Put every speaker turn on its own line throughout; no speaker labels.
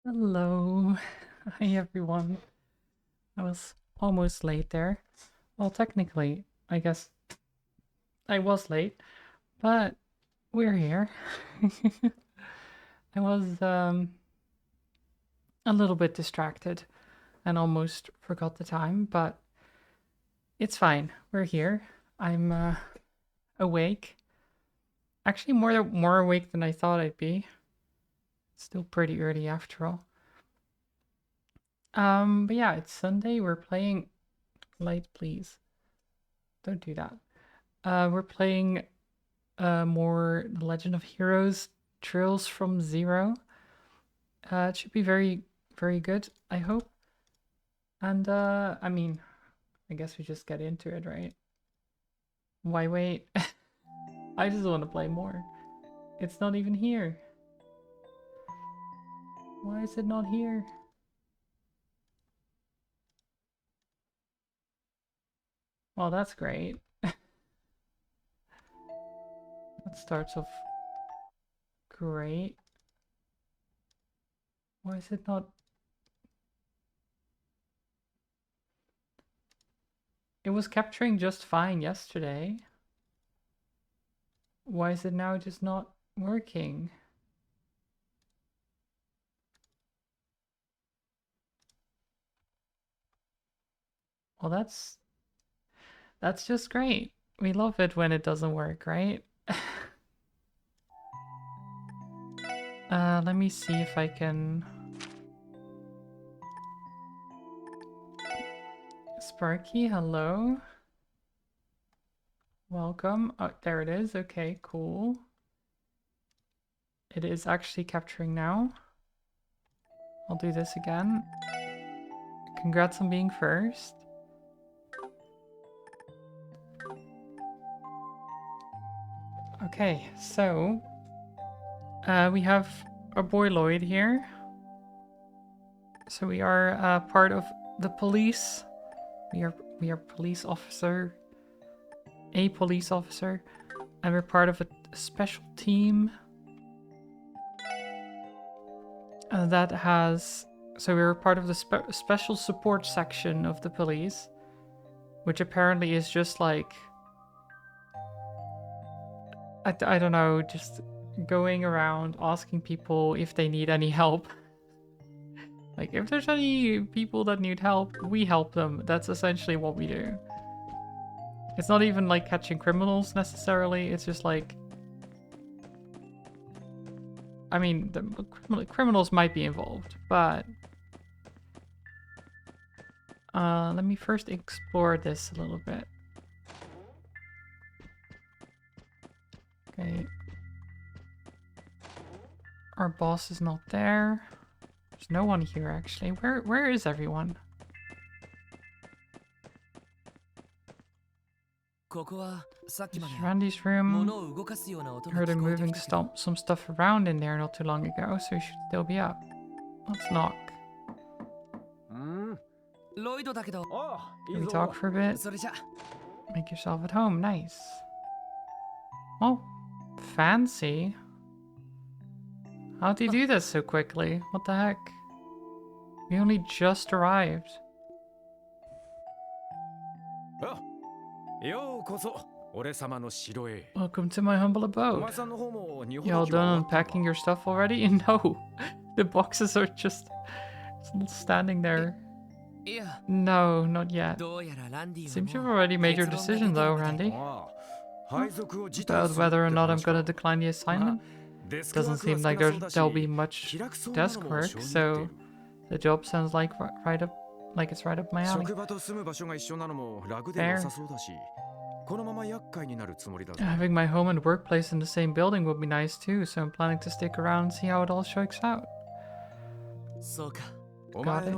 Hello. Hi everyone. I was almost late there. Well, technically, I guess I was late, but we're here. I was a little bit distracted and almost forgot the time, but it's fine. We're here. I'm awake. Actually more awake than I thought I'd be. It's still pretty early after all. But yeah, it's Sunday. We're playing light, please. Don't do that. We're playing more The Legend of Heroes Trails from Zero. It should be very, very good, I hope. And I mean, I guess we just get into it, right? Why wait? I just want to play more. It's not even here. Why is it not here? Well, that's great. That starts off great. Why is it not? It was capturing just fine yesterday. Why is it now just not working? Well, that's just great. We love it when it doesn't work, right? Let me see if I can... Sparky, hello. Welcome. Oh, there it is. Okay, cool. It is actually capturing now. I'll do this again. Congrats on being first. Okay, so... we have a boy Lloyd here. So we are part of the police. We are police officer. A police officer. And we're part of a special team. That has... So we were part of the special support section of the police. Which apparently is just like... I don't know, just going around asking people if they need any help. Like, if there's any people that need help, we help them. That's essentially what we do. It's not even like catching criminals necessarily, it's just like... I mean, the criminals might be involved, but... let me first explore this a little bit. Okay. Our boss is not there. There's no one here, actually. Where is everyone? This is Randy's room. Heard him moving some stuff around in there not too long ago, so he should still be up. Let's knock. Can we talk for a bit? Make yourself at home. Nice. Oh, fancy. How'd you do this so quickly? What the heck? We only just arrived. Welcome to my humble abode. You all done unpacking your stuff already? No. The boxes are just standing there. No, not yet. Seems you've already made your decision though, Randy. About whether or not I'm gonna decline the assignment? Doesn't seem like there'll be much desk work, so the job sounds like it's right up my alley. Fair. Having my home and workplace in the same building would be nice too, so I'm planning to stick around and see how it all shakes out. Got it.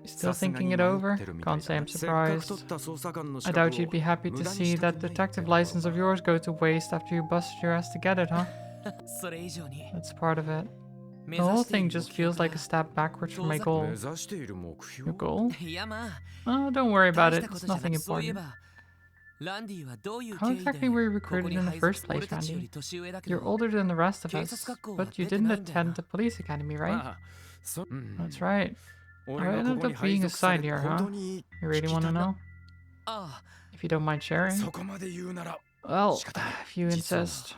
Still thinking it over? Can't say I'm surprised. I doubt you'd be happy to see that detective license of yours go to waste after you busted your ass to get it, huh? That's part of it. The whole thing just feels like a step backwards from my goal. Your goal? Oh, don't worry about it. It's nothing important. How exactly were you recruited in the first place, Randy? You're older than the rest of us, but you didn't attend the police academy, right? That's right. I ended up being assigned here, huh? You really want to know? If you don't mind sharing. Well, if you insist.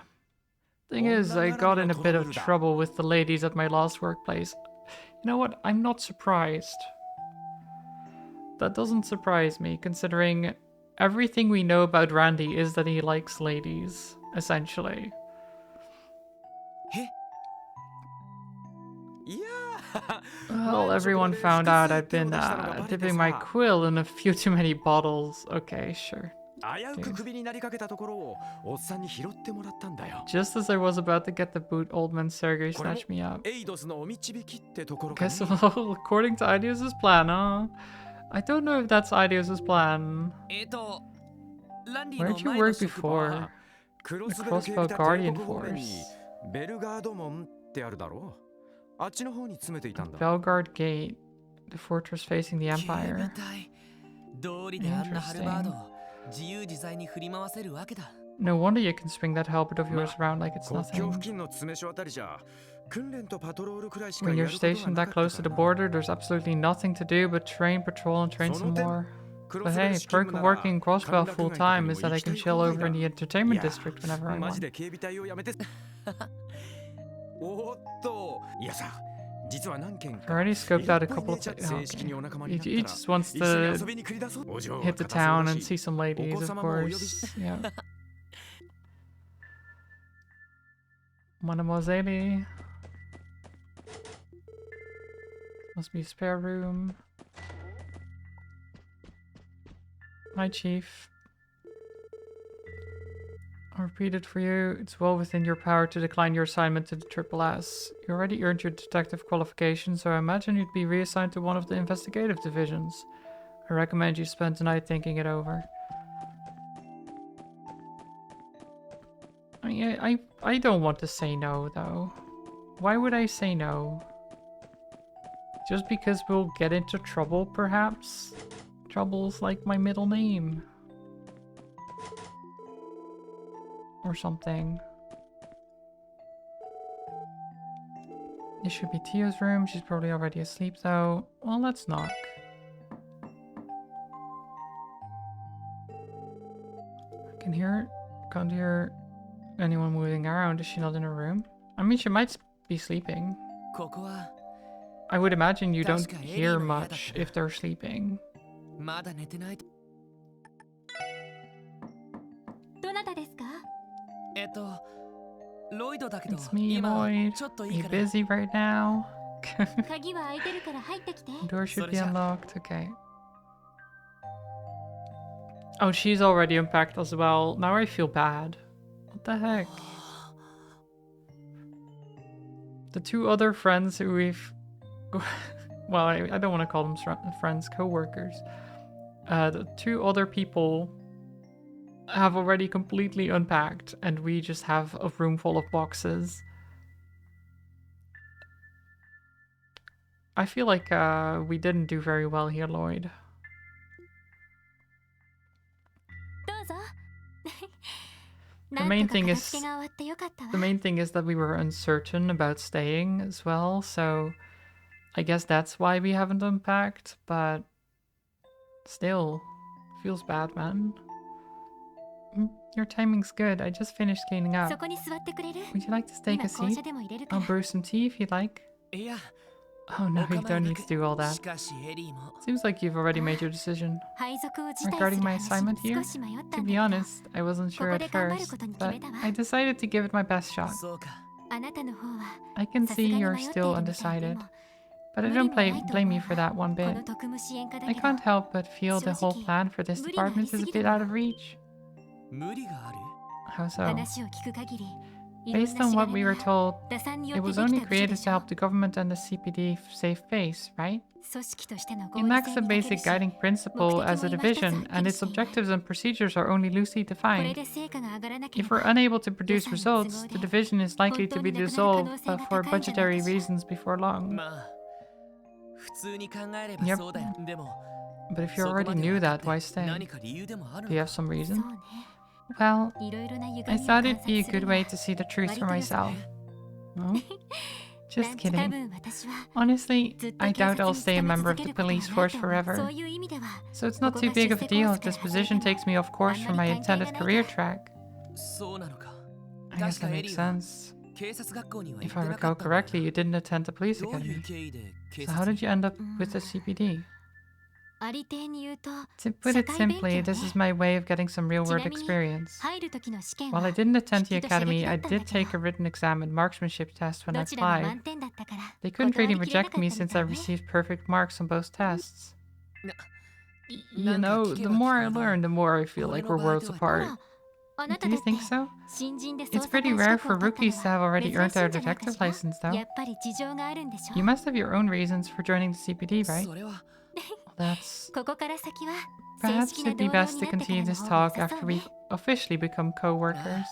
Thing is, I got in a bit of trouble with the ladies at my last workplace. You know what? I'm not surprised. That doesn't surprise me, considering everything we know about Randy is that he likes ladies, essentially. Well, everyone found out I'd been dipping my quill in a few too many bottles. Okay, sure. Just as I was about to get the boot, old man Sergei snatched me up. Guess well, according to Ideas' plan, huh? I don't know if that's Ideas' plan. Where'd you work before? The Crossbow Guardian Force. Belgard Gate, the fortress facing the Empire. Interesting. No wonder you can swing that halberd of yours around like it's nothing. When you're stationed that close to the border, there's absolutely nothing to do but train, patrol, and train some more. But hey, perk of working in Crossbow full time is that I can chill over in the entertainment district whenever I want. I've already scoped out a couple of places. Oh, okay. He just wants to hit the town and see some ladies, of course. Yeah. Mademoiselle. Must be a spare room. Hi, Chief. I'll repeat it for you. It's well within your power to decline your assignment to the Triple S. You already earned your detective qualification, so I imagine you'd be reassigned to one of the investigative divisions. I recommend you spend tonight thinking it over. I don't want to say no, though. Why would I say no? Just because we'll get into trouble, perhaps? Trouble's like my middle name. Or something. This should be Tio's room. She's probably already asleep, though. Well, let's knock. I can hear... Can't hear anyone moving around. Is she not in her room? I mean, she might be sleeping. I would imagine you don't hear much if they're sleeping. It's me, Lloyd. Are you busy right now? Door should be unlocked. Okay. Oh, she's already unpacked as well. Now I feel bad. What the heck? The two other friends who we've... well, I don't want to call them friends, co-workers. The two other people have already completely unpacked, and we just have a room full of boxes. I feel like we didn't do very well here, Lloyd. The main thing is that we were uncertain about staying as well, so I guess that's why we haven't unpacked, but still, feels bad, man. Your timing's good. I just finished cleaning up. Would you like to take a seat? I'll brew some tea if you'd like. Oh no, you don't need to do all that. Seems like you've already made your decision. Regarding my assignment here, to be honest, I wasn't sure at first, but I decided to give it my best shot. I can see you're still undecided, but I don't blame you for that one bit. I can't help but feel the whole plan for this department is a bit out of reach. How so? Based on what we were told, it was only created to help the government and the CPD save face, right? It lacks a basic guiding principle as a division, and its objectives and procedures are only loosely defined. If we're unable to produce results, the division is likely to be dissolved for budgetary reasons before long. Yep. But if you already knew that, why stay? Do you have some reason? Well, I thought it'd be a good way to see the truth for myself. No? Just kidding. Honestly, I doubt I'll stay a member of the police force forever. So it's not too big of a deal if this position takes me off course from my intended career track. I guess that makes sense. If I recall correctly, you didn't attend the police academy. So how did you end up with the CPD? To put it simply, this is my way of getting some real-world experience. While I didn't attend the academy, I did take a written exam and marksmanship test when I applied. They couldn't really reject me since I received perfect marks on both tests. You know, the more I learn, the more I feel like we're worlds apart. Do you think so? It's pretty rare for rookies to have already earned their detective license, though. You must have your own reasons for joining the CPD, right? That's... Perhaps it'd be best to continue this talk after we've officially become co-workers.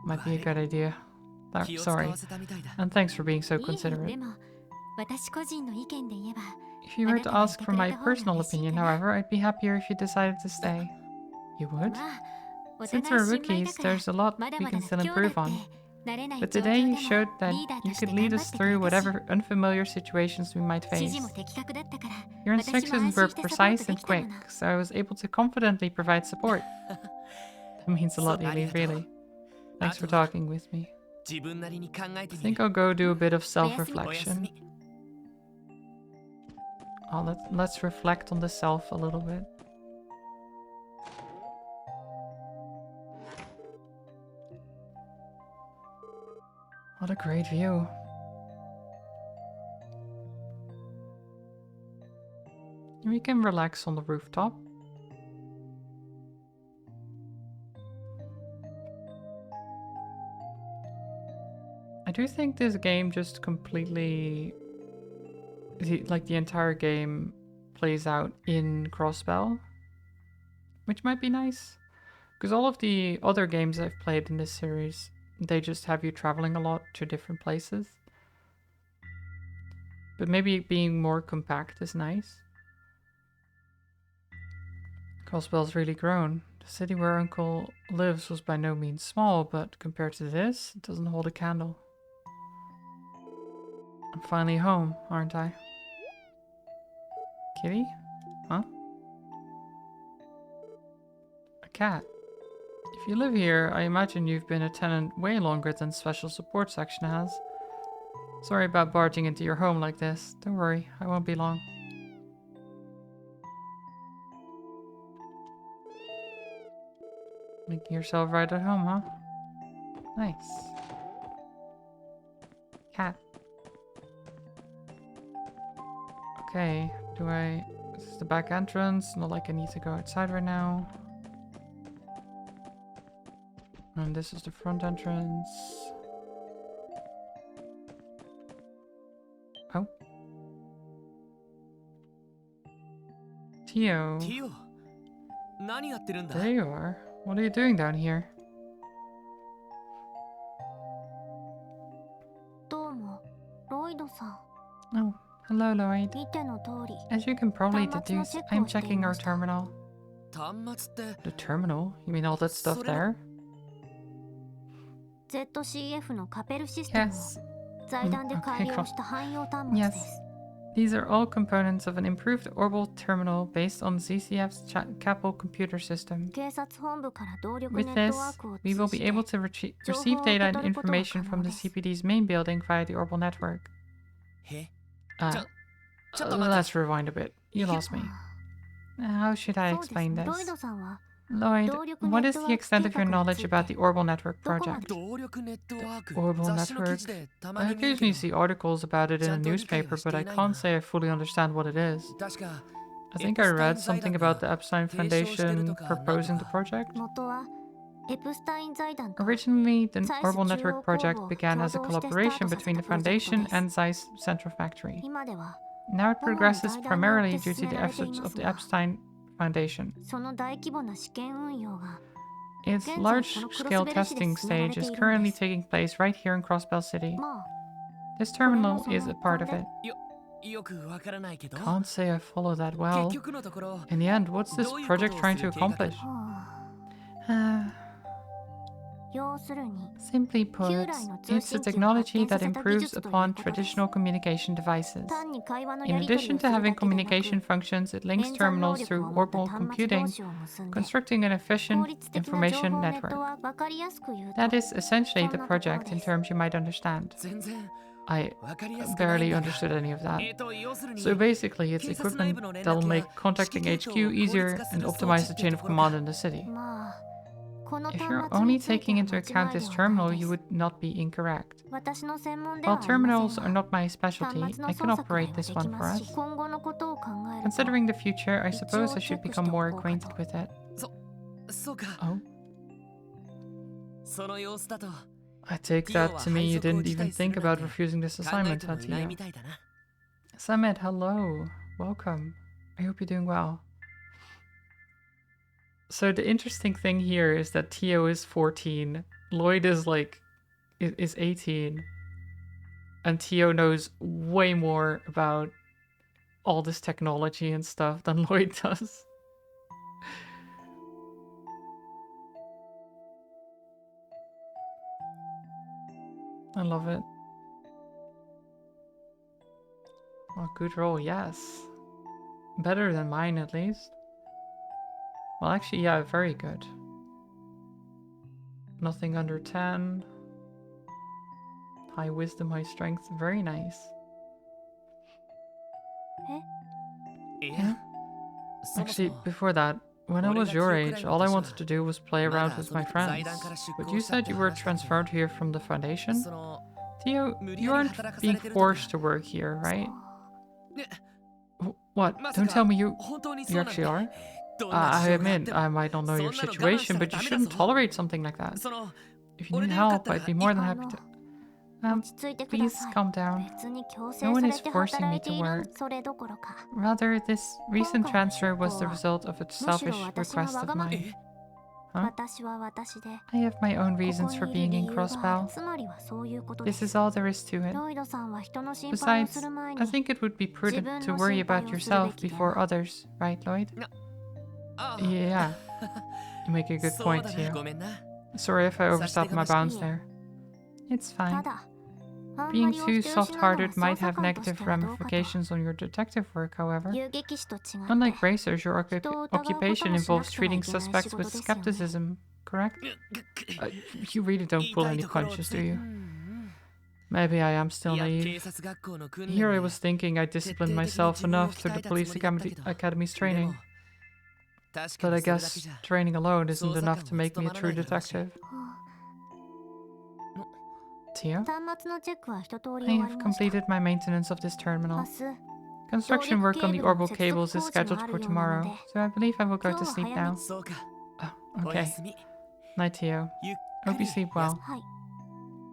Might be a good idea. Sorry. And thanks for being so considerate. If you were to ask for my personal opinion, however, I'd be happier if you decided to stay. You would? Since we're rookies, there's a lot we can still improve on. But today you showed that you could lead us through whatever unfamiliar situations we might face. Your instructions were precise and quick, so I was able to confidently provide support. That means a lot, Ely, really. Thanks for talking with me. I think I'll go do a bit of self-reflection. Oh, let's reflect on the self a little bit. What a great view. We can relax on the rooftop. I do think this game just completely... like the entire game plays out in Crossbell, which might be nice. Because all of the other games I've played in this series, they just have you traveling a lot to different places. But maybe being more compact is nice. Crossbell's really grown. The city where Uncle lives was by no means small, but compared to this, it doesn't hold a candle. I'm finally home, aren't I? Kitty? Huh? A cat. If you live here, I imagine you've been a tenant way longer than Special Support Section has. Sorry about barging into your home like this. Don't worry, I won't be long. Making yourself right at home, huh? Nice. Cat. Okay, this is the back entrance. Not like I need to go outside right now. And this is the front entrance. Oh. Tio. There you are. What are you doing down here? Oh, hello, Lloyd. As you can probably deduce, I'm checking our terminal. The terminal? You mean all that stuff there? Yes. Okay, cool. Yes. These are all components of an improved orbital terminal based on ZCF's Capel computer system. With this, we will be able to receive data and information from the CPD's main building via the orbital network. Let's rewind a bit. You lost me. How should I explain this? Lloyd, what is the extent of your knowledge about the Orbital Network project? The Orbital Network? I occasionally see articles about it in a newspaper, but I can't say I fully understand what it is. I think I read something about the Epstein Foundation proposing the project. Originally, the Orbital Network project began as a collaboration between the Foundation and Zeiss Central Factory. Now it progresses primarily due to the efforts of the Epstein Foundation. Its large-scale testing stage is currently taking place right here in Crossbell City. This terminal is a part of it. Can't say I follow that well. In the end, what's this project trying to accomplish? Simply put, it's a technology that improves upon traditional communication devices. In addition to having communication functions, it links terminals through orbital computing, constructing an efficient information network. That is essentially the project in terms you might understand. I barely understood any of that. So basically, it's equipment that'll make contacting HQ easier and optimize the chain of command in the city. If you're only taking into account this terminal, you would not be incorrect. While terminals are not my specialty, I can operate this one for us. Considering the future, I suppose I should become more acquainted with it. Oh? I take that to mean you didn't even think about refusing this assignment, huh, Tio? Samet, hello. Welcome. I hope you're doing well. So the interesting thing here is that Tio is 14, Lloyd is is 18, and Tio knows way more about all this technology and stuff than Lloyd does. I love it. Oh, good roll, yes. Better than mine, at least. Well, actually, yeah, very good. Nothing under 10. High wisdom, high strength, very nice. Yeah? Actually, before that, when I was your age, all I wanted to do was play around with my friends. But you said you were transferred here from the Foundation? Tio, you aren't being forced to work here, right? What? Don't tell me you actually are? I admit, I might not know your situation, but you shouldn't tolerate something like that. If you need help, I'd be more than happy to... please calm down. No one is forcing me to work. Rather, this recent transfer was the result of a selfish request of mine. Huh? I have my own reasons for being in Crossbow. This is all there is to it. Besides, I think it would be prudent to worry about yourself before others, right, Lloyd? Yeah. You make a good point here. Sorry if I overstepped my bounds there. It's fine. Being too soft-hearted might have negative ramifications on your detective work, however. Unlike racers, your occupation involves treating suspects with skepticism, correct? You really don't pull any punches, do you? Maybe I am still naive. Here I was thinking I disciplined myself enough through the police academy's training. But I guess training alone isn't enough to make me a true detective. Tio? I have completed my maintenance of this terminal. Construction work on the orbital cables is scheduled for tomorrow, so I believe I will go to sleep now. Oh, okay. Night, Tio. Hope you sleep well.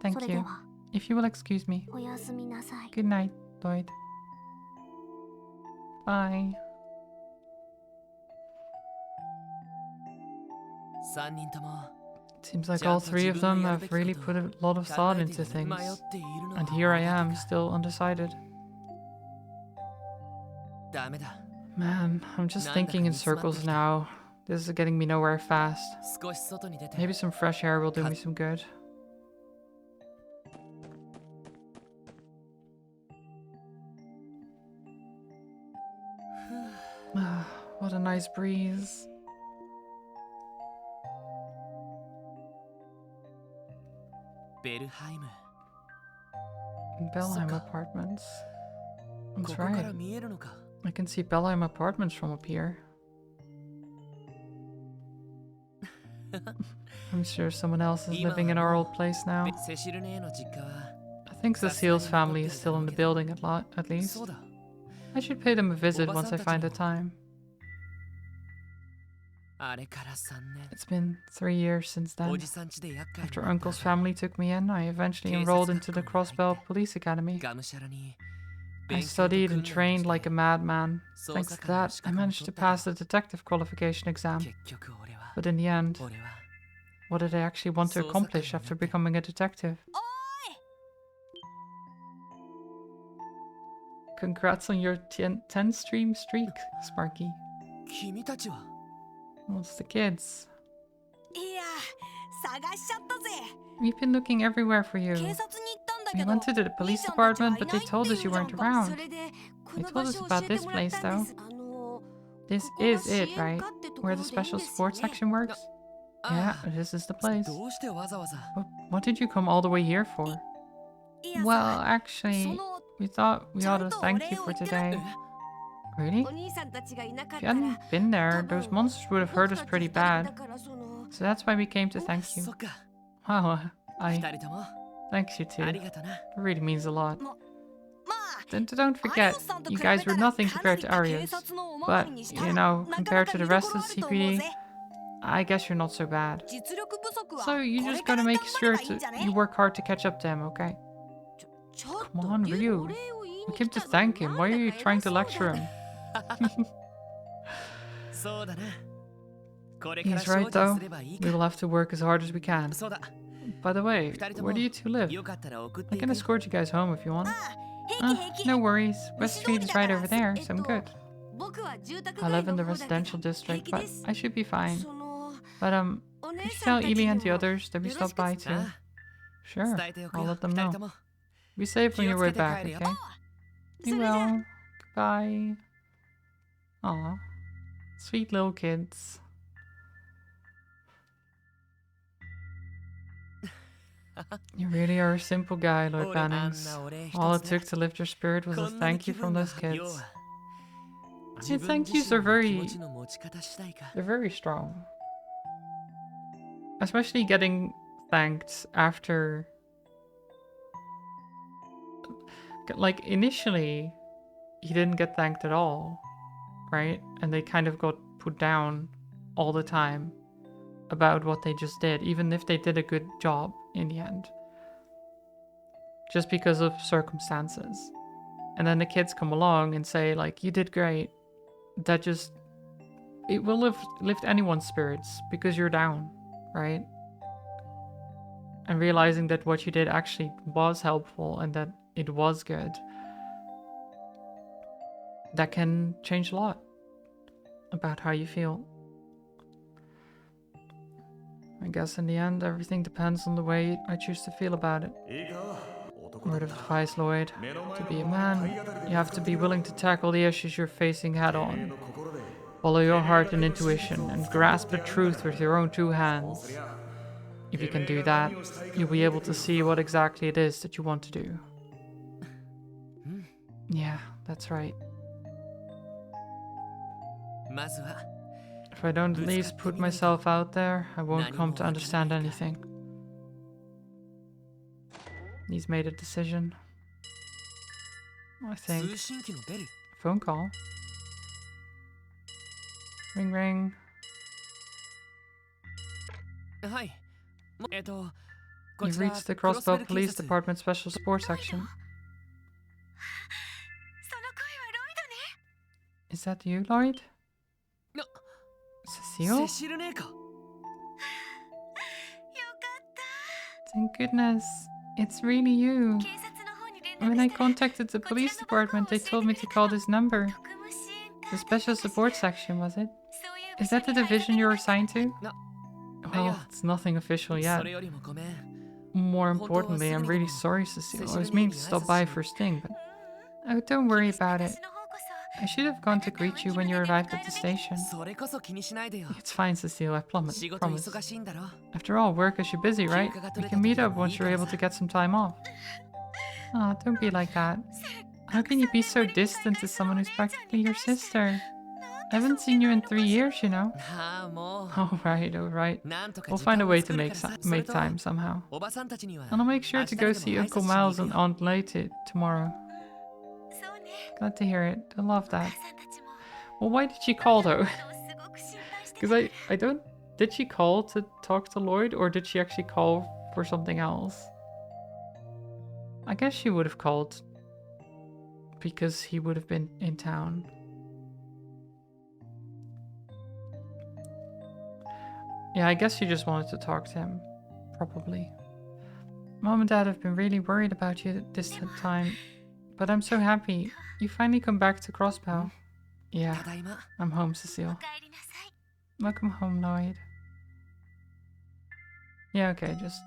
Thank you. If you will excuse me. Good night, Lloyd. Bye. Seems like all three of them have really put a lot of thought into things. And here I am, still undecided. Man, I'm just thinking in circles now. This is getting me nowhere fast. Maybe some fresh air will do me some good. What a nice breeze. Belheim Apartments. That's right. I can see Belheim Apartments from up here. I'm sure someone else is living in our old place now. I think Cecile's family is still in the building at least. I should pay them a visit once I find the time. It's been 3 years since then. After Uncle's family took me in, I eventually enrolled into the Crossbell Police Academy. I studied and trained like a madman. Thanks to that, I managed to pass the detective qualification exam. But in the end, what did I actually want to accomplish after becoming a detective? Congrats on your 10 stream streak, Sparky. Well, it's the kids. We've been looking everywhere for you.
警察に行ったんだ
We
けど
went to the
兄
police
ちゃんたちは
department,
い
but
な
they
いって
told
言
us
う
you
じゃ
weren't
んか
around.
それでこ
They
の
told
場
us
所を教
about
えて
this
もらっ
place,
たんで
though.
す
This
ここが
is
支
it,
援
right?
課ってとこ
Where
ろ
the
でいいん
special
ですよ
sports
ね
section works? Yeah,
あ
this is the place.
どうしてわざわざ
What did you come all the way here for?
いや
Well,
さ
actually,
その
we thought we
ち
ought
ゃん
to
とお
thank
礼
you
を
for
言ってな
today. Really?
お兄さんたちがいなかっ
If
た
you
ら
hadn't been there,
多
those
分
monsters would have
僕
hurt us
たち
pretty
二人だ
bad.
からその
So that's why we came to thank
そ
you.
っか
Wow,
二
I
人とも
thanks you
あ
too.
りがとな
It really means a lot.
まあ
Don't
アリ
forget,
オさんと
you
比べ
guys
た
were
ら
nothing
かな
compared
り
to
警
Arios.
察のおま
But,
わりにした
you
ら
know,
なかな
compared
か
to
見
the
ど
rest
ころ
of
あると思う
CPD,
ぜ
I guess you're not so bad.
実力不足は
So you
これ
just
から
gotta
頑
make
張
sure
ればいいん
to
じゃね
you work hard to catch up to him, okay?
ちょっ
Come
と
on,
竜
Ryu.
お礼を言い
We
に
came
来
to
たの
thank
に
him.
なん
Why are
だ
you
か
trying
偉
to
そうだ
lecture
ね
him?
そうだなこれから
He's
精
right
進
though.
すればいい
We
か
will have to work as hard as we can.
そうだ
By the way,
二人と
where
も
do you two live?
よかったら送って
I
い
can
くよ
escort you guys home if you want.
ああ平気平気
No worries.
西
West
通り
Street is
だか
right
ら
over there,
えっ
so I'm
と
good.
僕は住宅
I
街
live in
の
the
方だけ
residential
ど
district,
平気
but
です
I should be fine.
その
But
お
could
姉
you
さん
tell
たち
Evie
に
and the
も
others that we
よろし
stopped
く
by
伝
too?
ああ
Sure,
伝えておく
I'll
よ
let them
二人
know.
とも
Be safe when
気
you're
をつ
way
けて
back,
帰るよ
okay?
そ
We
れじゃ
will. Goodbye. Aw, sweet little kids. You really are a simple guy, Lord
俺あん
Bannings.
なお礼一
All it
つで
took to lift your spirit was
こ
a
んなに
thank
気
you
分
from
が
those
要
kids.
は
The
自分
thank yous
自身
are
の気
very,
持ちの持ち方次第か
they're very strong. Especially getting thanked after, like initially, he didn't get thanked at all, right? And they kind of got put down all the time about what they just did, even if they did a good job in the end. Just because of circumstances. And then the kids come along and say, like, you did great. That just, it will lift anyone's spirits because you're down, right? And realizing that what you did actually was helpful and that it was good, that can change a lot about how you feel. I guess in the end, everything depends on the way I choose to feel about it. Word of advice, Lloyd. To be a man, you have to be willing to tackle the issues you're facing head on. Follow your heart and intuition and grasp the truth with your own two hands. If you can do that, you'll be able to see what exactly it is that you want to do. Yeah, that's right.
まずは
If I don't at least put myself out there, I won't come to understand anything. He's made a decision. I
通
think.
信機のベル
Phone call. Ring ring.
はいこ
You've
ちら
reached the
クロスベ
Crossbell
ル警
Police
察
Department Special Sports Section.
その声はロイドね
Is that you, Lloyd?
な
Cecile?
セシル姉か
よかった
Thank goodness. It's really you.
警察の方に連絡
When I
したら
contacted the police department, they told me to call this number.
特務支援課
The special support section, was it?
そういう
Is that the division you're assigned to?
No.
Well, it's nothing official
そ
yet.
れよりもごめん
More importantly, I'm really sorry, Cecile. I was meaning to stop by first thing, but... Oh, don't worry about it. I should have gone to greet you when you arrived at the station.
それこそ気にしないでよ
It's fine, Cecile, I
仕事
promise.
忙しいんだろ
After all, work is you're busy, right? We can meet up once you're able to get some time off. Ah, don't be like that. How can you be so distant to someone who's practically your sister? I haven't seen you in 3 years, you know.
ああもう
Alright, alright.
なんとか
We'll
時間
find a
を
way
作
to
る
make
からさ
make
それと
time somehow.
おばさんたちには
And I'll make sure
明
to
日
go
に
see
でも挨拶
Uncle
しに
Miles
行
and
くよ
Aunt Leyte tomorrow.
そうね
Glad to hear it. I love
お母
that.
さんたちも
Well, why did she call though?
すごく心配して
Because I don't... Did she call to talk to Lloyd, or did she actually call for something else? I guess she would have called because he would have been in town. Yeah, I guess she just wanted to talk to him. Probably. Mom and Dad have been really worried about you this time, but I'm so happy. You finally come back to Crossbow. Yeah,
ただいま
I'm home,
お
Cecile.
帰りなさい
Welcome home, Lloyd. Yeah, okay, just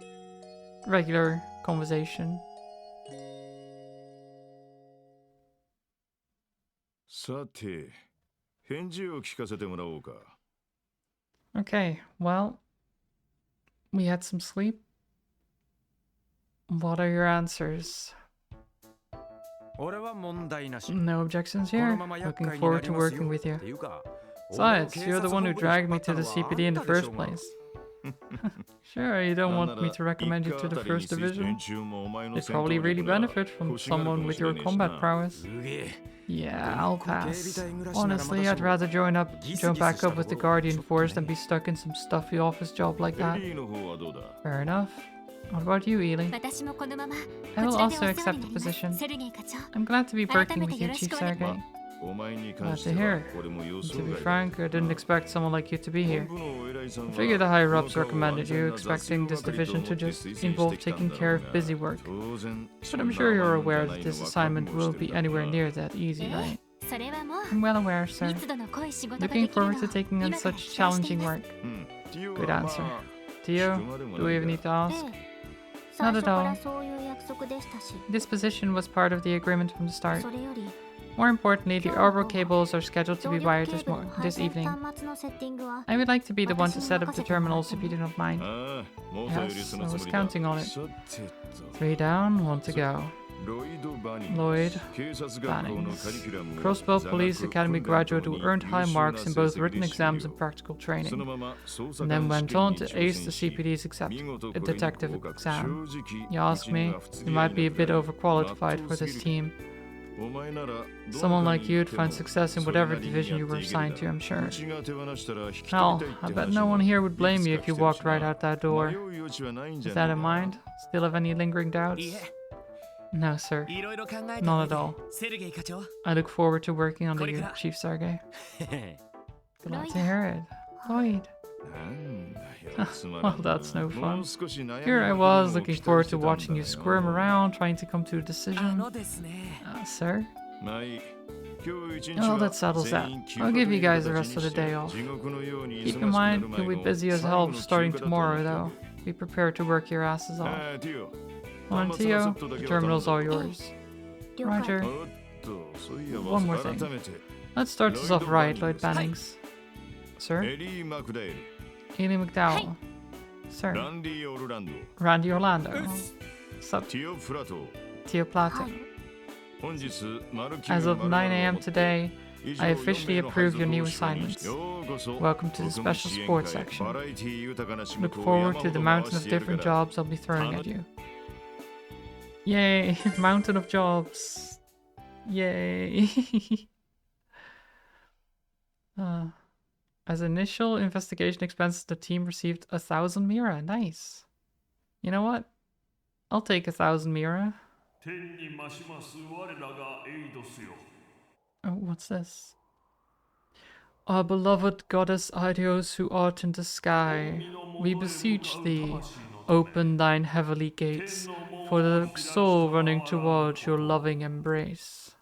regular conversation.
さて、返事を聞かせてもらおうか。
Okay, well, we had some sleep. What are your answers?
俺は問題なし。
No objections
この
here.
まま厄
Looking
介にな
forward
り
to
ますよ
working with you.
っていうか、
Besides, you're the one who dragged me to the CPD in the first place. Sure, you don't want me to recommend you to the first division. They'd probably really benefit from someone with your combat prowess.
すげえ。
Yeah, I'll pass. Honestly, I'd rather join back up with the Guardian Force than be stuck in some stuffy office job like
エ
that.
リーの方はどうだ？
Fair enough. What about you, Ely?
私もこのまま
I
こ
will
ちらで
also
お世話になります
accept the position.
セルゲイ課長
I'm glad to be working with you,
改めてよろし
Chief
くお願い
Sergei.
お前に関
Glad
して
to
は
hear.
俺も予
And
想
to be
外だ。
frank, I didn't expect someone like you to be here.
本部のお偉いさん
I
は
figured the higher ups
この顔を
recommended you,
安全な雑
expecting
用
this
係と
division
思
to
って
just
推薦
involve
してきたん
taking
だ
care
ろ
of
う
busy
が、
work.
当然
But I'm sure you're aware that this assignment will be anywhere near that easy, right?
それはもう
I'm well aware, sir.
密度の濃い仕事がで
Looking
きるのを
forward to taking on
今から
such
期待して
challenging
います
work.
うん。ティオ
Good
は
answer.
まあ
Tio,
聞くまでも
do we
ない
even
が
need to ask?
最
Not
初
at
から
all.
そういう約束でしたし
This position was part of the agreement from the start.
それより
More importantly, the orbital cables are scheduled to
動
be
力
wired
ケーブルの配
this
線
evening.
端末のセッティングは
I would like to be the one to set up the terminals if you do not mind.
ああ、もとよりその
Yes,
つ
I
も
was
りだ。
counting on it.
さてと、
Three down, one to go.
ロイド・バニング
Lloyd
警察学校のカリキュラムを
Crossbow
座学
Police Academy
訓練
graduate
と
who
もに
earned high
優秀な
marks in both
成績
written
で
exams
終
and
了。
practical
そ
training,
のまま捜査
and then
官試
went
験
on
に
to
挑
ace
戦
the
し、
CPD's
見事
a
これに
detective
合格。
exam.
正直、
You ask
うちに
me,
は不都
you
合
might be a
なく
bit
らい
overqualified
全
for
うす
this
ぎる。
team.
お前ならどの
Someone
科
like
に
you
行
would
っても
find success in
それ
whatever
なりに
division
や
you
っ
were
ていける
assigned
だ
to, I'm
う
sure.
ちが手放したら引き取り
Hell,
たいって
I bet
話
no
も
one here would
い
blame
つ
you
か
if you
来てる
walked
し
right
な。
out that door.
迷う余地はないんじ
Is
ゃ
that
ね
in
えか。
mind? Still have any lingering
い
doubts?
いえ、
No, sir.
いろいろ考えた
Not
上
at
で
all.
セルゲイ課長。
I look forward to working under you,
これから
Chief Sergei.
へへ
Glad to hear it. Lloyd.
なんだよ、つまら
Well,
んな。
that's no
も
fun.
う少し悩み
Here
が
I
来る
was
のを
looking
期待
forward
して
to
たんだ
watching you
よ。
squirm around trying to come to a
あ
decision.
のですね。
Sir?
まあいい。今日一日
Oh,
は
that settles
全員
that.
休
I'll
暇
give
と
you
いう
guys the
形
rest
に
of
し
the
て
day off.
地獄のように
Keep
忙
in
しくな
mind,
る
you'll
前
be
の
busy as
最
hell
後の休
starting
暇だと
tomorrow,
言
though.
っておく。
Be prepared to work your asses off.
ああ、ティオ。
On
端末のセッ
Tio,
トだ
the
けは頼ん
terminals
だ
are
ぞ。
yours.
了解
Roger.
おっと、そういえば
One more thing.
改めて、
Let's start this off right, Lloyd
Hi.
Bannings. Sir?
エリー・マクダイル、
Ely McDowell. Sir?
ランディ・オルランド、
Randy Orlando. Sup,
ティオ・プラトー。
Tio Plato.
本日、マルキュー
As of 9 a.m. today,
以上
I officially
4名の
approve your
配
new
属を承認
assignments.
ようこそ
Welcome to the
僕も
special
支援
sports
会
section.
バラエティ豊かな仕
Look
事を
forward
山
to
ほ
the
ど
mountain
回
of
してやる
different
から
jobs I'll be throwing at you. Yay! Mountain of jobs. Yay! As initial investigation expenses, the team received 1,000 Mira. Nice. You know what? I'll take 1,000 Mira.
天に増します我らがエイドスよ
Oh, what's this? Our beloved goddess Aidios who art in the sky, we beseech thee, open thine heavenly gates for the soul running towards your loving embrace.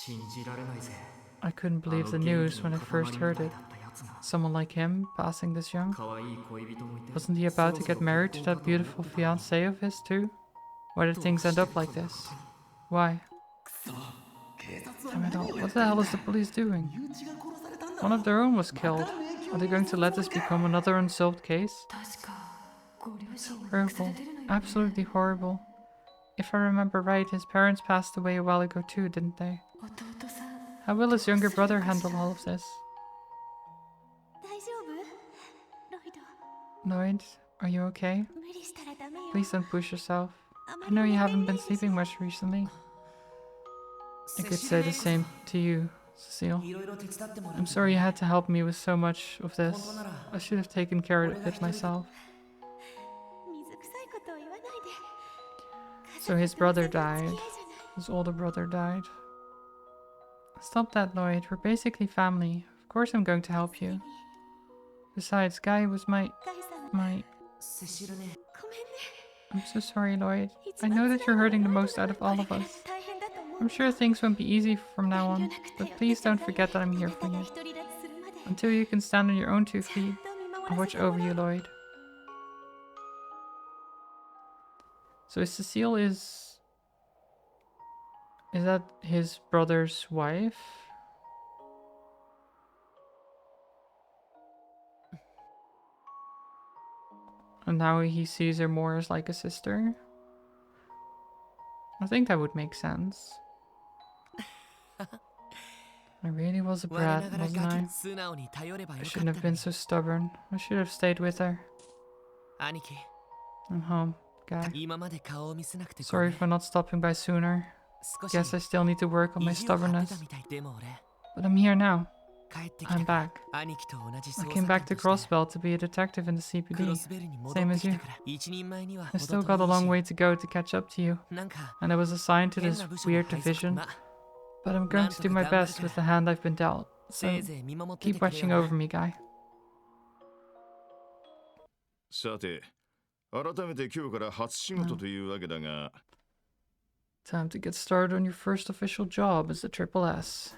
信じられないぜ。
I couldn't believe the news when I first heard it. Someone like him, passing this young?
可愛い恋人もいて
Wasn't he about to get married to that beautiful fiancée of his too? Why did things end up like this? Why? Damn it all, what the hell is the police doing? One of their own was killed. Are they going to let this become another unsolved case? Horrible. Absolutely horrible. If I remember right, his parents passed away a while ago too, didn't they? How will his younger brother handle all of this?
大丈夫ロイド
Lloyd, are you okay?
無理したらダメよ
Please don't push yourself.
あま
I
り
know you
お
haven't
願
been
いでしょ
sleeping much recently. I could say the same to you, Cecile.
いろいろ手伝ってもらう
I'm sorry you had to help me with so much of this. I should have taken care of it myself.
水臭いことを言わないで
So his brother
家族と
died.
全然付き合いじゃない
His older brother died. Stop that, Lloyd. We're basically family. Of course I'm going to help you. Besides, Guy was my...
ガイ様
my...
セシルね。
ごめんね
I'm so sorry, Lloyd.
一
I
番
know that
辛
you're
い
hurting the
のは
most out of all of
これ
us.
から大変だと思う
I'm sure things won't be easy from now on, but please don't forget that I'm here for
あなたが
you.
独り立ちするまで
Until you can stand on your own two
ちゃん
feet,
と見
I'll
守らせ
watch
ても
over
ら
you,
う
Lloyd. So Cecile is that his brother's wife? And now he sees her more as like a sister? I think that would make sense. I really was a
我
brat,
ながら
wasn't
ガキ
I?
素直に頼れば
I
よかっ
shouldn't
た
have
の
been
に
so stubborn. I should have stayed with her.
兄貴
I'm home, guy.
今まで顔を見せなくてご
Sorry
めん
for not stopping by sooner.
少し
Guess I still need to work on my
意地を張ってた
stubbornness.
みたいでも俺
But I'm here now.
帰ってきた
I'm
から
back.
兄貴と同じ
I
捜
came
査
back
官
to
として
Crossbell to be a detective in the
ク
CPD.
ロスベルに戻
Same
って
as
き
you.
たから一人前には
I
程
still got a
遠い
long
し
way to go to catch up to you.
なんか
And I was assigned to
変
this
な部署に
weird
配属
division.
ま
But I'm going to do my best with the hand I've been dealt.
せ
So
いぜい見守ってて
keep
くれ
watching
よ
over
な
me, guy.
さて、改めて今日から初仕事というわけだが、
Time to get started on your first official job as the Triple S.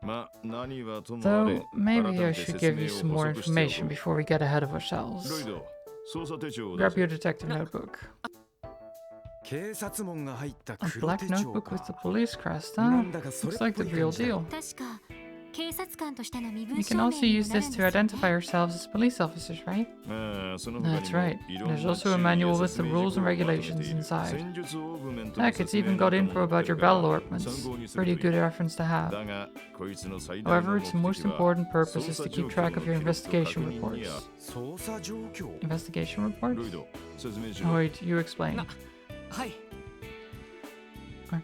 まあ何はともあ
Though
れ、
maybe
改
I
めて
should
説
give
明
you
を
some more
補足してお
information
こ
before we get ahead of
う。ロ
ourselves.
イド、捜査手帳を出
Grab
せ
your detective notebook.
警察門が入った
A
黒
black
手帳
notebook
か
with the police crest,
な
huh?
んだかそれっ
Looks
ぽ
like
い
the
感
real
じだ
deal.
確か警察官としての身
We
分
can
証
also
明に
use
もなる
this
ん
to
ですよ
identify
ね
ourselves as police officers, right?
ああ、その他に
That's
も
right.
いろんな
There's also a
注意や
manual with the
説明
rules
事項
and
がまとめ
regulations
ている
inside.
戦術オーグメントの
Heck, it's
説明
even
な
got
ども
info
載って
about
る
your
から
battle
参
allotments.
考にするとい
Pretty
い。
good reference to have.
だが、こいつの最大の
However,
目
its
的
most
は
important purpose
捜
is
査
to
状
keep
況
track
の
of
記
your
録と確
investigation
認に
reports.
や
捜査状況
Investigation
ロ
reports?
イド、説明しろ。
Wait, you explain.
はい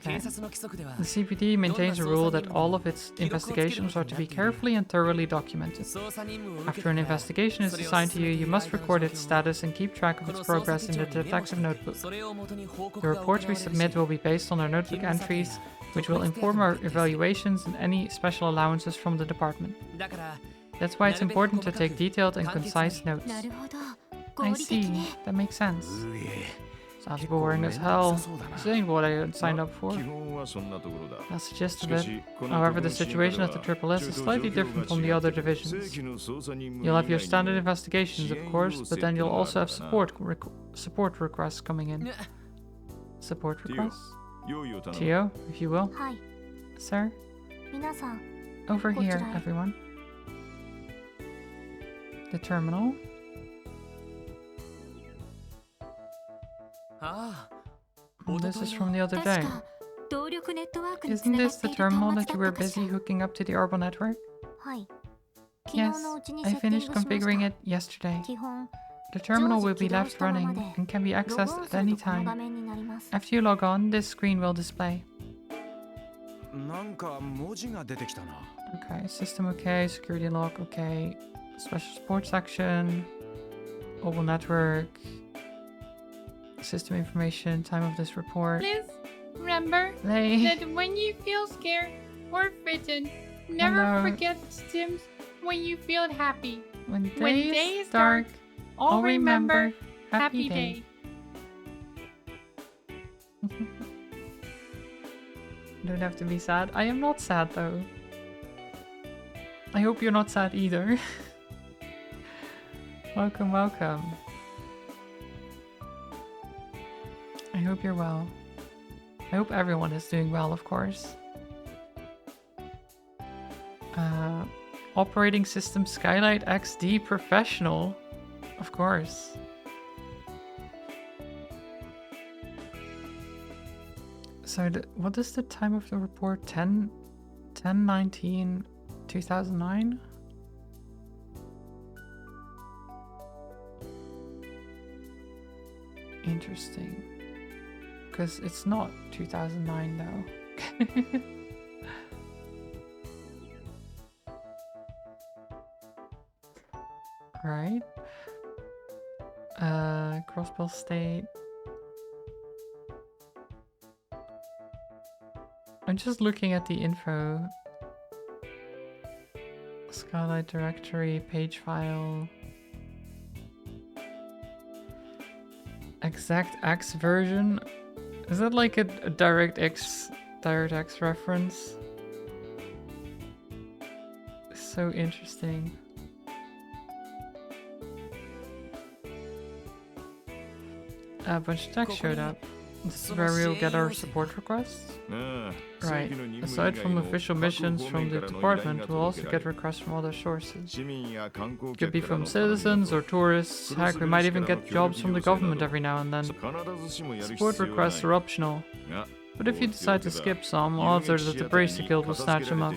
警
Okay.
察の規則では
The CPD maintains a rule that all of its investigations are to be carefully and thoroughly documented.
捜査任務を受け
After
た
an
から
investigation is assigned to you, you must record its status and keep track of
こ
its
の捜査
progress
手
in
帳
the
にメモ
detective
して
notebook.
それを元に報告
The
が行わ
reports
れ
we
るし
submit will be based on our notebook
勤務査定
entries,
や
which
特
will
別手当
inform
も
our
決定する
evaluations and any special allowances from the department.
だから
That's why it's
なるべく
important to
細かく
take detailed and
簡潔に
concise notes.
なるほど
I
合理的
see.
ね
That makes sense.
うえ
Sounds
結構
boring as
面倒
hell.
くさそうだな
This ain't what I signed up
基
for.
本はそんなところだ。
That's the gist
し
of
か
it.
し、この
However,
特
the
別チーム
situation
で
at the
は
Triple S
ち
is
ょっと
slightly
状況
different
が
from
違
the
う
other
けど、正
divisions.
規の捜査任務
You'll have your
以
standard
外にも
investigations, of course, but then you'll also have support requests coming in.
ね
Support
Tio.
requests?
用意を頼む。
Tio, if you will.
はい
Sir,
皆さん
over here,
こちらへ。
everyone. The terminal.
ああ
This is from the other
確
day.
か動力ネットワークにつ
Isn't
ながっ
this
て
the
いる
terminal
端
that
末
you
だ
were
ったかし
busy
ら
hooking up to the Arbor network?
はい昨
Yes,
日のうちに
I
セッティング
finished
しまし
configuring
た
it yesterday.
基本
The terminal will be
常時起動
left
したまま
running
で
and can be
ログ
accessed
オン
at
する
any
とこの画
time.
面になります
After you log on, this screen will display.
なんか文字が出てきたな
Okay, system okay, security lock okay, special support section, mobile network, system information, time of this report.
Please remember
They
that when you feel scared or frightened, never
Hello.
forget Sims when you feel happy.
when
When
day
day
is
is
dark,
All
all remember
happy
happy
day.
day. Don't have to be sad. I am not sad though. I hope you're not sad either. Welcome, welcome. I hope you're well. I hope everyone is doing well, of course. Operating system Skylight XD Professional. Of course. So what is the time of the report? 10/19/2009? Interesting. Because it's not 2009 though. Right. Crossbell State. I'm just looking at the info. Skylight directory, page file. Exact X version? Is that like a DirectX reference? So interesting. A bunch of texts showed up. This is where we'll get our support requests?
ああ
Right.
正規の任務
Aside
以
from
外の
official
各
missions
方
from
面
the
からの依頼
department,
が
we'll also
届けら
get
れる
requests from other sources.
市民や観光
Could
客
be
から
from
の頼み
citizens
事
or tourists. Heck, we might even get jobs from the government every now and then.
必ずしもやる必
Support
要はない
requests are optional.
が
But if you decide to skip some, odds are that the Bracer Guild will snatch them up.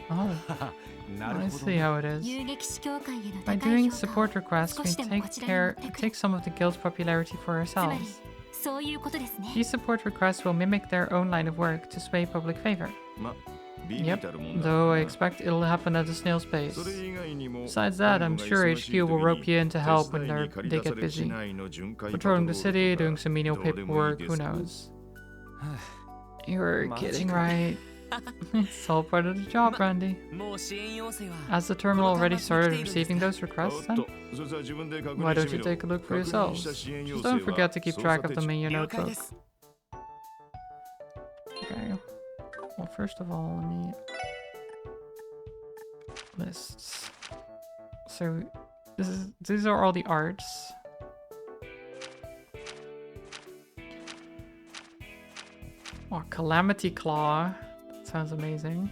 Oh,
なる
I
ほど
see how it is.
遊撃士協会への
By
高い
doing
評価を
support requests,
少
we
しでも
take
こちらに持ってくる
take some of the guild's popularity for
つまり
ourselves.
そういうことですね
These support requests will mimic their own line of work to sway public favor.
まビビ
Yep,
たるもんだ
though
な
I expect it'll happen at a snail's
そ
pace.
れ以外にも
Besides that, I'm
本部が
sure
忙しい
HQ will
時
rope
に
you in to help
手
when
伝いに駆
they
り出
get
され市
busy.
内の巡回
Patrolling the
パトロール
city,
とか
doing some menial
どうでもいい
paperwork,
で
who
す
knows? You're
Magic.
kidding, right? It's all part of the job, Randy.
もう支援要請は
Has the terminal already started receiving those
おっ
requests
と
then?
それじゃあ自分で確
Why
認
don't
して
you
みろ
take a look for
確認した
yourselves?
支援要
Just
請
don't
は
forget to keep
操
track
作
of
手
them in your
了解
notebook.
です
Okay. Well, first of all, let me lists. So these are all the arts. Oh, Calamity Claw. That sounds amazing.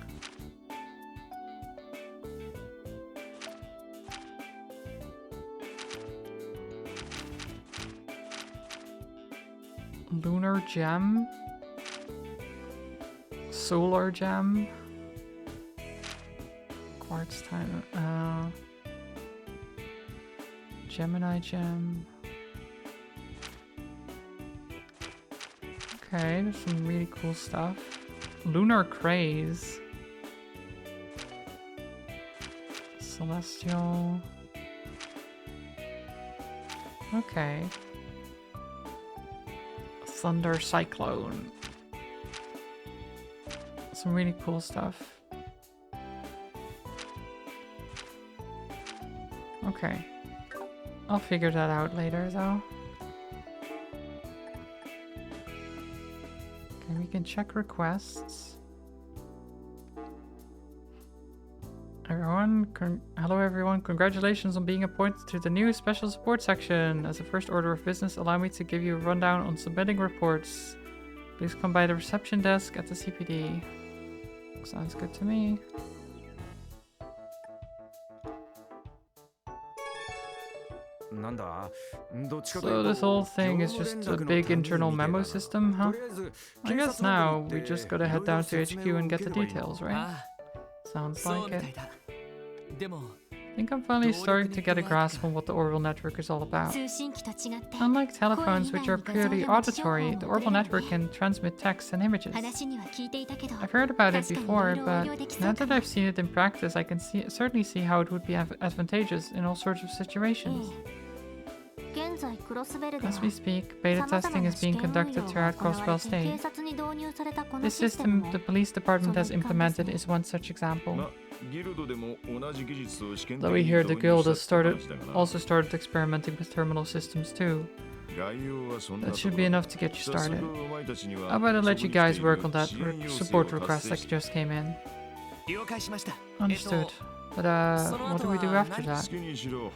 Lunar Gem. Solar Gem. Quartz time. Gemini Gem. Okay, there's some really cool stuff. Lunar Craze. Celestial. Okay. Thunder Cyclone. Some really cool stuff. Okay. I'll figure that out later though. Okay, we can check requests. Hello everyone, congratulations on being appointed to the new special support section. As a first order of business, allow me to give you a rundown on submitting reports. Please come by the reception desk at the CPD. Sounds good to me. So this whole thing is just a big internal memo system, huh? I guess now we just gotta head down to HQ and get the details, right?
あ
Sounds
あそう
like
みたい
it.
だでも
I think I'm finally starting to get a grasp on what the Orbital Network is all about.
通信機と違って
Unlike telephones, which are purely auditory, the Orbital Network can transmit text and images.
話には聞いていたけど
I've heard about it
確かに
before,
色々
but
応用でき
now
そうか
that
な
I've seen it in practice, I can certainly see how it would be advantageous in all sorts of
え
situations.
え現在クロスベルでは
As we speak, beta
様々
testing
な
is
試
being
験運
conducted
用が
throughout
行わ
Crosswell
れて警
State.
察に導入されたこの
This
システム
system
も
the police department has
Someone
implemented
comes
is one such example.
まギルドでも同じ技術を試験的
Though we
に
hear the
導入
guild
したっ
has
て話だがな
also started experimenting with terminal systems too.
概要はそんな
That
と
should
こ
be
ろ
enough to get you
早速
started.
お前たちには
How about I
そ
let
こ
you
に来
guys
ている
work on that
支援要請
support
を
request
達
that
成
just came in?
了解しました
Understood. But what do we do after
好
that?
きにしろ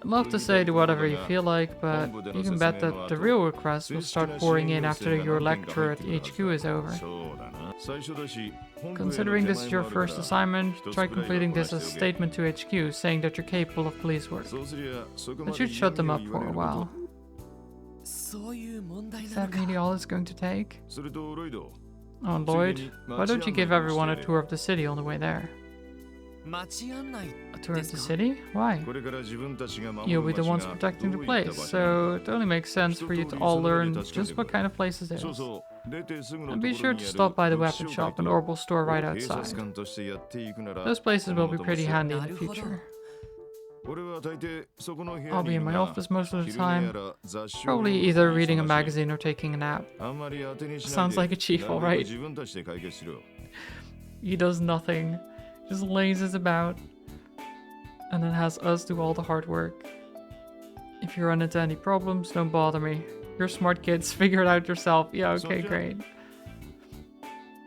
I'd love to say do whatever you feel like, but you can bet that the real requests will start pouring in after your lecture at the HQ is over.
そうだな最初だし本部への
Considering
手
this is
前
your
もあるから
first assignment,
一つ
try
くらいは
completing
こな
this
して
as a
おけ
statement to HQ saying that you're capable of police work.
そうすりゃそこま
That
で
should shut them
嫌
up
味を
for
言
a
われる
while.
こ
そういう問題
Is
なの
that
か
really all it's going to take?
とそれとロイド
Oh, Lloyd, why don't you give everyone a tour of the city on the way there?
街案内
A tour of the
This
city? Why?
これから自分たちが守
You'll
る
be the
街
ones
が
protecting
ど
the
ういった
place,
場所なの
so it only makes sense for you to all learn just what kind of place it
そう
is.
そう出てすぐの
And
と
be
ころ
sure
に
to
ある
stop by the
物
weapon
商
shop
会
and
と
Orbital store right
警察
outside.
官としてやっていくなら
Those places will be pretty handy in the
なるほど
future.
俺は大抵そこの部屋
I'll
に
be
い
in
る
my
が
office most of the
昼寝や
time,
ら雑誌を
probably
読む
either
のに
reading a
忙しい
magazine or taking a nap.
あんまり当てにしない
Sounds
で
like a chief,
なるべく
alright.
自分たちで解決しろ
He does nothing, just lazes about, and then has us do all the hard work. If you run into any problems, don't bother me. You're smart kids, figure it out yourself. Yeah, okay,
Soldier.
great.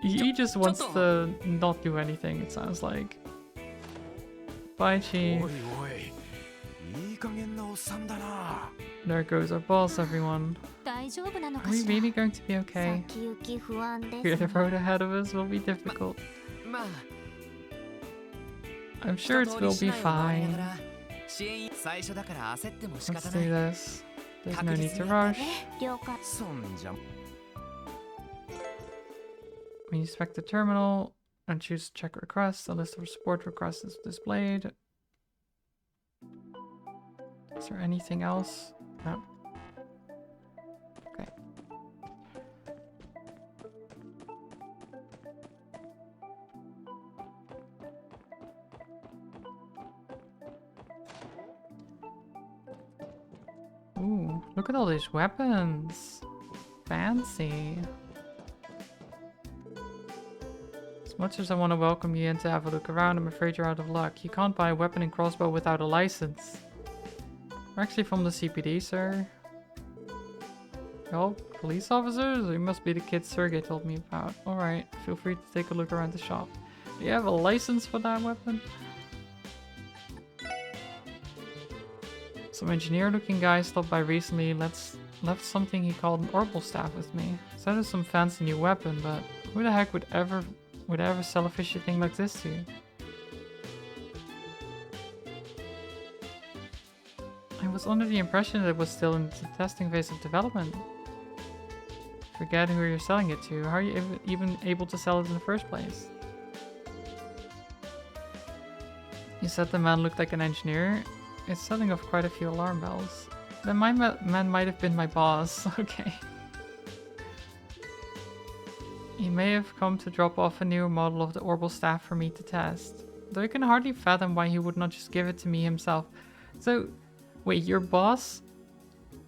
He just wants to not do anything, it sounds like. Bye,
おい
Chief.
おいいい加減なおっさんだな
There goes our boss, everyone.
大丈夫なの
Are
か
we
しら
really going to be okay?
先行き不安で
Here,
す
the
ね
road ahead of us will be difficult.
まあ
I'm sure it
一通
will
り市
be
内を回りな
fine.
がら支援最初だから焦っても仕
Let's
方
do
ない
this. There's no
確
need
実
to
にやっ
rush.
てね
了解
そんじゃ
We inspect the terminal and choose check requests. A list of support requests is displayed. Is there anything else? No. Okay. Ooh, look at all these weapons. Fancy. As much as I want to welcome you in to have a look around, I'm afraid you're out of luck. You can't buy a weapon and crossbow without a license. We're actually from the CPD, sir. Y'all police officers? You must be the kid Sergey told me about. Alright, feel free to take a look around the shop. Do you have a license for that weapon? Some engineer-looking guy stopped by recently, left something he called an orbital staff with me. Said it's some fancy new weapon, but who the heck would ever sell a fishy thing like this to you? I was under the impression that it was still in the testing phase of development. Forget who you're selling it to. How are you even able to sell it in the first place? You said the man looked like an engineer. It's setting off quite a few alarm bells. Then my man might have been my boss. Okay. He may have come to drop off a new model of the orbital staff for me to test. Though I can hardly fathom why he would not just give it to me himself. So, wait, your boss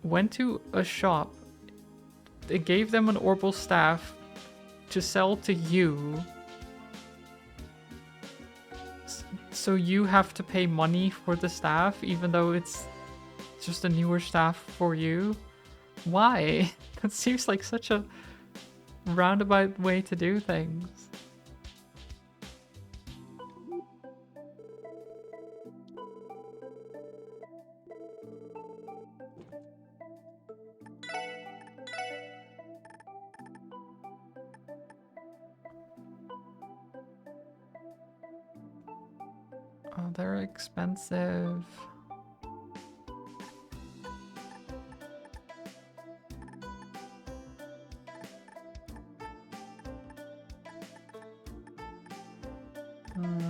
went to a shop, they gave them an orbital staff to sell to you, so you have to pay money for the staff even though it's just a newer staff for you? Why? That seems like such a roundabout way to do things. Oh, they're expensive.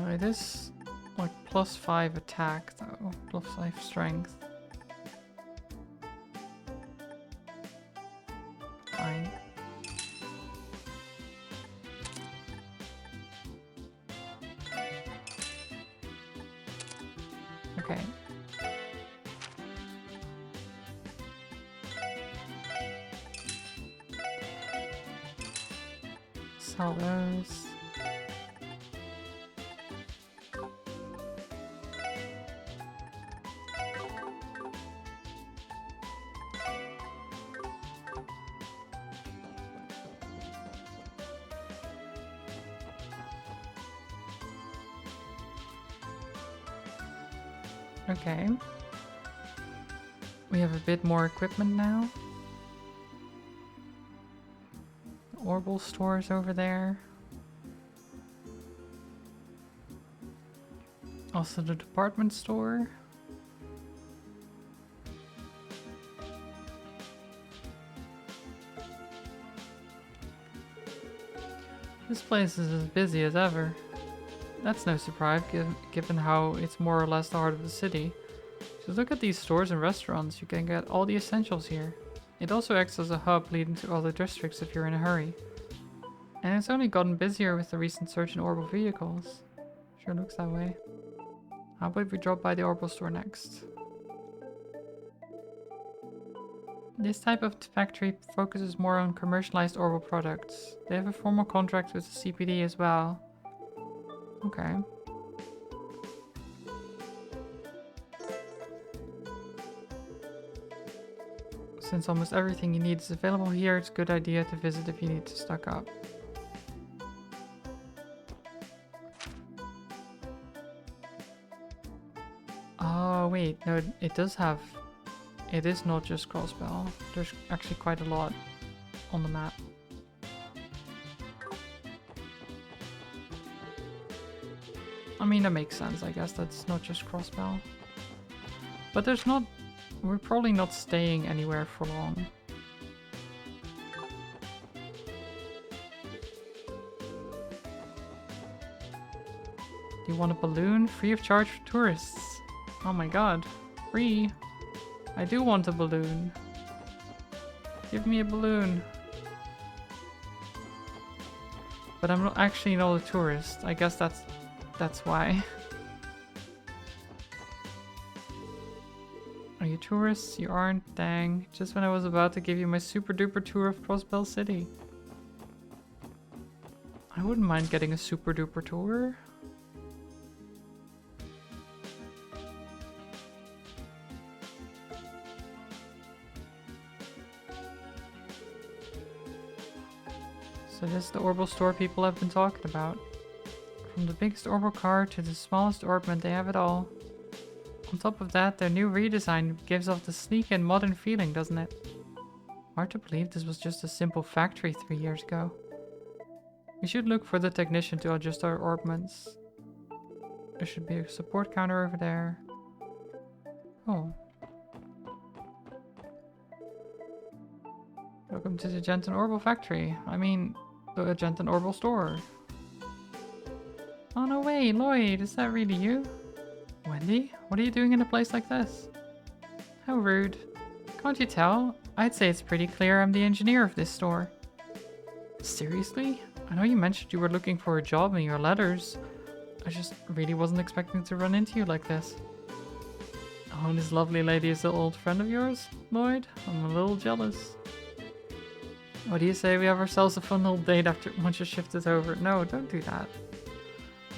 It is like +5 attack though, +5 strength. Fine. Okay. Sell those. Okay. We have a bit more equipment now. Orbital stores over there. Also the department store. This place is as busy as ever. That's no surprise, given how it's more or less the heart of the city. Just look at these stores and restaurants, you can get all the essentials here. It also acts as a hub leading to other districts if you're in a hurry. And it's only gotten busier with the recent surge in orbital vehicles. Sure looks that way. How about we drop by the orbital store next? This type of factory focuses more on commercialized orbital products. They have a formal contract with the CPD as well. Okay. Since almost everything you need is available here, it's a good idea to visit if you need to stock up. Oh wait, no, it does have It is not just Crossbell. There's actually quite a lot on the map. I mean, that makes sense, I guess. That's not just Crossbell. But there's not... We're probably not staying anywhere for long. Do you want a balloon? Free of charge for tourists. Oh my god. Free. I do want a balloon. Give me a balloon. But I'm not actually not a tourist. I guess that's why. Are you tourists? You aren't? Dang. Just when I was about to give you my super duper tour of Crossbell City. I wouldn't mind getting a super duper tour. So this is the Orbital store people have been talking about. From the biggest Orbital car to the smallest Orbment, they have it all. On top of that, their new redesign gives off the sleek and modern feeling, doesn't it? Hard to believe this was just a simple factory 3 years ago. We should look for the technician to adjust our Orbments. There should be a support counter over there. Oh. Welcome to the Genton Orbital factory. I mean, the Genton Orbital store. Oh no way, Lloyd, is that really you? Wendy, what are you doing in a place like this? How rude. Can't you tell? I'd say it's pretty clear I'm the engineer of this store. Seriously? I know you mentioned you were looking for a job in your letters. I just really wasn't expecting to run into you like this. Oh, and this lovely lady is an old friend of yours, Lloyd? I'm a little jealous. What do you say we have ourselves a fun little date after once your shift is over? No, don't do that.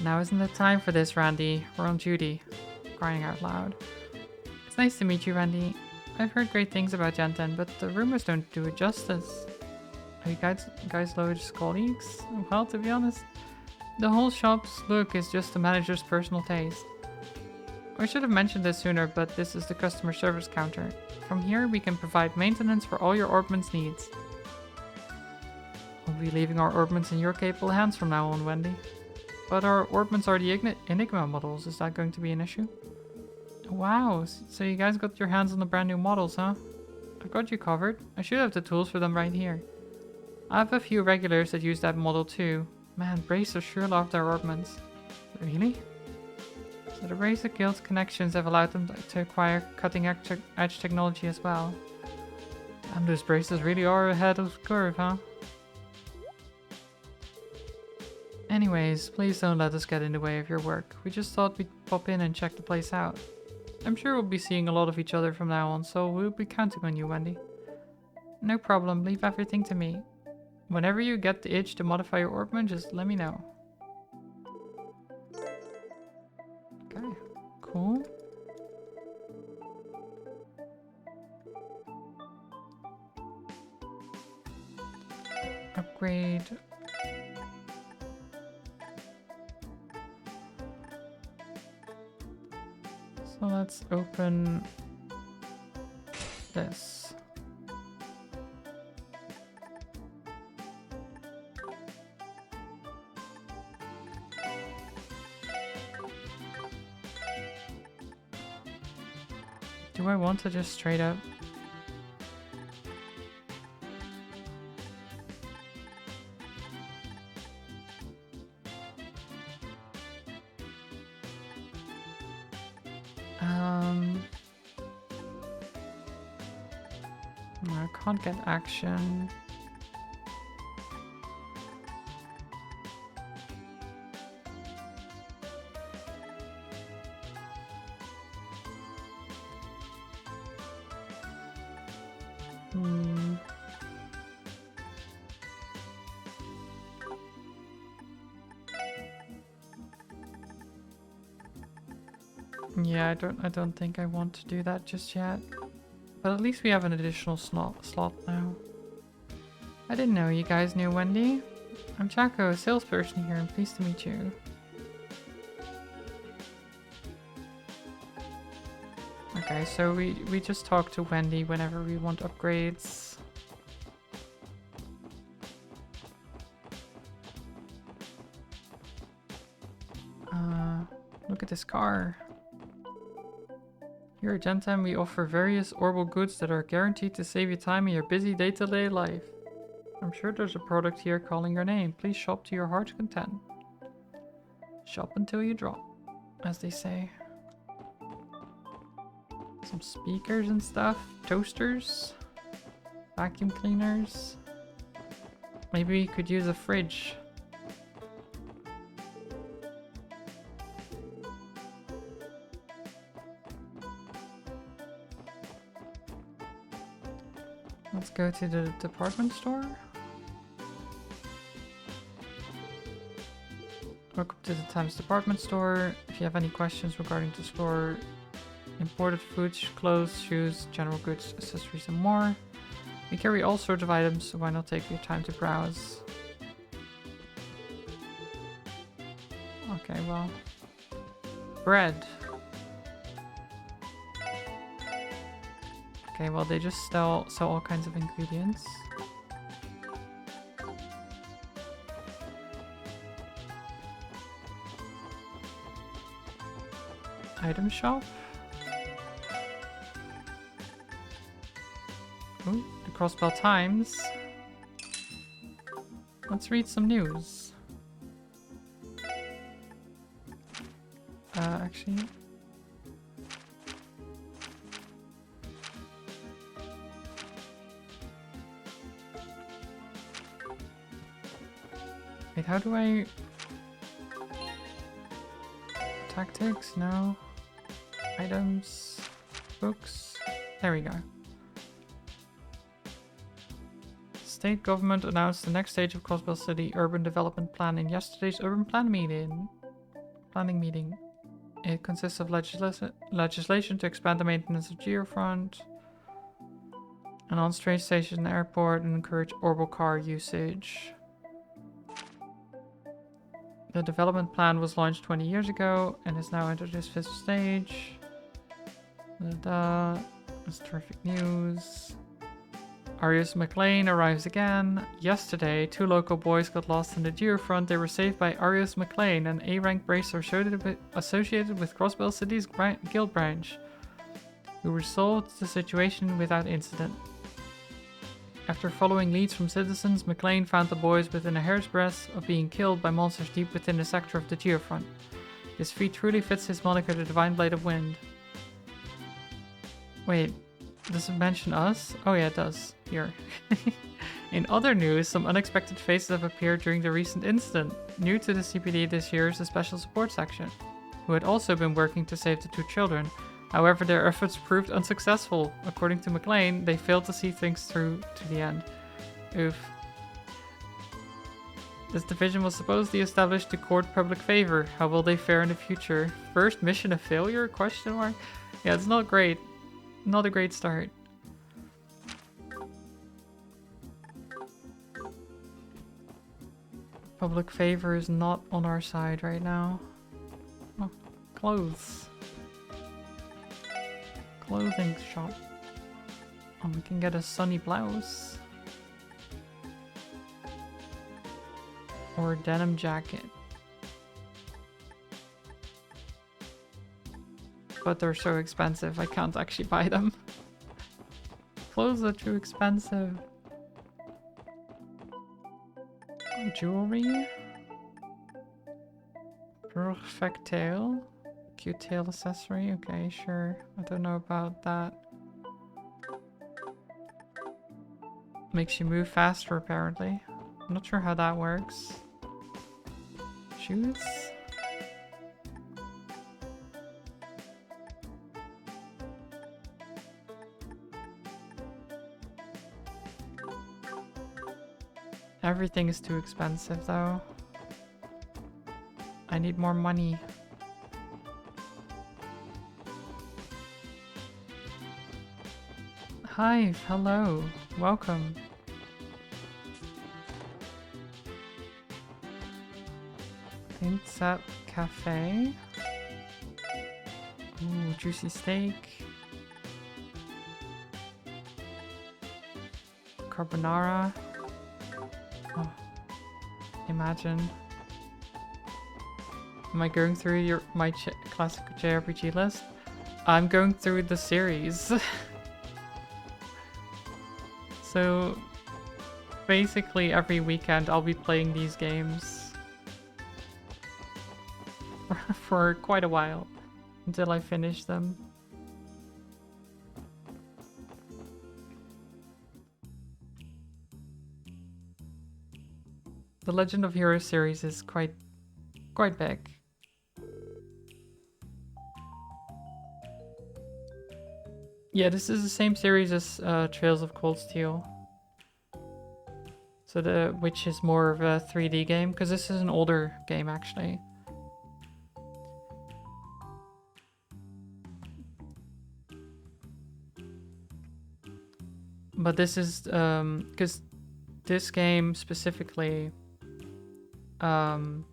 Now isn't the time for this, Randy. We're on duty. Crying out loud. It's nice to meet you, Randy. I've heard great things about Genton, but the rumors don't do it justice. Are you guys Lloyd's colleagues? Well, to be honest, the whole shop's look is just the manager's personal taste. I should have mentioned this sooner, but this is the customer service counter. From here, we can provide maintenance for all your Orbment's needs. We'll be leaving our Orbments in your capable hands from now on, Wendy. But our Orbments are the Enigma models. Is that going to be an issue? Wow, so you guys got your hands on the brand new models, huh? I've got you covered. I should have the tools for them right here. I have a few regulars that use that model too. Man, Bracer sure love their Orbments. Really? So the Bracer Guild's connections have allowed them to acquire cutting-edge technology as well. Damn, those Bracers really are ahead of the curve, huh? Anyways, please don't let us get in the way of your work. We just thought we'd pop in and check the place out. I'm sure we'll be seeing a lot of each other from now on, so we'll be counting on you, Wendy. No problem, leave everything to me. Whenever you get the itch to modify your Orbment, just let me know. Okay, cool. Upgrade. So let's open this. Do I want to just straight up? I can't get action. Yeah, I don't think I want to do that just yet. But at least we have an additional slot now. I didn't know you guys knew Wendy. I'm Chaco, a salesperson here. I'm pleased to meet you. Okay, so we just talk to Wendy whenever we want upgrades. Look at this car. Here at Gentime, we offer various Orbital goods that are guaranteed to save you time in your busy day-to-day life. I'm sure there's a product here calling your name. Please shop to your heart's content. Shop until you drop, as they say. Some speakers and stuff. Toasters. Vacuum cleaners. Maybe we could use a fridge. Let's go to the department store. Welcome to the Times department store. If you have any questions regarding the store, imported foods, clothes, shoes, general goods, accessories, and more. We carry all sorts of items, so why not take your time to browse? Okay, well. Bread. Okay, well, they just sell all kinds of ingredients. Item shop. Ooh, the Crossbell Times. Let's read some news. Actually. Wait, how do I... Tactics? No. Items. Books. There we go. State government announced the next stage of Crossbell City urban development plan in yesterday's urban planning meeting. It consists of legislation to expand the maintenance of Geofront, an on-train station and airport, and encourage orbital car usage. The development plan was launched 20 years ago and has now entered its fifth stage. That's terrific news. Arius McLean arrives again. Yesterday, 2 local boys got lost in the Geofront. They were saved by Arius McLean, an A-rank bracer associated with Crossbell City's guild branch, who resolved the situation without incident. After following leads from citizens, McLean found the boys within a hair's breadth of being killed by monsters deep within the sector of the Geofront. This feat truly fits his moniker, the Divine Blade of Wind. Wait, does it mention us? Oh yeah, it does. Here. In other news, some unexpected faces have appeared during the recent incident. New to the CPD this year is the Special Support Section, who had also been working to save the 2 children. However, their efforts proved unsuccessful. According to McLean, they failed to see things through to the end. Oof. This division was supposedly established to court public favor. How will they fare in the future? First mission a failure? Question mark? Yeah, it's not great. Not a great start. Public favor is not on our side right now. Oh, clothes. Clothing shop. Oh, we can get a sunny blouse. Or a denim jacket. But they're so expensive, I can't actually buy them. Clothes are too expensive. Jewelry. Perfect tail. Cute tail accessory. Okay, sure. I don't know about that. Makes you move faster, apparently. I'm not sure how that works. Shoes? Everything is too expensive, though. I need more money. Hi, hello, welcome. Insat Cafe. Ooh, juicy steak. carbonara. Oh, imagine. Am I going through my classic JRPG list? I'm going through the series. So basically every weekend I'll be playing these games for quite a while until I finish them. The Legend of Heroes series is quite big. Yeah, this is the same series as Trails of Cold Steel. So which is more of a 3D game, because this is an older game actually. But this is because this game specifically and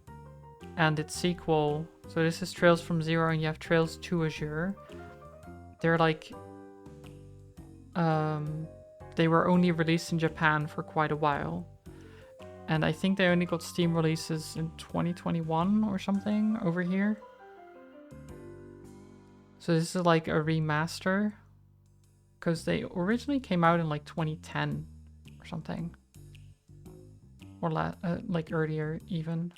its sequel. So this is Trails from Zero, and you have Trails to Azure. They're like they were only released in Japan for quite a while. And I think they only got Steam releases in 2021 or something over here. So this is like a remaster. Because they originally came out in like 2010 or something. Or like earlier even.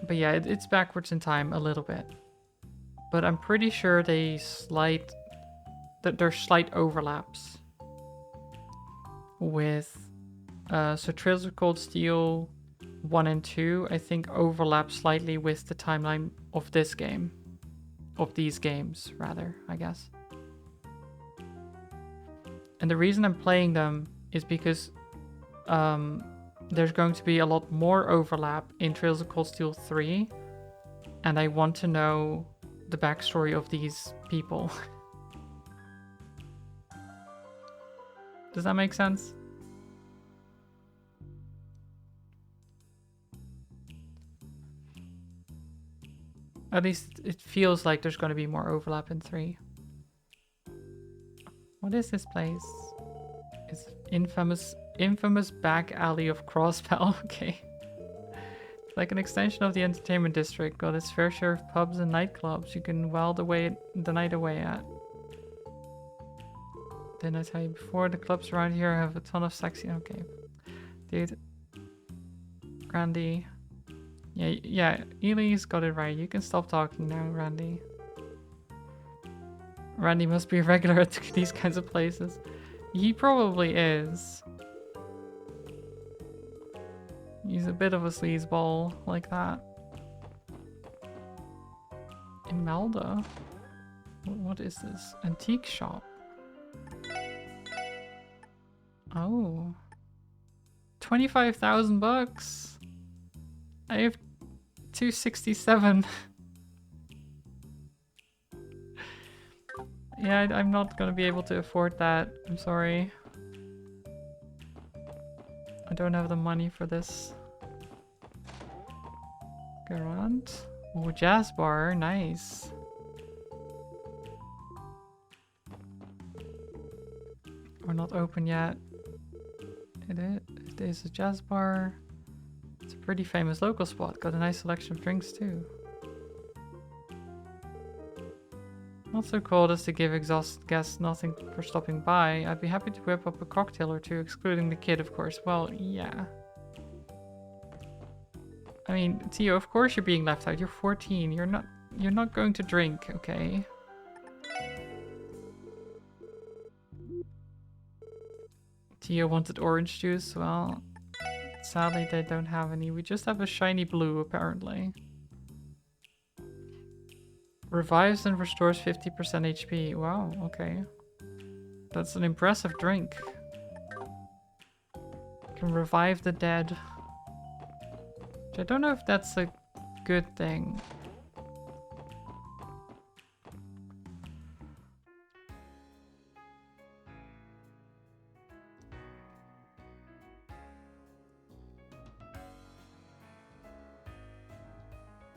But yeah, it's backwards in time a little bit. But I'm pretty sure there's slight overlaps with so Trails of Cold Steel 1 and 2 I think overlap slightly with the timeline of this game. Of these games rather, I guess. And the reason I'm playing them is because there's going to be a lot more overlap in Trails of Cold Steel 3, and I want to know the backstory of these people. Does that make sense? At least it feels like there's going to be more overlap in 3. What is this place? It's infamous back alley of Crosspell. Okay. It's like an extension of the entertainment district. Got its fair share of pubs and nightclubs you can while the night away at. Didn't I tell you before? The clubs around here have a ton of sexy... Okay. Dude. Randy. Yeah, Ely's got it right. You can stop talking now, Randy. Randy must be a regular at these kinds of places. He probably is. He's a bit of a sleazeball like that. Imelda? What is this? Antique shop. Oh. 25,000 bucks. I have 267. Yeah, I'm not gonna be able to afford that. I'm sorry. I don't have the money for this. Garant. Oh, jazz bar. Nice. We're not open yet. It is a jazz bar. It's a pretty famous local spot. Got a nice selection of drinks too. Not so cold as to give exhausted guests nothing for stopping by. I'd be happy to whip up a cocktail or two, excluding the kid, of course. Well, yeah. I mean, Tio, of course you're being left out. You're 14. You're not going to drink, okay? Tio wanted orange juice. Well, sadly they don't have any. We just have a shiny blue, apparently. Revives and restores 50% HP. Wow, okay. That's an impressive drink. Can revive the dead. Which I don't know if that's a good thing.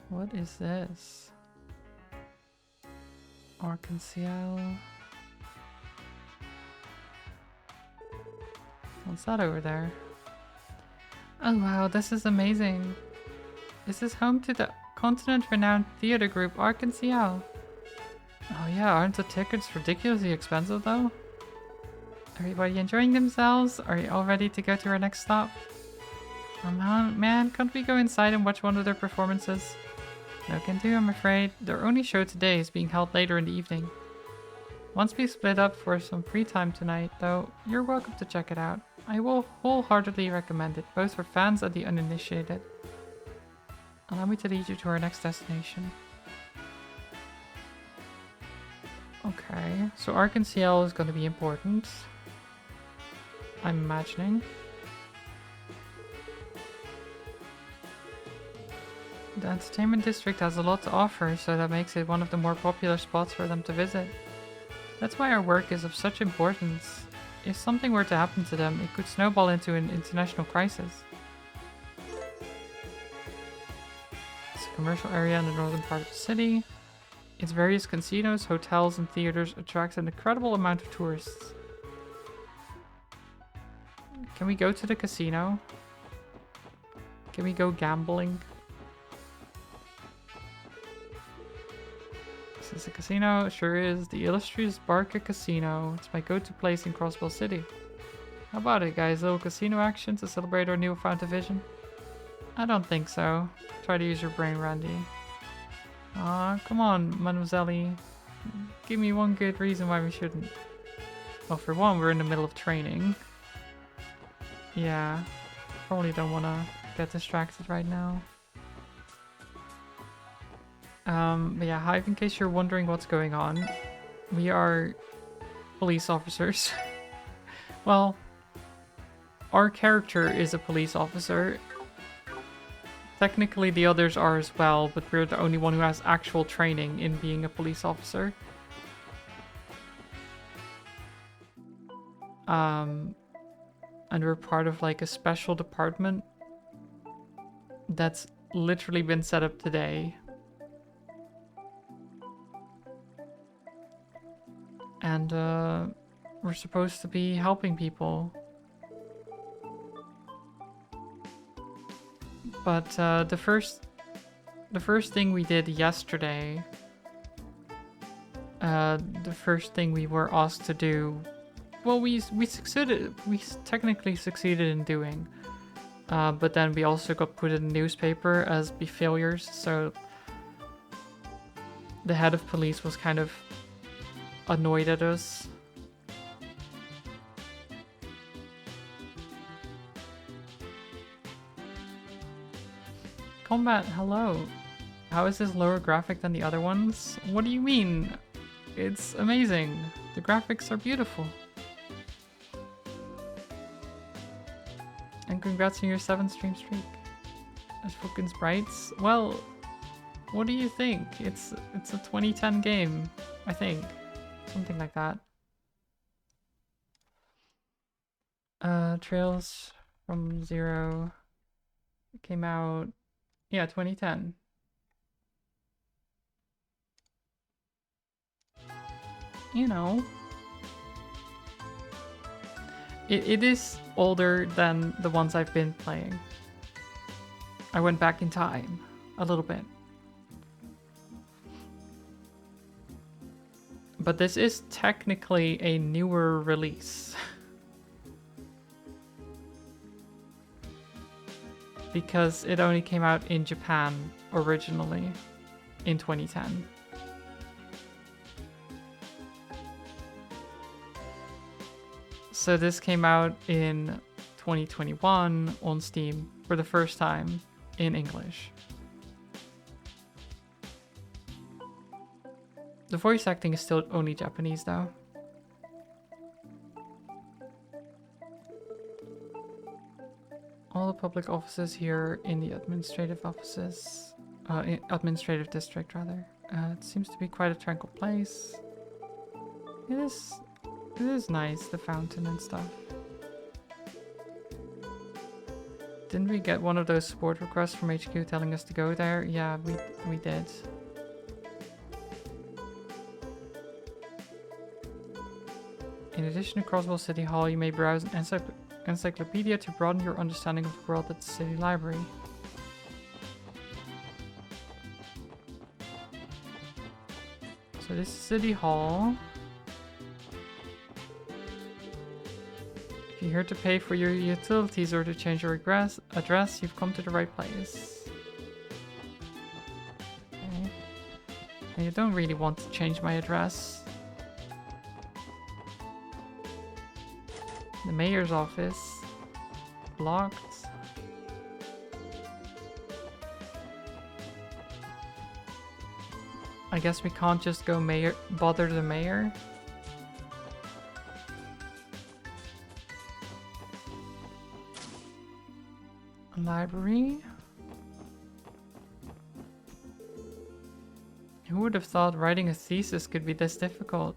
What is this? Arc-en-Ciel. What's that over there? Oh wow, this is amazing. This is home to the continent-renowned theater group Arc-en-Ciel. Oh yeah, aren't the tickets ridiculously expensive though? Everybody enjoying themselves? Are you all ready to go to our next stop? Oh man, can't we go inside and watch one of their performances? No can do, I'm afraid. Their only show today is being held later in the evening. Once we split up for some free time tonight, though, you're welcome to check it out. I will wholeheartedly recommend it, both for fans and the uninitiated. Allow me to lead you to our next destination. Okay, so Arc-en-Ciel is going to be important. I'm imagining. The entertainment district has a lot to offer, so that makes it one of the more popular spots for them to visit. That's why our work is of such importance. If something were to happen to them, it could snowball into an international crisis. It's a commercial area in the northern part of the city. Its various casinos, hotels, and theaters attract an incredible amount of tourists. Can we go to the casino? Can we go gambling? Is this a casino? It sure is. The Illustrious Barca Casino. It's my go-to place in Crossbell City. How about it, guys? Little casino action to celebrate our newfound division? I don't think so. Try to use your brain, Randy. Aw, come on, Mademoiselle. Give me one good reason why we shouldn't. Well, for one, we're in the middle of training. Yeah, probably don't want to get distracted right now. But yeah, Hive, in case you're wondering what's going on, we are police officers. Well, our character is a police officer. Technically the others are as well, but we're the only one who has actual training in being a police officer. And we're part of like a special department that's literally been set up today. And we're supposed to be helping people. But the first thing we did yesterday, the first thing we were asked to do, well, we succeeded. We technically succeeded in doing, but then we also got put in the newspaper as be failures. So the head of police was kind of annoyed at us. Combat, hello. How is this lower graphic than the other ones? What do you mean? It's amazing. The graphics are beautiful. And congrats on your 7th stream streak. As fucking sprites. Well, what do you think? It's a 2010 game, I think. Something like that. Trails from Zero came out, yeah, 2010. You know, it is older than the ones I've been playing. I went back in time a little bit. But this is technically a newer release. Because it only came out in Japan originally in 2010. So this came out in 2021 on Steam for the first time in English. The voice acting is still only Japanese though. All the public offices here in the administrative offices, administrative district rather. It seems to be quite a tranquil place. It is nice, the fountain and stuff. Didn't we get one of those support requests from HQ telling us to go there? Yeah, we did. In addition to Crossbow City Hall, you may browse an encyclopedia to broaden your understanding of the world at the city library. So this is City Hall. If you're here to pay for your utilities or to change your address, you've come to the right place. Okay. And you don't really want to change my address. The mayor's office. Blocked. I guess we can't just go bother the mayor. Library. Who would have thought writing a thesis could be this difficult?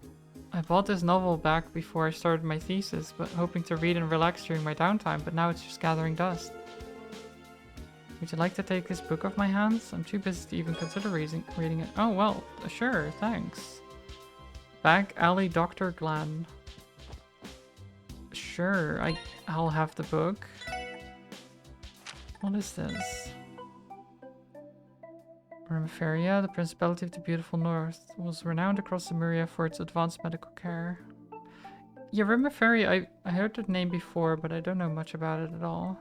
I bought this novel back before I started my thesis, but hoping to read and relax during my downtime, but now it's just gathering dust. Would you like to take this book off my hands? I'm too busy to even consider reading it. Oh, well, sure, thanks. Back Alley Dr. Glenn. Sure, I'll have the book. What is this? Rimaferia, the Principality of the Beautiful North, was renowned across Lemuria for its advanced medical care. Yeah, Rimaferia, I heard that name before, but I don't know much about it at all.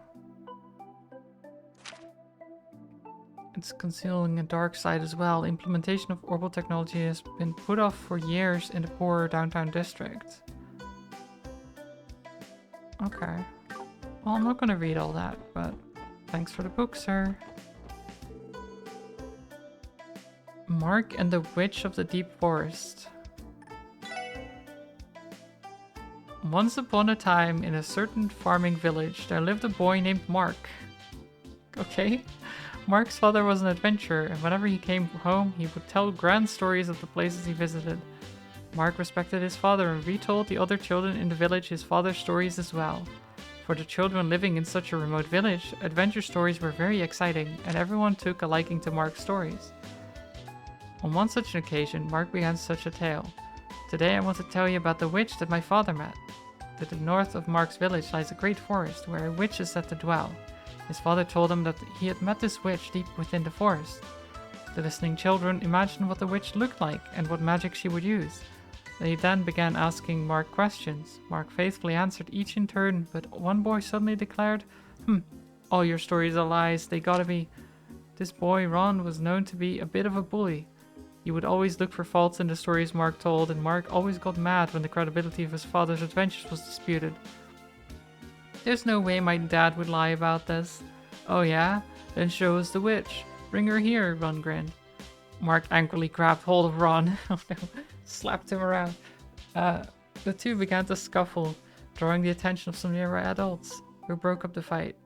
It's concealing a dark side as well. Implementation of orbital technology has been put off for years in the poorer downtown district. Okay. Well, I'm not gonna read all that, but thanks for the book, sir. Mark and the Witch of the Deep Forest. Once upon a time, in a certain farming village, there lived a boy named Mark. Okay? Mark's father was an adventurer, and whenever he came home, he would tell grand stories of the places he visited. Mark respected his father and retold the other children in the village his father's stories as well. For the children living in such a remote village, adventure stories were very exciting, and everyone took a liking to Mark's stories. On one such an occasion, Mark began such a tale. Today I want to tell you about the witch that my father met. To the north of Mark's village lies a great forest where a witch is said to dwell. His father told him that he had met this witch deep within the forest. The listening children imagined what the witch looked like and what magic she would use. They then began asking Mark questions. Mark faithfully answered each in turn, but one boy suddenly declared, all your stories are lies, they gotta be. This boy, Ron, was known to be a bit of a bully. He would always look for faults in the stories Mark told, and Mark always got mad when the credibility of his father's adventures was disputed. There's no way my dad would lie about this. Oh yeah? Then show us the witch. Bring her here, Ron grinned. Mark angrily grabbed hold of Ron. Oh no. Slapped him around. The two began to scuffle, drawing the attention of some nearby adults, who broke up the fight.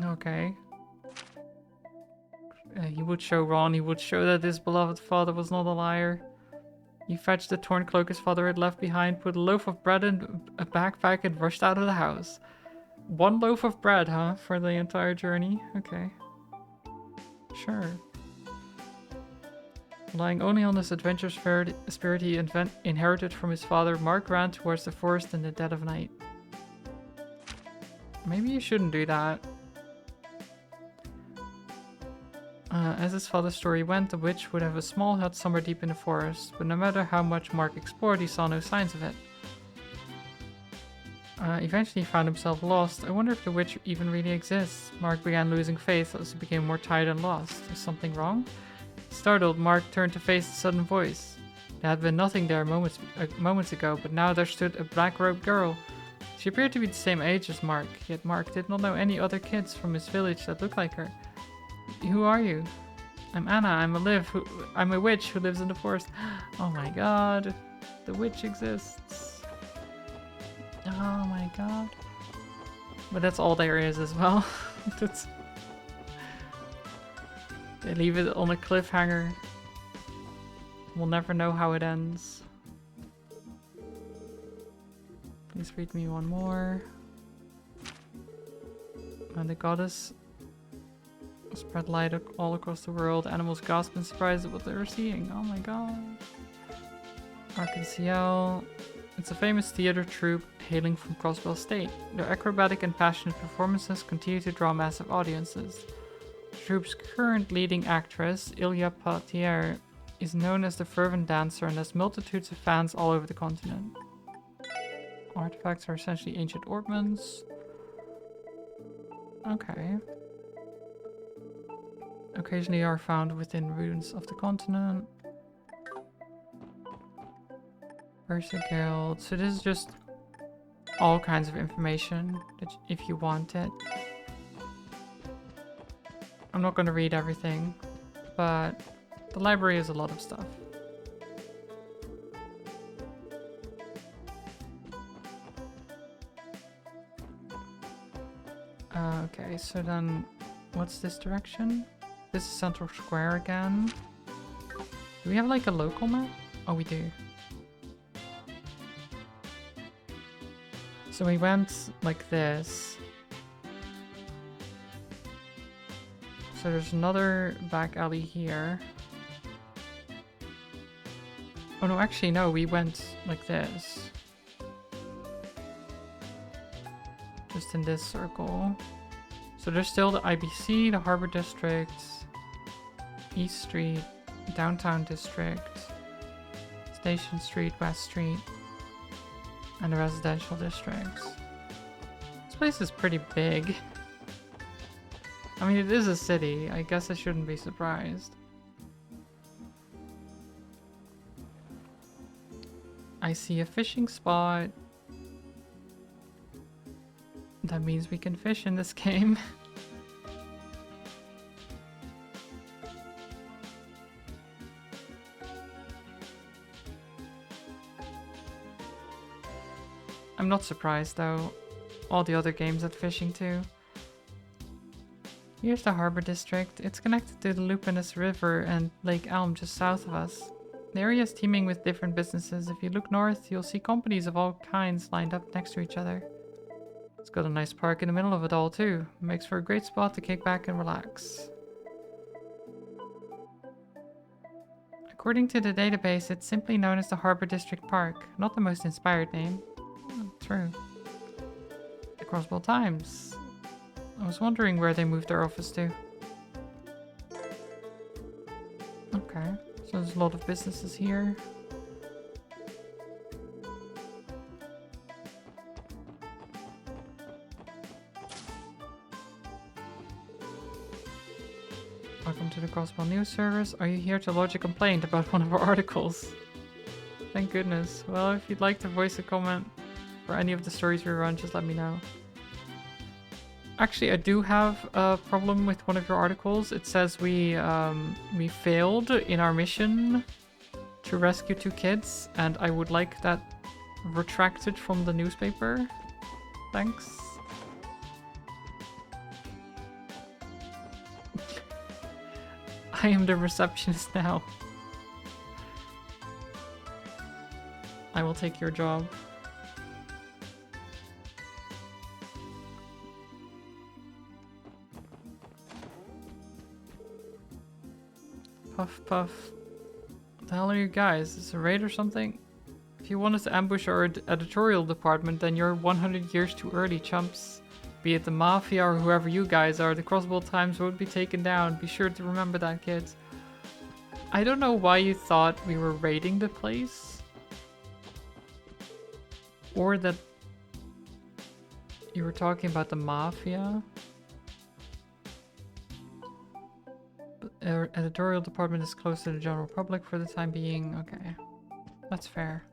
Okay. He would show Ron, he would show that his beloved father was not a liar. He fetched the torn cloak his father had left behind, put a loaf of bread in a backpack, and rushed out of the house. One loaf of bread, huh? For the entire journey? Okay. Sure. Relying only on this adventure spirit he inherited from his father, Mark ran towards the forest in the dead of night. Maybe you shouldn't do that. As his father's story went, the witch would have a small hut somewhere deep in the forest, but no matter how much Mark explored, he saw no signs of it. Eventually he found himself lost. I wonder if the witch even really exists. Mark began losing faith as he became more tired and lost. Is something wrong? Startled, Mark turned to face the sudden voice. There had been nothing there moments ago, but now there stood a black-robed girl. She appeared to be the same age as Mark, yet Mark did not know any other kids from his village that looked like her. Who are you? I'm Anna. I'm a witch who lives in the forest. Oh my god. The witch exists. Oh my god. But that's all there is as well. They leave it on a cliffhanger. We'll never know how it ends. Please read me one more. And the goddess spread light all across the world. Animals gasped in surprise at what they were seeing. Oh my god. Arc and Ciel. It's a famous theater troupe hailing from Crossbell State. Their acrobatic and passionate performances continue to draw massive audiences. The troupe's current leading actress, Ilya Patier, is known as the fervent dancer and has multitudes of fans all over the continent. Artifacts are essentially ancient ornaments. Okay. Occasionally are found within ruins of the continent. Versa Guild. So this is just all kinds of information that if you want it. I'm not going to read everything, but the library has a lot of stuff. Okay, so then what's this direction? This is Central Square again. Do we have like a local map? Oh, we do. So we went like this. So there's another back alley here. Oh no, actually no, we went like this. Just in this circle. So there's still the IBC, the Harbor District, East Street, Downtown District, Station Street, West Street, and the residential districts. This place is pretty big. I mean, it is a city. I guess I shouldn't be surprised. I see a fishing spot. That means we can fish in this game. I'm not surprised though. All the other games had fishing too. Here's the Harbor District. It's connected to the Lupinus River and Lake Elm just south of us. The area is teeming with different businesses. If you look north, you'll see companies of all kinds lined up next to each other. It's got a nice park in the middle of it all too. Makes for a great spot to kick back and relax. According to the database, it's simply known as the Harbor District Park. Not the most inspired name. True. The Crossbell Times. I was wondering where they moved their office to. Okay, so there's a lot of businesses here. Welcome to the Crossbell News Service. Are you here to lodge a complaint about one of our articles? Thank goodness. Well, if you'd like to voice a comment for any of the stories we run, just let me know. Actually, I do have a problem with one of your articles. It says we failed in our mission to rescue 2 kids, and I would like that retracted from the newspaper. Thanks. I am the receptionist now. I will take your job. Puff puff. What the hell are you guys? Is this a raid or something? If you want us to ambush our editorial department, then you're 100 years too early, chumps. Be it the Mafia or whoever you guys are, the Crossbell Times won't be taken down. Be sure to remember that, kids. I don't know why you thought we were raiding the place. Or that you were talking about the Mafia. But our editorial department is close to the general public for the time being. Okay, that's fair.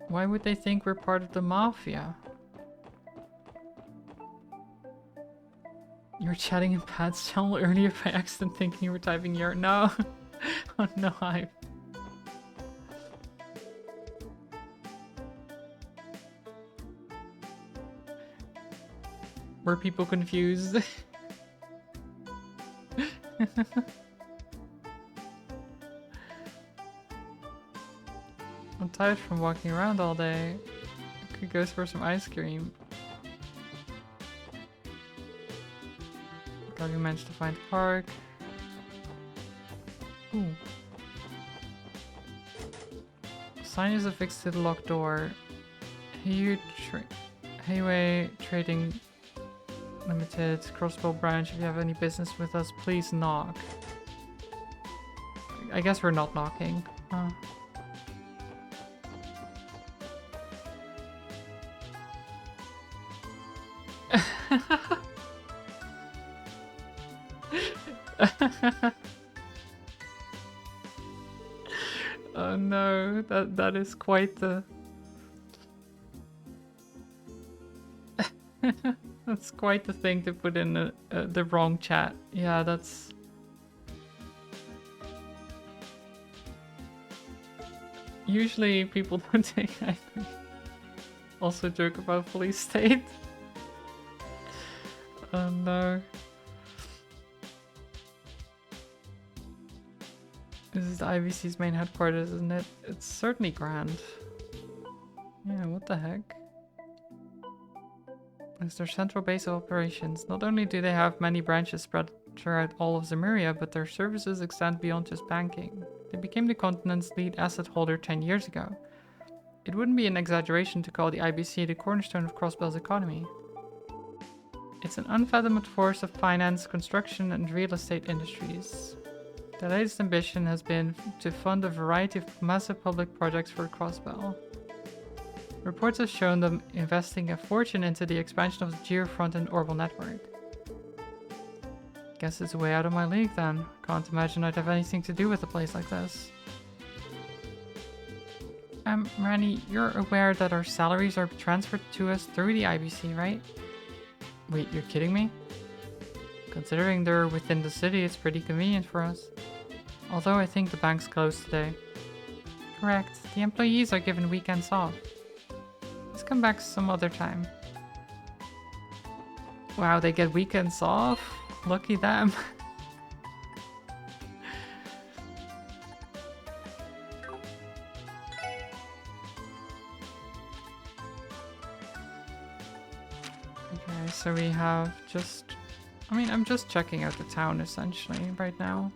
Why would they think we're part of the Mafia? You were chatting in Pat's channel earlier by accident thinking you were typing your... No! Oh no, hype. Were people confused? I'm tired from walking around all day. I could go for some ice cream. Glad we managed to find the park. Ooh. sign is affixed to the locked door. Hayway Trading Limited, Crossbow Branch. If you have any business with us, please knock. I guess we're not knocking. Huh. Oh no, that is quite the that's quite the thing to put in the wrong chat. Yeah, that's usually people don't take I also joke about police state. Oh no. This is the IBC's main headquarters, isn't it? It's certainly grand. Yeah, what the heck? It's their central base of operations. Not only do they have many branches spread throughout all of Zemuria, but their services extend beyond just banking. They became the continent's lead asset holder 10 years ago. It wouldn't be an exaggeration to call the IBC the cornerstone of Crossbell's economy. It's an unfathomable force of finance, construction, and real estate industries. Their latest ambition has been to fund a variety of massive public projects for Crossbell. Reports have shown them investing a fortune into the expansion of the Geofront and Orbital network. Guess it's way out of my league then. Can't imagine I'd have anything to do with a place like this. Rani, you're aware that our salaries are transferred to us through the IBC, right? Wait, you're kidding me? Considering they're within the city, it's pretty convenient for us. Although I think the bank's closed today. Correct. The employees are given weekends off. Let's come back some other time. Wow, they get weekends off? Lucky them. Okay, so we have just... I mean, I'm just checking out the town essentially right now.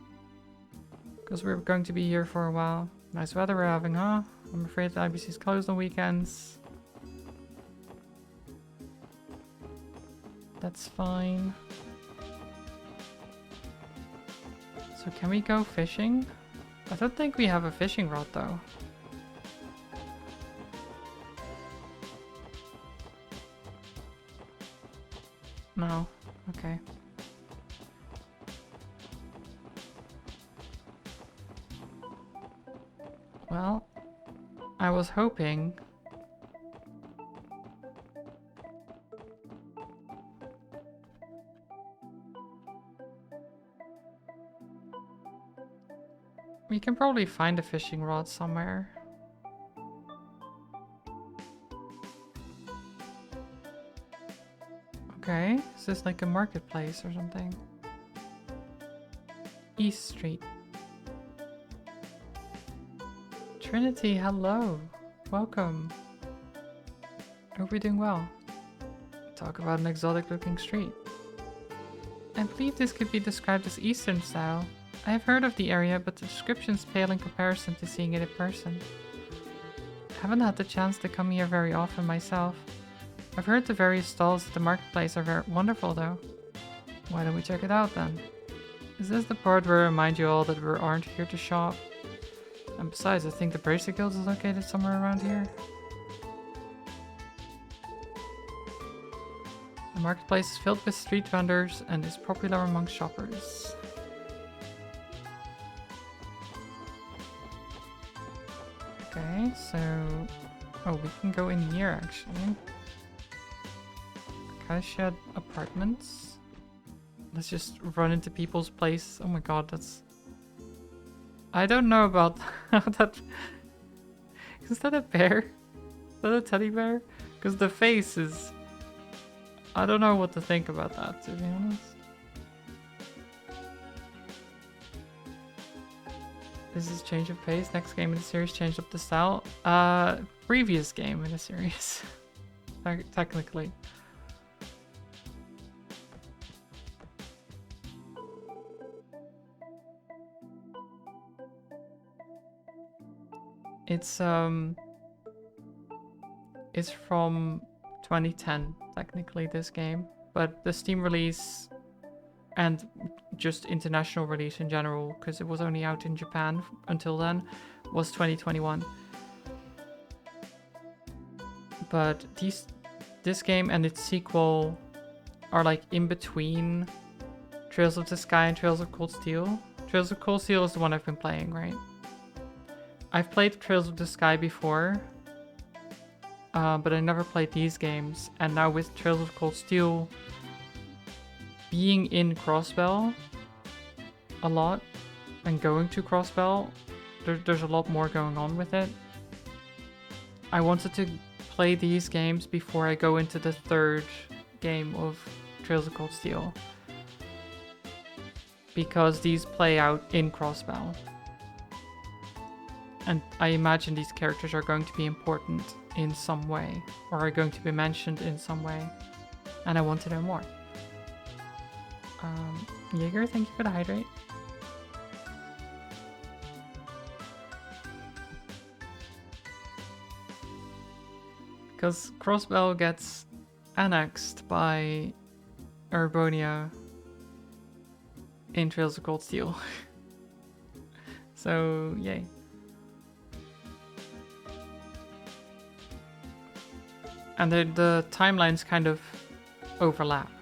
Because we're going to be here for a while. Nice weather we're having, huh? I'm afraid the IBC's closed on weekends. That's fine. So can we go fishing? I don't think we have a fishing rod though. No. Okay. Well, I was hoping... We can probably find a fishing rod somewhere. Okay, is this like a marketplace or something? East Street. Trinity, hello. Welcome. Hope you're doing well. Talk about an exotic looking street. I believe this could be described as Eastern style. I have heard of the area, but the descriptions pale in comparison to seeing it in person. I haven't had the chance to come here very often myself. I've heard the various stalls at the marketplace are very wonderful though. Why don't we check it out then? Is this the part where I remind you all that we aren't here to shop? And besides, I think the Bracer Guild is located somewhere around here. The marketplace is filled with street vendors and is popular among shoppers. Okay, so... Oh, we can go in here actually. Acacia Apartments. Let's just run into people's place. Oh my god, that's... I don't know about that. Is that a bear? Is that a teddy bear? Because the face is... I don't know what to think about that, to be honest. This is change of pace. Next game in the series changed up the style. Previous game in the series. Technically. It's from 2010 technically, this game, but the Steam release and just international release in general, because it was only out in Japan until then, was 2021. But this game and its sequel are like in between Trails of the Sky and Trails of Cold Steel. Trails of Cold Steel is the one I've been playing, right? I've played Trails of the Sky before, but I never played these games. And now with Trails of Cold Steel being in Crossbell a lot and going to Crossbell, there's a lot more going on with it. I wanted to play these games before I go into the third game of Trails of Cold Steel, because these play out in Crossbell. And I imagine these characters are going to be important in some way, or are going to be mentioned in some way. And I want to know more. Jaeger, thank you for the hydrate. Because Crossbell gets annexed by Erebonia in Trails of Cold Steel. So, yay. And the timelines kind of overlap.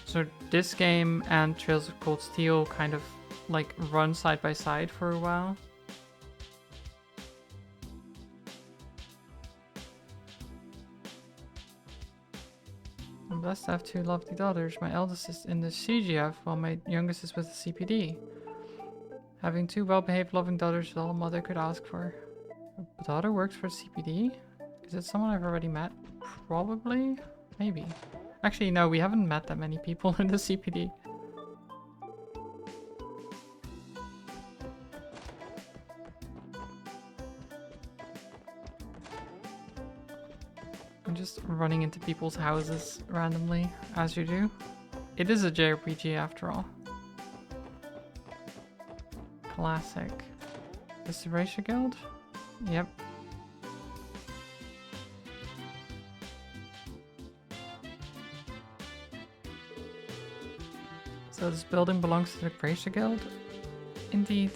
So this game and Trails of Cold Steel kind of like run side by side for a while. I'm blessed to have two lovely daughters. My eldest is in the CGF while my youngest is with the CPD. Having two well-behaved, loving daughters is all a mother could ask for. A daughter works for the CPD? Is it someone I've already met? Probably? Maybe. Actually, no, we haven't met that many people in the CPD. I'm just running into people's houses randomly, as you do. It is a JRPG after all. Classic. Is the Racia Guild? Yep. So this building belongs to the Racia Guild? Indeed.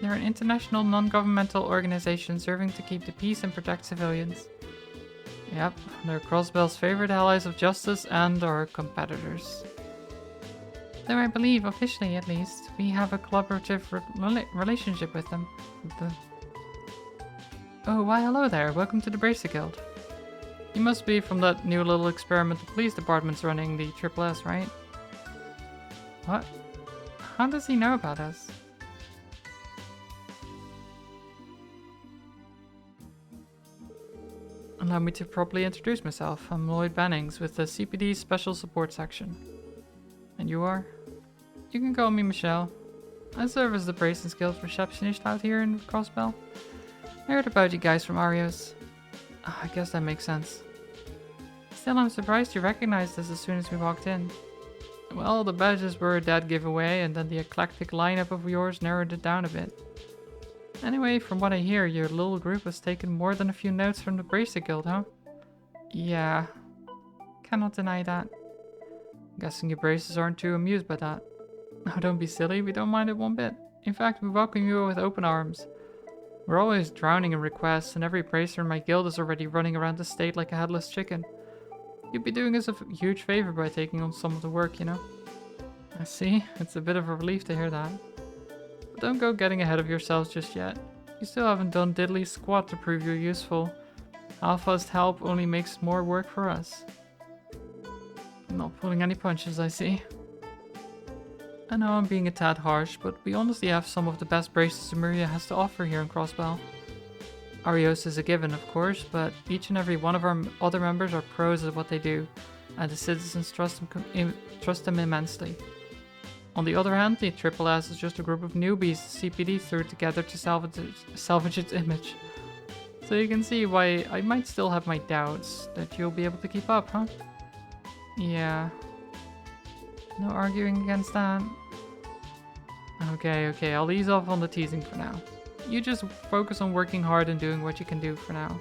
They're an international non-governmental organization serving to keep the peace and protect civilians. Yep, they're Crossbell's favorite allies of justice and our competitors. Though I believe, officially at least, we have a collaborative relationship with them. Oh, why hello there, welcome to the Bracer Guild. You must be from that new little experiment the police department's running, the Triple S, right? What? How does he know about us? Allow me to properly introduce myself. I'm Lloyd Bannings with the CPD Special Support Section. And you are? You can call me Michelle. I serve as the Braces Guild receptionist out here in Crossbell. I heard about you guys from Arios. I guess that makes sense. Still, I'm surprised you recognized us as soon as we walked in. Well, the badges were a dead giveaway, and then the eclectic lineup of yours narrowed it down a bit. Anyway, from what I hear, your little group has taken more than a few notes from the Bracer Guild, huh? Yeah. Cannot deny that. Guessing your braces aren't too amused by that. No, don't be silly, we don't mind it one bit. In fact, we welcome you with open arms. We're always drowning in requests, and every bracer in my guild is already running around the state like a headless chicken. You'd be doing us a huge favor by taking on some of the work, you know? I see, it's a bit of a relief to hear that. But don't go getting ahead of yourselves just yet. You still haven't done diddly squat to prove you're useful. Half-assed help only makes more work for us. Not pulling any punches, I see. I know I'm being a tad harsh, but we honestly have some of the best braces Emuria has to offer here in Crossbell. Arios is a given, of course, but each and every one of our other members are pros at what they do, and the citizens trust them immensely. On the other hand, the Triple S is just a group of newbies the CPD threw together to salvage its image. So you can see why I might still have my doubts that you'll be able to keep up, huh? Yeah. No arguing against that. Okay, I'll ease off on the teasing for now. You just focus on working hard and doing what you can do for now.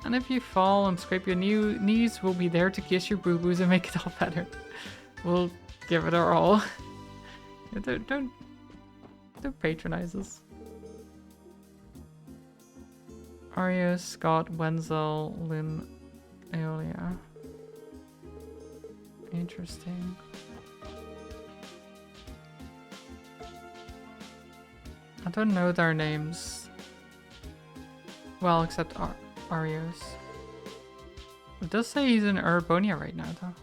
And if you fall and scrape your knees, we'll be there to kiss your boo-boos and make it all better. We'll give it our all. Don't patronize us. Arya, Scott, Wenzel, Lynn, Aeolia. Interesting. I don't know their names. Well, except Arios. It does say he's in Erebonia right now, though.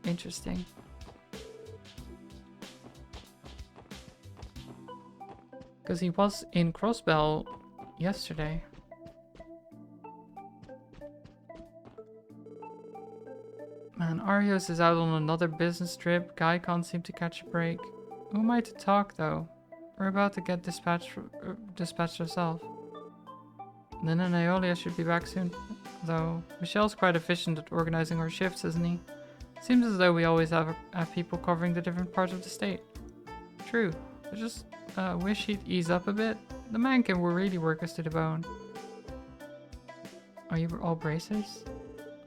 Interesting. Because he was in Crossbell yesterday. Man, Arios is out on another business trip. Guy can't seem to catch a break. Who am I to talk, though? We're about to get dispatched ourselves. Lynn and Aeolia should be back soon. Though, Michelle's quite efficient at organizing our shifts, isn't he? Seems as though we always have people covering the different parts of the state. True. I just wish he'd ease up a bit. The man can really work us to the bone. Are you all bracers?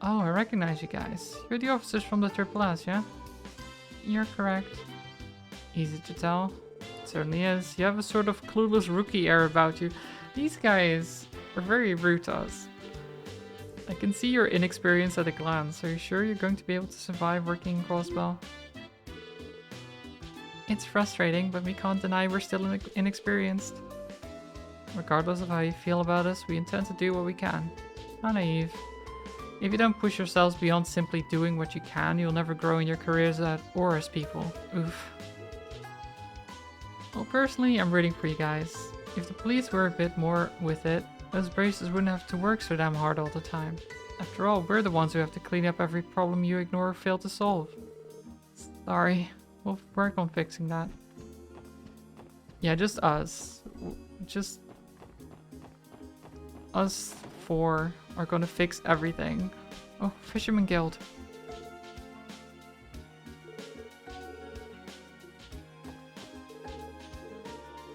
Oh, I recognize you guys. You're the officers from the Triple S, yeah? You're correct. Easy to tell. It certainly is. You have a sort of clueless rookie air about you. These guys are very rude to us. I can see your inexperience at a glance. Are you sure you're going to be able to survive working in Crossbell? It's frustrating, but we can't deny we're still inexperienced. Regardless of how you feel about us, we intend to do what we can. Not naive. If you don't push yourselves beyond simply doing what you can, you'll never grow in your careers or as people. Oof. Well, personally, I'm rooting for you guys. If the police were a bit more with it, those bracers wouldn't have to work so damn hard all the time. After all, we're the ones who have to clean up every problem you ignore or fail to solve. Sorry. We'll work on fixing that. Yeah, just us. Just us four are gonna fix everything. Oh, Fisherman Guild.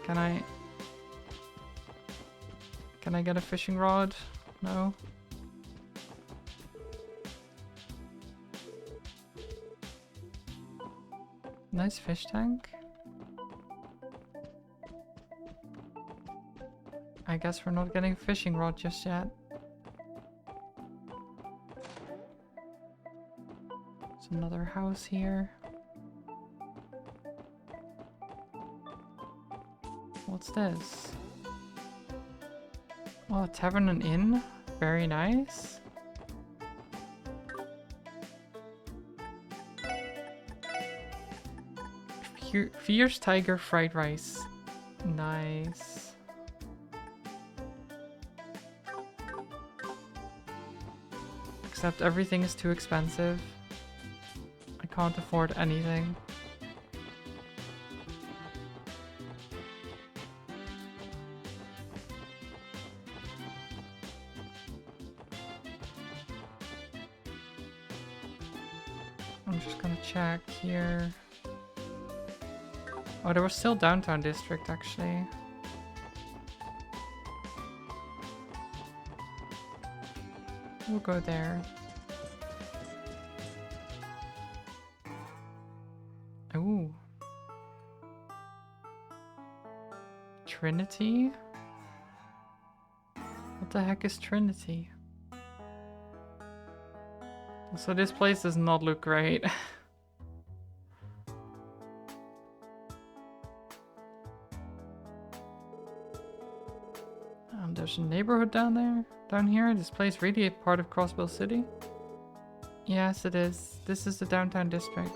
Can I get a fishing rod? No. Nice fish tank. I guess we're not getting a fishing rod just yet. There's another house here. What's this? Oh, a tavern and inn? Very nice. Fierce tiger fried rice. Nice. Except everything is too expensive. I can't afford anything. I'm just gonna check here. Oh, there was still Downtown District, actually. We'll go there. Ooh. Trinity? What the heck is Trinity? So this place does not look great. There's a neighborhood down here. This place really a part of Crossbell City? Yes, it is. This is the Downtown District.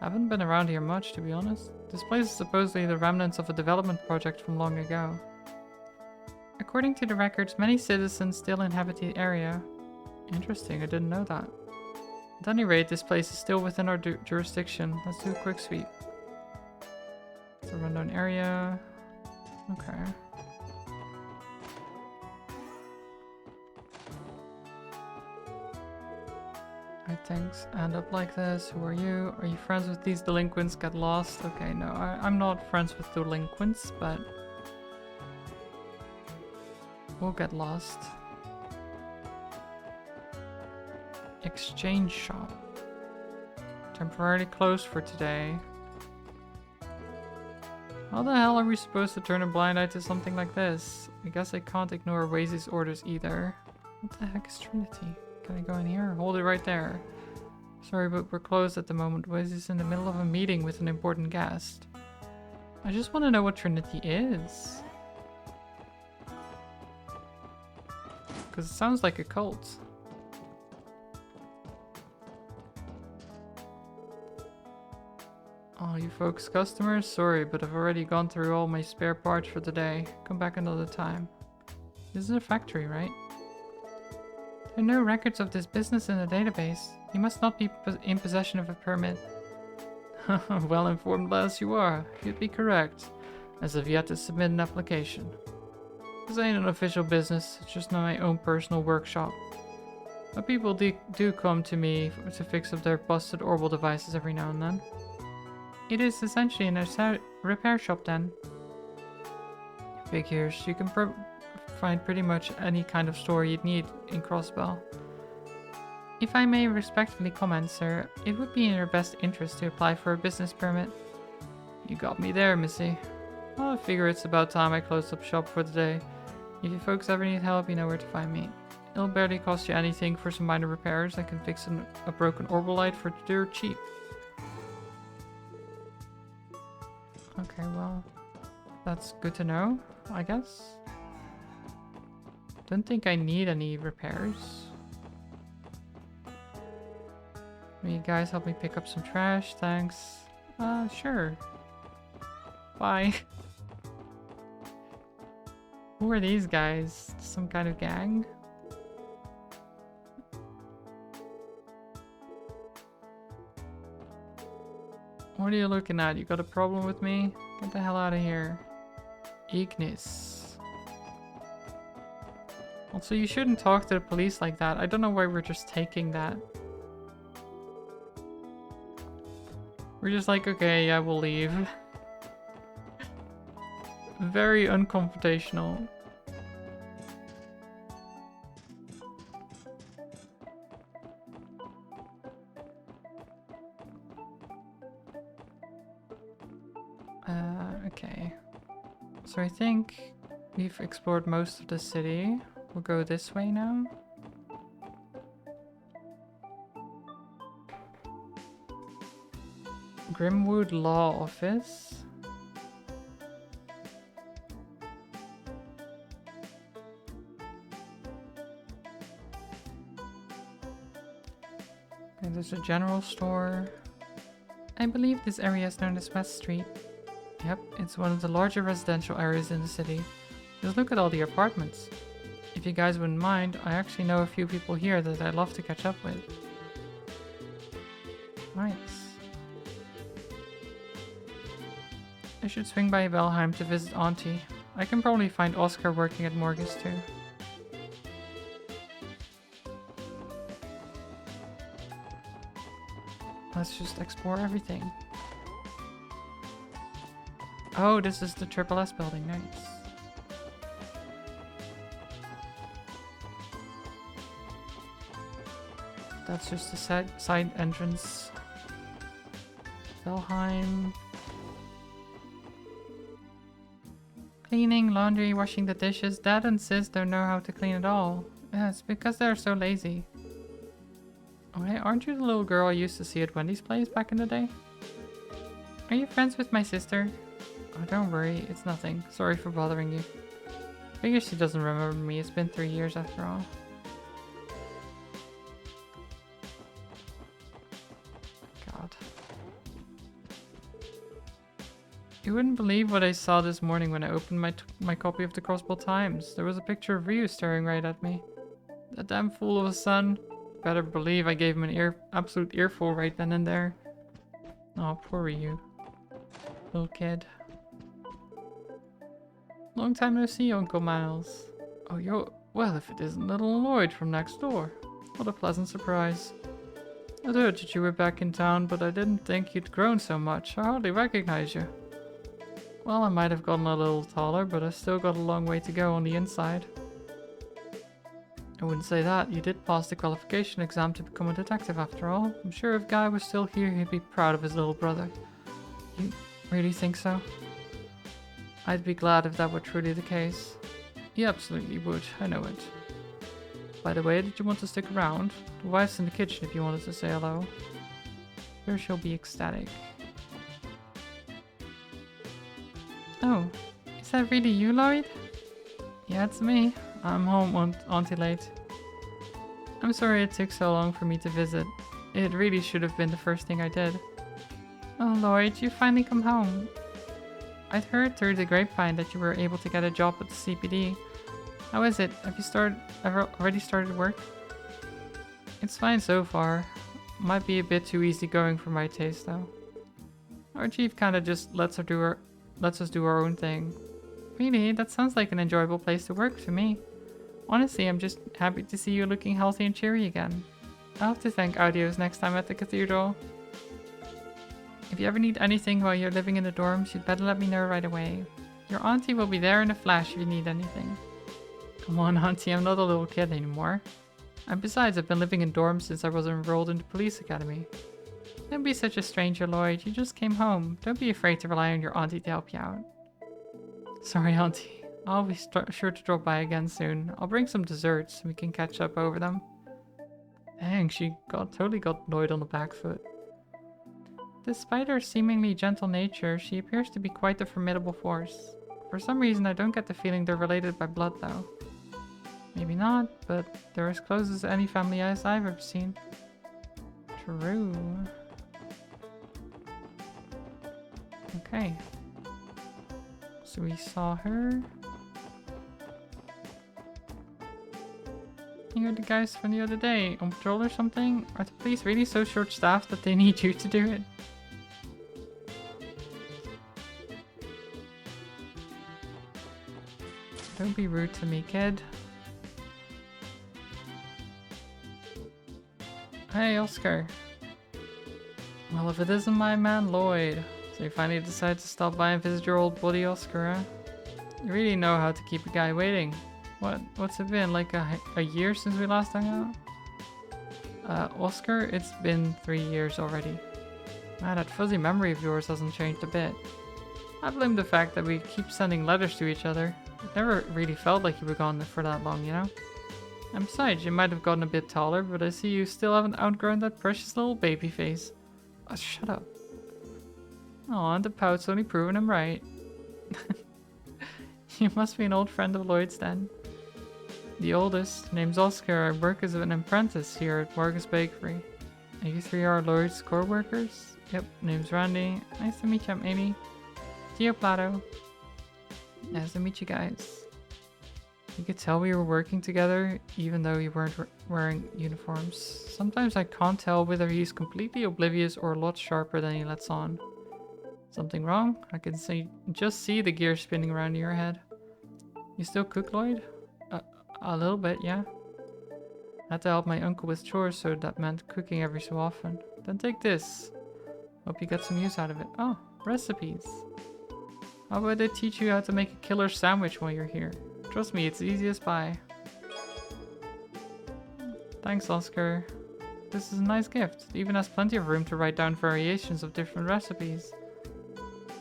I haven't been around here much, to be honest. This place is supposedly the remnants of a development project from long ago. According to the records, many citizens still inhabit the area. Interesting, I didn't know that. At any rate, this place is still within our jurisdiction. Let's do a quick sweep. It's a rundown area. Okay. Alright, things end up like this. Who are you? Are you friends with these delinquents? Get lost? Okay, no, I'm not friends with delinquents, but we'll get lost. Exchange shop. Temporarily closed for today. How the hell are we supposed to turn a blind eye to something like this? I guess I can't ignore Wazy's orders either. What the heck is Trinity? Can I go in here? Hold it right there. Sorry, but we're closed at the moment. Wazy's in the middle of a meeting with an important guest. I just want to know what Trinity is. Because it sounds like a cult. Oh, you folks customers? Sorry, but I've already gone through all my spare parts for the day. Come back another time. This is a factory, right? There are no records of this business in the database. You must not be in possession of a permit. Well informed as you are, you'd be correct. As I've yet to submit an application. This ain't an official business, it's just my own personal workshop. But people do come to me to fix up their busted orbital devices every now and then. It is essentially a repair shop then. Figures, you can find pretty much any kind of store you'd need in Crossbell. If I may respectfully comment, sir, it would be in your best interest to apply for a business permit. You got me there, missy. Well, I figure it's about time I closed up shop for the day. If you folks ever need help, you know where to find me. It'll barely cost you anything for some minor repairs. I can fix a broken orbital light for dirt cheap. Okay, well, that's good to know, I guess. Don't think I need any repairs. Will you guys help me pick up some trash? Thanks. Sure. Bye. Who are these guys? Some kind of gang? What are you looking at? You got a problem with me? Get the hell out of here. Ignis. Also, you shouldn't talk to the police like that. I don't know why we're just taking that. We're just like, okay, yeah, we'll leave. Very unconfrontational. Okay. So I think we've explored most of the city. We'll go this way now. Grimwood Law Office. Okay, there's a general store. I believe this area is known as West Street. Yep, it's one of the larger residential areas in the city. Just look at all the apartments. If you guys wouldn't mind, I actually know a few people here that I'd love to catch up with. Nice. I should swing by Valheim to visit Auntie. I can probably find Oscar working at Morgus too. Let's just explore everything. Oh, this is the Triple S building. Nice. That's just the side entrance. Valheim. Cleaning, laundry, washing the dishes. Dad and Sis don't know how to clean at all. Yeah, it's because they're so lazy. Oh, hey, aren't you the little girl I used to see at Wendy's place back in the day? Are you friends with my sister? Oh, don't worry, it's nothing. Sorry for bothering you. Figure she doesn't remember me. It's been 3 years after all. God. You wouldn't believe what I saw this morning when I opened my copy of the Crossbell Times. There was a picture of Ryu staring right at me. That damn fool of a son. Better believe I gave him an absolute earful right then and there. Oh, poor Ryu. Little kid. Long time no see, Uncle Miles. Oh, well, if it isn't little Lloyd from next door. What a pleasant surprise. I heard that you were back in town, but I didn't think you'd grown so much. I hardly recognize you. Well, I might have gotten a little taller, but I still got a long way to go on the inside. I wouldn't say that. You did pass the qualification exam to become a detective after all. I'm sure if Guy was still here, he'd be proud of his little brother. You really think so? I'd be glad if that were truly the case. He absolutely would, I know it. By the way, did you want to stick around? The wife's in the kitchen if you wanted to say hello. Sure, she'll be ecstatic. Oh, is that really you, Lloyd? Yeah, it's me. I'm home, Auntie late. I'm sorry it took so long for me to visit. It really should have been the first thing I did. Oh, Lloyd, you finally come home. I'd heard through the grapevine that you were able to get a job at the CPD. How is it? Have you already started work? It's fine so far. Might be a bit too easygoing for my taste, though. Our chief kinda just lets us do our own thing. Really? That sounds like an enjoyable place to work to me. Honestly, I'm just happy to see you looking healthy and cheery again. I'll have to thank Audios next time at the cathedral. If you ever need anything while you're living in the dorms, you'd better let me know right away. Your auntie will be there in a flash if you need anything. Come on, auntie, I'm not a little kid anymore. And besides, I've been living in dorms since I was enrolled in the police academy. Don't be such a stranger, Lloyd. You just came home. Don't be afraid to rely on your auntie to help you out. Sorry, auntie. I'll be sure to drop by again soon. I'll bring some desserts so we can catch up over them. Dang, she totally got Lloyd on the back foot. Despite her seemingly gentle nature, she appears to be quite a formidable force. For some reason, I don't get the feeling they're related by blood, though. Maybe not, but they're as close as any family I've ever seen. True. Okay. So we saw her. You're the guys from the other day, on patrol or something? Are the police really so short-staffed that they need you to do it? Don't be rude to me, kid. Hey, Oscar. Well, if it isn't my man, Lloyd. So you finally decided to stop by and visit your old buddy, Oscar, huh? You really know how to keep a guy waiting. What's it been, like a year since we last hung out? Oscar, it's been 3 years already. Man, that fuzzy memory of yours hasn't changed a bit. I blame the fact that we keep sending letters to each other. It never really felt like you were gone for that long, you know? And besides, you might have gotten a bit taller, but I see you still haven't outgrown that precious little baby face. Oh, shut up. Aw, and the pout's only proven him right. You must be an old friend of Lloyd's then. The oldest, name's Oscar. I work as an apprentice here at Vargas Bakery. And you three are Lloyd's core workers? Yep, name's Randy. Nice to meet you, I'm Amy. Gio Plato. Nice to meet you guys. You could tell we were working together, even though you weren't wearing uniforms. Sometimes I can't tell whether he's completely oblivious or a lot sharper than he lets on. Something wrong? I can just see the gears spinning around in your head. You still cook, Lloyd? A little bit, yeah. I had to help my uncle with chores, so that meant cooking every so often. Then take this. Hope you get some use out of it. Oh, recipes. How about I teach you how to make a killer sandwich while you're here? Trust me, it's easy as pie. Thanks, Oscar. This is a nice gift. It even has plenty of room to write down variations of different recipes.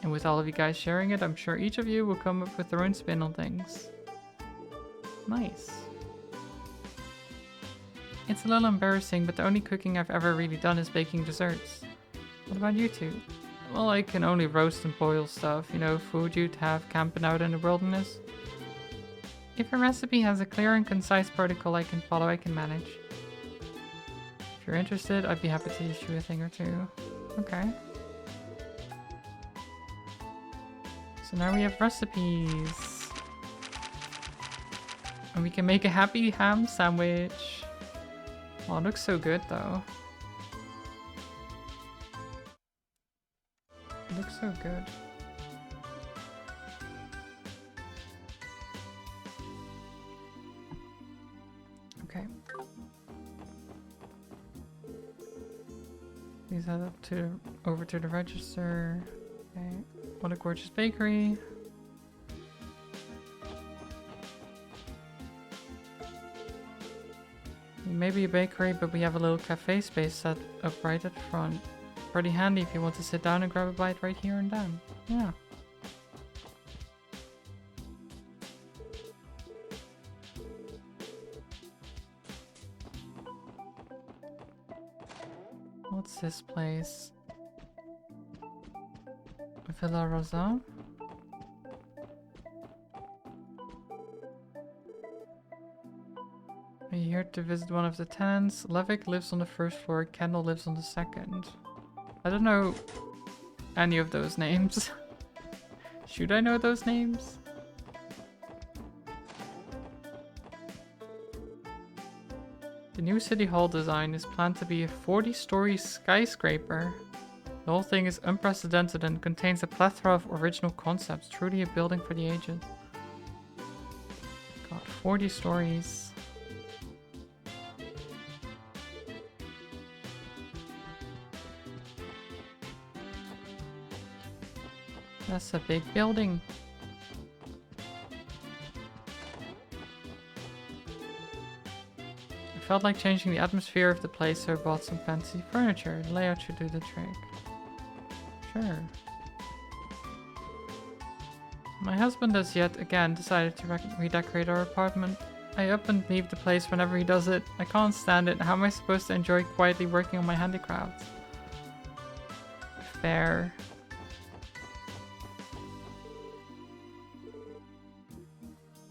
And with all of you guys sharing it, I'm sure each of you will come up with their own spin on things. Nice. It's a little embarrassing, but the only cooking I've ever really done is baking desserts. What about you two? Well, I can only roast and boil stuff, you know, food you'd have camping out in the wilderness. If a recipe has a clear and concise protocol I can follow, I can manage. If you're interested, I'd be happy to teach you a thing or two. Okay. So now we have recipes. And we can make a happy ham sandwich. Oh, it looks so good though. It looks so good. Okay. Please head up to over to the register. Okay. What a gorgeous bakery. Maybe a bakery, but we have a little cafe space set up right at the front. Pretty handy if you want to sit down and grab a bite right here and then. Yeah. What's this place? Villa Rosa? Are you here to visit one of the tenants? Levick lives on the first floor, Kendall lives on the second. I don't know any of those names. Should I know those names? The new city hall design is planned to be a 40-story skyscraper. The whole thing is unprecedented and contains a plethora of original concepts, truly a building for the ages. God, 40 stories. That's a big building. I felt like changing the atmosphere of the place, so I bought some fancy furniture. The layout should do the trick. Sure. My husband has yet again decided to redecorate our apartment. I up and leave the place whenever he does it. I can't stand it. How am I supposed to enjoy quietly working on my handicrafts? Fair.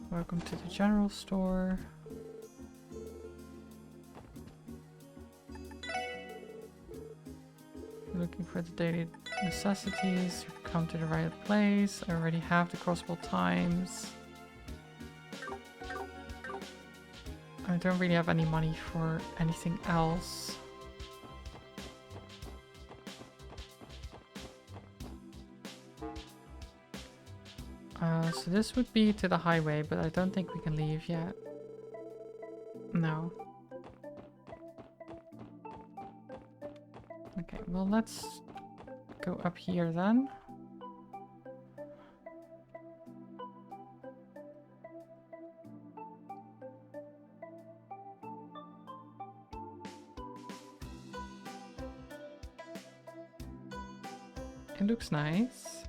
Welcome to the general store. Looking for the daily necessities. You've come to the right place. I already have the crossbow times. I don't really have any money for anything else. So this would be to the highway, but I don't think we can leave yet. No. Okay, well let's go up here then. It looks nice.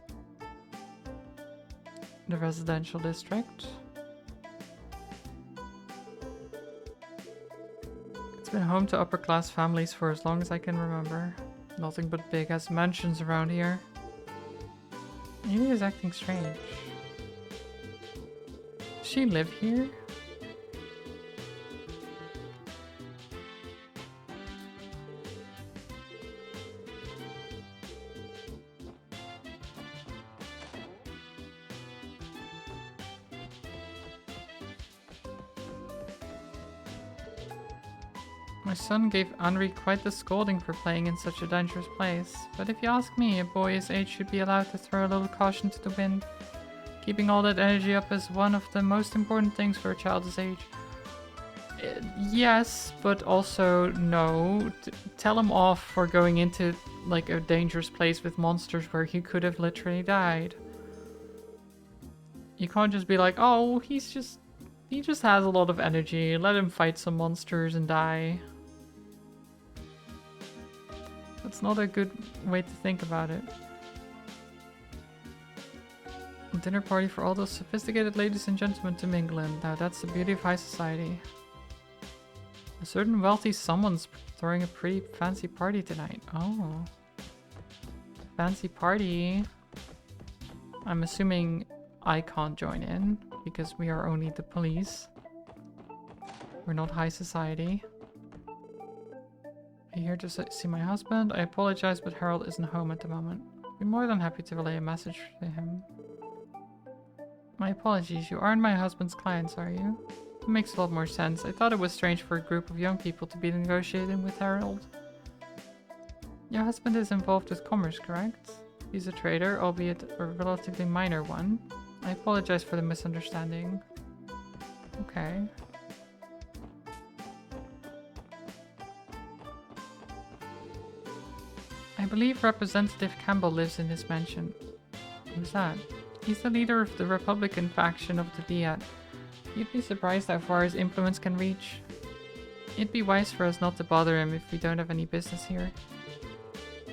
The residential district. It's been home to upper class families for as long as I can remember. Nothing but big ass mansions around here. Amy is acting strange. Does she live here? My son gave Henri quite the scolding for playing in such a dangerous place, but if you ask me, a boy his age should be allowed to throw a little caution to the wind. Keeping all that energy up is one of the most important things for a child his age. Yes, but also no. Tell him off for going into like a dangerous place with monsters where he could have literally died. You can't just be like, oh, he just has a lot of energy. Let him fight some monsters and die. That's not a good way to think about it. A dinner party for all those sophisticated ladies and gentlemen to mingle in. Now that's the beauty of high society. A certain wealthy someone's throwing a pretty fancy party tonight. Oh. Fancy party. I'm assuming I can't join in because we are only the police. We're not high society. Are you here to see my husband? I apologize, but Harold isn't home at the moment. I'd be more than happy to relay a message to him. My apologies, you aren't my husband's clients, are you? It makes a lot more sense. I thought it was strange for a group of young people to be negotiating with Harold. Your husband is involved with commerce, correct? He's a trader, albeit a relatively minor one. I apologize for the misunderstanding. Okay. believe Representative Campbell lives in this mansion. Who's that? He's the leader of the Republican faction of the Diet. You'd be surprised how far his influence can reach. It'd be wise for us not to bother him if we don't have any business here.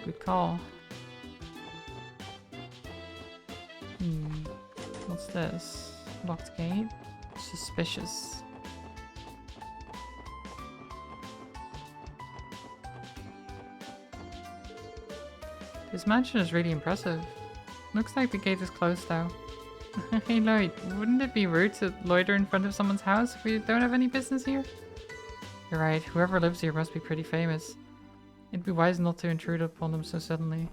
Good call. What's this? Locked gate? Suspicious. This mansion is really impressive. Looks like the gate is closed though. Hey Lloyd, wouldn't it be rude to loiter in front of someone's house if we don't have any business here? You're right, whoever lives here must be pretty famous. It'd be wise not to intrude upon them so suddenly.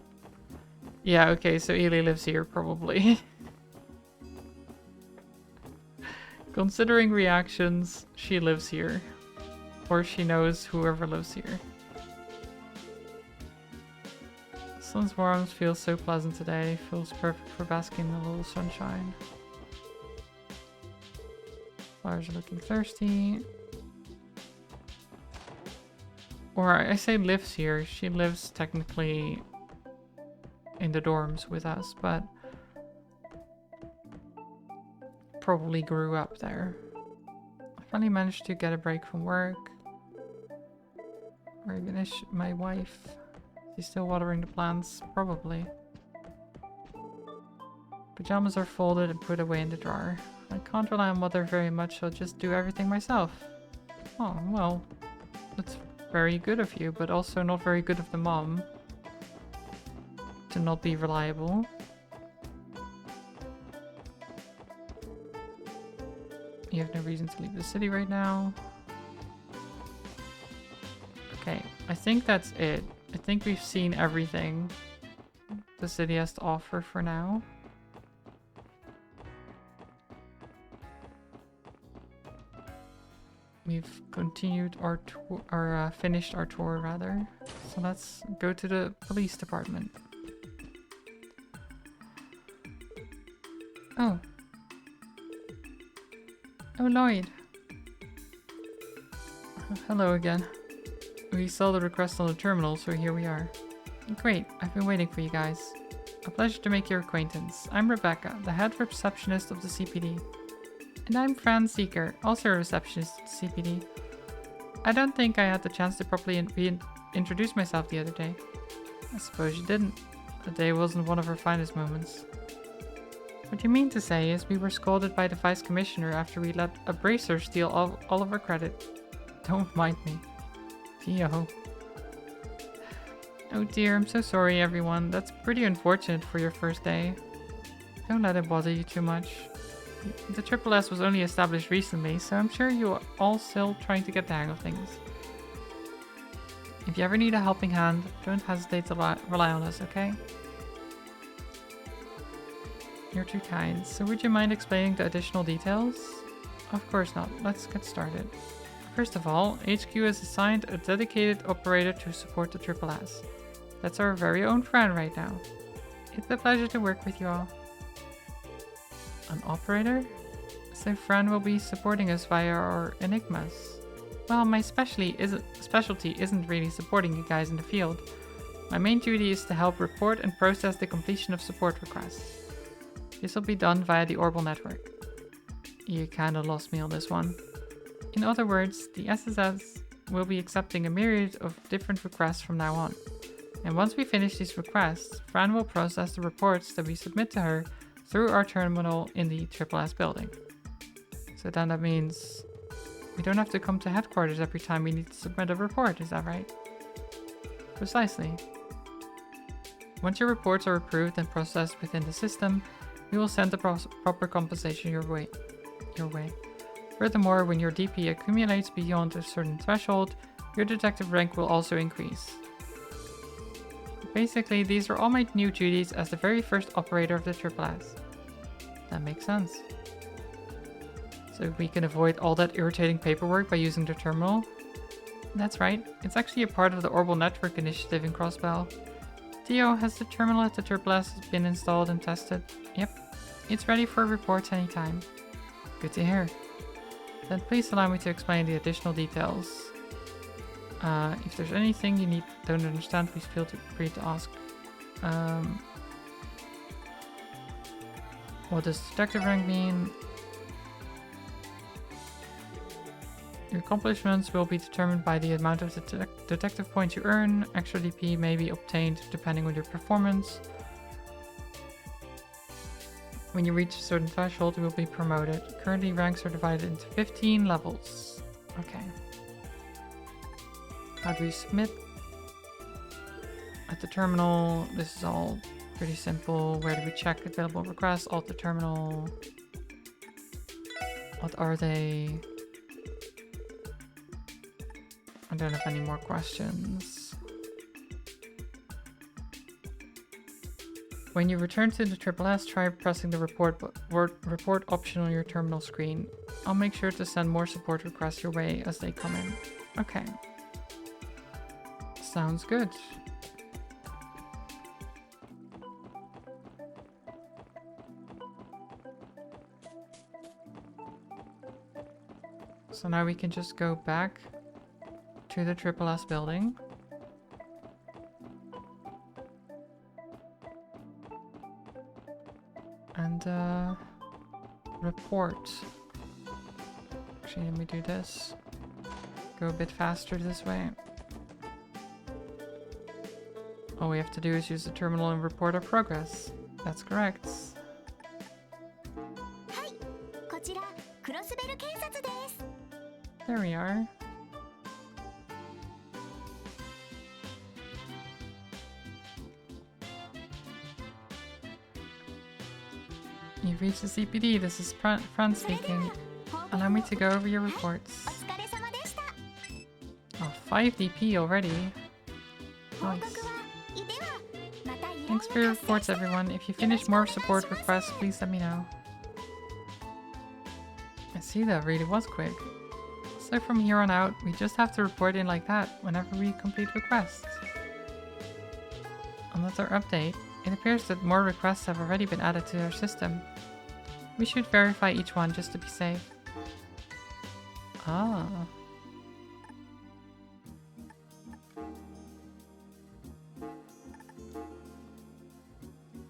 Yeah, okay, so Ely lives here, probably. Considering reactions, she lives here. Or she knows whoever lives here. Sun's warmth feels so pleasant today. Feels perfect for basking in a little sunshine. Flowers are looking thirsty. Or I say lives here. She lives technically in the dorms with us, but probably grew up there. I finally managed to get a break from work. Where Ganesh, my wife. She's still watering the plants, probably. Pajamas are folded and put away in the drawer. I can't rely on Mother very much, so I'll just do everything myself. Oh, well, that's very good of you, but also not very good of the mom. To not be reliable. You have no reason to leave the city right now. Okay, I think that's it. I think we've seen everything the city has to offer for now. We've continued our tour, or finished our tour rather. So let's go to the police department. Oh. Oh, Lloyd. Hello again. We saw the request on the terminal, so here we are. Great, I've been waiting for you guys. A pleasure to make your acquaintance. I'm Rebecca, the head receptionist of the CPD. And I'm Fran Seeker, also a receptionist at the CPD. I don't think I had the chance to properly introduce myself the other day. I suppose you didn't. The day wasn't one of our finest moments. What you mean to say is we were scolded by the Vice Commissioner after we let a bracer steal all of our credit. Don't mind me. Theo. Oh dear, I'm so sorry everyone. That's pretty unfortunate for your first day. Don't let it bother you too much. The Triple S was only established recently, so I'm sure you're all still trying to get the hang of things. If you ever need a helping hand, don't hesitate to rely on us, okay? You're too kind. So would you mind explaining the additional details? Of course not. Let's get started. First of all, HQ has assigned a dedicated operator to support the Triple S. That's our very own Fran right now. It's a pleasure to work with you all. An operator? So Fran will be supporting us via our Enigmas. Well, my specialty isn't really supporting you guys in the field. My main duty is to help report and process the completion of support requests. This will be done via the Orbal network. You kinda lost me on this one. In other words, the SSS will be accepting a myriad of different requests from now on. And once we finish these requests, Fran will process the reports that we submit to her through our terminal in the Triple S building. So then that means we don't have to come to headquarters every time we need to submit a report, is that right? Precisely. Once your reports are approved and processed within the system, we will send the proper compensation your way. Furthermore, when your DP accumulates beyond a certain threshold, your detective rank will also increase. Basically, these are all my new duties as the very first operator of the Triple S. That makes sense. So we can avoid all that irritating paperwork by using the terminal? That's right, it's actually a part of the Orbal Network initiative in Crossbell. Theo, has the terminal at the Triple S been installed and tested? Yep, it's ready for reports anytime. Good to hear. Then please allow me to explain the additional details. If there's anything you don't understand, please feel free to ask. What does detective rank mean? Your accomplishments will be determined by the amount of detective points you earn. Extra DP may be obtained depending on your performance. When you reach a certain threshold, you will be promoted. Currently, ranks are divided into 15 levels. Okay. How do we submit? At the terminal, this is all pretty simple. Where do we check available requests? Alt the terminal. What are they? I don't have any more questions. When you return to the SSS, try pressing the report option on your terminal screen. I'll make sure to send more support requests your way as they come in. Okay. Sounds good. So now we can just go back to the SSS building. And report. Actually, let me do this. Go a bit faster this way. All we have to do is use the terminal and report our progress. That's correct.
はいこちらクロスベル警察です
There we are. You've reached the CPD. This is Fran speaking. Allow me to go over your reports.
お疲れ様でした
Oh, 5 DP already.
報
Nice.
告はいではまた依頼
Thanks for your
が発生
reports,
したら
everyone. If you finish more support requests, please let me know. I see, that really was quick. So from here on out, we just have to report in like that whenever we complete requests. Another update. It appears that more requests have already been added to our system. We should verify each one just to be safe. Ah.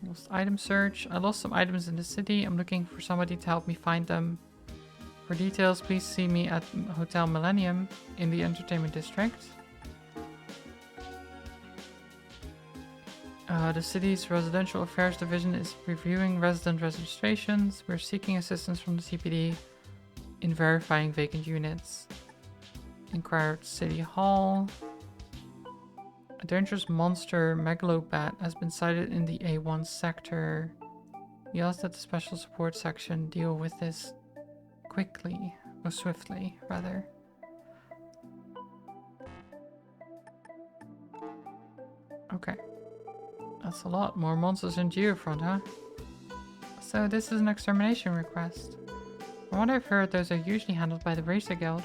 Lost item search. I lost some items in the city. I'm looking for somebody to help me find them. For details, please see me at Hotel Millennium in the entertainment district. The city's residential affairs division is reviewing resident registrations. We're seeking assistance from the CPD in verifying vacant units. Inquire at City Hall. A dangerous monster, Megalobat, has been sighted in the A1 sector. We ask that the special support section deal with this quickly, or swiftly, rather. Okay. That's a lot. More monsters in Geofront, huh? So this is an extermination request. From what I've heard, those are usually handled by the Racer Guild.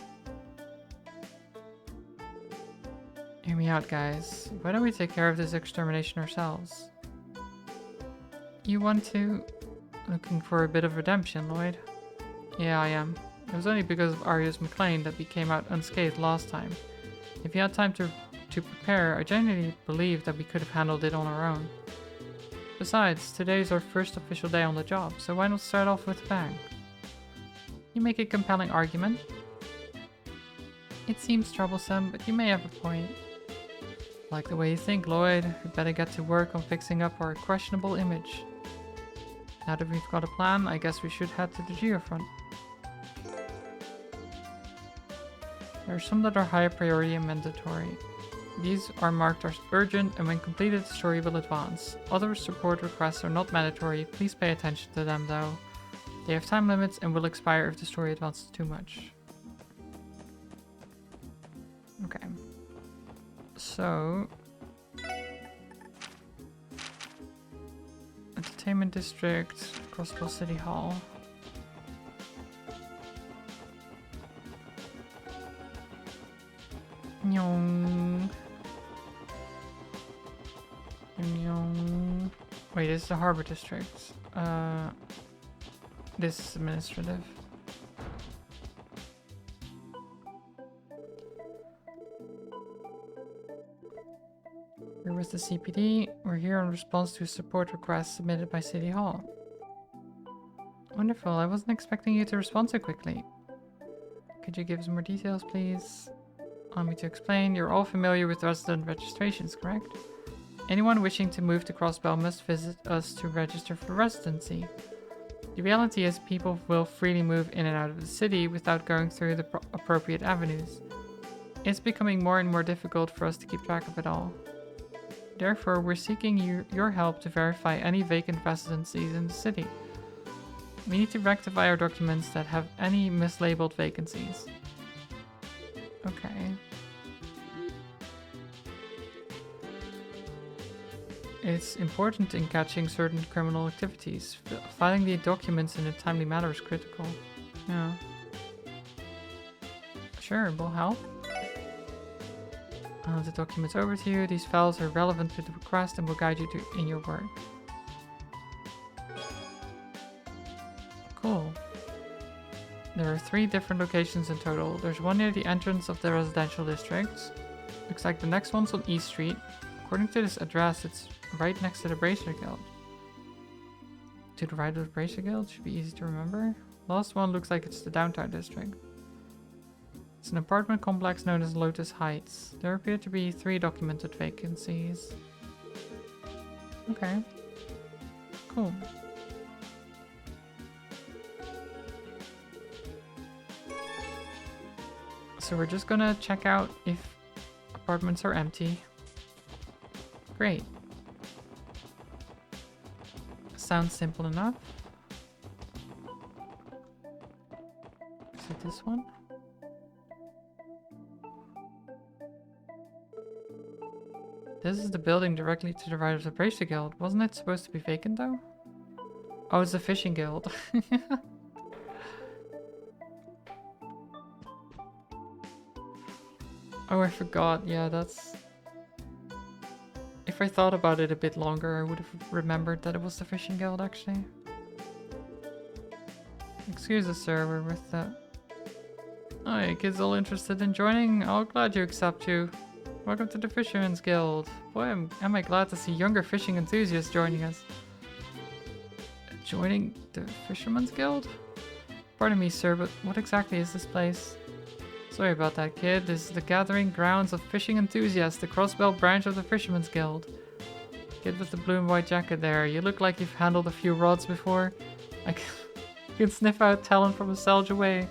Hear me out, guys. Why don't we take care of this extermination ourselves? You want to? Looking for a bit of redemption, Lloyd? Yeah, I am. It was only because of Arius McLean that we came out unscathed last time. If you had time to prepare, I genuinely believe that we could have handled it on our own. Besides, today is our first official day on the job, so why not start off with a bang? You make a compelling argument. It seems troublesome, but you may have a point. Like the way you think, Lloyd. We better get to work on fixing up our questionable image. Now that we've got a plan, I guess we should head to the Geofront. There are some that are higher priority and mandatory. These are marked as urgent, and when completed, the story will advance. Other support requests are not mandatory. Please pay attention to them, though. They have time limits and will expire if the story advances too much. Okay. So... Entertainment District, Crossville City Hall. Nyong. Nyong. Wait, this is the Harbor District. This is administrative. We're with the CPD. We're here in response to a support request submitted by City Hall. Wonderful. I wasn't expecting you to respond so quickly. Could you give us more details, please? Allow me to explain. You're all familiar with resident registrations, correct? Anyone wishing to move to Crossbell must visit us to register for residency. The reality is people will freely move in and out of the city without going through the appropriate avenues. It's becoming more and more difficult for us to keep track of it all. Therefore, we're seeking your help to verify any vacant residencies in the city. We need to rectify our documents that have any mislabeled vacancies. Okay. It's important in catching certain criminal activities. Filing the documents in a timely manner is critical. Yeah. Sure, we'll help. The documents over to you. These files are relevant to the request and will guide you in your work. Cool. There are 3 different locations in total. There's one near the entrance of the residential district. Looks like the next one's on East Street. According to this address, it's right next to the Bracer Guild. To the right of the Bracer Guild, should be easy to remember. Last one looks like it's the downtown district. It's an apartment complex known as Lotus Heights. There appear to be 3 documented vacancies. Okay. Cool. So we're just gonna check out if apartments are empty. Great. Sounds simple enough. Is it this one? This is the building directly to the right of the Bracer Guild. Wasn't it supposed to be vacant though? Oh, it's the Fishing Guild. Oh, I forgot. Yeah, that's... If I thought about it a bit longer, I would have remembered that it was the Fishing Guild, actually. Excuse us, sir. We're with the... Oh, you kids all interested in joining? Oh, glad you accept you. Welcome to the Fisherman's Guild. Boy, am I glad to see younger fishing enthusiasts joining us. Joining the Fisherman's Guild? Pardon me, sir, but what exactly is this place? Sorry about that, kid. This is the gathering grounds of fishing enthusiasts, the Crossbell branch of the Fisherman's Guild. Kid with the blue and white jacket there. You look like you've handled a few rods before. I can sniff out talent from a Selge away.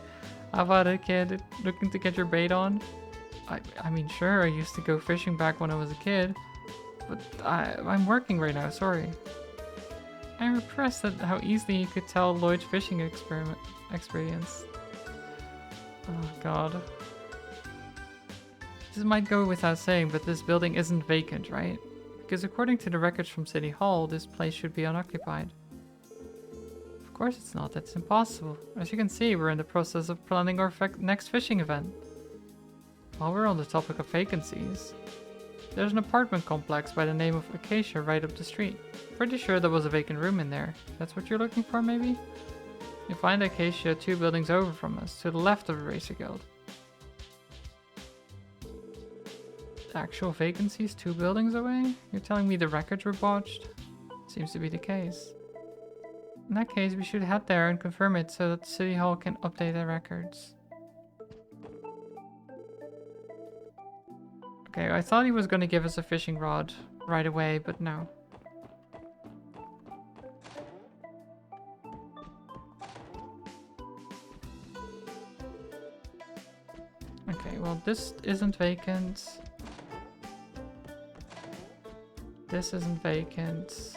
How about it, kid? Looking to get your bait on? I mean, sure, I used to go fishing back when I was a kid. But I'm working right now, sorry. I'm impressed at how easily you could tell Lloyd's fishing experience. Oh god. This might go without saying, but this building isn't vacant, right? Because according to the records from City Hall, this place should be unoccupied. Of course it's not, that's impossible. As you can see, we're in the process of planning our next fishing event. While we're on the topic of vacancies, there's an apartment complex by the name of Acacia right up the street. Pretty sure there was a vacant room in there. That's what you're looking for, maybe? You'll find Acacia 2 buildings over from us, to the left of the Racer Guild. The actual vacancies 2 buildings away? You're telling me the records were botched? Seems to be the case. In that case, we should head there and confirm it so that City Hall can update their records. Okay, I thought he was going to give us a fishing rod right away, but no. Okay, well this isn't vacant. This isn't vacant.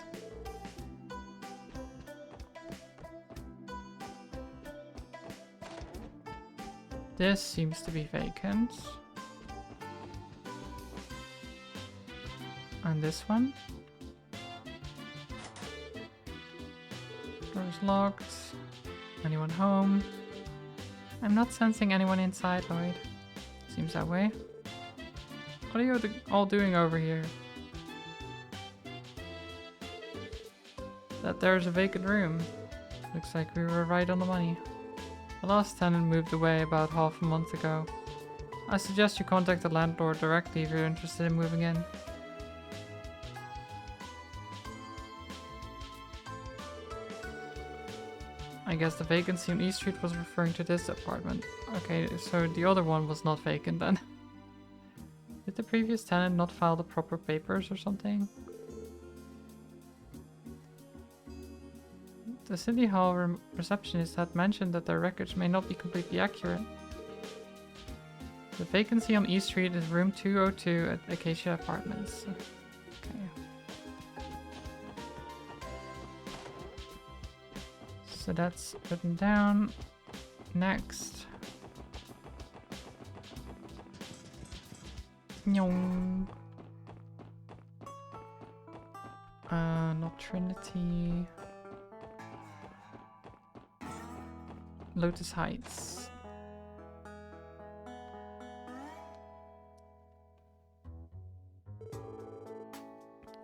This seems to be vacant. And this one? Door's locked. Anyone home? I'm not sensing anyone inside, Lloyd. Seems that way. What are you all doing over here? That there's a vacant room. Looks like we were right on the money. The last tenant moved away about half a month ago. I suggest you contact the landlord directly if you're interested in moving in. I guess the vacancy on East Street was referring to this apartment. Okay, so the other one was not vacant then. Did the previous tenant not file the proper papers or something? The City Hall receptionist had mentioned that their records may not be completely accurate. The vacancy on East Street is room 202 at Acacia Apartments. Okay. So that's written down. Next. Nyong. Not Trinity. Lotus Heights.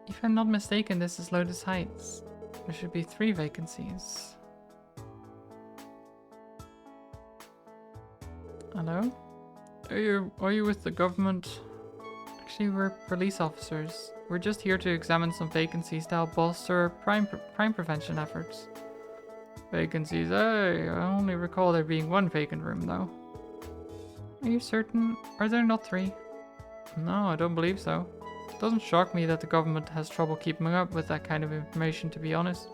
If I'm not mistaken, this is Lotus Heights. There should be 3 vacancies. Hello? Are you with the government? Actually, we're police officers. We're just here to examine some vacancies to help bolster crime prevention efforts. Vacancies, hey, I only recall there being 1 vacant room though. Are you certain? Are there not 3? No, I don't believe so. It doesn't shock me that the government has trouble keeping up with that kind of information, to be honest.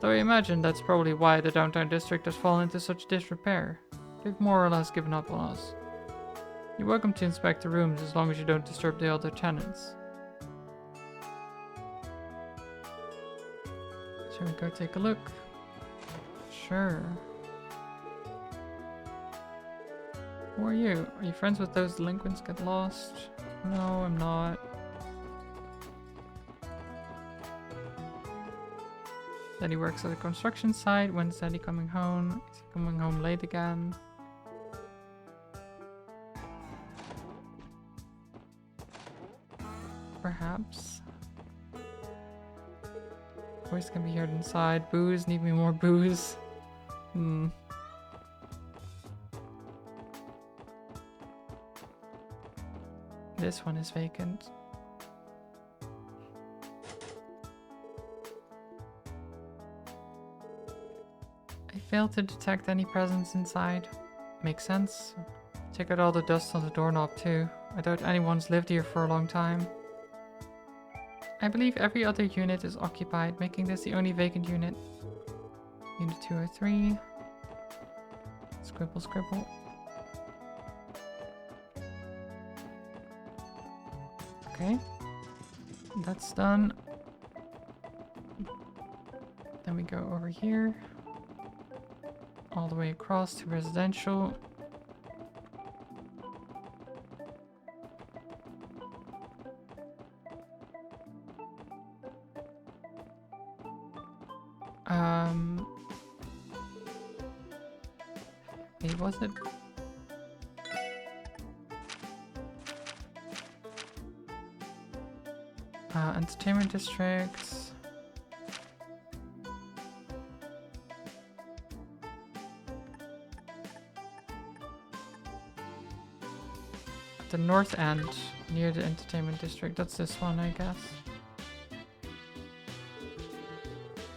Though I imagine that's probably why the downtown district has fallen into such disrepair. They've more or less given up on us. You're welcome to inspect the rooms as long as you don't disturb the other tenants. Shall we go take a look? Sure. Who are you? Are you friends with those delinquents get lost? No, I'm not. Daddy works at a construction site. When's Daddy coming home? Is he coming home late again? Perhaps. Boys can be heard inside. Booze, need me more booze. This one is vacant. I failed to detect any presence inside. Makes sense. Check out all the dust on the doorknob too. I doubt anyone's lived here for a long time. I believe every other unit is occupied, making this the only vacant unit. Unit 203. Scribble, scribble. Okay. That's done. Then we go over here. All the way across to residential. Wait, was it? Entertainment districts. At the north end, near the entertainment district. That's this one, I guess.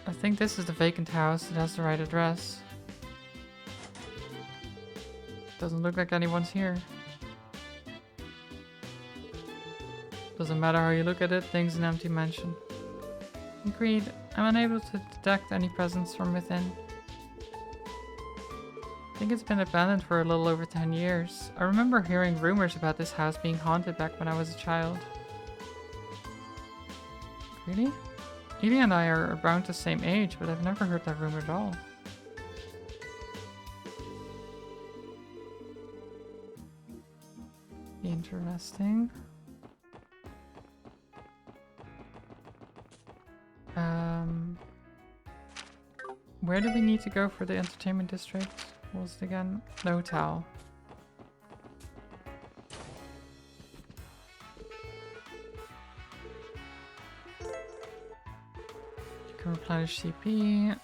I think this is the vacant house. It has the right address. Doesn't look like anyone's here. Doesn't matter how you look at it, things an empty mansion. Agreed. I'm unable to detect any presence from within. I think it's been abandoned for a little over 10 years. I remember hearing rumors about this house being haunted back when I was a child. Really? Edie and I are around the same age, but I've never heard that rumor at all. Interesting. Where do we need to go for the entertainment district? What was it again? The hotel. You can replenish CP.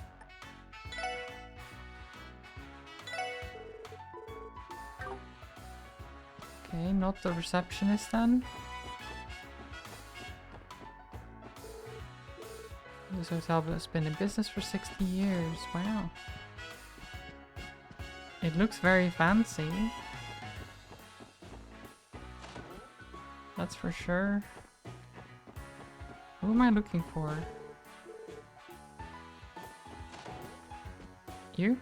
Okay, not the receptionist then. This hotel has been in business for 60 years. Wow. It looks very fancy. That's for sure. Who am I looking for? You?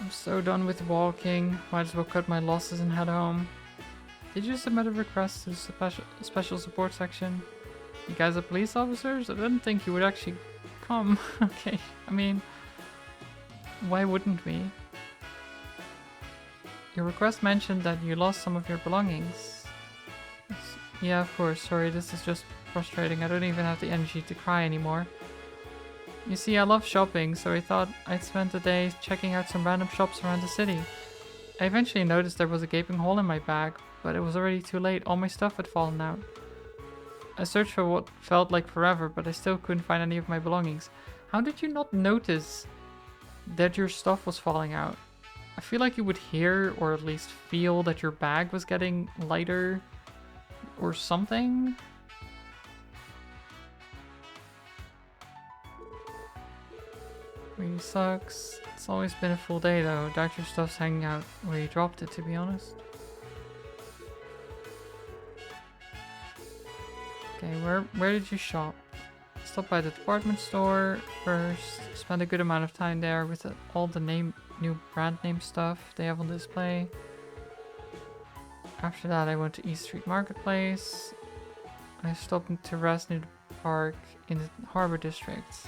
I'm so done with walking. Might as well cut my losses and head home. Did you submit a request to the special support section? You guys are police officers? I didn't think you would actually come. Okay, I mean, why wouldn't we? Your request mentioned that you lost some of your belongings. Yeah, of course. Sorry, this is just frustrating. I don't even have the energy to cry anymore. You see, I love shopping, so I thought I'd spend the day checking out some random shops around the city. I eventually noticed there was a gaping hole in my bag, but it was already too late. All my stuff had fallen out. I searched for what felt like forever, but I still couldn't find any of my belongings. How did you not notice that your stuff was falling out? I feel like you would hear, or at least feel, that your bag was getting lighter or something. Really sucks. It's always been a full day though. Doubt your stuff's hanging out where you dropped it, to be honest. Okay, where did you shop? Stop by the department store first. Spend a good amount of time there with all the new brand name stuff they have on display. After that, I went to East Street Marketplace. I stopped to rest near the park in the Harbor District.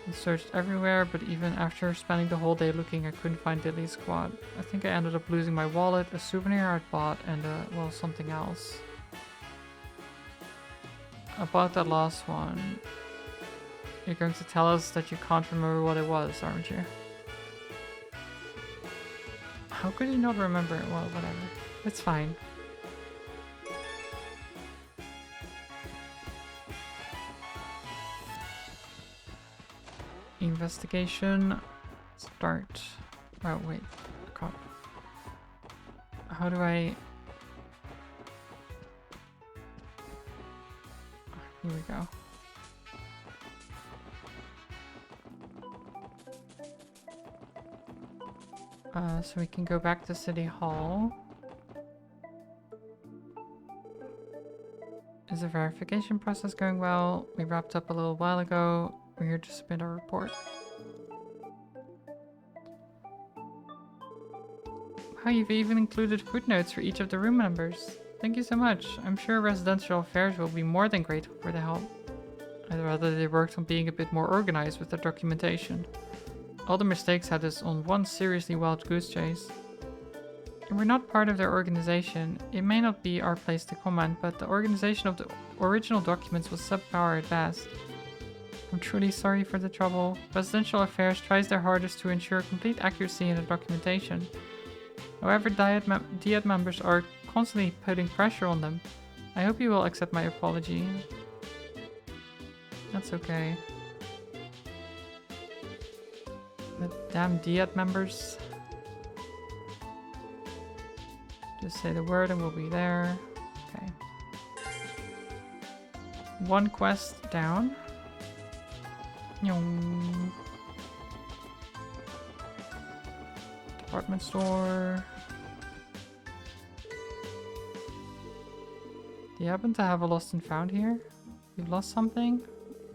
I searched everywhere, but even after spending the whole day looking, I couldn't find Diddley Squad. I think I ended up losing my wallet, a souvenir I'd bought, and well, something else. About that last one, you're going to tell us that you can't remember what it was, aren't you? How could you not remember it? Well, whatever. It's fine. Investigation. Start. Oh, wait. God. How do I... Here we go. So we can go back to City Hall. Is the verification process going well? We wrapped up a little while ago. We're here to submit our report. Wow, you've even included footnotes for each of the room members. Thank you so much. I'm sure Residential Affairs will be more than grateful for the help. I'd rather they worked on being a bit more organized with their documentation. All the mistakes had us on one seriously wild goose chase. We're not part of their organization. It may not be our place to comment, but the organization of the original documents was subpar at best. I'm truly sorry for the trouble. Residential Affairs tries their hardest to ensure complete accuracy in the documentation. However, DIAD members are constantly putting pressure on them. I hope you will accept my apology. That's okay. The damn DIAD members. Just say the word and we'll be there. Okay. One quest down. Nyong. Department store. Do you happen to have a lost and found here? You've lost something?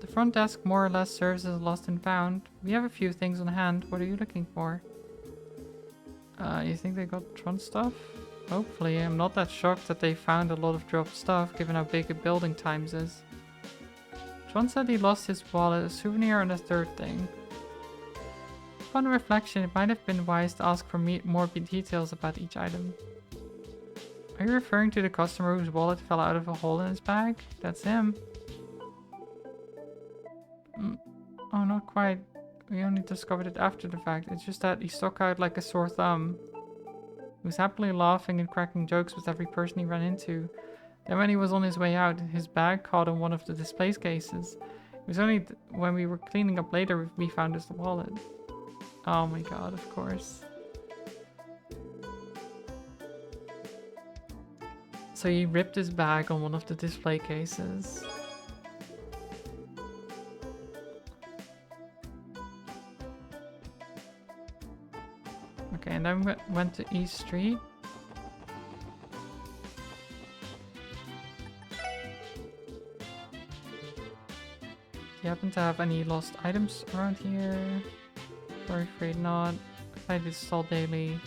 The front desk more or less serves as lost and found. We have a few things on hand. What are you looking for? You think they got Tron stuff? Hopefully. I'm not that shocked that they found a lot of dropped stuff, given how big a building Times is. Tron said he lost his wallet, a souvenir, and a third thing. Upon reflection, it might have been wise to ask for more details about each item. Are you referring to the customer whose wallet fell out of a hole in his bag? That's him. Oh, not quite. We only discovered it after the fact. It's just that he stuck out like a sore thumb. He was happily laughing and cracking jokes with every person he ran into. Then when he was on his way out, his bag caught on one of the display cases. It was only when we were cleaning up later we found his wallet. Oh my god, of course. So he ripped his bag on one of the display cases. Okay, and then we went to East Street. Do you happen to have any lost items around here? Sorry, afraid not. I do this all daily,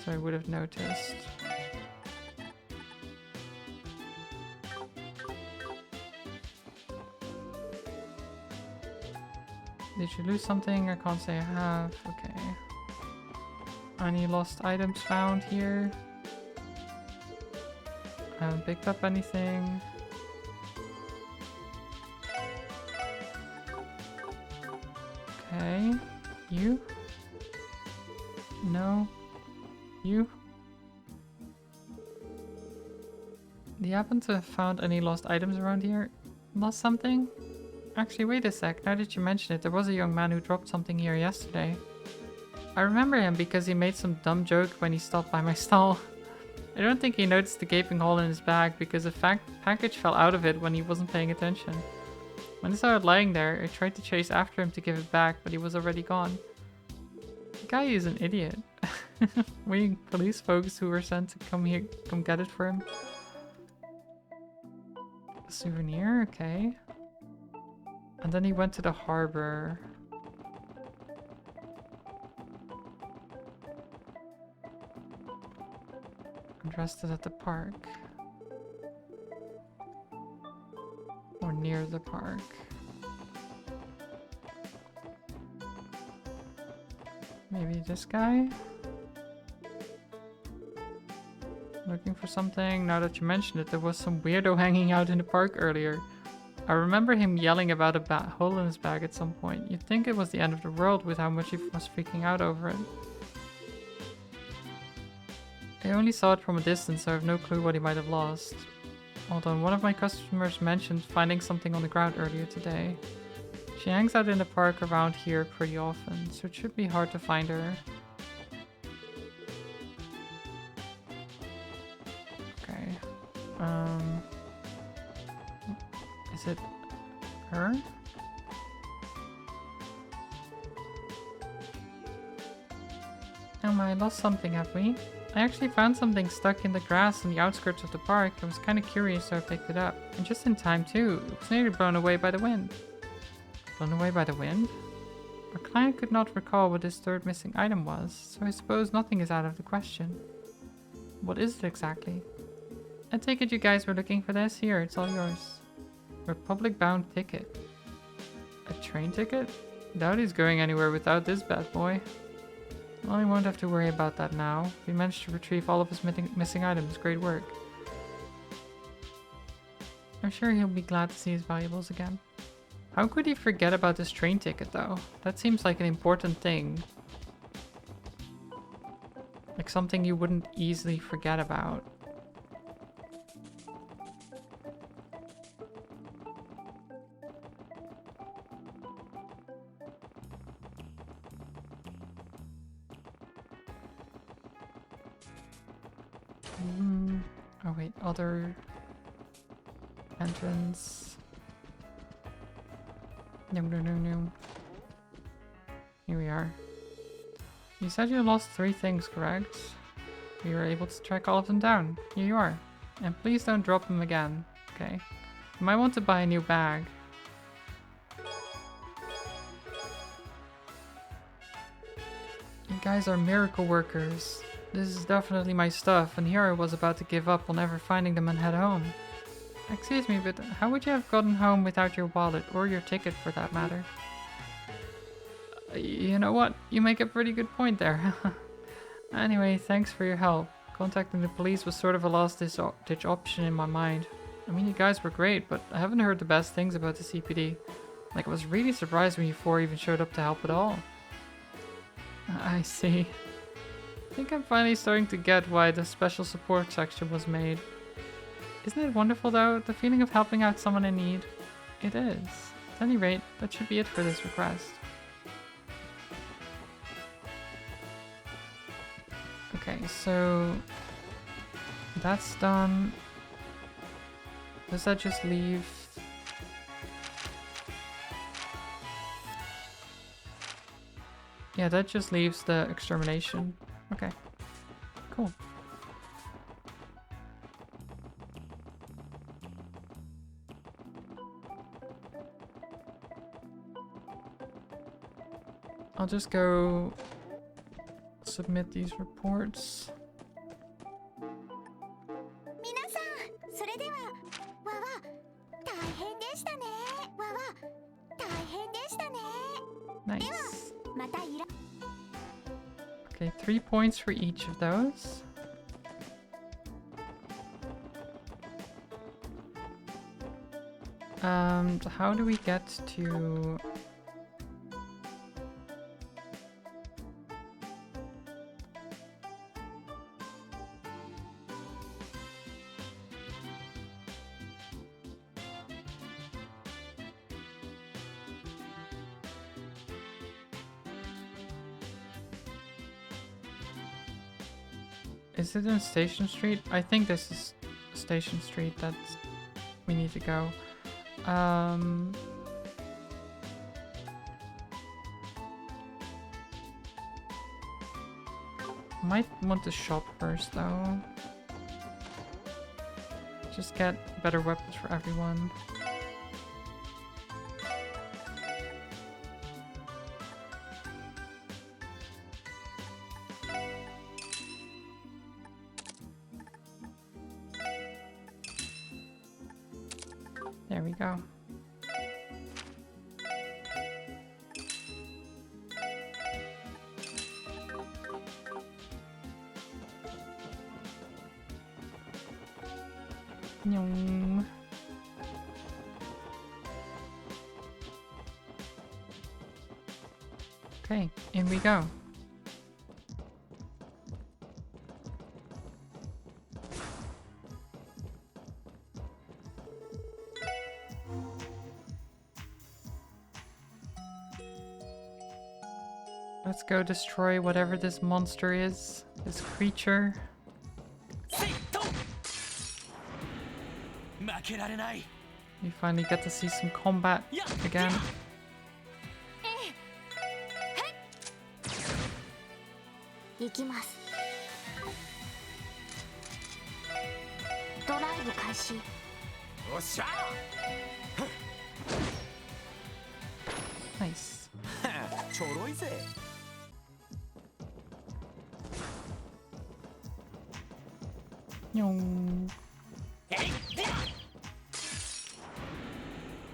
so I would have noticed. Did you lose something? I can't say I have. Okay. Any lost items found here? I haven't picked up anything. Okay. You? No. You? Do you happen to have found any lost items around here? Lost something? Actually, wait a sec. Now that you mention it, there was a young man who dropped something here yesterday. I remember him because he made some dumb joke when he stopped by my stall. I don't think he noticed the gaping hole in his bag because a package fell out of it when he wasn't paying attention. When I saw it lying there, I tried to chase after him to give it back, but he was already gone. The guy is an idiot. We police folks who were sent to come get it for him. A souvenir, okay. And then he went to the harbor. And rested at the park. Or near the park. Maybe this guy? Looking for something? Now that you mentioned it, there was some weirdo hanging out in the park earlier. I remember him yelling about a hole in his bag at some point. You'd think it was the end of the world with how much he was freaking out over it. I only saw it from a distance, so I have no clue what he might have lost. Although one of my customers mentioned finding something on the ground earlier today. She hangs out in the park around here pretty often, so it should be hard to find her. Okay. Is it her? Oh my, I lost something, have we? I actually found something stuck in the grass on the outskirts of the park. I was kind of curious, so I picked it up. And just in time too. It was nearly blown away by the wind. Blown away by the wind? Our client could not recall what his third missing item was, so I suppose nothing is out of the question. What is it exactly? I take it you guys were looking for this? Here, it's all yours. Republic-bound ticket. A train ticket? Doubt he's going anywhere without this bad boy. Well, I won't have to worry about that now. We managed to retrieve all of his missing items. Great work. I'm sure he'll be glad to see his valuables again. How could he forget about this train ticket, though? That seems like an important thing. Like something you wouldn't easily forget about. Oh wait, other entrance. No. Here we are. You said you lost 3 things, correct? We were able to track all of them down. Here you are. And please don't drop them again, okay? You might want to buy a new bag. You guys are miracle workers. This is definitely my stuff, and here I was about to give up on never finding them and head home. Excuse me, but how would you have gotten home without your wallet, or your ticket for that matter? You know what? You make a pretty good point there. Anyway, thanks for your help. Contacting the police was sort of a last-ditch option in my mind. I mean, you guys were great, but I haven't heard the best things about the CPD. Like, I was really surprised when you 4 even showed up to help at all. I see. I think I'm finally starting to get why the special support section was made. Isn't it wonderful though, the feeling of helping out someone in need? It is. At any rate, that should be it for this request. Okay, so that's done. Does that just leave? Yeah, that just leaves the extermination. Okay. Cool. I'll just go submit these reports.
皆さん、それでは、わわ、大変でしたね。わわ、大変でしたね。
Nice.
またいら。
Okay, 3 points for each of those. So how do we get to... Is it in Station Street? I think this is Station Street that we need to go. Might want to shop first though. Just get better weapons for everyone. There we go. Nyong. Okay, in we go. Let's go destroy whatever this monster is, this creature.
せいと負けられない
We finally get to see some combat again.
行きます。ドライブ開始。
よっしゃ
Nice.
ちょろいぜ
Nyong.
えいで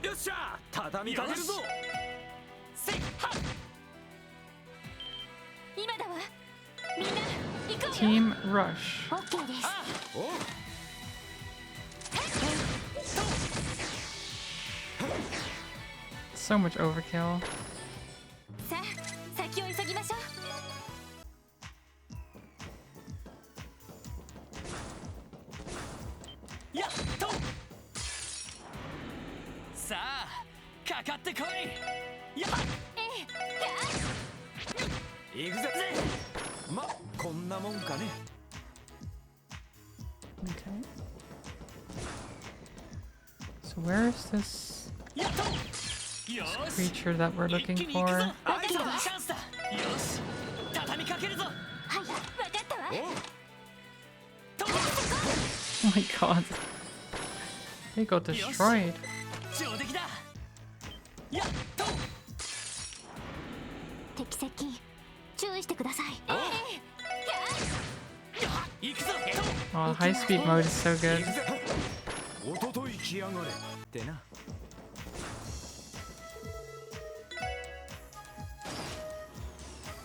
よっしゃ畳みかけるぞ
せいは
今だわ。みんな行くわよ。
Team Rush.
オッケーです。
お
So much overkill.
さあ、先を急ぎましょう。
やっとさあかかってこいやっ
行くぜまこんなもんかね
Okay. So where is this
やっとよし
creature that we're
一
looking
気に行く
for?
ぞ今日はチャンスだよし畳みかけるぞ
はい、わかったわ。
と
Oh my god. They got destroyed.
上出来だやっと
敵接近。注意してください。
行くぞ
Oh, high speed mode is so good.
行くぜおととい来やがれってな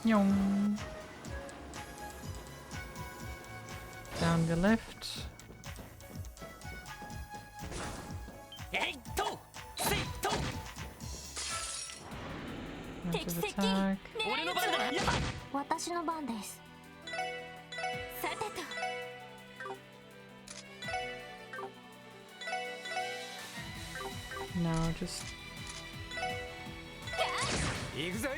Nyong. Down the lift.
えいっとせいっと
Massive attack.
俺の番だやっ
私の番です。さてと。
Now just
行くぜ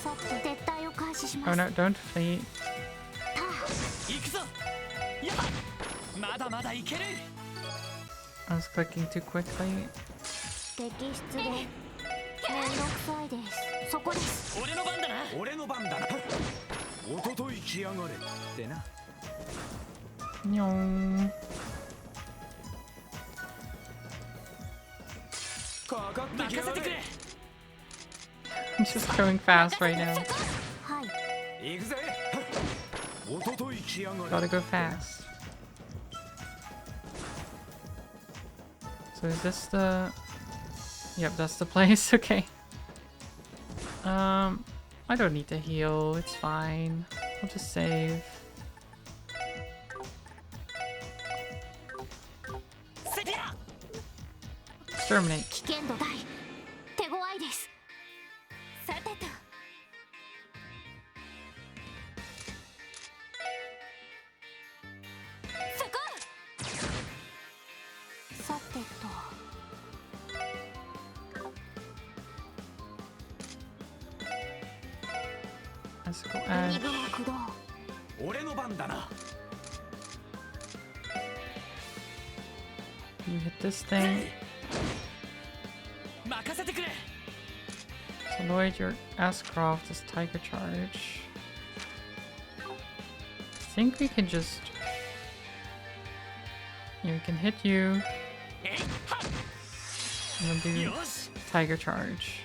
さて撤退を開始し
oh
ます
no, don't flee.
行くぞやっまだまだいける
I was clicking too quickly.
摘出でめんどくさいです。そこです。
俺の番だな。
俺の番だな。おととい来やがれってな。
Nyong.
かかってきやがれ。
I'm just going fast right now.
はい。
行くぜ。おととい来やがれ。
Gotta go fast. So is this the... Yep, that's the place. Okay. I don't need to heal. It's fine. I'll just save. Exterminate.
危険度大。手強いです。さてと。そこ。さてと。
Let's go
エ
add.
ニグマ駆動。
俺の番だな。
You hit this thing.
任せてくれ。
So Lloyd, your Ascroft is Tiger Charge. I think we can just... Yeah, we can hit you
えいは
and then
っ。
do
よし。
Tiger Charge.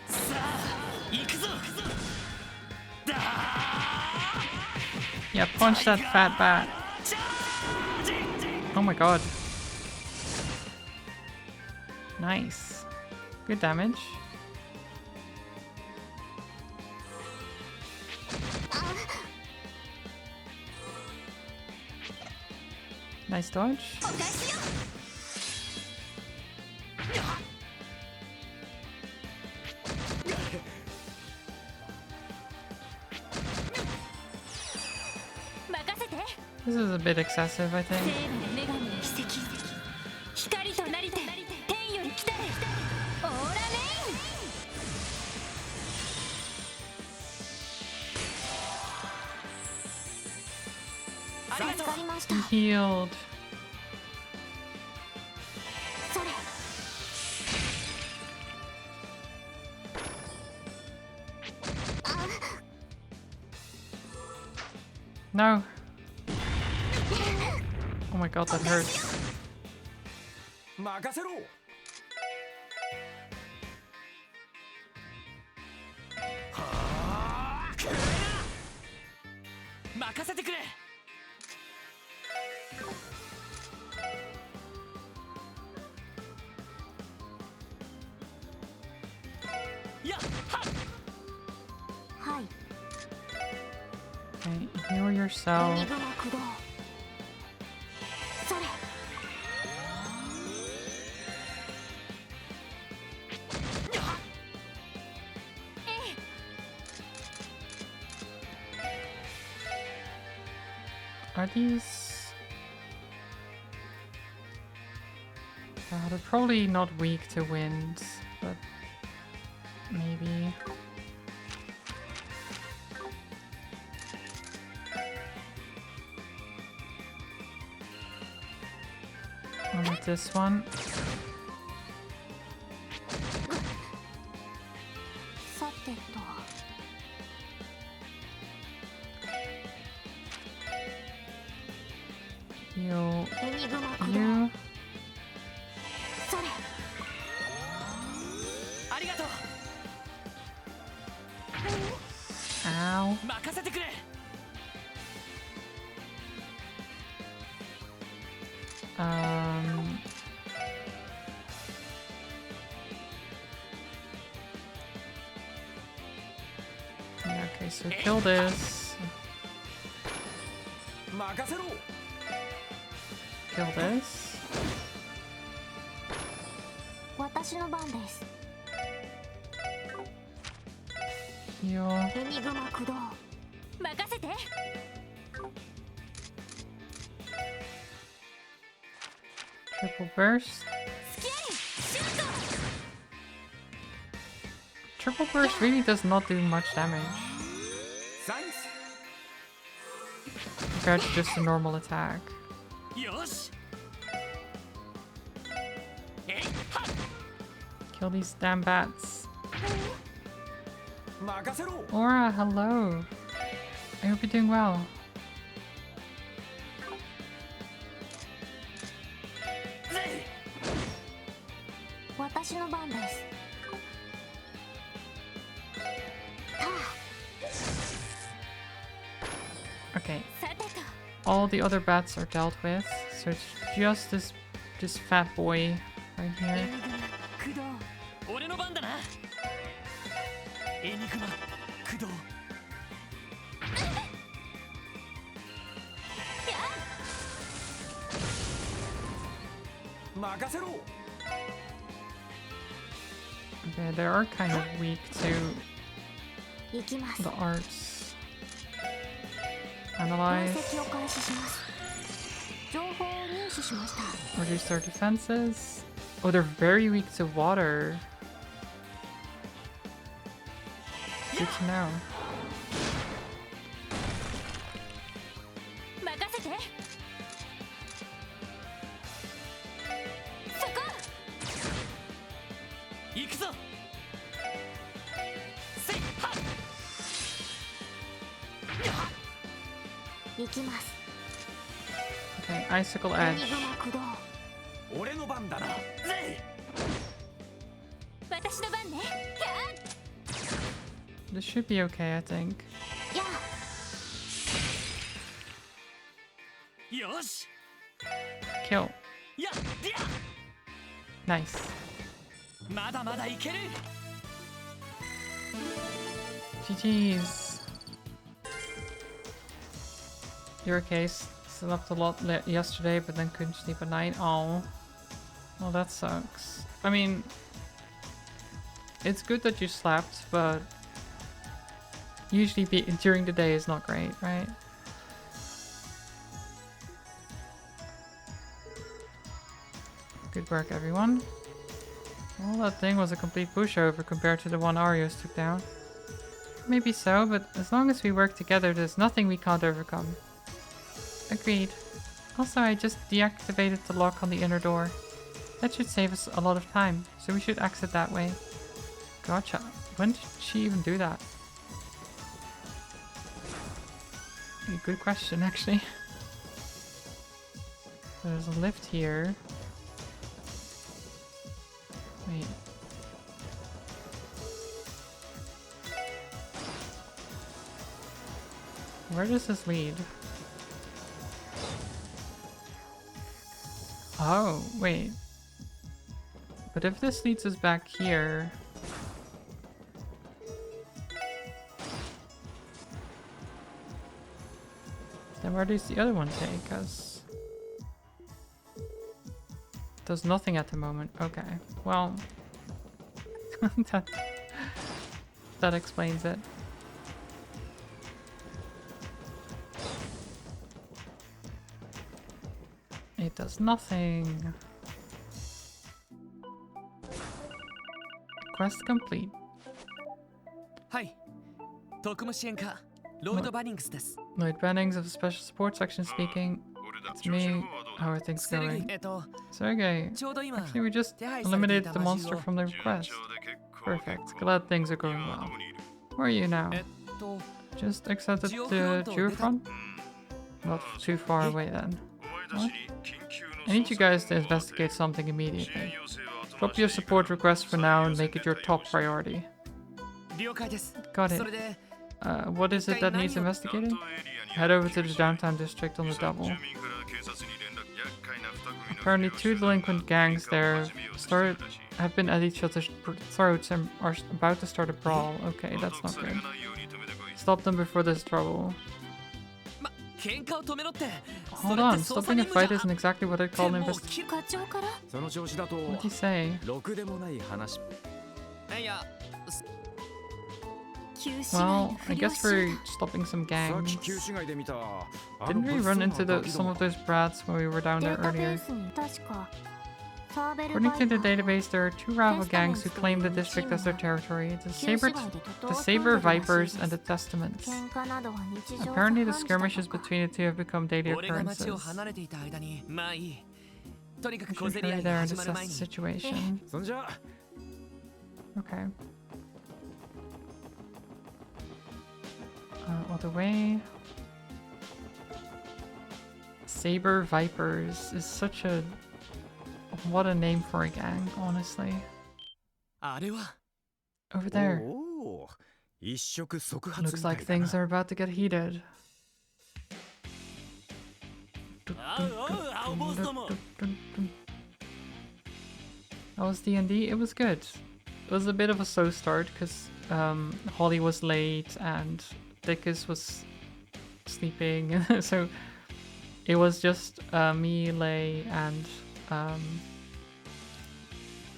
さあ行くぞ。だ
Yeah, punch that fat bat.
ー。チャージ。
Oh my god. Nice. Good damage. Nice dodge.
お返しよ。任せて。
This is a bit excessive, I
生
think.
命女神の奇跡。光となりて天より来たれ。オーラメイン。
ありがとう
助かりました。
He healed.
それ。
No. Oh my god, that hurts.
任せろ。
任せてくれ。やっはっ。
はい。
Okay, heal
エニ
yourself.
グマ駆動。それ。
Are these... they're probably not weak to wind, but maybe... I'll need this one.
さてと。
Heal
エニグマ駆動。
you.
それ。
ありがとう。
Ow.
任せてくれ。
Yeah, okay, so kill this.
任せろ。
Kill this.
私の番です。
Heal.
エニグマ駆動。任せて。
Triple burst.
スキャンシュート。
Triple burst really does not do much damage
サンクス。
compared to just a normal attack.
よし。えいはっ。
Kill these damn bats.
任せろ
Aura, hello. I hope you're doing well.
私の番です。
Okay,
さてと
all the other bats are dealt with, so it's just this fat boy right here.
駆動
俺の番だなエニグマ駆動
任せろ
Okay, they are kind of weak to
行きます。
the arts.
分
Analyze,
析を開始します。情報を入手しました。
reduce their defenses. Oh, they're very weak to water. Good to know.
任せて。そこ。
行くぞせいはっやっ
行きます。
Okay, icicle
エ
edge.
ニグマ駆動。
俺の番だな
ぜ
私の番ね。
This should be okay, I think.
や
いよし
Kill.
やっりゃ
Nice.
まだまだいける
GG's. Your case. Slept a lot yesterday, but then couldn't sleep at night. Oh. Well, that sucks. I mean, it's good that you slept, but usually during the day is not great, right? Good work, everyone. Well, that thing was a complete pushover compared to the one Arios took down. Maybe so, but as long as we work together, there's nothing we can't overcome. Agreed. Also, I just deactivated the lock on the inner door. That should save us a lot of time, so we should exit that way. Gotcha. When did she even do that? Good question, actually. There's a lift here. Wait. Where does this lead? Oh, wait. But if this leads us back here... Then where does the other one take us? Does nothing at the moment. Okay. Well... that explains it. It does nothing. Quest complete.
はい特務支援課ロイド・バニングスです
Lloyd Bennings of the Special Support Section speaking.
俺だ
It's me. How are things
セルゲ
going?
イ
Sergey,
ちょうど今
actually we just
手配されてい
eliminated
た
the
魔
monster
獣を
from the
順
request.
調で結構
Perfect. Glad things are going
今
well.
どこにいる
Where are you now?
と
Just accepted the
Geofront or
Geofront? Not too far away then.
お前たちに緊急の
I need you guys to
捜査を
investigate something
支援
immediately.
要請は後
Drop
回し
your
に
support request for now and make it your top priority.
了解です
Got
そ
it.
れで
What is it that needs
ダウン
investigating?
トエリアに
Head over to the downtown district on the
住
double.
民から警察に連絡厄介な二組の
Apparently, 2 delinquent gangs there
喧嘩を始めようとしているらしい
have been at each other's throats and are about to start a brawl. Okay,
また
that's not
鎖
good.
がないように止めてこい
Stop them before there's trouble.
喧嘩を止めろって
Hold on, stopping a fight isn't exactly what I'd call an investigation.
課長から。
その調子だと
What did he say?
ろくでもない話
いや
旧市街
Well,
の
I
不良
guess
集
we're
団。
stopping some
さっ
gangs.
き旧市街で見た
Didn't we run into some of those brats when we were down
デ
there
ータベ
earlier?
ースに確かサーベル
According to the
バイパー
database, there are 2 rival gangs who claim the district as their territory. The Saber Vipers and the Testaments.
喧嘩などは日常茶
Apparently, the
飯事だと
skirmishes
か
between the two have become daily
俺が街を
occurrences.
離れていた間にまあいいとにか
We
く小
should
競り合
hurry
いが
there and
始まる
assess
前
the
に
situation.
そんじゃ
Okay. Other way. Saber Vipers is such a... What a name for a gang, honestly.
あれは
Over there.
おお、一触即発み
Looks
た
like
いだ
things
な。
are about to get heated.
あうおう青坊主ども
How was D&D? It was good. It was a bit of a slow start because Holly was late and Dickus was sleeping. So it was just me, Lay, and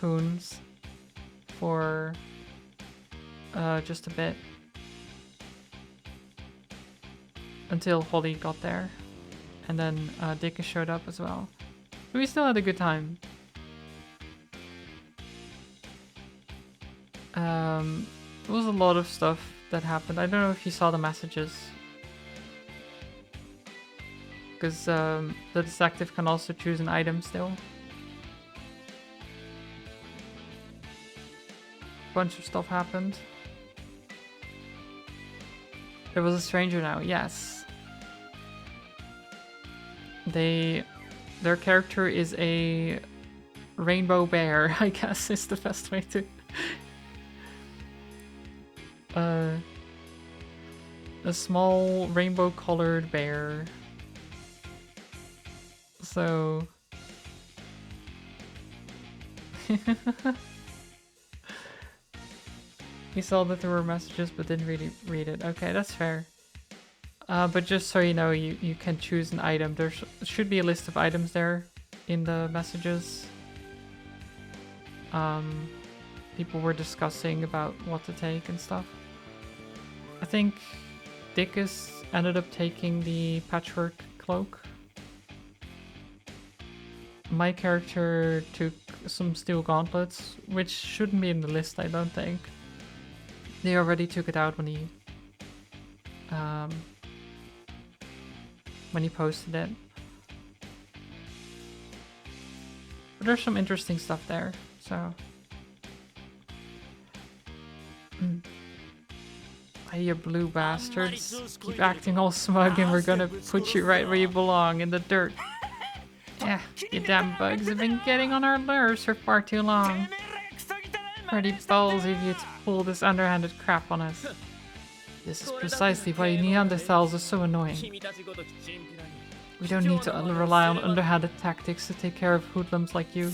Poons for just a bit until Holly got there. And then Dickus showed up as well. But we still had a good time. There was a lot of stuff that happened. I don't know if you saw the messages. Because the detective can also choose an item still. Bunch of stuff happened. There was a stranger now, yes. Their character is a rainbow bear, I guess is the best way to... a small rainbow colored bear. So... You saw that there were messages but didn't really read it. Okay, that's fair. But just so you know, you can choose an item. There should be a list of items there in the messages. People were discussing about what to take and stuff. I think Dickus ended up taking the patchwork cloak. My character took some steel gauntlets, which shouldn't be in the list, I don't think. They already took it out when he posted it. But there's some interesting stuff there, so... Hey, you blue bastards. Keep acting all smug and we're gonna put you right where you belong, in the dirt. Yeah, you damn bugs have been getting on our nerves for far too long. Pretty ballsy of you to pull this underhanded crap on us. This is precisely why Neanderthals are so annoying.
君たちごときチンピラに
We don't need to rely on underhanded tactics to take care of hoodlums like you.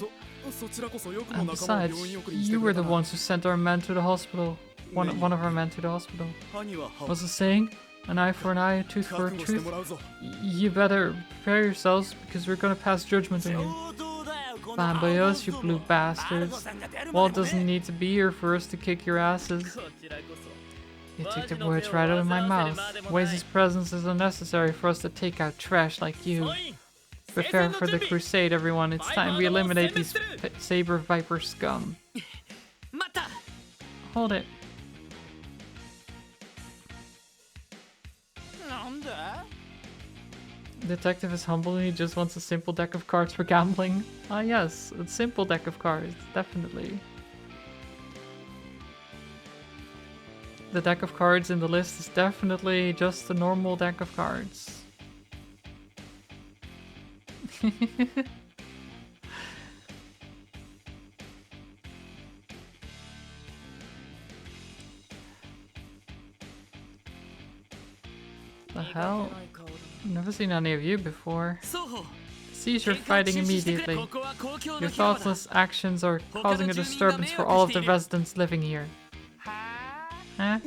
そちらこそよくも
And
仲間を
besides,
病院送りにして
you
く
were
れ
the
たな。
ones who sent our men to the hospital. One of our men to the hospital.
歯には歯を
What's the saying? An eye for an eye, a tooth for a
覚悟して
tooth.
もらうぞ。
You better prepare yourselves because we're gonna pass judgment on you.
相当だよこの
Bamboyos, you blue
アル
bastards.
ゴさんが出るま
Walt
でね
doesn't need to be here for us to kick your asses.
こちらこそ
You took the words right out of my mouth. Waze's presence is unnecessary for us to take out trash like you.
おい
Prepare for the crusade, everyone. It's time we eliminate these saber viper scum.
待った
Hold it.
なんだ
Detective is humble and he just wants a simple deck of cards for gambling. Ah yes, a simple deck of cards, definitely. The deck of cards in the list is definitely just a normal deck of cards. The hell? Never seen any of you before.
双方
Cease your fighting
喧嘩を中止してくれ
immediately.
ここは公共の
Your
広場だ
thoughtless actions are causing a disturbance for all of the residents living here.
は
Huh?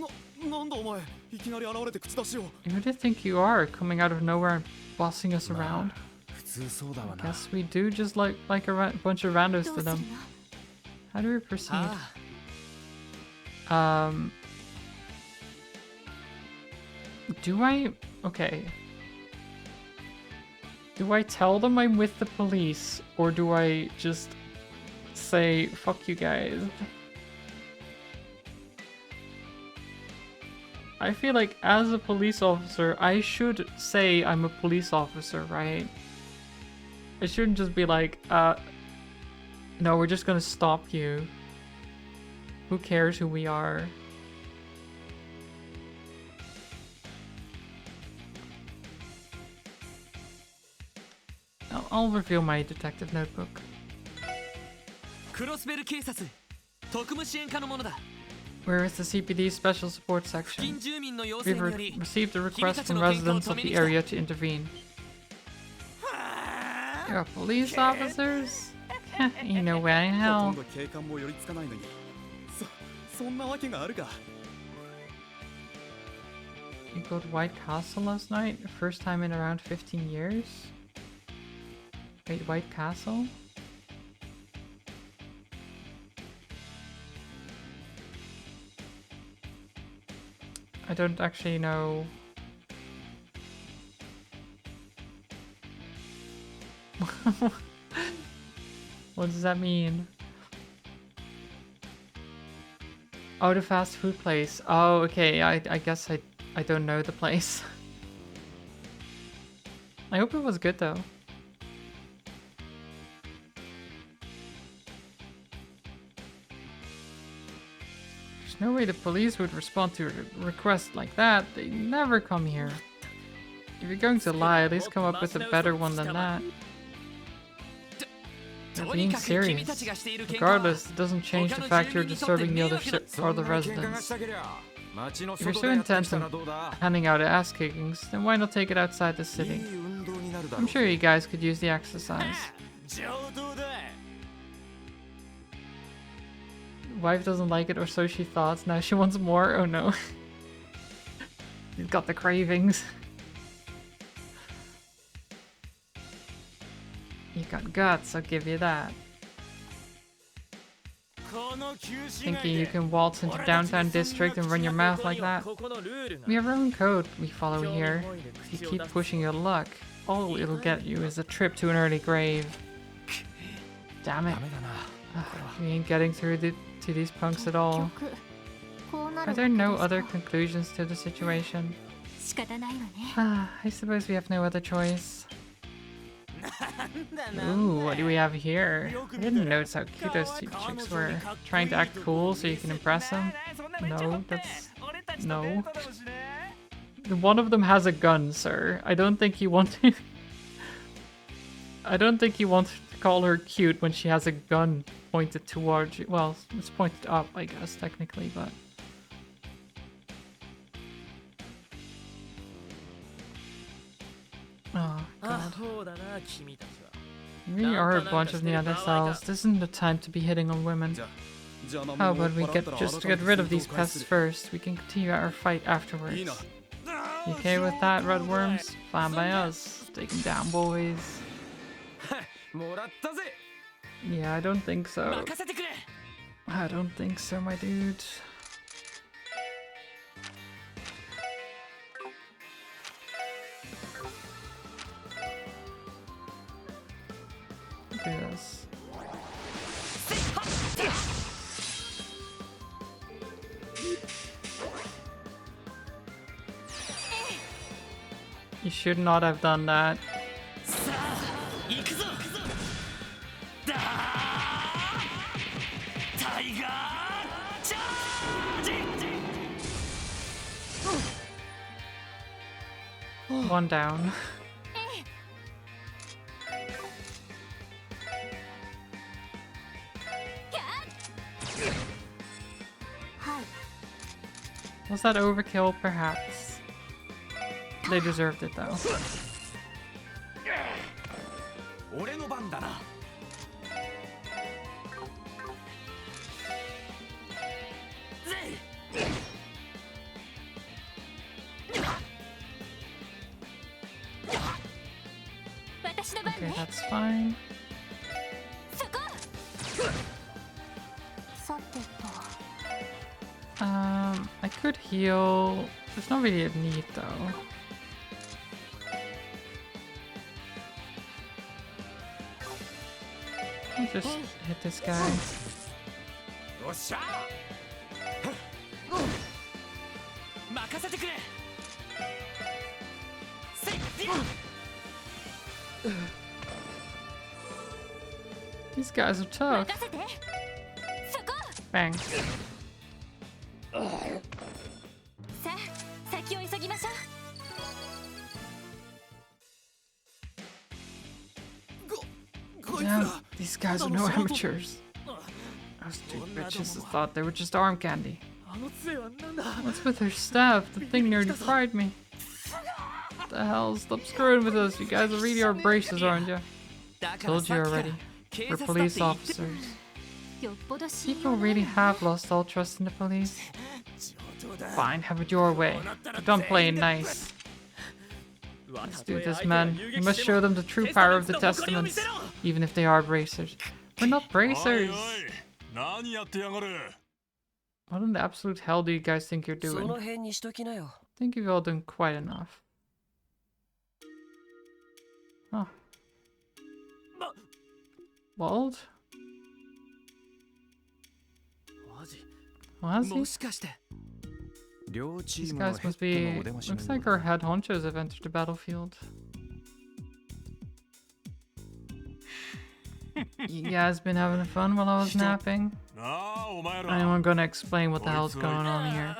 なんだお前、いきなり現れて口出しを。
Who do you think you are, coming out of nowhere and bossing us around?
普通そうだわな。
Guess we do just like a bunch of randos
ど
to
うするの
them. How do we proceed?
あ
Do I... Okay. Do I tell them I'm with the police, or do I just say, fuck you guys? I feel like as a police officer, I should say I'm a police officer, right? I shouldn't just be like, no, we're just gonna stop you. Who cares who we are? I'll reveal my detective notebook.
クロスベル警察特務支援課のものだ。
Where is the CPD special support
付
section?
近住民の要請
We've
により
received a request from residents of the area to intervene. You're police officers? Ain't no way in
ほと
hell.
んど警官も寄りつかないのにそんなわけがあるか
You go to White Castle last night? First time in around 15 years? Wait, White Castle? I don't actually know. What does that mean? Oh, the fast food place. Oh, okay. I guess I don't know the place. I hope it was good though. There's no way the police would respond to a request like that. They never come here. If you're going to lie, at least come up with a better one than that. You're
とに
being
かく君
serious.
たちがしている喧嘩は
Regardless, it doesn't change the fact you're disturbing the other other residents.
街の
If you're
外
so
でやってき
intent
たら
on
どうだ
handing out ass kickings, then why not take it outside the
いい
city?
運動になるだろ
I'm
う
sure you guys could use the exercise.
上等だ。
Wife doesn't like it, or so she thought. Now she wants more. Oh no. You've got the cravings. You got guts, I'll give you that.
この旧市街
Thinking you
で
can waltz into downtown district and run your mouth like that?
ここのルールが
We have our own code we follow here. If you keep pushing your luck, all it'll get you is a trip to an early grave. Damn it.
ダメだな
We ain't getting through to these punks at all.
結局こうな
Are
る
there no
わけ
other
ですか
conclusions to the situation?
仕方ないわね
I suppose we have no other choice. Ooh, what do we have here? I didn't notice how cute those two chicks were. Trying to act cool so you can impress them? No, that's... no. One of them has a gun, sir. I don't think you want to... I don't think you want to call her cute when she has a gun pointed towards you. Well, it's pointed up, I guess, technically, but... Oh,
あ
God.
そうだな君たちは
You really are a bunch of Neanderthals. This isn't the time to be hitting on women.
邪魔
How
者を
about we
追っ払
get
ったら
just
改め
get
て
rid of
戦闘
these
を開
pests
始する
first? We can continue our fight
いい
afterwards.
な
You okay with that, Redworms? Fine by us. Take 'em down, boys.
もらったぜ
Yeah, I don't think so.
任せてくれ
I don't think so, my dude. Do this. You should not have done that.
さあ行くぞだータイガーチャージ
One down. Was that overkill? Perhaps. They deserved it though.
俺の番だな
私の番
Okay,
ね
that's fine.
そこさてと
I could heal. There's not really a need though. I'll just hit this guy.
よっしゃ
任せてくれせっ
These guys are tough.
任せてそこ
Bang.
さあ先を急ぎましょう。
こいつ
Damn,
ら
these guys are no amateurs. Those two bitches thought they were just arm candy.
あの杖はなんだ
What's with her staff? The thing nearly fried me. What the hell? Stop screwing with us. You guys really are braces, aren't you?
だから
Told
さ
you
っきから
already.
警
We're
察だって
police
言って
officers.
よっぽど信
People
用ない
really have lost all trust in the police. Fine, have it your way. But don't play it nice. Let's do this, man. We must show them the true power of the Testaments, even if they are bracers. We're not
おい
bracers.
おい何やってやがる
What in the absolute hell do you guys think you're
そ
doing?
の辺にしときなよ
I think you've all done quite enough. Huh. Wald?
マジ
Was he?
もしかして
両チ
These
ームの
guys
ヘ
must
ッドの
be.
お出ましの
Looks
よう
like
だ
our head honchos have entered the battlefield. You guys been having fun while I was napping?
なあお前ら
Anyone gonna explain what the hell's going on here?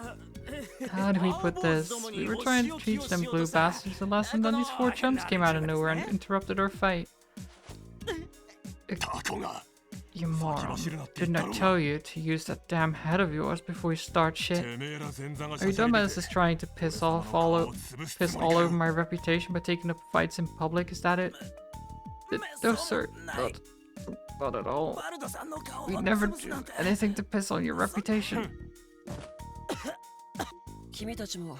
How do we put this? We were trying to teach them blue bastards a lesson, then these four chumps came out of nowhere and interrupted our fight.
タコが
You moron. Didn't I tell you to use that damn head of yours before you start shit?
てめえら前座が
Are you
しゃしゃり
dumbasses trying to piss all over my reputation by taking up fights in public? Is that it? No, sir. Not at all.
バルドさんの顔
We
を
never
潰す
do
なんて
anything to piss on your reputation.
君たちも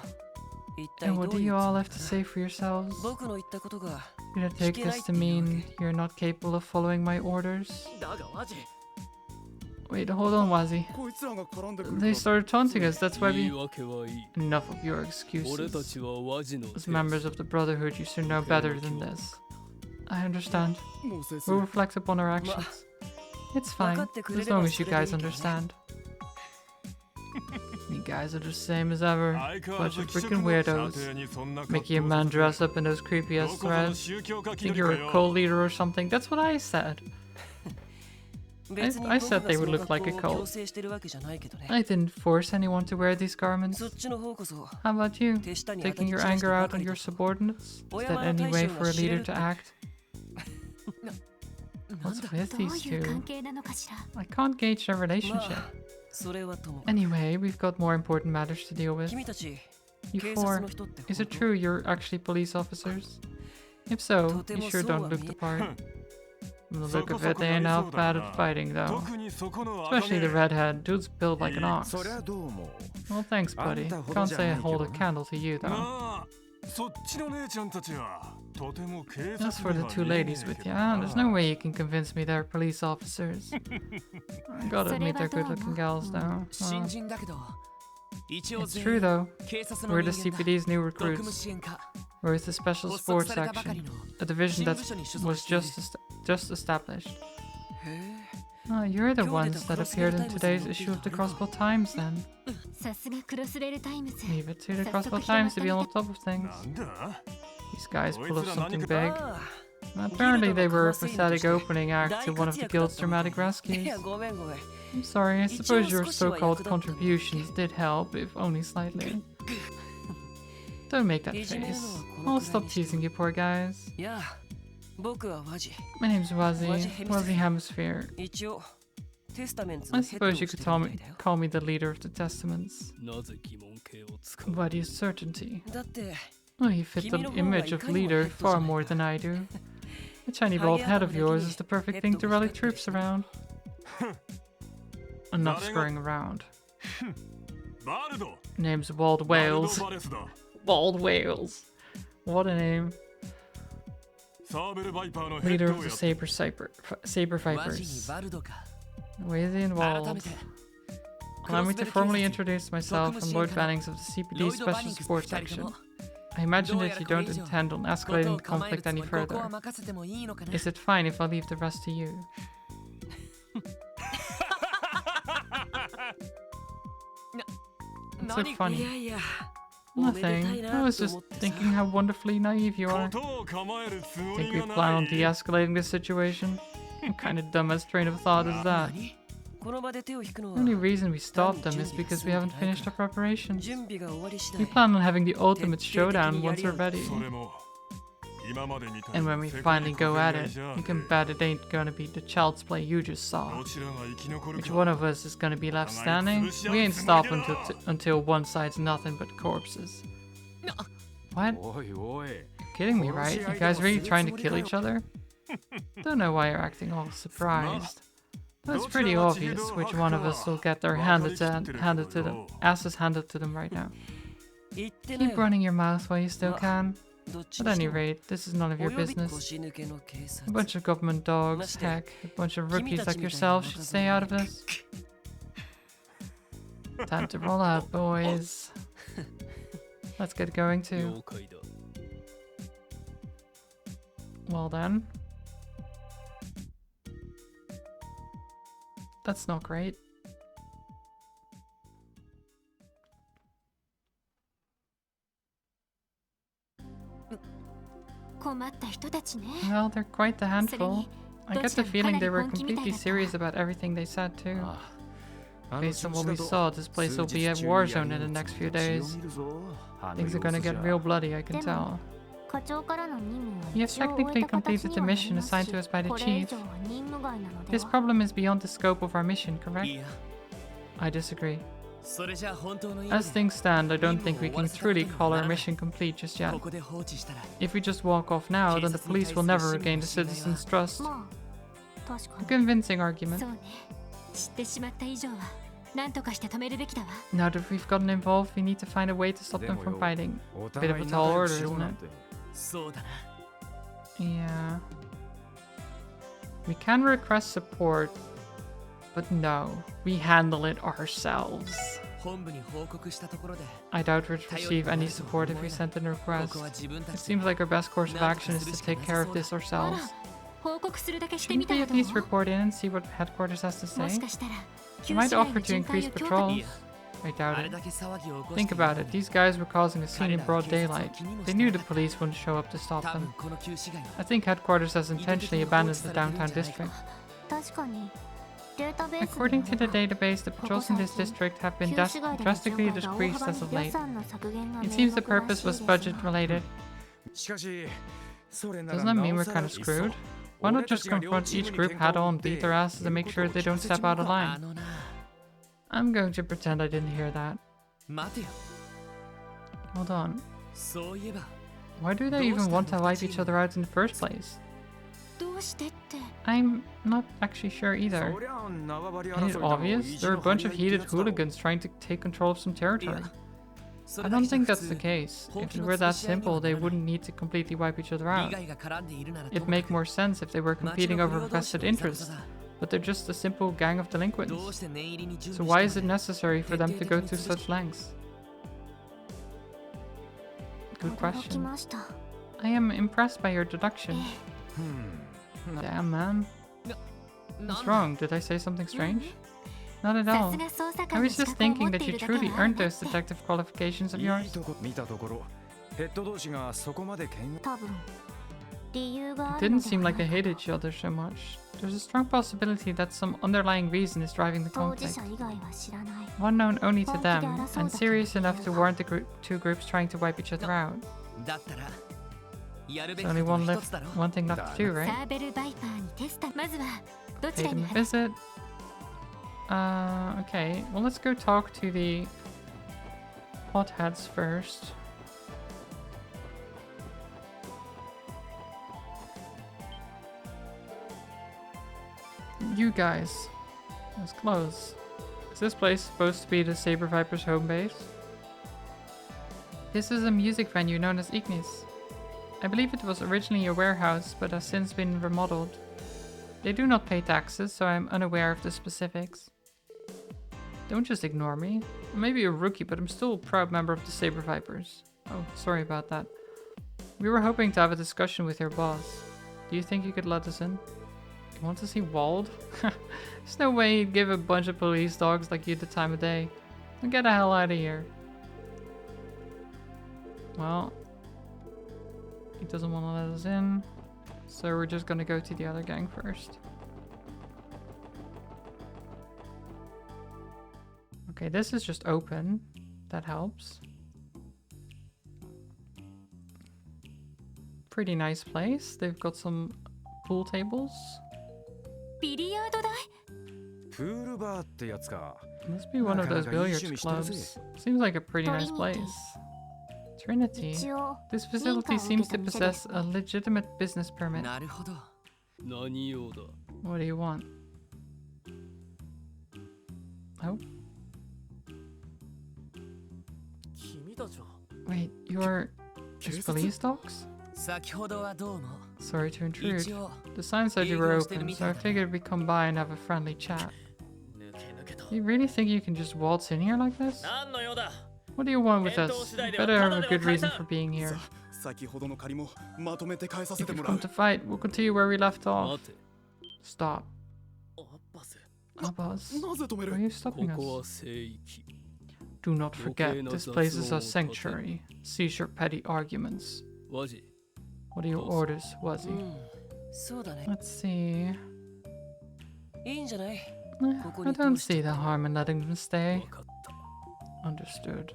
一体
And
ど
what
う
do
いう
you
つ
all
も
have to say for yourselves?
僕の言ったことが
You're gonna take this to mean you're not capable of following my orders?
だがマジ
Wait, hold on, Wazi.
こいつらが絡んでくる
They started taunting us, that's why
言い
we...
訳はいい
Enough of your
俺た
excuses.
ちは和ジの
As members of the Brotherhood, you should know better than this. I understand.
もうせす
We'll reflect upon our actions. It's fine, as long as you guys understand. You guys are the same as ever.
相変わら
Bunch
ず
of
気色
freaking
の
weirdos.
査定にそんな格
Making a
好
man
をす
dress up in those creepy
ど
ass
こぞの
threads.
宗教か気
Think
取
you're
り
a
かよ
cult leader or something? That's what I said.
別に
I
僕
said
が
they
そ
would
の
look like a
格好を
cult.
強制してるわけじゃないけどね
I didn't force anyone to wear these garments.
そっちの方こそ
How about you?
手下に当た
Taking
り
your
散らして
anger
ば
out
か
on
り
your
だ
subordinates? Is that
小山
any
の
way
大将
for a
が知れ
leader
るって
to act?
なん
What's
だ
with
どう
these
いう
two?
関係なのかしら。
I can't gauge their
ま
relationship.
あそれはともかく
Anyway, we've got more important matters to deal with.
君たち
You
警
four,
察の人って
is it
本
true you're actually police officers? If so, you
とても
sure
そう
don't
は
look
見
the
え
part. From the
そ
look
こ
of
そ
it,
こ
they
な
ain't
り
half
そう
bad
だ
at
な
fighting, though.
特にそこの赤
Especially the
毛
redhead. Dude's built like an
そり
ox.
ゃどうも
Well, thanks, buddy.
あんたほど
Can't
じゃ
say I
ないけど
hold a candle to you,
な
though.
あそっちの姉ちゃんたちはとても警察
As for
に
the
は
two
見えね
ladies
え
with
け
you,
どな
there's no way you can convince me they're police officers. I gotta admit they're good looking gals, though.
新
Well,
人だけど一応
it's
全
true,
員
though.
警察の
We're
人
the
間だ
CPD's new
特務
recruits.
支援課
We're with the Special
発足
Sports
されたばかり
Section,
の
a division
新
that
部署に所属
was
している
just established.
へえ
Oh, you're the
今日出た
ones that
クロスレー
appeared
ル
in
タイムズ
today's
に載ってい
issue of
た
the
あれか
Crossbow Times, then.
さすがクロスレールタイムズ。
Leave it to the
早速
Crossbow
広ま
Times
った
to be on
み
the
たい
top of things.
なんだ
These guys pull off
Koitsu
something
nani-
big.
あ
Apparently, they were a
ヒーローの
pathetic
カマセイヌとして
opening act to one of the guild's dramatic
い
rescues.
やごめんごめん
I'm sorry, I suppose your
一応少しは
so-called
役立ったんだけど。
contributions did help, if only slightly. Don't make that
いじめる
face.
のはこの
I'll
くらい
stop
にして
teasing you poor guys.
いや僕はワジ
My name's Wazzy,
Wazzy
Wazzy Hemisphere.
一応テスタメンツの
I
ヘッドを
suppose
し
you
て
could
る
call
みた
me,
いだよ
call me the leader of the Testaments.
なぜ疑問形を使う
Why do you certainty?
だって
Oh, you fit the
君の方が
image of
いかにも
leader
ヘッドじゃ
far
ない
more
か。
than I do. The shiny bald head of yours is the perfect thing to rally troops around. Enough scurrying around.
バルド
Name's Wald
バルド
Wales.
バレスだ
Bald Wales. What a name.
サーベルバイパーのヘッ
Leader
ド
of
を
the
やって
Saber
ワジに
Vipers.
バルドか
Wazzy and
改
Wald.
めて
Allow me to formally introduce
特
myself.
務
I'm
支援
Lord
課
Bannings of the
ロ
CPD
イド・バニ
Special
ングス
Sports
二人と
Section.
も
I imagine
どう
that
やら
you
これ
don't
以上
intend on
ことを
escalating the
構える
conflict
つも
any
りここ
further.
は任せてもいいのかな
Is it fine if I leave the rest to you? What's so
い
funny?
やいやおめでたい
Nothing. I
な
was
と
just
思ってさ
thinking how wonderfully naive you
こ
are.
とを構えるつも
Think
り
we
が
plan
な
on
い
de-escalating this situation? What kind of dumbass train of thought is that?
何
The only reason we stopped them is because we haven't finished our preparations.
準備が終わり次
We
第
plan on having the ultimate showdown once we're ready.
それも今までみたい
And
な
when we
世界
finally
の
go
国
at
外
it,
じゃ
you can bet it ain't gonna be the child's play you just
ど
saw.
ちらが生き残る
Which
か
one of us is gonna be left standing? We ain't stopping until one side's nothing but corpses. What?
おいおい
Kidding me, right? You guys really trying to kill each other? Don't know why you're acting all surprised. But it's pretty obvious which one of us will get their asses handed to them right now.
言ってな
Keep
よ
running your mouth while you still can.
どっち
At
にし
any
ても
rate, this is none of your
および
business.
腰抜けの警
A
察
bunch of government dogs, heck, a bunch of rookies like yourself should stay out of this. Time to roll out, boys. Let's get going too.
了解だ
Well then. That's not great. Well, they're quite the handful. I get the feeling they were completely serious about everything they said too.
あ
Based on what we saw, this place will be a war zone in the next few days. Things are gonna get real bloody, I can tell.
課長からの任務は
We have
一応終え
technically
た形
completed
に
the
はなり
mission
ます
assigned to us by the
これ以
chief.
上は任務外なので
This
は
problem is beyond the scope of our mission,
い
correct?
や
I disagree.
それじゃあ本当の意味
As
で
things stand, I don't think we can truly call our mission complete just yet.
ここで放置したら
If we just walk off now, then the police will never regain the citizens' trust.
まあ確か
A
に
convincing argument.
そうね知ってしまった以上は何とかして止めるべきだわ
Now that we've gotten involved, we need to find a way to stop them from fighting.
お
Bit
互
of
い
a
仲
tall
良
order,
くしよう
isn't
なん
it?
て
そうだな
Yeah. We can request support, but no, we handle it ourselves.
本部に報告したところで
I doubt we'd receive any support if we sent an
こ
request.
こは自分た
It
ちで
seems like our best course of action is to take care of this
あ
ourselves.
ら報告するだけしてみ
Shouldn't
た
we
ら
at
どう
least report in and see what headquarters has to
も
say?
しかしたら
We
旧
might
市街
offer
の
to
巡回
increase
を強
patrols.
化
いや
I
あ
doubt
れ
it.
だけ騒ぎを起こして
Think
いる
about
の
it.
に
These guys were causing a scene in
彼らは
broad
警察を
daylight.
気にも
They
してな
knew
か
the
った
police wouldn't show up to stop
多
them.
分この旧市街は
I think headquarters has intentionally abandoned the downtown district.
確かにデータベースに
According to the
よれば
database, the patrols in this district have been
旧市街での巡
drastically
回が大
decreased
幅
as
に
of
予
late.
算の削減が
It
明
seems the
確ら
purpose
しい
was
です
budget
な
related.
しかしそれなら
Doesn't that mean
な
we're
おさら
kind of
いっそ
screwed? Why not
俺た
just
ちが両
confront
チーム
each
に
group
喧嘩
head
を
on,
売って
beat their asses, and make sure they don't step out of
あ
line?
のな
I'm going to pretend I didn't hear that.
待てよ
Hold on.
そういえば
Why do they even want to wipe each other out in the first place?
どうしてって
I'm not actually sure either.
そりゃ縄張り
Ain't it
争いだの
obvious?
意地
There are
の
a
張
bunch
り
of
合いって
heated
やつだろ
hooligans trying to take control of some
い
territory.
やそ
I
れだ
don't
けじゃ
think
普
that's the
通
case.
本
If
気
it
の
were that
潰し合いに
simple,
はな
they
らない
wouldn't need to completely wipe each other
利
out.
害が絡んでいるならと
It'd
もか
make
く
more sense if they were
町
competing
の
over
不良同士
vested
のいざこ
interests,
ざだ
but they're just a simple gang of
どう
delinquents.
して念入りに準
So
備
why
し
is
た
it
のに
necessary for them to go through such lengths? Good
驚き
question.
ました
I am impressed by your deduction.
うん
Damn, man.
な
What's
なん
wrong? Did I say something strange? Not at
さ
all.
すが捜査
I
官の
was
資
just
格を持
thinking
って
that
い
you
るだけ
truly
は
earned
ある
those detective qualifications of
いい
yours.
とこ見たところヘッド同士がそこまで喧嘩
多分理由があ
It
るの
didn't
で
seem
は
like
な
they
いか
hated each other so much. There's a strong possibility that some underlying reason is driving the
当事
conflict.
者以外は知らない
One known only to them,
本気で争うだけの
and serious enough to
理由が。
warrant the two groups trying to wipe each other out.
だったらやるべ
There's
き
only
ことは
one
一
left,
つだろ
one thing left to do,
サ
right?
ーベルバイパーにテスタまずはどち
Pay
ら
them
に
a
話す
visit. Okay. Well, let's go talk to the hotheads first. You guys. Let's close. Is this place supposed to be the Saber Vipers' home base? This is a music venue known as Ignis. I believe it was originally a warehouse, but has since been remodeled. They do not pay taxes, so I'm unaware of the specifics. Don't just ignore me. I may be a rookie, but I'm still a proud member of the Saber Vipers. Oh, sorry about that. We were hoping to have a discussion with your boss. Do you think you could let us in? You want to see Wald? There's no way he'd give a bunch of police dogs like you the time of day. Then get the hell out of here. Well, he doesn't want to let us in, so we're just gonna go to the other gang first. Okay, this is just open. That helps. Pretty nice place. They've got some pool tables.
ビリヤード台
プールバーってやつか。
Must be one of those billiards clubs. Seems like a pretty nice place. Trinity.
一応
This facility seems to possess a legitimate business permit.
なるほど。
何用だ。
What do you want? Oh,
君たちは
wait, you're just police dogs?
先ほどはどうも。
Sorry to intrude.
一応
The sign said you were open, so I figured we'd come by and have a friendly chat.
抜け抜けと
You really think you can just waltz in here like this?
何の用だ
What do you want with us? You better have a good reason for being here.
さ先ほどの借りもまとめて返させ
If
て
you've
もらう
come to fight, we'll continue where we left off.
待て。
Stop.
アッバス
Abbas,
なぜ止め
why are
る
you
こ
stopping
こは
us?
聖域。
Do not forget, this place is a sanctuary. Cease your petty arguments.
和ジ。
What are your orders, was
う
he?
ん。そうだね。
Let's see.
いいんじゃない
I don't see the harm in letting them stay.
わかった。
Understood.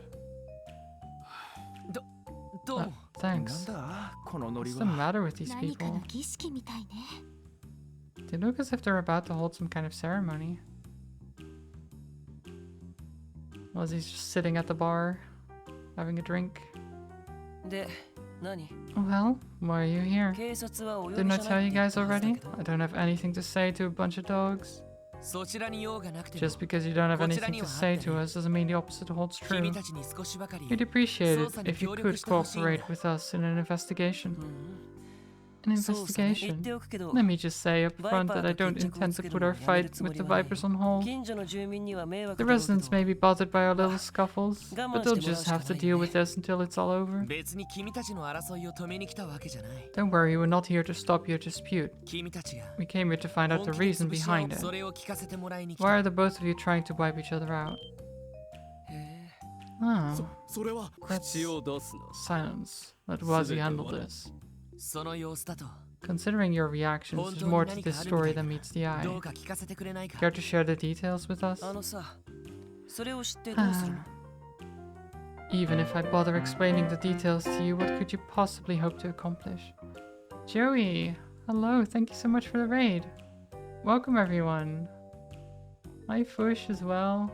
どう
Uh,
も。
なん
thanks.
だこのノリ
What's the
は。
matter with these
何かの
people?
儀式みたいね
They look as if they're about to hold some kind of ceremony. Was he just sitting at the bar, having a drink?
で、何
Well, why are you here?
警察はお呼
Didn't
び
I
じゃな
tell
い
you
って言っ
guys
たはずだ
already?
けど
I don't have anything to say to a bunch of dogs.
そちらに用がなくても
Just because you don't have
こちら
anything
に
to
は
say
あって
to
ね
us doesn't mean the opposite holds true.
君たちに少しばかり
We'd appreciate it
捜査に
if you
協力
could
してほしいんだ
cooperate with us in an investigation.
うん
An
そうさね言っ
investigation?
ておくけど
Let me just say up front that I don't
Viper
intend to
と決着をつける
put
の
our
はやめる
fight
つも
with
り
the
はない
Vipers on hold.
近所の住民には迷
The
惑だろうけ
residents
ど
may be bothered by our little scuffles,
我慢
but they'll
してもらう
just
しか
have to
ない
deal
ね
with this until it's all over.
別に君たちの争いを止めに来たわけじゃない
Don't worry, we're not here to stop your dispute.
君たちが
We came here to find out
本
the
気で
reason
潰し合う
behind it.
それを聞かせてもらいに来
Why
た
are the both of you trying to wipe each other out?
へえ
Oh,
それは
that's
口を出すな。
silence. Let Wazi handle this.
その様子だと
Considering your reactions, there's more to this story than meets the
ど
eye.
うか聞かせてくれないか
Care to share the details with us?
あのさそれを知ってどうするの
Even if I bother explaining the details to you, what could you possibly hope to accomplish? Joey! Hello, thank you so much for the raid. Welcome everyone. Hi Fush as well.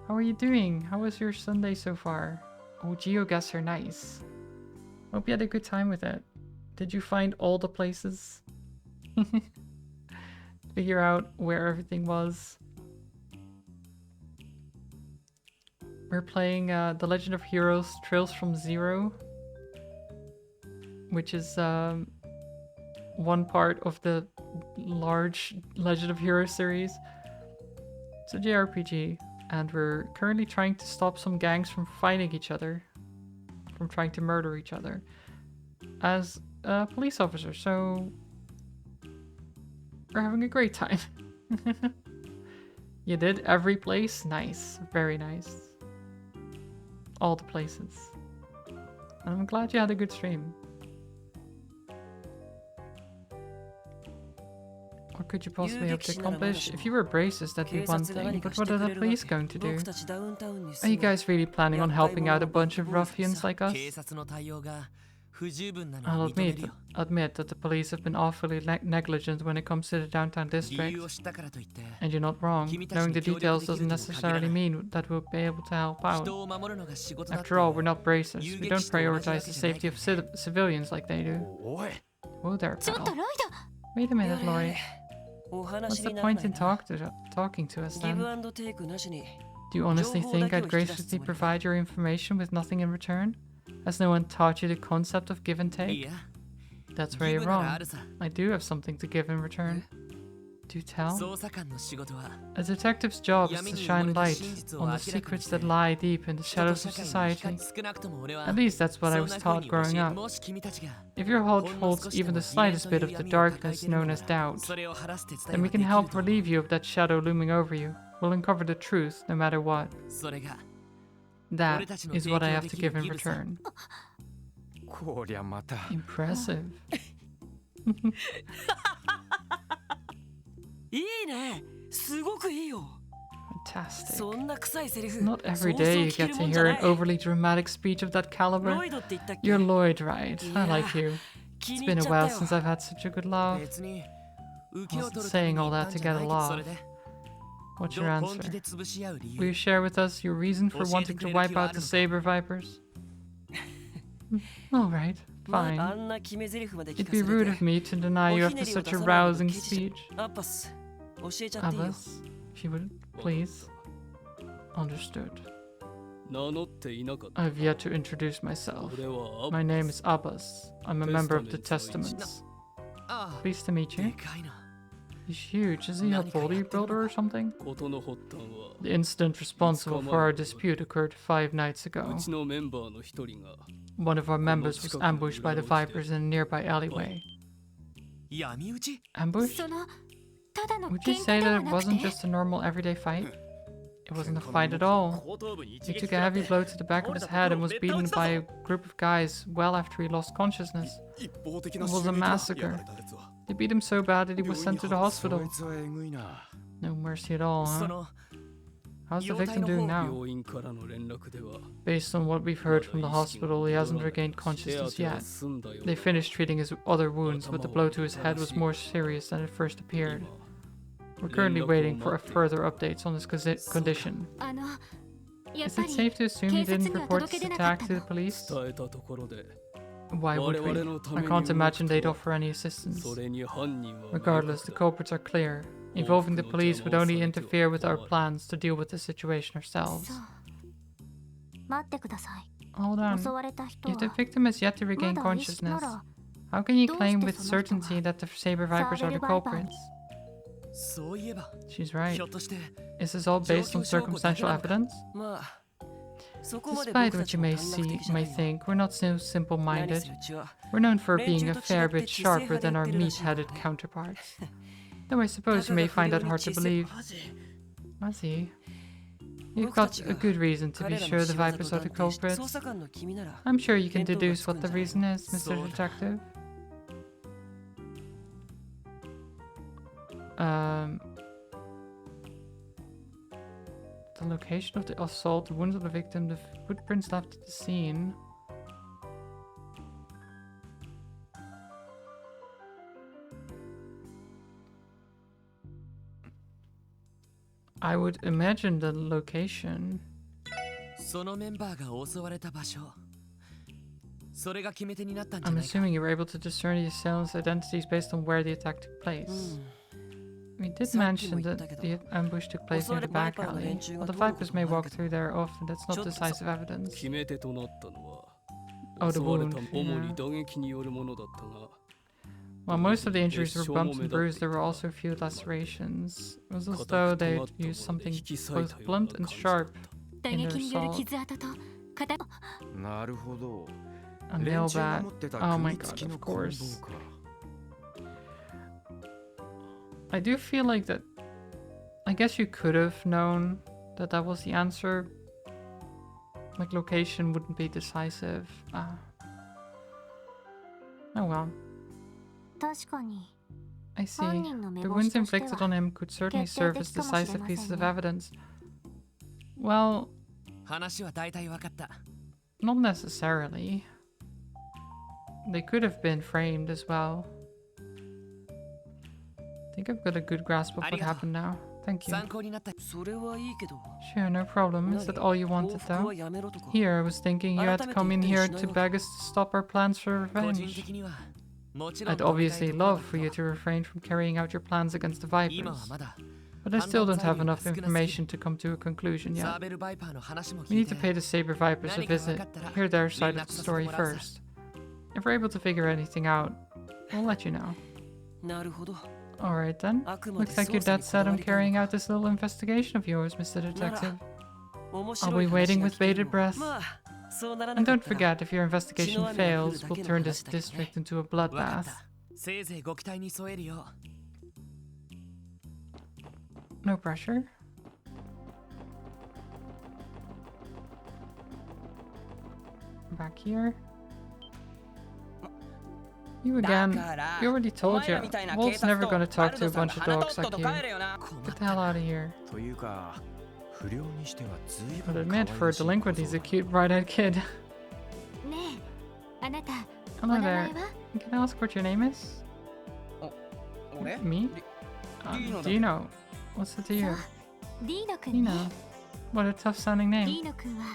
How are you doing? How was your Sunday so far? Oh, geoguesses are nice. Hope you had a good time with it. Did you find all the places? Figure out where everything was? We're playing The Legend of Heroes Trails from Zero, which is one part of the large Legend of Heroes series. It's a JRPG, and we're currently trying to stop some gangs from fighting each other, from trying to murder each other, as police officers, so we're having a great time. You did every place? Nice. Very nice. All the places. And I'm glad you had a good stream. What could you possibly hope to accomplish? If you were racist, that'd be one thing, but what are the police going to do?
僕たちダウンタウンに
Are
住
you
む
guys really planning on helping out a bunch of ruffians like us?
警察の対応が不十分なの
I'll
は認める
admit
よ
admit that the police have been awfully negligent when it comes to the downtown
理
district.
由を知ったからといって
And you're not wrong.
君たちに
Knowing the
協力
details
できる
doesn't
とも限ら
necessarily
ない
mean that we'll be able to help out.
人を守るのが仕事だって
After all, we're not racist. We
遊
don't
撃士と同じわ
prioritize
け
the
じゃない
safety of
からね
civilians like they do.
おい
Whoa there,
ちょっと
pal.
ロイ
Wait a
いや
minute,
いや
Lloyd.
いやお
What's
話
the
になら
point
ない
in
な
talking to us
ギブ
then?
アンドテイクなしに
Do you honestly
情報だ
think
けを
I'd
引き出すつ
graciously
もりか
provide your information with nothing in return? Has no one taught you the concept of give and
い
take?
や
That's
ギ
where you're
ブならあ
wrong.
るさ
I do have something to give in return. Do tell?
捜査官の仕事は
A detective's job is
闇
to
に埋
shine
もれた
light
真実を
on
明
the
らかに
secrets
して
that lie deep in the
人と
shadows
社
of
会に
society.
光少なくとも俺は
At least that's what I
そん
was
な風
taught
にもし
growing up.
もし君たちが
If your heart
ほんの
holds
少しで
even
も
the
疑念
slightest
とい
bit
う
of the
闇を抱え
darkness
ているの
known
な
as
ら
doubt,
それを晴らす手伝い
then
は
we
で
can
きる
help
と思う
relieve you of that shadow looming over you. We'll uncover the truth no matter what.
それが
That is what I have to give in return.
こりゃまた
Impressive.
いいねすごくいいよ
Fantastic.
そんな臭いセリフ
Not every
そうそう
day you
聞け
get
る
to
もんじゃ
hear
な
an
い
overly dramatic speech of that caliber.
ロイドって言ったっけ
You're Lloyd, right? I like
Yeah.
you.
気
It's
に
been
入っ
a
ちゃ
while
ったよ
since I've had such a good laugh.
別に受けを
Wasn't
取るため
saying
に
all
行った
that
ん
to
じゃ
get
な
a
いけど
laugh.
それで
What's
ど
your
う本気
answer?
で潰し合う理
Will you
由
share with us your reason for wanting to wipe out the Saber Vipers? Alright,
まあ
fine.
あんな決め台詞まで聞
It'd
か
be
さ
rude
れ
of
て
me to deny you after such a rousing speech.
アッパス教えちゃっていいよ
Abbas, if you would, please. Understood.
名乗っていなかった。
I've yet to introduce myself.
俺は
My name is Abbas. I'm a member of the Testaments.
ああ
Pleased to meet
で
you.
かいな
He's huge. Is he a bodybuilder or something?
事の発端は
The incident responsible for our dispute occurred 5 nights
う
ago.
ちのメンバーの一人が
One of our members was ambushed by the Vipers in a nearby alleyway.
闇討ち
Ambush?
そのただの
Would you
喧
say
嘩で
that
は
it
なく
wasn't
て
just a normal everyday fight? It wasn't a fight at all. He took a heavy blow to the back of his head and was beaten by a group of guys well after he lost consciousness.
一方的な
It was a
襲撃だ
massacre.
やられたやつは
They beat him so bad that he was sent to the
そ
hospital.
いつはえぐいな
No mercy at all,
そ
huh?
の
How's the victim doing now?
病院からの連絡では
Based on what we've heard from the
まだ意識が
hospital, he
戻ら
hasn't
ない
regained
手
consciousness
当ては
yet.
済んだよう
They
だ
finished treating his other wounds, but the blow to his head was more serious than it first appeared.
今
We're currently waiting for further updates on his condition.
あのやっ
Is
ぱ
it
り
safe to assume he
警察
didn't
には
report
届
this
け出なかっ
attack
た
to the
の
police?
伝えたところで
Why would we? I can't imagine they'd offer any assistance.
それに犯人は
Regardless, the culprits are clear. Involving the police would only interfere with our plans to deal with the situation ourselves.
そう待ってください
Hold on.
襲われた人
If the
は
victim has yet to
ま
regain
だ意識な
consciousness,
ら
how can you
Those
claim
to
with
some
certainty that the Saber Vipers are the
Saber
culprits?
そういえば
She's
ひ
right.
ょっとして
Is this all based on circumstantial evidence?
まあそこまで
Despite
僕た
what
ち
you
も
may
短絡
see,
的じゃな
may
いよ
think, we're not so
何
simple-minded.
するうちは
We're known for being a
Renju to
fair
chill
bit
at the
sharper than our
safe
meat-headed counterparts. Though I suppose you may find that hard to believe. マジ? You've got a good reason to be
彼ら
sure
の
the
仕業
Vipers
と
are the
断定し
culprits.
捜査官の君なら
I'm sure you can
見当が
deduce
つくん
what the
じゃない
reason is,
そう
Mr.
だ
Detective. The location of the assault, the wounds of the victim, the footprints left at the scene. I would imagine the location.
そのメンバーが襲われた場所それが決め手になったんじゃ
I'm
ないか
assuming you were able to discern the assailants' identities based on where the attack took place.
うん
We did
さっき
mention
も言っ
that
たけど、
the ambush took place
襲わ
near
れ
the
た
back
バイパーの
alley.
連中が
While the
どうこ
Vipers
と
may
もある
walk
けど
through there often, that's not
ちょっとさ
decisive evidence.
決め手となったのは
Oh, the
襲われ
wound.
た主に打撃によるものだったが
While most of the injuries were
Show
bumps and
me that
bruises, there were
picture.
also a few lacerations. It was as
硬
though
く尖
they'd
った
used
もので
something
引き裂いたよ
both
う
blunt
な
and
感じだ
sharp
った
打
in their
撃による
assault.
傷跡と片
なるほど
A
連
nail
中が
bat.
持ってた
Oh
組
my
付
god,
きの
of
棍
course.
棒か
I do feel like that. I guess you could have known that that was the answer. Like, location wouldn't be decisive. Oh well.
確かに
I see.
犯人の目
The
星
wounds
として
inflicted
は
on him could certainly serve as
決定的かもしれ
decisive
ませんね。
pieces of evidence. Well,
話は大体分かった
not necessarily. They could have been framed as well. I think I've got a good grasp of what
Arigato.
happened now. Thank you.
参考になったそれはいいけど
Sure, no problem. Is that all you
報
wanted
復
though?
はやめろとか
Here, I was thinking you had come in here to beg us to stop our plans for
個人
revenge.
的にはもちろん
I'd
止めたい
obviously
ところだ
love
け
for
ど
you to refrain from carrying out your plans against the
今
Vipers,
はまだ
but I still don't have
Hanban
enough
Zari was
information to come to a conclusion
サー
yet.
ベルバイパーの話も
We
聞い
need
て
to pay the Saber Vipers a visit, hear their side of the story first. If we're able to figure anything out, we'll let you know.
なるほど
Alright then.
あくまで
Looks like
捜
your
査
dad
にこ
set
だわ
on
りたい
carrying
の
out this little investigation of yours, Mr. Detective.
面
I'll
白
be
い
waiting
話が
with
聞け
bated
るの
breath.
まあそうならな
And
かっ
don't
たら
forget, if your investigation fails, we'll turn this district into a
分かっ
bloodbath.
たせいぜいご期待に添えるよ
No pressure. Back here. You again. We already told you. Walt's never gonna talk to a bunch of dogs like you. Get the hell out of here.
というか不良にしては随
I'll
分
admit,
可愛
for a
らしい
delinquent,
小
he's
僧
a
だ
cute bright-eyed kid.
ねえあなた
Hello
お名前
there.
は
Can I ask what your name is?
俺
Me?
Dino
Dino. What's it to
そ
you?
うディーノくんね
Dino. What a tough-sounding
ディ
name.
ーノくんは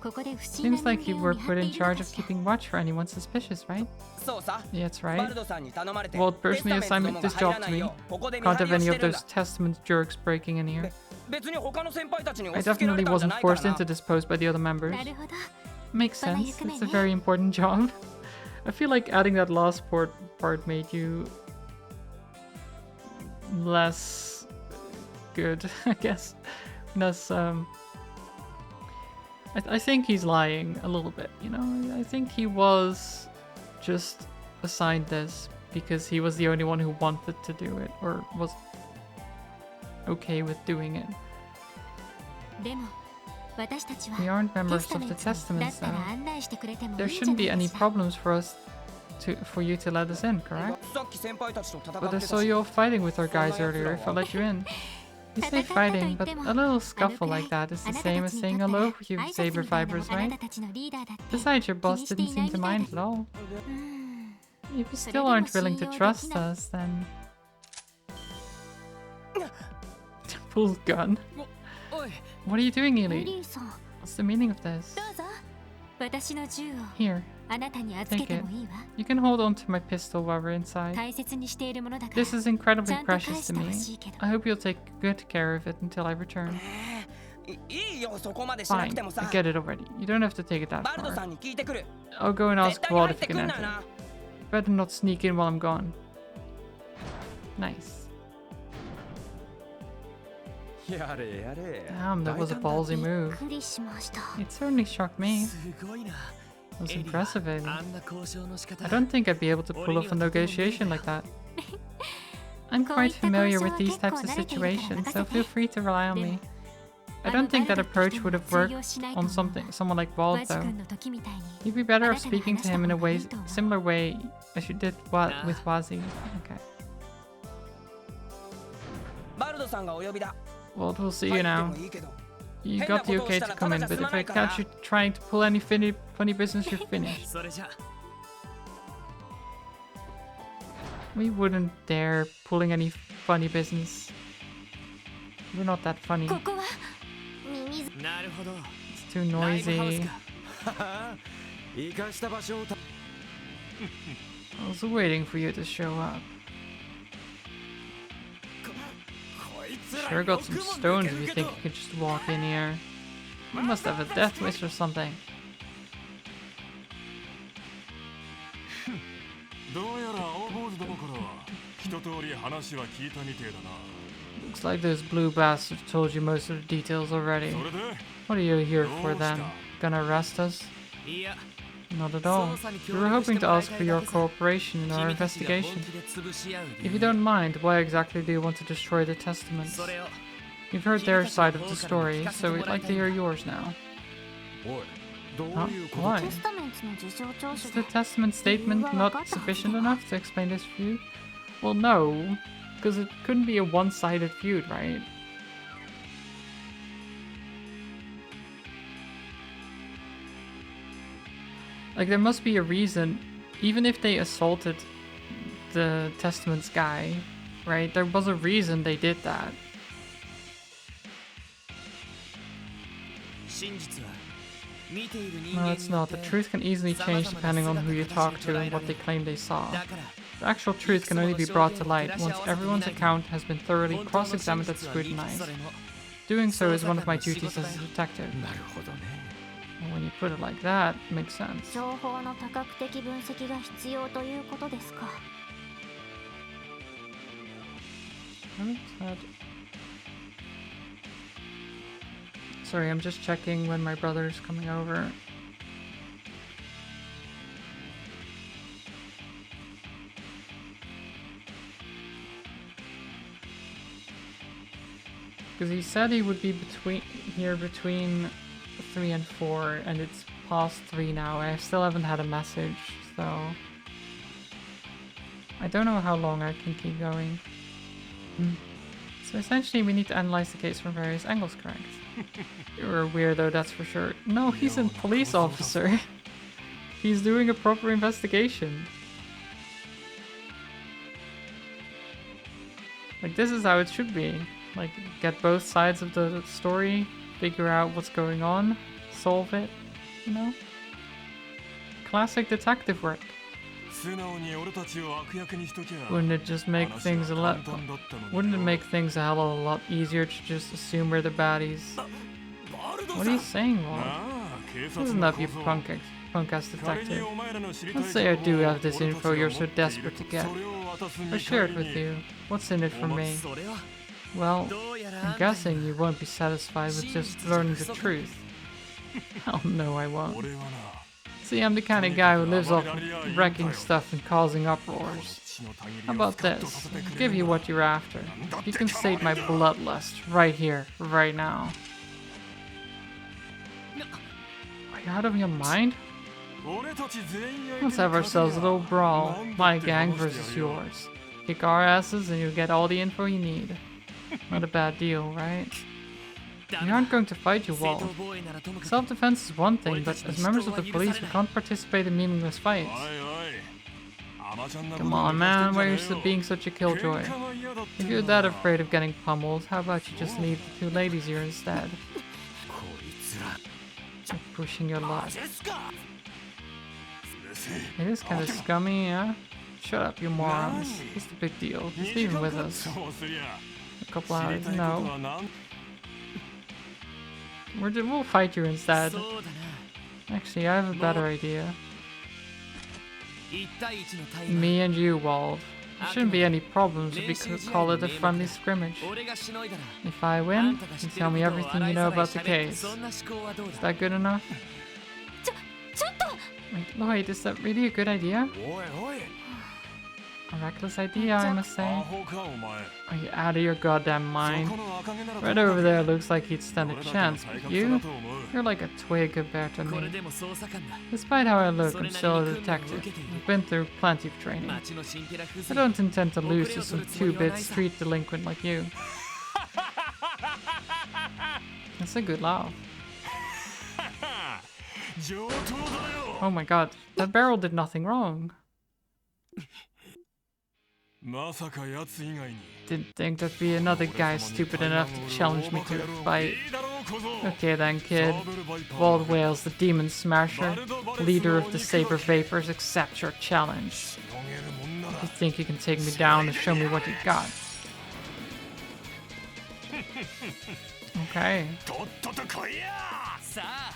ここで不審な
Seems
人
like you
間を
were
見張
put
って
in
いるの
charge
か
of
しら
keeping watch for anyone suspicious, right?
そうさ
That's
バ
right.
ルドさんに頼まれて
Well, personally
テスタメン
assignment
ト
this
ども
job
が入ら
to
ない
me.
ようここで見
Can't
張り
have
をし
any
て
of
るん
those
だ
testament jerks breaking in here.
別に他の先輩たちに
I
押し付けられ
definitely
たんじゃ
wasn't
ないから
forced
な
into this post by the other members.
なるほど
Makes sense. It's a very important job. I feel like adding that last part made you less good, I guess. Less, I think he's lying a little bit, you know? I think he was just assigned this because he was the only one who wanted to do it or was okay with doing it.
でも私たち
We
は
aren't
テ
members
スタ
of
メ
the
ントだ
Testaments,
ったら
though.
案内してくれてもい
There
いんじゃな
shouldn't
い
be
か
any
しら
problems for you to let us in, correct?
さっき先輩たちと戦
But
っ
I
て
saw
たし
you all fighting with our guys earlier if I let you in. You say fighting, but a little scuffle like that is the same as saying hello with you saber fibers,
あな
right?
たたちのリーダーだって
Besides, your boss
気に
didn't
していない
seem to
みたい
mind
だ
at all.
うん
If you
それ
still
でも
aren't willing
信
to
用でき
trust
ない
us, then... Pulls gun.
おい
What are you doing,
リ
Ely?
リーさん
What's the meaning of this?
どうぞ私の銃を
Here,
あなたに預けてもいいわ
you can hold on to my pistol while we're inside.
大切にしているものだから
This is incredibly
ちゃんと返
precious
し
to
てほ
me.
しいけど
I hope you'll take good care of it until I return.
いいよそこまでしな
Fine,
くても
I
さ
get it already. You don't have to take it that
バルドさ
far.
んに聞いてくる
I'll go and
絶
ask
対に
Walt
入っ
if
て
he
く
can
んな
enter.
な
Better not sneak in while I'm gone. Nice.
やれやれ
Damn, that was a
大胆だ
ballsy
びっ
move.
くりしました
It certainly shocked me.
すごいな
It was
エリは
impressive, Ailey.
あんな交渉の仕方
I don't think I'd be able to pull off a negotiation like that. I'm quite familiar with these types of situations, so feel free to rely on me. I don't think that approach would have worked on someone like
ワ
Walt,
ジ
though.
君の時みたいに
You'd be better off speaking to him in a similar way as you did with Wazi. Okay.
バルドさんがお呼びだ
Walt, we'll see
入
you
って
now.
もいいけど
You got the okay to come in, but if I catch you trying to pull any funny business, you're finished.
それじゃ
We wouldn't dare pulling any funny business. We're not that funny.
ここはミミズ
なるほど
It's too
ライブハウス
noisy.
か
生かした場所をた
I was waiting for you to show up.
こいつら
Sure
よ
got
く
some
も
stones
抜
if
け
you
るけ
think
ど
you could just walk in here. You must have a death wish or something.
どうやら青坊主どもからは一通り話は聞いたみてえだな
Looks like those blue bastards told you most of the details already.
それで
What are you here for then? Gonna arrest us?
いや
Not at all. We were hoping to ask for your cooperation in our
君たちが本
investigation.
気で潰し合う
If
理
you
由
don't mind, why exactly do you want to destroy the testaments?
それを
You've heard their side of the story, so we'd like to hear yours now.
おいどう
Huh?
いうこと
Why?
テスタメントの事情聴
Is
取
the
で
testament statement not sufficient enough to explain this feud? Well, no, because it couldn't be a one-sided feud, right? Like, there must be a reason, even if they assaulted the Testament's guy, right? There was a reason they did that.
真実は見ている人
No,
間
it's
によ
not.
って
The truth can easily change depending on who you talk to and what they claim they saw.
だから
The actual truth can only be brought to light once everyone's account has been thoroughly
本当の真
cross-examined
実
and
は見て
scrutinized.
それの
Doing so is one of my
そうだ
duties
から
as a
仕
detective.
なるほどね
And when you put it like that, it makes sense.
情報の多角的分析が必要ということですか
What's that? Sorry, I'm just checking when my brother's coming over. Because he said he would be between 3 and 4, and it's past 3 now. I still haven't had a message, so I don't know how long I can keep going. So essentially we need to analyze the case from various angles, correct? You're a weirdo, that's for sure. No, he's a police officer. He's doing a proper investigation. Like, this is how it should be. Like, get both sides of the story, figure out what's going on, solve it, you know? Classic detective work.
素直に俺たちを悪役にしときゃ
Wouldn't it just make
話
things a
は
lot...
簡単だったのに
Wouldn't it
よ
make things a hell of a lot easier to just assume we're the baddies?
バルド
What
さ
are
ん
you saying, Walt?
なあ警察
Listen
の
up, you
小僧
punk-ass
仮に
detective.
お前らの知りたい
Let's say I
情
do
報を
have this
俺たち
info
が
you're
持
so
っている
desperate to get.
それを渡す見
I share it
返り
with
に
you. What's in it for me?
それは
Well,
どうやら
I'm
あんたに
guessing you won't be satisfied with just learning the truth. Hell no, I won't.
俺はな
See, I'm the kind of guy who lives off wrecking stuff and causing uproars.
血のたぎり
How
を
about
スカッと
this?
させてく
I'll
れ
give
る
you
な
what you're after. You can sate my bloodlust right here, right now. Are you out of your mind?
俺たち全員が
Let's have ourselves a little brawl. My gang versus yours. Kick our asses and you'll get all the info you need. Not a bad deal, right? We aren't going to fight you,
正
Walt.
当防衛ならともかく
Self-defense is one thing, but as members of the police, we can't participate in meaningless fights.
おいおい甘ちゃんなこと
Come
抜
on,
か
man.
してん
Why are you
じゃ
still
ねえよ
being such a killjoy?
喧嘩が嫌だって
If
の
you're
な
that afraid of getting pummeled, how about you just leave the two ladies here instead?
こいつら
You're pushing your luck.
ですか
It is kind of scummy, yeah? Shut up, you morons. What's the big deal? He's leaving with us.
そうすりゃ
A couple
知り
hours.
たいこと
No.
は何
We'll fight you
そ
instead.
うだな
Actually, I have a better idea.
1対1の対話
Me and you, Wald. There shouldn't be any problems if we could call it a friendly scrimmage.
俺がしのいだら
If I
あ
win,
んたが知
you
ってる
tell
こ
me
とを
everything
洗
you
い
know
ざらい
about the
喋る
case.
そんな思考はどう
Is
だ
that good enough?
ちょっと
Wait, Lloyd, is that really a good idea?
おいおい
A reckless idea, I must
ア
say.
ホかお前
Are you out of your goddamn
そ
mind?
この赤毛なら
Right over there looks like he'd stand a
俺だけの
chance,
体
but
格差だ
you?
と思う
You're like a twig compared to
これ
me.
でも捜査官だ
Despite how I look, I'm still a detective. I've been through plenty of training.
街のチンピラ風
I
俗
don't intend to lose to some two-bit street delinquent like you. That's a good laugh.
上等だよ
Oh my god, that barrel did nothing wrong.
まさか奴以外に
Didn't think there'd be another guy stupid enough to challenge me to a fight.
いいだろう小僧
Okay then, kid.
サーベルバイパー
Wald Wales, the Demon Smasher, leader of the Saber Vapors, accept your challenge.
広げるもんなら
You think you can take me down and show me what you got? Okay.
とっとと来いや
さあ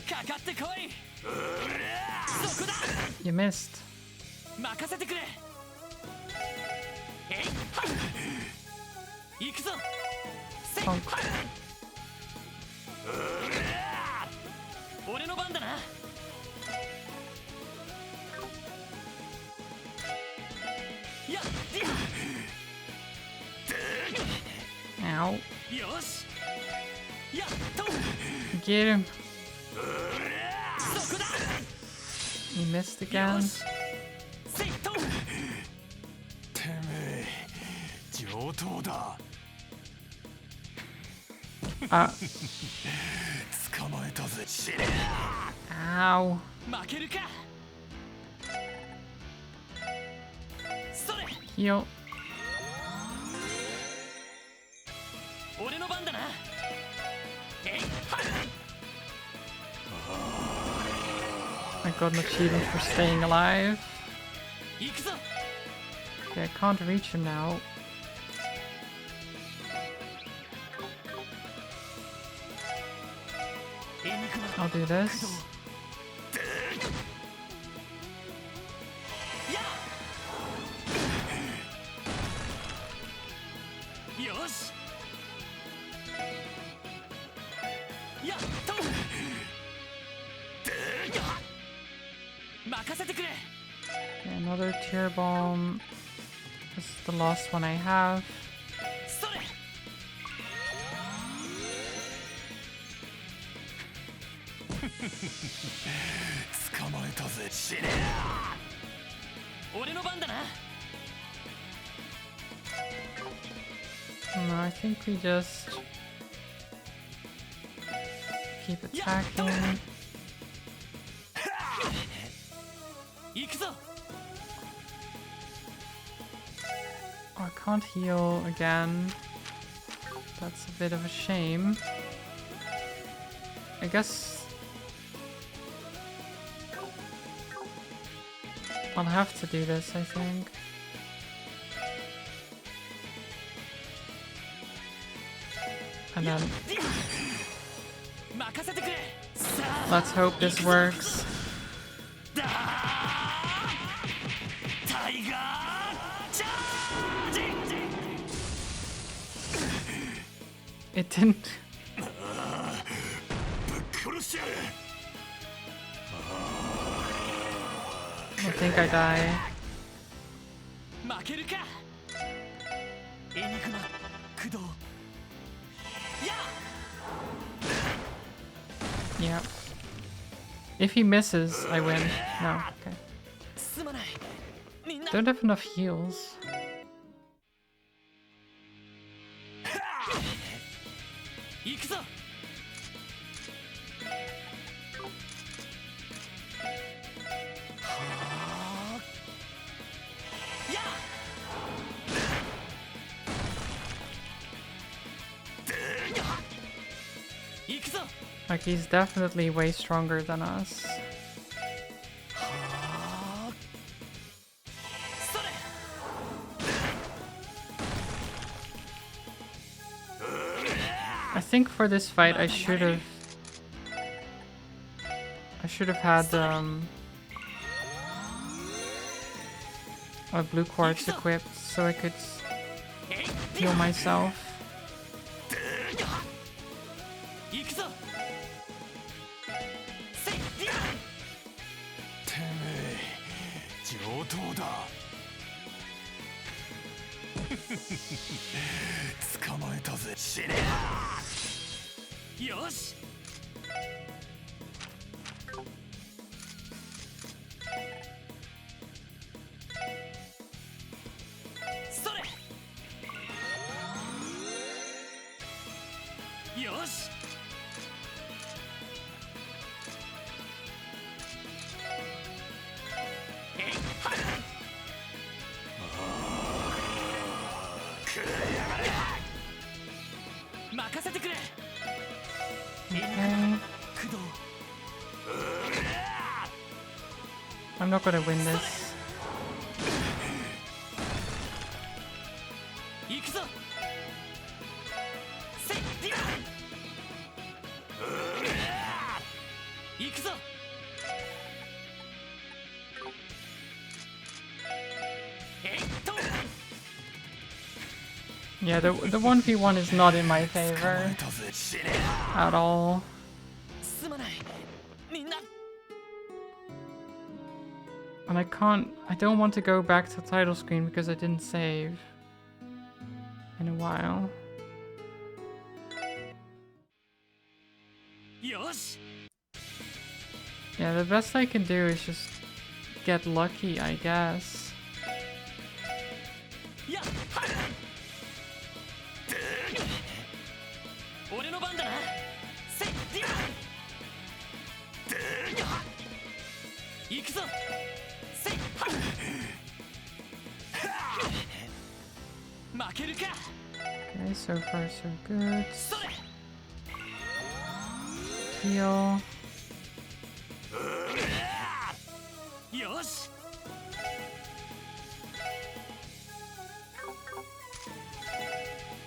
かかってこいそこだ
You missed.
任せてくれえいはっ行くぞせい
Punk.
俺の番だなやっ
Ow.
よしやっと
Get him.
そこだ
You missed again.
せいと
てめえ上等だ
Ah.
捕まえたぜ死ね
Ow.
負けるかそれ
Heal.
俺の番だなえいは
I got an achievement for staying alive.
っ行くぞ
Okay, I can't reach him now. I'll do this.
よしやっと任せてくれ
Okay, another tear bomb. This is the last one I have.
それ
捕まえたぜ死ね
俺の番だな
No, I think we just keep attacking.
行くぞ
Oh, I can't heal again. That's a bit of a shame. I guess I'll have to do this, I think. And then
任せてくれさあ
let's hope this works.
タイガーチャージ
It didn't.
殺してやる
I think I die.
負けるかエニグマ駆動や
Yeah. If he misses, I win. No, okay.
すまないみんな
Don't have enough heals.
行くぞや 行くぞ
Like, he's definitely way stronger than us.
それ
I think for this fight, I should have had a blue quartz equipped so I could heal myself.
行くぞせいや
てめえ上等だ捕まえたぜ死ね
よしそれよしえいはっ任せてくれ
Okay.
駆動
I'm not gonna win this.
行くぞせいや行くぞえいっと
Yeah, the 1v1 is not in my favor
たぜ死ね
at all.
すまないみんな
And I don't want to go back to the title screen because I didn't save in a while.
よし
Yeah, the best I can do is just get lucky, I guess.
やっはっ俺の番だなせいや行くぞせいはっ負けるか
Okay, so far so good.
それ
Heal.
よし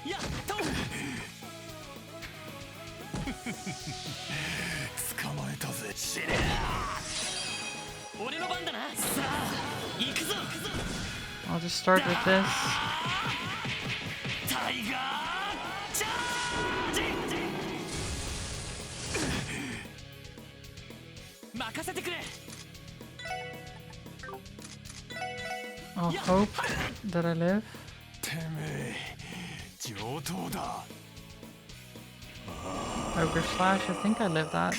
やっと
捕まえたぜ死ね
俺の番だなさあ行くぞ
I'll just start with this.
タイガーチャージ任せてくれ
I'll hope that I live.
てめえ上等だ
Ogre Slash, I think I lived that.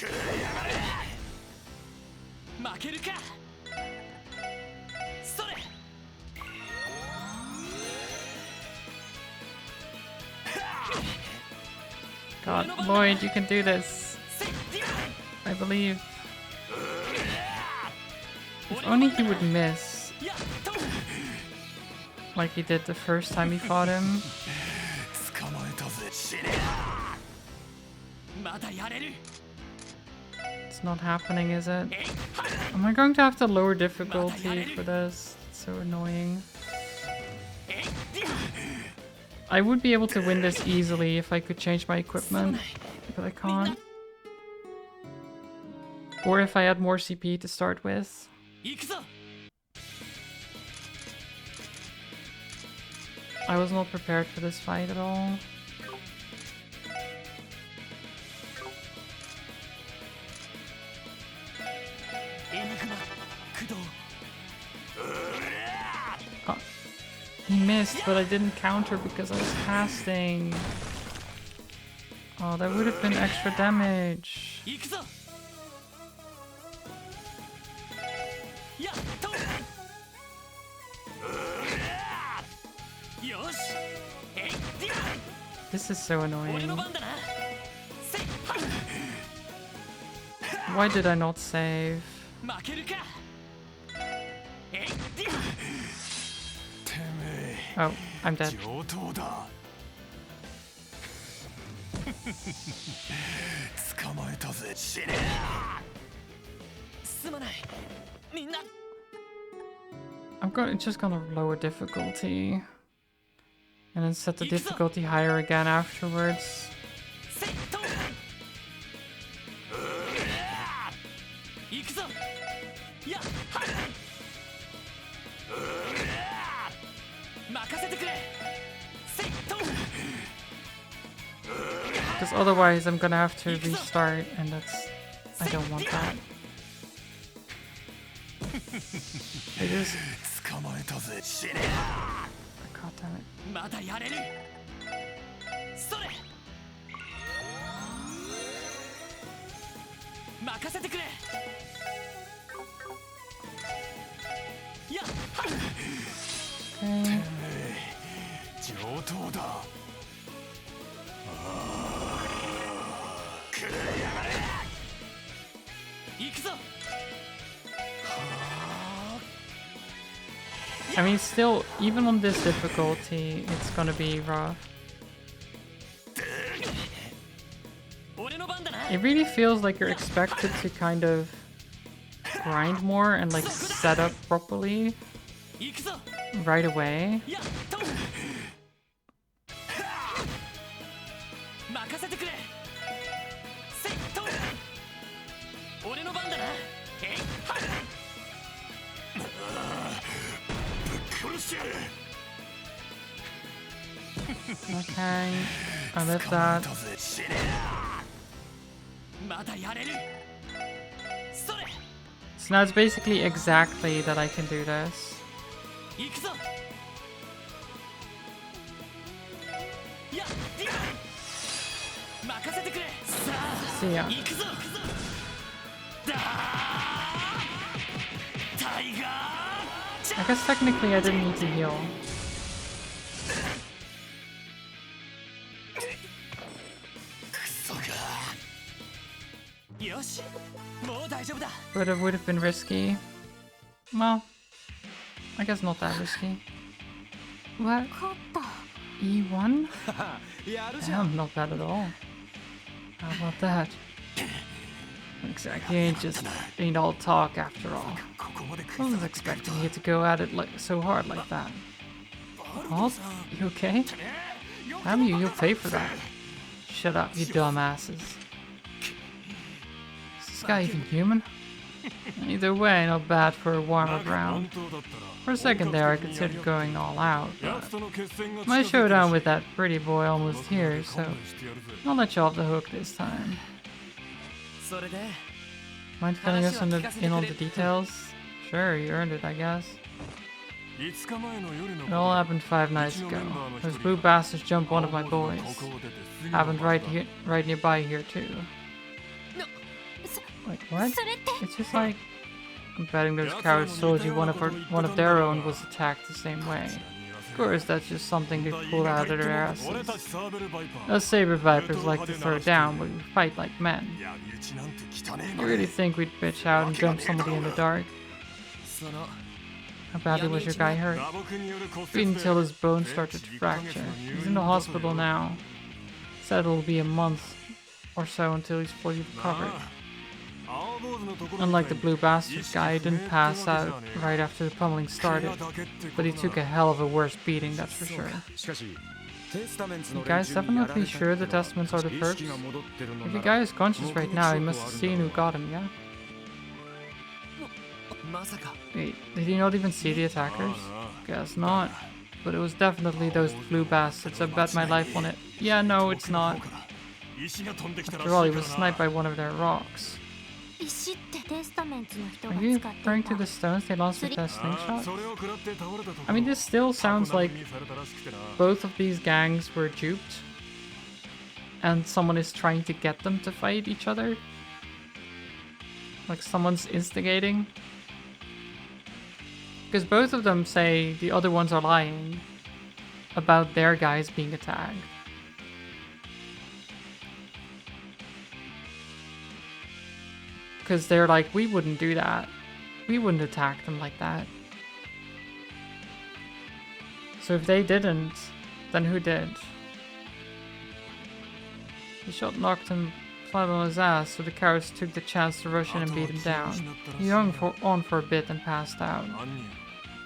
負けるかそれ
God, Lloyd, you can do this.
せいディア
I believe. If only he would miss,
やっと
like he did the first time he fought him.
捕まえたぜ死ね
まだやれる
It's not happening, is it?
えいはっ
Am I going to have to lower difficulty for this? It's so annoying.
えいディ
I would be able to win this easily if I could change my equipment, but I can't. Or if I had more CP to start with.
行くぞ
I was not prepared for this fight at all.
エニグマ駆動
He missed, but I didn't counter because I was casting. Oh, that would have been extra damage.
行くぞやっとよしえいディ
This is so
ア俺
annoying.
の番だなせいはっ
Why did I not save?
負けるかえいディ
てめ
Oh, I'm
え
dead.
上等だ捕まえたぜ死ね
すまないみんな
Just gonna lower difficulty. And then set the difficulty higher again afterwards.
せいと行くぞやっはっ任せてくれせいと
Because otherwise I'm gonna have to restart and that's... I don't want that. I just...
捕まえたぜ死ね
God damn it.
まだやれるそれ任せてくれやっはっ
Okay.
上等だ
行くぞ
I mean, still, even on this difficulty, it's gonna be rough.
俺の番だな
It really feels like you're expected to kind of grind more and like set up properly
行くぞ
right away.
やっと任せてくれせいと俺の番だなえいはっ
Okay, I live that.
まだやれるそれ
So now it's basically exactly that I can do this.
行くぞやっディア任せてくれさあ
See ya.
行くぞだータイガー
I guess technically I didn't need to heal.
よしもう大丈夫だ
But it would have been risky. Well, I guess not that risky. What?
勝った
E1?
やるじゃん
Damn, not bad at all. How about that? Exactly, ain't all talk after all.
ここまで
I wasn't expecting you to go at it like so hard like that. Halt? You okay? Damn you, you'll pay for that. Shut up, you dumbasses. Is this guy even human? Either way, not bad for a warm-up round. For a second there, I considered going all out, but my showdown with that pretty boy almost here, so I'll let you off the hook this time.
それで
Mind filling us in on the details? Sure, you earned it, I guess.
5日前の夜の
It all happened 5 nights ago. Those blue bastards jumped one of my boys. Happened right nearby here too. Wait, what?
それって
It's just like I'm betting those cowards told you one of their own was attacked the same way. course, that's just something they
だ
pull
田
out
舎
of
行って
their
も俺た
asses.
ちサーベルバイパー
Us saber vipers like to throw down, but we fight like men.
闇討ちなんて汚ねえ
You
の
really think we'd bitch out and jump somebody in the dark?
その
How badly was your guy hurt?
打撲による骨
Beat
折で
until his bones started to fracture. He's in the hospital now. Said it'll be a month or so until he's fully recovered.
青坊主のところ
Unlike the blue bastard guy, he didn't pass out right after the pummeling started, but he took a hell of a worse beating, that's for sure.
しかしテスタメンツの
You guys
連中にやられ
definitely
た
sure the
っては
Testaments are the
意
perps?
識が戻ってるの
If
な
the
ら
guy is conscious right now, he must have seen who got him, yeah?
まさか
Wait, did he not even see the attackers? Guess not. But it was definitely those blue bastards, I bet my life on it. Yeah, no, it's not.
石が飛んできたら
After all, he
しい
was
からな
sniped by one of their rocks.
石ってテスタメンツの人が
Are you
使って
referring
い
to
た
the stones they lost with that
あ
slingshot?
それを食らって倒れたとこ
I mean, this still sounds like
にされたらしくてな
both of these gangs were duped, and someone is trying to get them to fight each other. Like someone's instigating. Because both of them say the other ones are lying about their guys being attacked. Because they're like, we wouldn't do that. We wouldn't attack them like that. So if they didn't, then who did? The shot knocked him flat on his ass, so the cowards took the chance to rush in and beat him down. He hung on for a bit and passed out.
犯人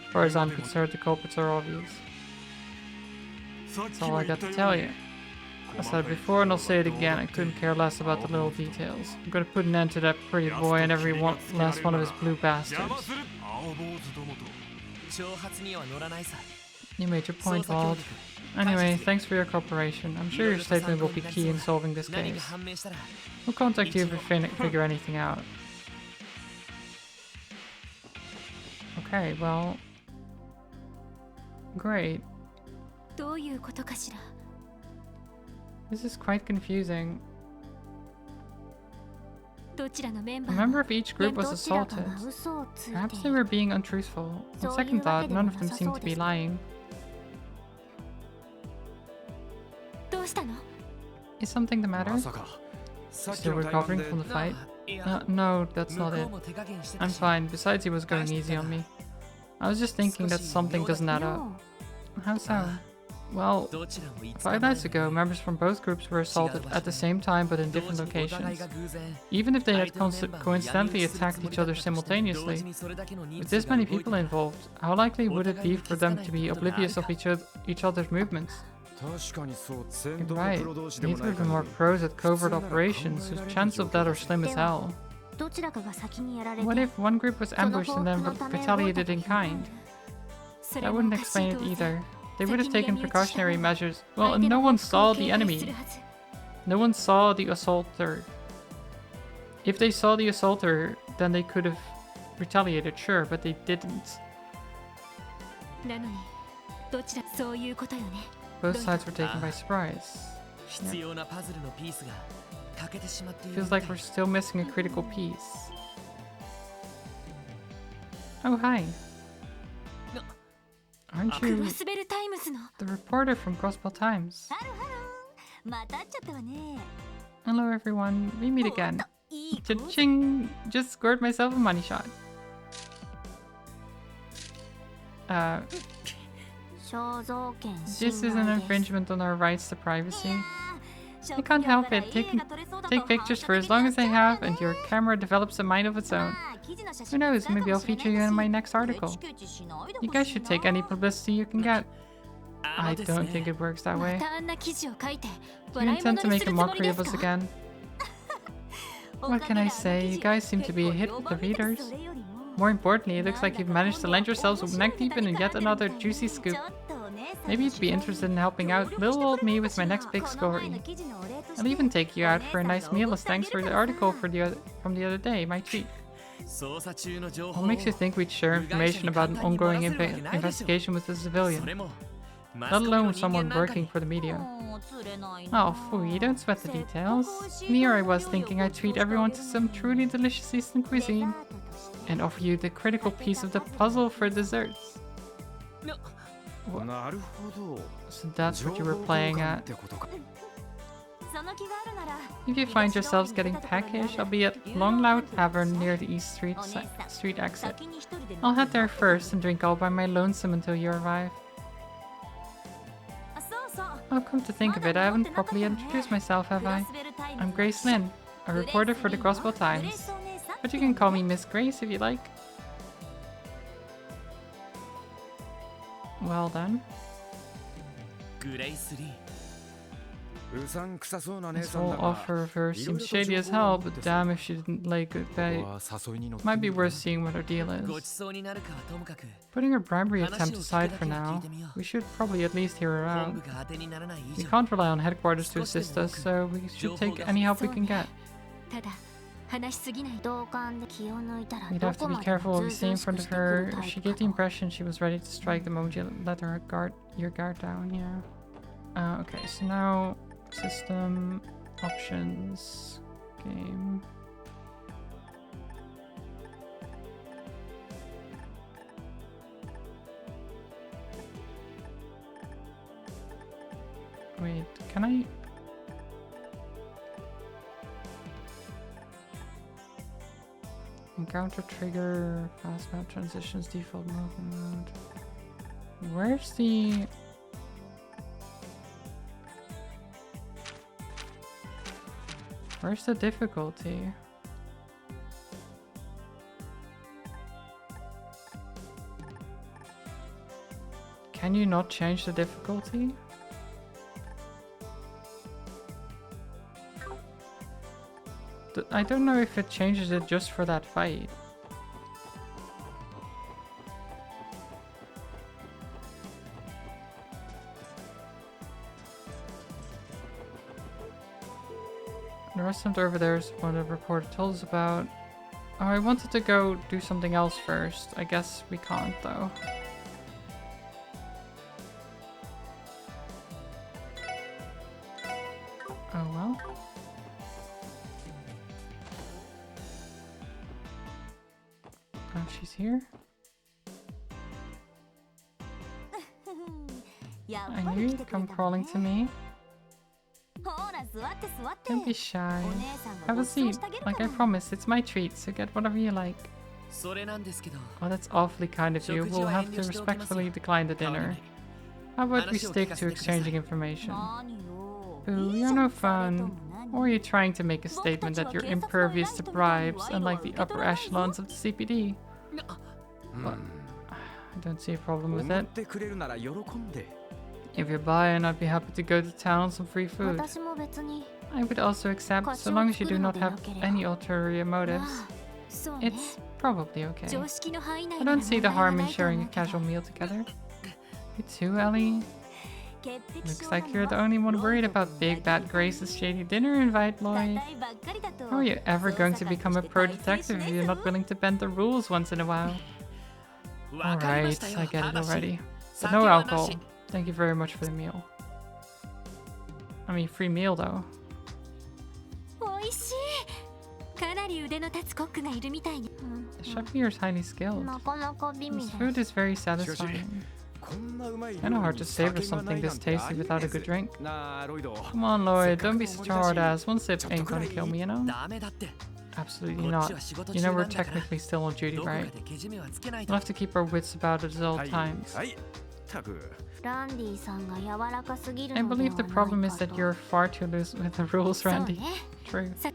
As far as I'm concerned, the culprits are obvious.
さっ
That's
き
all
も
I
言っ
got
た
to
よ
tell
うに
you. I said it before and I'll say it again, I couldn't care less about the little details. I'm gonna put an end to that pretty boy and every one, last one of his blue
邪
bastards.
魔する青坊主どもと
挑発には乗らないさ
You made your
捜
point,
査協
Wald.
力
Anyway, thanks for your cooperation. I'm sure your statement will be key in solving this
何が
case.
判明したら
We'll contact you if we figure anything out. Okay, well... Great.
どういうことかしら
This is quite confusing.
どちらのメン
A
バー
member
も
of each group
ど
was
ちらか
assaulted.
が嘘をついて
Perhaps
い
they
る
were being untruthful. On second thought, none of them seemed to be lying.
どうしたの
Is something the
ま
matter?
さかさっき
Still
の対バン
recovering
で
from the fight?
いや
No, that's
向
not
こ
it.
うも手加減してた
I'm
し
fine. Besides, he was going easy on me. I was just thinking that something doesn't add up.
よ
How so? Well,
どちらもいつか
5 nights ago, members from both groups were assaulted at the same time but in
同
different
時にお互い
locations.
が偶然
Even if they had
相手のメンバーを闇討
coincidentally
ちするつ
attacked
もり
each
だ
other
ったとしても同
simultaneously,
時にそれだけの人
with
数
this
が
many
動いて
people
た
involved, how likely would it be for them to be oblivious of each other's movements?
確かにそう戦
You're
闘の
right.
プロ同士でも
Neither
ない
of them
限
are
り
pros at covert operations, whose chances of that are slim as hell.
どちらかが先にやられて
What if one group was
その
ambushed
報
and
復
then
のため動い
retaliated
た
in
というの
kind?
それ
That
もお
wouldn't
かしい
explain it
当然
either. They would have
先に
taken
闇討ちした
precautionary
方が
measures.
相
Well,
手
no
の
one
報復を
saw the
警戒す
enemy.
るはず
No one saw the assaulter. If they saw the assaulter, then they could have retaliated, sure, but they didn't.
なのにどちらそういうことよね
Both sides were taken by surprise.
必要なパズルのピースが欠けてしまっている
Feels like we're still missing a critical piece. Oh, hi. Aren't
ク
you
ロスベルタイムズの
the reporter from Gospel Times?
ハローハローまた会っちゃったわね
Hello, everyone. We meet again.
いい子
Cha-ching! Just scored myself a money shot.
肖像権
This is
侵
an
害です
infringement on our rights to privacy.
いや
I can't help it. Take pictures for as long as I have, and your camera develops a mind of its own. Who knows? Maybe I'll feature you in my next article. You guys should take any publicity you can get. I don't think it works that
ま
way.
たあんな記事を書いて
Do you
笑い
intend
物
to
に
make
す
a
るつもり
mockery
で
of
す
us
か
again? What can I say? You guys seem to be a hit with the readers. More importantly, it looks like you've managed to land yourselves neck deep in yet another juicy scoop. Maybe you'd be interested in helping out little old me with my next big story. I'll even take you out for a nice meal as thanks for the article from the other day, my treat.
捜査中の情報
What makes you think we'd share information about an ongoing investigation with a
そ
civilian,
れも
let alone someone working for the media? Oh, phooey, don't sweat the details. And here I was thinking I'd treat everyone to some truly delicious Eastern cuisine, and offer you the critical piece of the puzzle for desserts.
なるほど
So that's what you were playing
情報交換
at.
ってことか
その気があるなら
If you find yourselves getting peckish, I'll be at Long Lao Tavern near the East Street, street exit.
先に一人で
I'll head there first and drink all by my lonesome until you arrive.
あそうそう
Oh, come to think of it, I haven't properly introduced myself, have I? I'm Grace Lin, a reporter for the Crossbow Times. But you can call me Miss Grace if you like. Well then.
グレイス・リー
うさんくさそうな姉
This
さん
whole
だが
offer of hers seems shady as hell, but damn if she didn't lay good
こ
bait.
こは誘いに乗って
Might
み
be
る
worth seeing what her deal
ご
is.
ちそうになるかはともかく
Putting her bribery attempt aside for now, we should probably at least hear her
本
out.
部が当てにならない以
We
上
can't rely on headquarters to assist us, so we should take any help we can get.
ただ話しすぎない同感で気を抜いたら
We'd
ど
have
こ
to be
まで
careful
も
what we
ず
say
う
in
ずうし
front
く
of
してくる
her.
タイ
She
プ
gave
か
the
も
impression she was ready to strike the moment you let your guard down, yeah. Okay, so now system options game. Wait, can I? Encounter trigger, fast map transitions, default movement. Where's the... Where's the difficulty? Can you not change the difficulty? I don't know if it changes it just for that fight. The restaurant over there is what the reporter told us about. Oh, I wanted to go do something else first. I guess we can't though. Oh well. Oh, she's here?
やっ
I
ぱ
knew
り来て
you'd
くれ
come
た
crawling
の
to
ね
me.
ほら座って座って
Don't be shy.
お姉さんが
Have
ご
a
馳走
seat.
してあげるか
Like I
ら
promised, it's my treat, so get whatever you like.
それなんですけど
Oh, that's awfully kind of you.
食事
We'll
は
have
遠
to
慮しておきますよ
respectfully decline the
代わり
dinner.
に
How about we
話を
stick
聞か
to
せてください
exchanging information?
何よ
Ooh,
いい
you're
じゃ
no
んそれと
fun.
も何
Or are you trying to make a statement that you're impervious to bribes, unlike the upper echelons of the CPD? I don't see a problem
お
with
ごっ
it.
てくれるなら喜んで
If you're buying, I'd be happy to go to town on some free food.
私も別に
I would also accept, so long as you do not have any ulterior motives.
ああそうね
It's probably okay.
常識の範囲内
I
なら
don't see the
問題は
harm in
ないと
sharing
思
a
うけど
casual meal together. You too, Ellie?
潔癖
Looks
症
like
な
you're
の
the
は
only one
ロイ
worried
ド
about
君
Big
だ
Bad
け
Grace's shady dinner invite,
硬
Lloyd.
いばっかりだと
How are you ever going to
捜査官
become a
として
pro
大成
detective
し
if
ない
you're
ぞ
not willing to bend the rules once in a while?
わかりました
Alright,
よ
I get it
話
already. But
酒
no
はな
alcohol.
し
Thank you very much for the meal. I mean, free meal though.
美味しいかなり腕の立つコックがいるみたいね、
The chef here is highly
うん
skilled.
なかなか美味
This
です
food is very satisfying.
こんなうまい
I know how to savor
酒がない
something
な
this
んて
tasty
あり
without a
えず
good drink.
なあロイド
Come on, Lloyd, don't be such a hard ass. One sip
ちょっと
ain't
くら
gonna
い
kill me, you know?
ダメだって
Absolutely
こっ
not.
ちは仕事
You
中
know
な
we're
んだから
technically still on duty,
どこか
right?
でけじめはつけない
We'll
と
have to keep our wits about us at all
はい
times.
はいたく
ランディさんが柔らかすぎる
I
のでは
believe
な
the
い
problem
か
is that
と
you're far too loose with the rules,
そう
Randy.
ね
True.
さ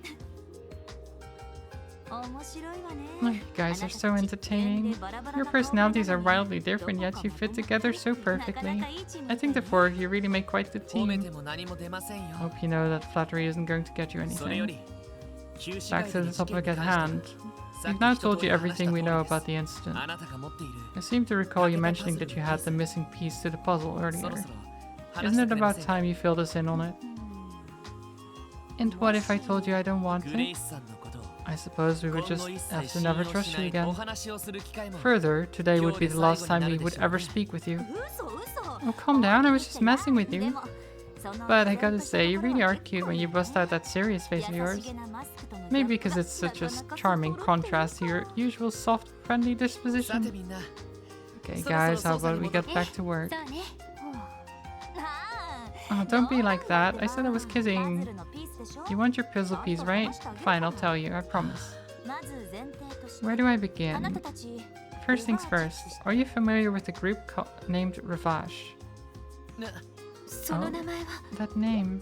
面白いわ
Look,
ね
you guys are so entertaining. Your personalities are wildly different, yet you fit together so perfectly. I think the four of you really make quite the
褒め
team.
ても何も出ませんよ
Hope you know that flattery isn't going to get you
それよ
anything.
り旧市
Back
街
to
で
the
事件
topic
に
at
関して
hand.
さっ
We've
き
now
一通
told
り
you
話した
everything
通
we
り
know
です
about the incident.
あなたが持っている
I seem to recall you mentioning that you had the missing piece to the puzzle
そろ
earlier.
そろ話
Isn't
して
it
くれま
about
せんか
time you filled us in on it? And what if I told you I don't want
グレ
to?
イスさんのことを
I suppose we would
今
just
後一
have
切
to
信
never
用
trust
しな
you
いお
again.
話をする機会も
Further, today would be the last time we would ever speak with you.
嘘嘘
Oh, calm down, I was just messing with
で
you.
もその
But I
ちゃん
gotta
とした
say, you
ところ
really
は
are cute when you bust out that serious face of
優
yours.
しげなマスクとの
Maybe
ギャップ
because
が
it's such a
なかなか
charming
揃ってる
contrast to your usual soft, friendly
さて
disposition.
みんな
Okay, guys, how about we get back to work?
そうねあ
Oh, don't be like that. I said I was
パズ
kidding.
ルのピースでしょ
You want your puzzle piece, right? Fine, I'll tell you, I promise.
まず前提として
Where do I
あなた
begin?
たち
First things first, are you familiar with a group named Ravash?
その名前は
That name.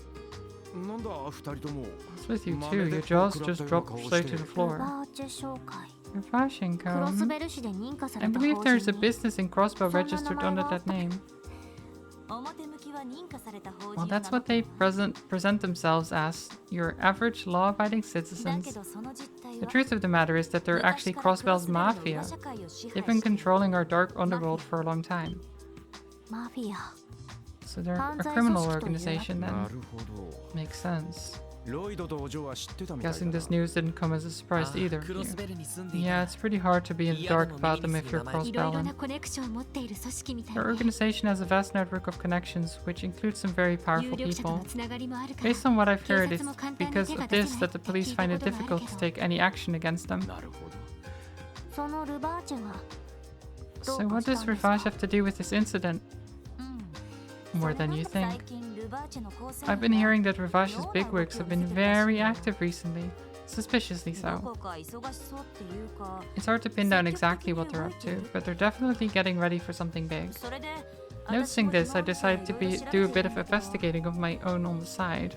なんだ二人とも
What's with you too? Your jaws just dropped straight to the
ル
floor.
バーチェ紹介
Ravash
クロス
income.
ベル市で認可さ
I
れた
believe
法
there's
人
a
に
business in Crossbow registered under that name.
表向きは認可された法
Well,
人
that's what they present themselves as. Your average law-abiding
だけ
citizens.
どその実態
The
は
truth of the matter is that they're actually Crossbell's mafia. They've been controlling our dark underworld for a long time.
マフィア
So they're a criminal organization
な
then.
るほど
Makes sense.
ロイドとお嬢は知ってたみたいだ
Guessing
な
this news didn't come as a surprise to either
ク
of
ロ
you.
スベルに住んでいた
Yeah, it's pretty hard to be in the dark about them if you're
いろいろな
Crossbell.
コネクションを持っている組織みたい
Their
ね
organization has a vast network of connections, which includes some very
有
powerful
力者と
people.
のつながりもあるから
Based on what I've heard, it's
警察も簡単に
because
手が
of
出
this
せない
that the
って
police
聞いた
find
こ
it
とがある
difficult
け
to
ど
take any action against them.
なるほど
そのルバーチェは
So what does Ravash have to do with this incident?
うん
More than you
最
think.
近ルバーチェの構成
I've been hearing that Ravash's bigwigs have been very active recently. Suspiciously
ど
so.
こか忙しそうっていうか
It's hard to pin down exactly what they're up to, but they're definitely getting ready for something big.
それで
Noticing this, I decided to do a bit of investigating of my own on the side.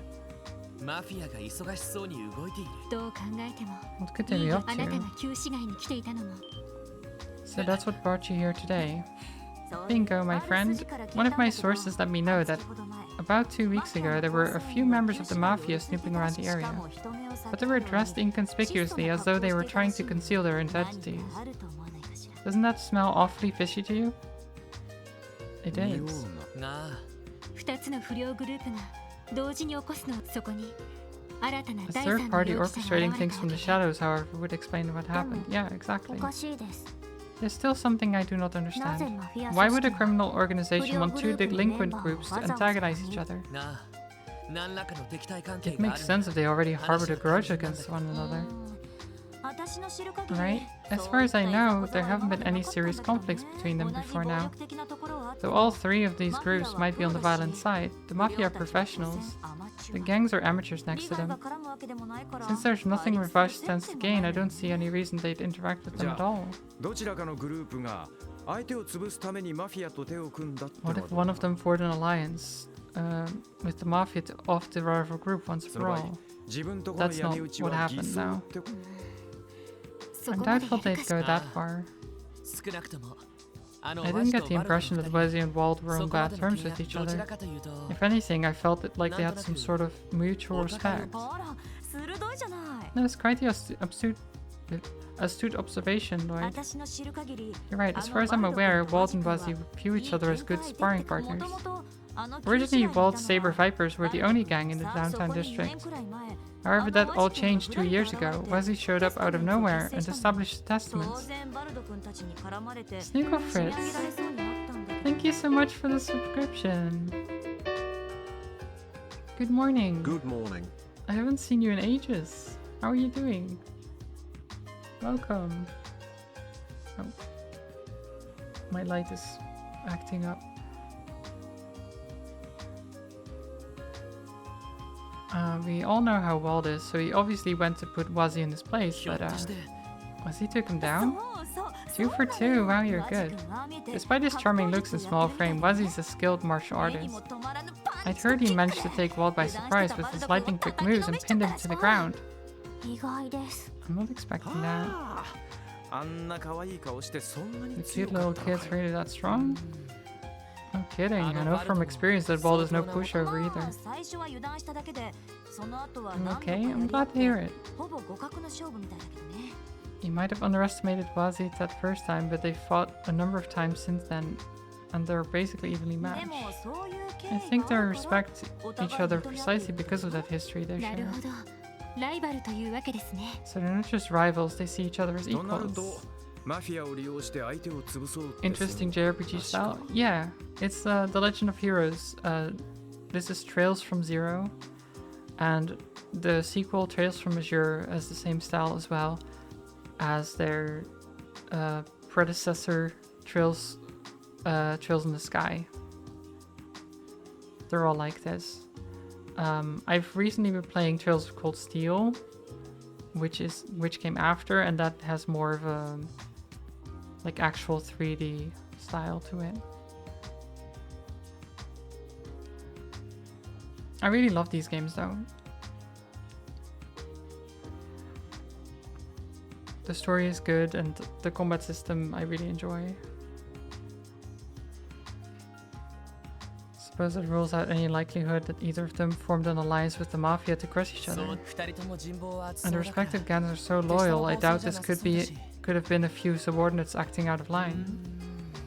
マフィアが忙しそうに動いている
どう考えても
What could they be up
あなた
to?
が旧市街に来ていたのも
So that's what brought you here today.
そういう
Bingo, my
ある
friend.
筋から聞い
One
た
of
ん
my
だけど
sources let me know that
半年ほど前
about 2 weeks ago there were a few members of the mafia snooping around the area, but they were dressed inconspicuously as though they were trying to conceal their identities. Doesn't that smell awfully fishy to you? It
妙
is.
な
なあ
2つの不良グループが同時に起こすのそこに新たな
A
第
third
三の
party
容疑者
orchestrating
が現れ
things
た
from
わ
the
け
shadows, however, would explain what happened. Yeah,
お
exactly.
かしいです
There's still something I do not
なぜ
understand.
マフィア
Why would a
組織が
criminal organization want two delinquent groups to antagonize each other?
なあ何らかの敵対関係
It
があ
makes
る
sense if they already harbored a grudge against one another.
私の知る限り
Right? As far as I know, there haven't been any serious conflicts between them before now. Though all 3 of these groups might be on the violent side, the mafia are professionals. The gangs are amateurs next to them. Since there's nothing Ravash stands to gain, I don't see any reason they'd interact with them at all.
どちらかのグループが相手を潰すためにマフィアと手を組んだっての
What
は
if one of them formed an alliance with the mafia to off the rival group once
そ
for
の場合
all?
自分とこの
That's
闇
not
討ち
what
は
happened
偽装
now.
ってこと
I'm doubtful they'd go that far.
少なくともあの
I
ワ
didn't
シ
get
と
the
バルド
impression
の
that
二人
Wesley and Wald were
そ
on
こま
bad
での
terms
気が
with each
どちら
other.
かというと
If anything, I felt it like they had some sort of mutual respect.
あら鋭いじゃない
No, it's quite the astute observation, Lloyd.
私の知る限り
You're right, as far as I'm aware, Wald and Wesley view each other as good sparring partners. Originally, Wald's Saber Vipers were the only gang in the downtown district. However, that all changed 2 years ago. Wesley showed up out of nowhere and established testaments. Sneako Fritz, thank you so much for the subscription. Good morning.
Good morning.
I haven't seen you in ages. How are you doing? Welcome. Oh. My light is acting up. We all know how Wald is, so he obviously went to put Wazzy in his place,
ひょっ
but
として
Wazzy took him down? 2 for 2, wow, you're good. Despite his charming looks and small frame, Wazzy's a skilled martial artist. I'd heard he managed to take Wald by surprise with his lightning quick moves and pinned him to the ground.
意外です
I'm not expecting that.
あんな可愛い顔してそんな
The
に
cute
強か
little
ったの
kid's
かい
really that strong? No kidding, I know from experience that Wald is no pushover either.
最初は油断しただけでその後は
Okay, I'm glad to hear it.
ほぼ互角の勝負みたいだけどね
You might have underestimated Wazzy that first time, but they fought a number of times since then, and they're basically evenly
で
matched.
もそういう経
I
緯
think
が
they
あるから
respect
お
each
互い
other
認め合って
precisely because of that history they
なる
share.
ほどライバルというわけですね
So they're not just rivals, they see each other as
となる
equals.
とマフィアを利用して相手を潰そうって
Interesting JRPG style? Yeah, it's The Legend of Heroes. This is Trails from Zero, and the sequel Trails from Azure has the same style as well as their predecessor Trails Trails in the Sky. They're all like this. I've recently been playing Trails of Cold Steel, which came after, and that has more of a like actual 3D style to it. I really love these games though. The story is good and the combat system I really enjoy. Suppose it rules out any likelihood that either of them formed an alliance with the Mafia to crush each other. And the respective gangs are so loyal, I doubt this could have been a few subordinates acting out of line.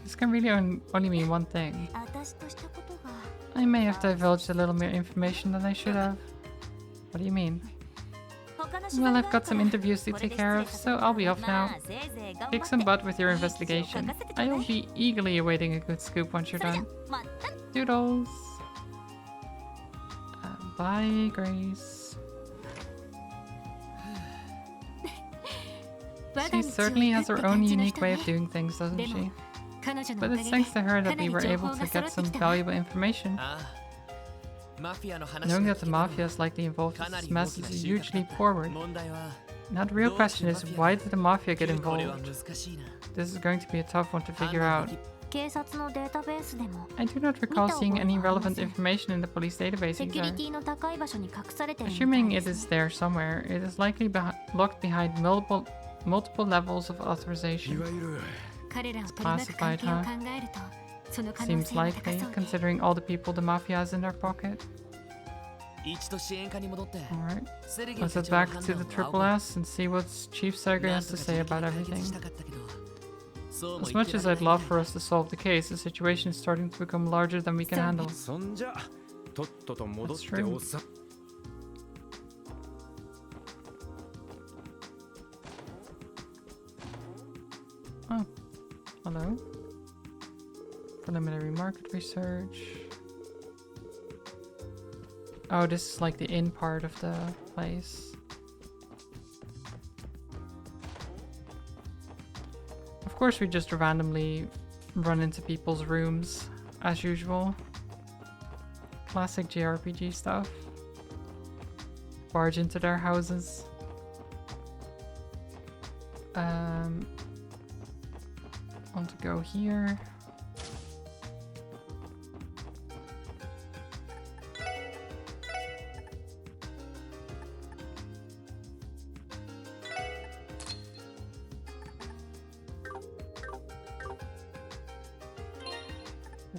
This can really only mean one thing.
私としたことが
I may have divulged a little more information than I should have. What do you mean?
他の取
Well,
材
I've
があ
got
る
some
から
interviews to
これ
take
で
care of,
失
so
礼だ
I'll be off
ま
now.
あせいぜい頑張
Kick
って
some butt with your
いい記事を書
investigation.
かせてちょうだい
I'll be eagerly awaiting a good scoop once
そ
you're
れじゃ
done.
またね
Doodles. Bye, Grace.
我が
She
道を
certainly
行
has
くって
her own
感じの
unique
人
way
ね
of doing things, doesn't
でも
she?
彼女の
But
おか
it's
げ
thanks
で
to her
か
that
な
we
り
were
情
able
報
to
が
get
揃って
some
きたわ
valuable information.
ああマフィアの話
Knowing
が
that the
聞けたの
mafia is likely involved
か
in
な
this
り大
mess
きな
is
収穫
hugely
だ
forward.
問題は
Now the real
どうして
question
マ
is
フィア
why did the mafia get
これは
involved?
難しいな
This is going to be a tough one to figure
判
out.
断でき
警察のデータベースでも
I do not recall seeing any relevant information in the police database
セキュリ
either.
ティの高い場所に隠されてるみたい
Assuming
で
it
す
is there somewhere, it is likely locked behind multiple levels of
い
authorization.
わゆる
彼らを取り巻く関係を考えるとその可能
Seems
性は高
likely,
そうね
considering all the people the mafia has in their pocket.
一度支援課に戻って
Alright,
セルゲイ
let's
社
head
長の
back
判
to
断
the
を
Triple
仰ぐ
S and see what Chief Sergey
なん
has
と
to
か
say
自力
about
で解決
everything.
したかったけどそうも
As
言っ
much
て
as
られ
I'd
ない
love for us to solve the case, the situation is starting to become larger than we can handle.
そんじゃとっとと戻って
That's true.
おっさん
Oh, hello. Preliminary market research. Oh, this is like the inn part of the place. Of course, we just randomly run into people's rooms, as usual. Classic JRPG stuff. Barge into their houses. Want to go here.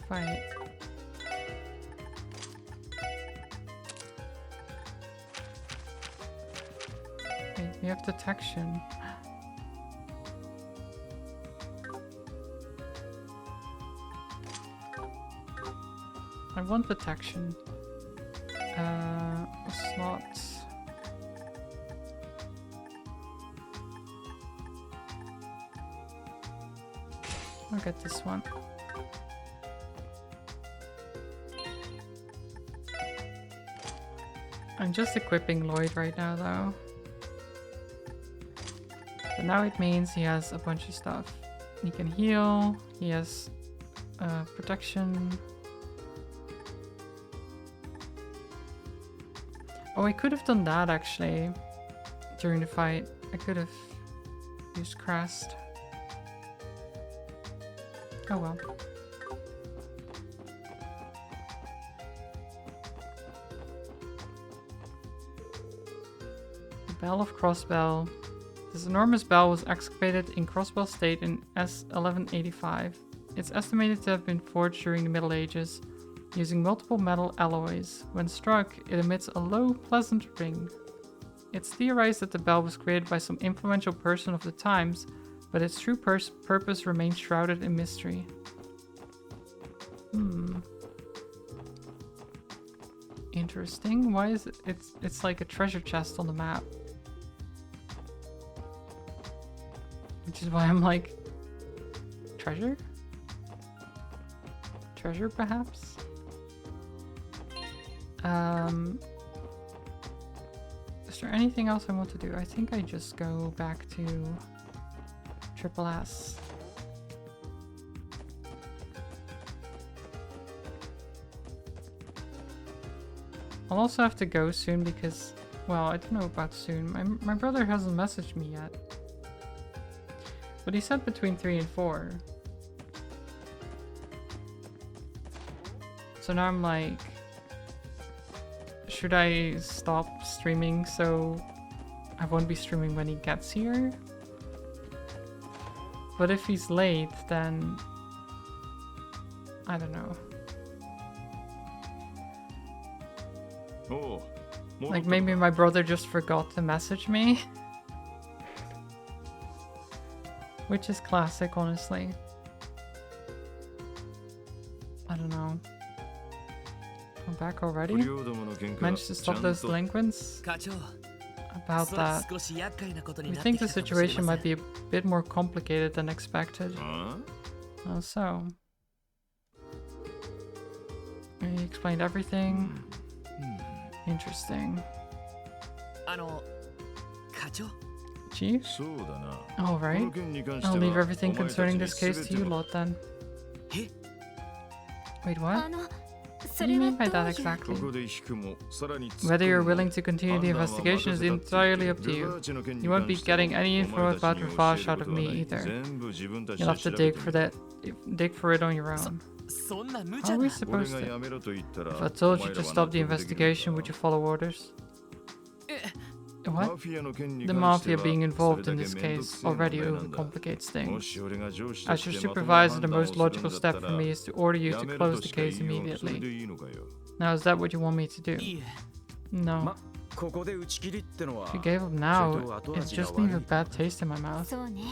Fight. Wait, we have detection. I want detection. Slots. I'll get this one. I'm just equipping Lloyd right now though. But now it means he has a bunch of stuff. He can heal, he has protection. Oh, I could have done that actually during the fight. I could have used Crest. Oh well. The Bell of Crossbell. This enormous bell was excavated in Crossbell State in S1185. It's estimated to have been forged during the Middle Ages, using multiple metal alloys. When struck, it emits a low, pleasant ring. It's theorized that the bell was created by some influential person of the times, but its true purpose remains shrouded in mystery. Interesting. Why is it? It's like a treasure chest on the map. Which is why I'm like, treasure? Treasure, perhaps? Is there anything else I want to do? I think I just go back to Triple S. I'll also have to go soon because, well, I don't know about soon. My brother hasn't messaged me yet. But he said between 3 and 4. So now I'm like, should I stop streaming so I won't be streaming when he gets here? But if he's late, then I don't know.
Oh,
Like maybe my brother just forgot to message me. Which is classic, honestly. I don't know. I'm back already? Managed to stop those delinquents?
課長
About
それ
that.
少し厄介なことに
We
なって
think
き
the
たかもしれ
situation
ま
might
せん
be a bit more complicated than expected. How so? He explained everything. Interesting.
課長
Chief?
そうだな。
Alright.
この件に関して
I'll
は
leave everything
お前たち
concerning
に
this case
全
to
て
you
を
lot then.
え
Wait,
あ
what?
の
What
そ
do you
れは
mean by
どう
that
いう
exactly?
ここで引くもさらに突っ込むも
Whether you're willing to continue the
判断は
investigation is
任せたって言って
entirely up to
ル
you.
バーチの件に
You won't be
関しては
getting any
お
info
前た
about
ちに
Ravash
教え
out
る
of
ことは
me
ない
either.
全部自分たち
You'll
で
have
調
to
べ
dig
て
for
みる
that. Dig for it on your own.
そんな無
How
茶
are
な
we
俺
supposed
が
to?
やめろと言ったら
If I told
お
you
前ら
to
は
stop the
納得できる
investigation,
の
would
か
you follow orders?
マ
What?
フィアの件に
The
関して
mafia
は
being
それ
involved
だ
in
け
this
めんどく
case
せえ問
already
題なんだ
overcomplicates
も
things.
し俺が上司
As
と
your
してまともな
supervisor,
判
the
断を
most
するんだ
logical
った
step
ら
for me is to order you
や
to
めろ
close
と
the
しか
case
言いようがそれ
immediately.
でいいのかよ
Now, is that what you want me to do?
いいえ
No.
まここで打ち切りってのは
If you gave up
ちょ
now,
っと後
it
味が
just leaves
悪
a
い
bad taste in my mouth.
そうね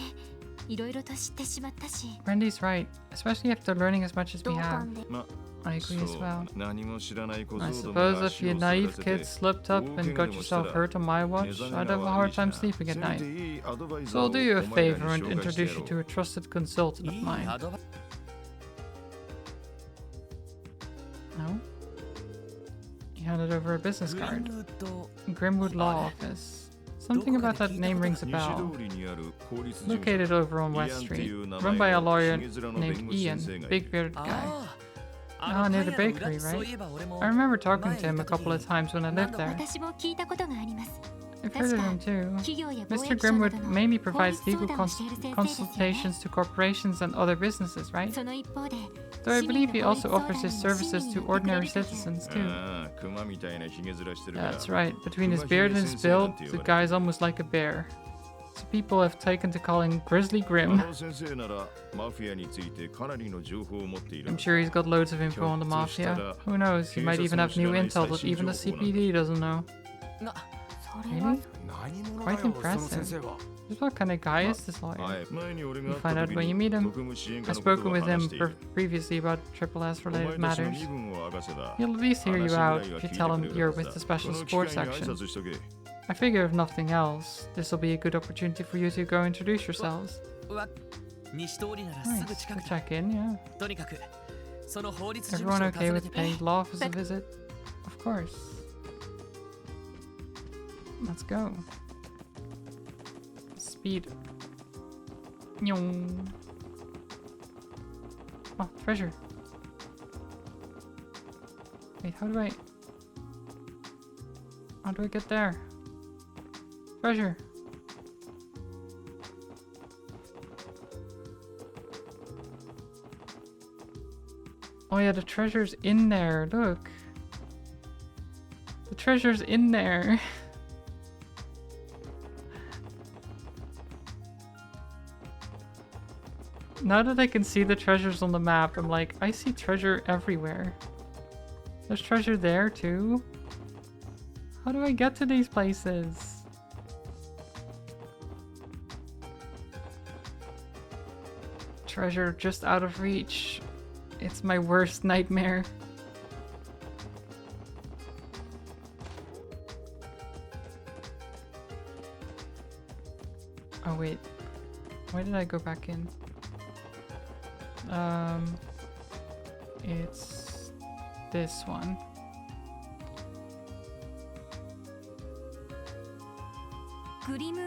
いろいろと知ってしまったし
Randy's right, especially after learning as much as
同
we have.
感で
ま
I
そ
agree
う
as well.
何も知らない小
I
僧ども
suppose
が
if
足
you
を滑ら
naive
せ
kid
て
slipped up
大
and
怪我
got
でもした
yourself
ら
hurt on my
目
watch,
覚
I'd
め
have
が
a
悪
hard
い
time
し
sleeping
な
at
せめ
night.
ていいアドバイザ
So
ー
I'll
を
do you a
お前ら
favor
に
and
紹介して
introduce
や
you
ろ
to
う
a trusted consultant
い
of
い
mine.
アドバイ
No? He handed over a business
グラ
card.
ムウッド
Grimwood Law Office. Something about that name rings a
西
bell.
通りにある法律事務所
Located over on
イ
West
アンって
Street.
いう名
Run
前
by a
の
lawyer
ひげ面の
named
弁護士
Ian,
先生がい
big
る
bearded guy.
ああ
near
の
the
パン屋の
bakery,
裏そう
right?
いえば俺も
I remember talking to
前
him a
行った時
couple of times when I lived there.
私も聞いたことがあります
I've heard of him too.
企業や貿
Mr.
易商な
Grimwood
どの
mainly
法
provides
律
legal
相談をしている先生ですよね
consultations to corporations and other businesses, right?
その一方で
Though I
市民
believe he
の法律
also
相
offers
談
his
にも市
services
民
to
にやってくれ
ordinary
るという
citizens too.
ああ熊みたいなひげ面してるから
That's right. Between his beard and his build, the guy's almost like a bear. So people have taken to calling Grizzly
あ
Grim.
の先生ならマフィアについてかなりの情報を持っている
I'm sure he's got loads of info on the mafia. Who knows? He might even have new intel that even the CPD doesn't know.
な
それは
Really?
何者
Quite
だよその
impressive.
先生は
Just what kind of guy is this
は
lawyer?
い前に俺が
You
会
find
った
out
時
when you
に
meet him.
特務支援課
I've
のこと
spoken
を
with
話
him
している
previously about Triple S
お
related
前たちの
matters.
身分を明かせば
He'll at least hear you
話
out
ぐらいは
if you
聞いて
tell
く
him
れる
you're
はず
with
だ
the
こ
special
の機
sports
会に挨
section.
拶しとけ
I figure if nothing else, this will be a good opportunity for you to go introduce yourselves.
わ西通りならすぐ
Nice.
近
We'll
くだ
check in, yeah.
とにかくその法律事務
Everyone
所を
okay
訪ね
with
て
paying law office a visit? Of course. Let's go. Speed. Nyong. Oh, treasure. Wait, how do I get there? Treasure. Oh yeah, the treasure's in there. Look. The treasure's in there. Now that I can see the treasures on the map, I'm like, I see treasure everywhere. There's treasure there too? How do I get to these places? Treasure just out of reach. It's my worst nightmare. Oh wait, why did I go back in? It's this one.
グリム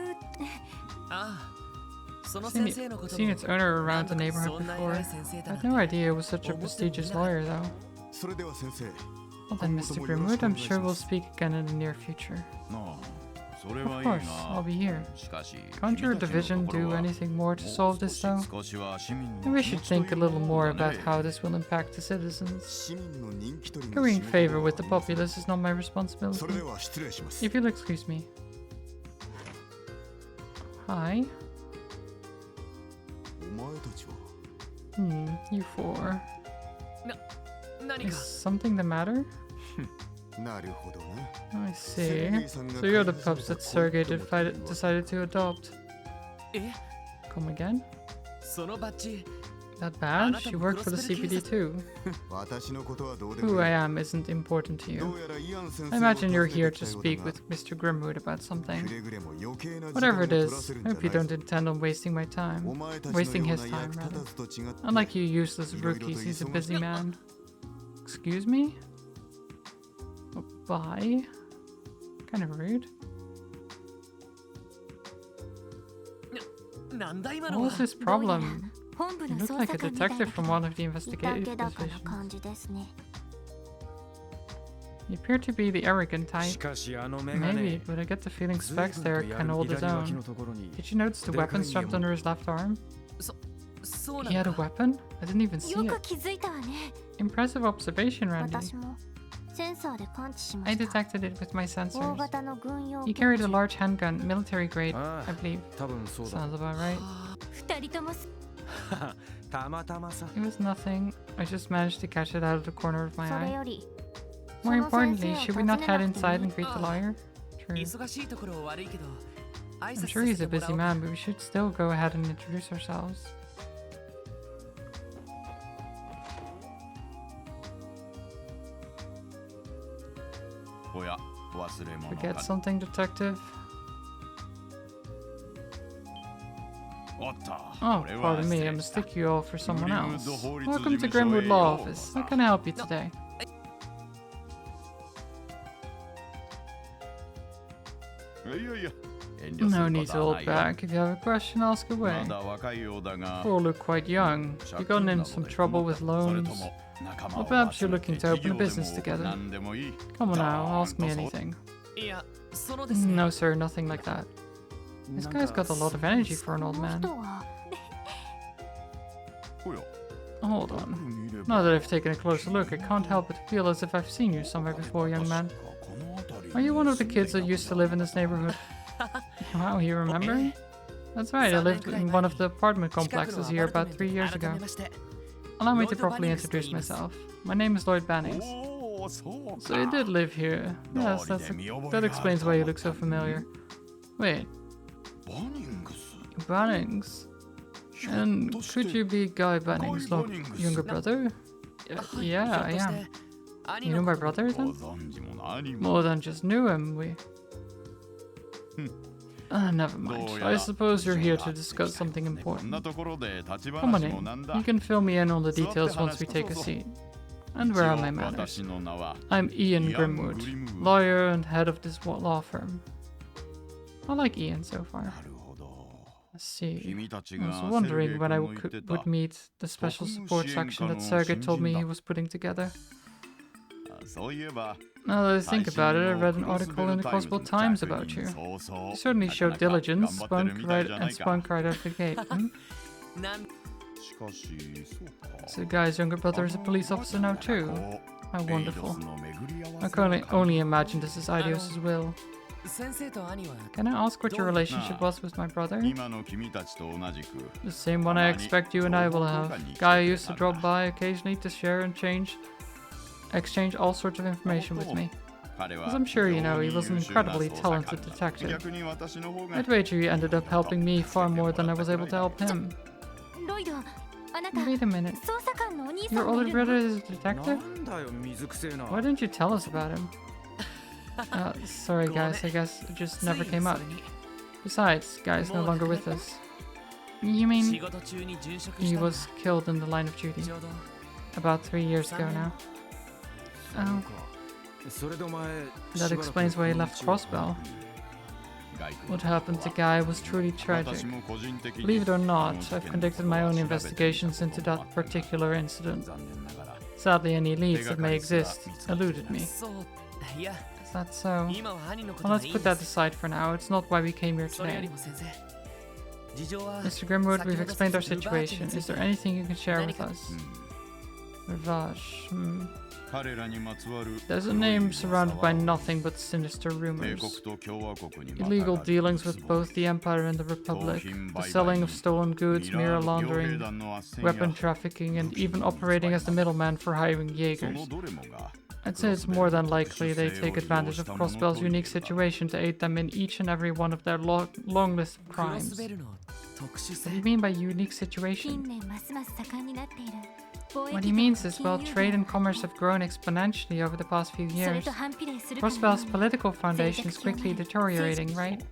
ああその
Seen,
先生のこと
seen
も
its owner
な
around
ん
the
とか
neighborhood
そんな
before.
偉い先生だ
I
な
had
ん
no
て
idea it was such a
思っても
prestigious
いなかった
lawyer though.
それでは先生
Well then, Mr. Grimwood, I'm sure we'll speak again in the near future.
なあそれ
Of
はいい
course,
な
I'll be here.
しかし
Can't your
君たちの
division
ところ
do
は
anything more to
もう
solve this
少
though?
し少しは市民の
Maybe we
気持
should
ちという
think a little
も
more
のが
about
ね
how this will impact the citizens.
市民の人気取りの
Currying
仕事
favor
は
with the populace is not my responsibility.
それでは失礼します
If you'll excuse me. Hi.
お前たちは
You four.
何
Is
か
something the matter?
なるほどな
I see. So you're the pups that Sergei decided to adopt.
え
Come again?
そのバッジ
That badge? You work for the CPD too.
私のことはどうでも
Who
い
I
い
am isn't important to
ど
you.
うやらイアン先生
I
を
imagine you're
訪ね
here
てき
to
たよう
speak
だが
with Mr. Grimwood about
く
something.
れぐれも余計な時間を
Whatever it
取
is,
らせるん
I
じゃ
hope you
ない
don't intend on wasting my
お
time.
前たちの
Wasting
よう
his
な
time,
役立
rather.
たずと違って
Unlike you useless rookies, he's a busy man. Excuse me? Oh, bye? Kind of rude.
なんだ今
What
の
was
は
this problem?
本部
You
の
look
捜
like
査
a
官みたい
detective from one of the
いた
investigative
けだから
divisions.
感じですね
You appear to be the arrogant
し
type.
かしあのメガ
Maybe,
ネ
but I get the feeling
随
Specs
分
there
と
are
や
kind
る
of old his
左脇
own.
のところに
Did you notice the
でかい
weapon strapped
家も。
under his left arm?
そうな
He
ん
had
だ
a weapon? I didn't even see
よく
it.
気づいたわね
Impressive observation, Randy.
私もセンサーで感知しま
I
した
detected it with my
大
sensors.
型の軍用
He
拳
carried a
銃
large handgun, military grade,
Ah.
I believe.
多分そうだ
Sounds about right.
二人ともす
たまたまさ
It was nothing. I just managed to catch it out of the corner of my
それ
eye.
より
More
その先生
importantly,
を
should
訪
we
ね
not
な
head
くても
inside
いい
and greet the lawyer? True.
忙しいところは悪いけど挨
I'm
拶
sure
さ
he's
せ
a
てもら
busy
おう
man, but we should still go ahead and introduce ourselves.
おや忘れ物
Forget
か
something, detective?
おっと
Oh,
これは
pardon me,
失
I
礼した
mistook you all for someone
Grimwood
else.
法律
Welcome to
事務所へ
Grimwood Law
ようこ
Office.
そ
How can I help you today?
いやいや遠慮す
No
る
need
こ
to
とは
hold
ないよ
back. If you have a question, ask
ま
away.
だ若いようだが
You all look quite young. You gotten in some trouble with
それ
loans?
とも仲間
Or
を
perhaps
集
you're
めて
looking to open a
企業で
business
も
together.
何でもいい
Come on now,
どーん
ask me
とそう
anything.
いやそのですね
No, sir, nothing like that. This guy's got a lot of energy for an
こ
old
の
man.
人は
おや
Hold
よく
on.
見れば
Now that I've taken a closer look, I can't help but feel as if I've seen you somewhere before, young man.
確かこの辺り
Are you one of the
に
kids
住
that
んでい
used
た
to live in this neighborhood? Wow, you remember? That's right, I lived in one of the apartment
近く
complexes
の
here
アパ
about
ート
3
メン
years
ト改
ago.
めまして
Allow me to
Lloyd
properly
Bannings
introduce
と言います。
myself. My name is Lloyd Bannings.
おおそう
So you
か
did live here. Yes,
道理で見覚え
that
がある
explains
と
why you
思っ
look
た
so familiar. Wait,
バニングス
Bannings?
ひょっ
And
として
could you be Guy Bannings'
Guy
lo-
Bannings.
younger brother?
はい
Yeah,
ひょっ
I
とし
am.
て兄
You
の
know my
こと
brother
ご
then?
存知も何も
More than just knew him, we... never
ど
mind.
うや
I
ら
suppose you're here to
事情があって
discuss
きたよ
something
ねこんな
important.
ところで立ち
Come
話
on
もなん
in.
だ
You can fill me in on the
座って
details once
話
we
そう
take a
そう
seat. And where are my
一応
manners?
私の名は
I'm Ian
Ian
Grimwood,
Grimwood.
lawyer and head of this law firm. I like Ian so far.
なるほど
Let's see.
君たち
I
が
was
セルゲ
wondering
イ
when I
君の言って
would
た
meet the special
特務
support
支援
section
課
that
の
Sergey told me
新人だ。
he was putting together.
あそういえば
Now that I think
最新
about it, I
の
read an
クロスベ
article
ル
in the
タイムズ
Gospel
の
Times
着
about
任
you.
そうそう
You certainly
なか
showed
なか
diligence,
頑張って
spunk
るみたい
right
じゃ
and
ないか
spunk right out the gate. Hmm?
なん
しかしそうか
So the guy's younger brother is a police officer now too. How
エイド
wonderful.
スの巡り合
I
わせ
can
を
only imagine this is Idios' will.
先生と兄は
Can I ask what your relationship was with my brother?
今の君たちと同じく
The same one I expect you and I will have. Guy used to drop by occasionally to share and exchange all sorts of information with me.
彼は
As I'm sure you know, he
非
was
常
an
に優秀な
incredibly
捜査官
talented
だ
detective.
逆に私の方が
I'd wager you ended up helping me far more than I was able to help him.
ロイドあなた
Wait a minute.
捜査官のお兄さ
Your
んがい
older
るの
brother is a
な
detective?
んだよ水くせえな
Why didn't you tell us about him? Sorry guys, I guess it just
つい
never came up.
それに
Besides, Guy's no longer with us. You
仕
mean
事中に殉職
he
したの
was killed in the line of duty
ちょうど
about 3 years ago now?
そう
Oh,
かそれでお前
that explains why he left Crossbell. What happened to Guy was truly tragic. Believe it or not, I've conducted my own investigations into that particular incident. Sadly, any leads that may exist eluded me.
そういや
Is that so?
今は兄のこ
Well,
とが
let's
いい
put
んで
that
す
aside for now. It's not why we came here
それより
today.
も先生事情は
Mr. Grimwood, we've
先ほど
explained our
ルバーチェ
situation.
につい
Is
て
there anything you can share
何
with
か
us? Ravash.
彼らにまつわる
There's a name surrounded by nothing but sinister
帝
rumors.
国と共和国にまたが
Illegal
る
dealings with both the Empire and the Republic, the selling of stolen goods, mirror laundering, weapon trafficking, and even operating as the middleman for hiring
その
Jaegers.
どれもが
I'd say it's more than likely they take advantage of Crossbell's unique situation to aid them in each and every one of their long list of
クロ
crimes.
スベルの特殊
What do you
性
mean by unique
近
situation?
年ますます盛んになっている貿
What
易
he
と
means is,
金
well,
融
trade
業
and commerce have grown exponentially over the past few
それ
years.
と反比例するかのよう
Crossbell's
に
political foundation is quickly deteriorating, right?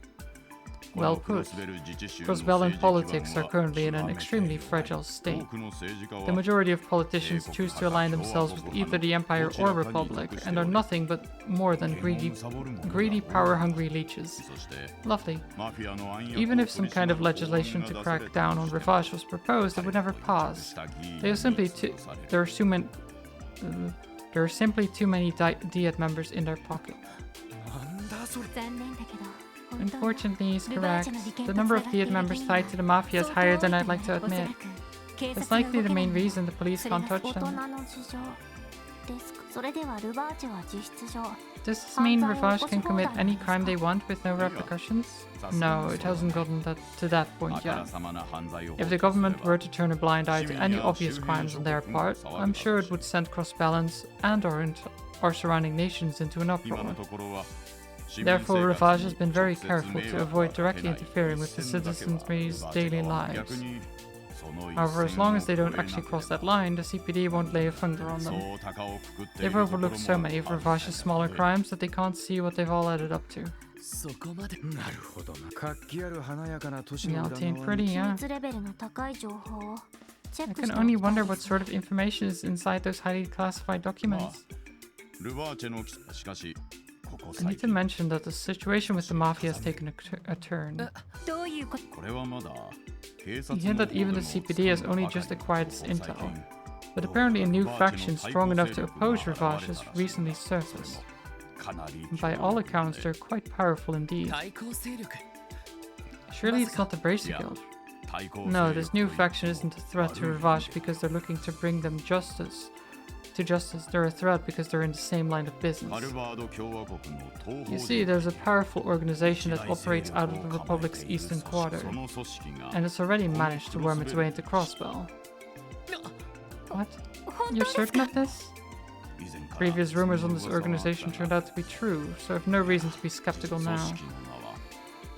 Well put. Crossbell and politics are currently in an extremely fragile state. The majority of politicians choose to align themselves with either the Empire or Republic, and are nothing but more than greedy power-hungry leeches. Lovely. Even if some kind of legislation to crack down on Ravash was proposed, it would never pass. There are simply too many Diet members in their pocket.
残念だけど本当は
Unfortunately, he's
ルバー
correct.
チェの利権
The
と
number
つ
of
ながってい
Diet
る
members
原因
tied to the mafia is
相当
higher
多
than
い
I'd like to
おそら
admit.
く警
That's
察の
likely
動
the
きな
main
ので
reason the police
それ
can't
が
touch
大人
them.
の事情ですかそれではルバーチェは実質上
Does this mean Ravash can commit any crime they want with no repercussions? No, it hasn't gotten to that point yet. If the government were to turn a blind eye to any obvious crimes on their part, I'm sure it would send Crossbalance and our surrounding nations into an uproar. Therefore, Ravash has been very careful to avoid directly interfering with the citizens' daily lives. However, as long as they don't actually cross that line, the CPD won't lay a finger on them. They've overlooked so many of Ravash's smaller crimes that they can't see what they've all added up to.
そこまで
なるほどな活気ある華やかな都市
They
の
all
裏
seem
側
pretty,
に
yeah.
秘密レベルの高い情報をチェ
I
ック
can
してお
only
きたい
wonder
で
what
す
sort of information is inside those highly classified documents.
ルバーチェのしかしここ
I
最
need to
近
mention that the situation with the mafia has taken a turn.
どういうこと
これはまだ警
You
察
hear
の
that
方で
even
も
the CPD has only just acquired this
ここ最
intel.
近
But apparently a new faction strong enough to oppose Ravash has recently surfaced.
かなり
And by all accounts, they're quite powerful indeed.
対抗勢力
Surely it's not the Bracer
Yeah.
Guild.
対抗
No,
勢
this
力
new
と
faction
一方
isn't a threat to Ravash because they're looking to bring them justice. They're a threat because they're in the same line of
ハ
business.
ルバード共和国の東
You
方
see, there's a powerful organization that operates out of the Republic's eastern quarter,
その組織が
and it's already managed to worm its way into Crossbell. What?
本
You're
当です
certain
か
of this?
以前から
Previous rumors on this
噂はあったが
organization turned out to be true, so I've no reason to be skeptical
組
now.
織の名は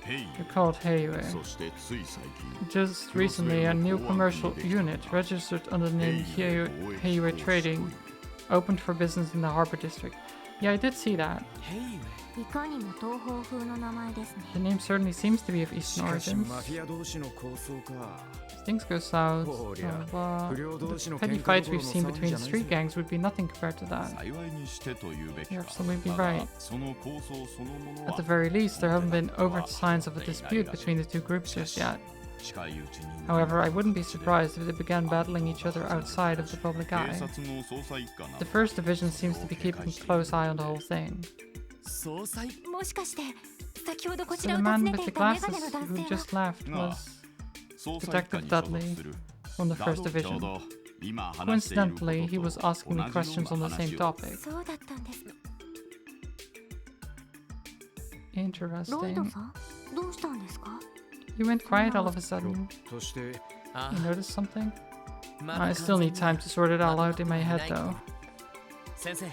ヘイ
They're called Heiwei.
そしてつい最近
Just recently, a new commercial unit registered under the name Heiwei Trading opened for business in the Harbor District. Yeah, I did see that.
ヘイウェイ
いかにも東方風の名前ですね
The name certainly seems to be of
し
Eastern
かし
origins.
マフィア同士の抗争か
If things go south,
Oh, yeah.
the
不良同士の
petty
喧嘩
fights
どころ
we've
の
seen
騒ぎ
between
じゃない
street
ぜ
gangs would be nothing compared to that.
幸いにしてと言うべき
You're
か
absolutely
だが
right.
その構想そのもの
At
は
the very least, there haven't been overt signs of a dispute between the two groups just yet.
近いうちに
However, I wouldn't be surprised if they began battling each other outside of the public
警
eye.
察の捜査一課な
The first division seems to be keeping a close eye on the whole thing.
総裁
もしかして先ほどこ
So
ち
the
らを
man
訪ね
with
て
the
いたメガ
glasses
ネの男
who
性は
just left
が
was
捜査一課に所属する
from the
だ
first
とちょう
division.
ど今話していること
Coincidentally, he was
と
asking me
同じ
questions
よう
on
な
the same
話を
topic.
そうだったんですロイ
Interesting.
ドさんどうしたんですか
You went quiet all of a
ひょ
sudden.
っとして
あ
You noticed something?
ま
I
だ
still need time
完
to sort it all out in my
全
head
にない
though.
先生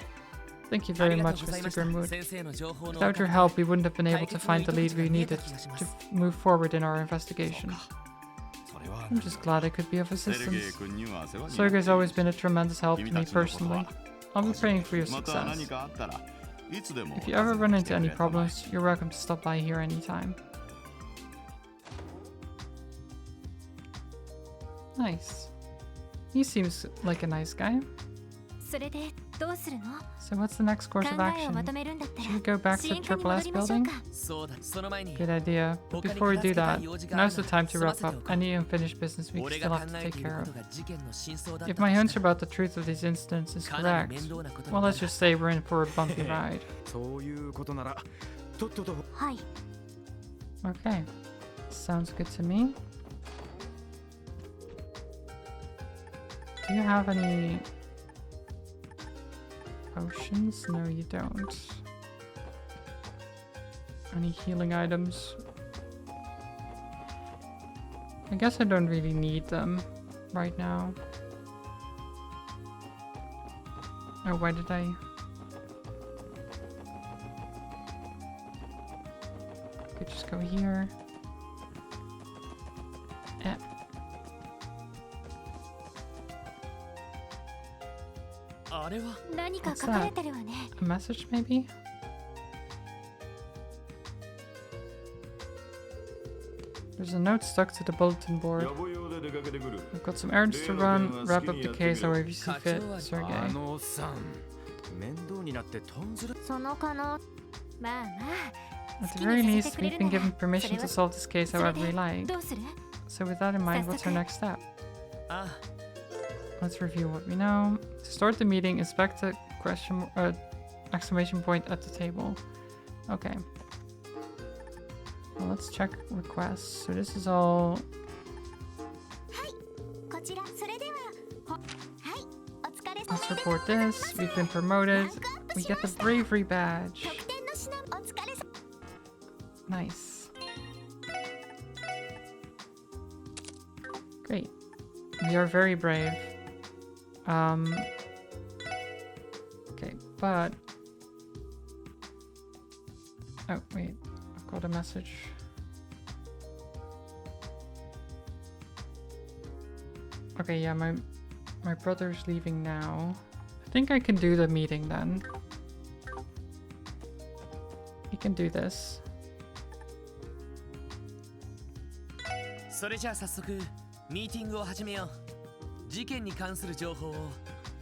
Thank you
あ
very
りがと
much,
うござい
Mr.
ました
Grimwood.
先生の情報の
Without your help, we wouldn't have been able to
解
find
決
the
の
lead
糸口
we
が見え
needed
た気がしま
to
す
move forward in our investigation.
それは
I'm just glad I could be of
セルゲイ
assistance.
君には世話になって
Sergey's always been a tremendous help to
君
me
たちのこと
personally.
は
I'll be praying for your
また何
success.
かあったらいつでも
If you ever run
訪
into
ね
any
てくれたまえ
problems, you're welcome to stop by here anytime. Nice. He seems like a nice guy.
それでどうするの？
So what's the next
考
course of
えを
action?
まとめるんだったら
Should we go back
支
to
援課に
Triple
戻
S
りましょう
building?
か。
そうだその前に
Good idea. But before we do that, now's the time to wrap up any unfinished business we
俺
still
が
have
考
to
え
take
ている
care
こ
of.
とが事件の真相だっ
If
た
my
と
hunch
したら
about the truth of this instance is
かなり
correct,
面倒なこと
well,
にな
let's
る
just say we're in for a bumpy ride.
そういうことならとっとと
はい。
Okay. Sounds good to me. Do you have any potions? No, you don't. Any healing items? I guess I don't really need them right now. Oh, why did I? Could just go here. Eh.
あれは
何か書かれてるわね。
A message, maybe? There's a note stuck to the bulletin board.
野暮用で出かけてくる
I've got some errands to run. Wrap up the case however you see fit,
あ
Sergey.
のおっさん面倒になってとんずら
その可能。まあまあ。
At the very least, we've been given permission to solve this case
それ
however we
で
like.
どうする？
So with that in mind, what's our next step?
あ
Let's review what we know. To start the meeting, inspect the exclamation point at the table. Okay. Well, let's check requests. So this is all
こちら。それでは。はい。お疲れ様
Let's
で
report this. We've been promoted. We get the bravery badge.
特典の品お疲れ様。
Nice. Great. We are very brave. Okay, but oh wait, I've got a message. Okay, yeah, my brother's leaving now. I think I can do the meeting then. He can do this.
それじゃあ早速ミーティングを始めよう。事件に関する情報を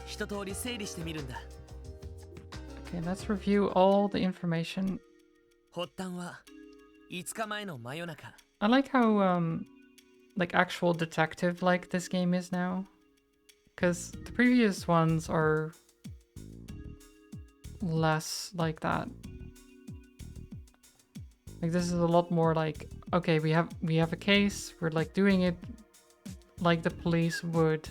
一通り整理してみるんだ。
Okay, let's review all the information.
発端は5日前の真夜中。
I like how like actual detective like this game is now, because the previous ones are less like that. Like this is a lot more like, okay, we have a case, we're like doing it like the police would,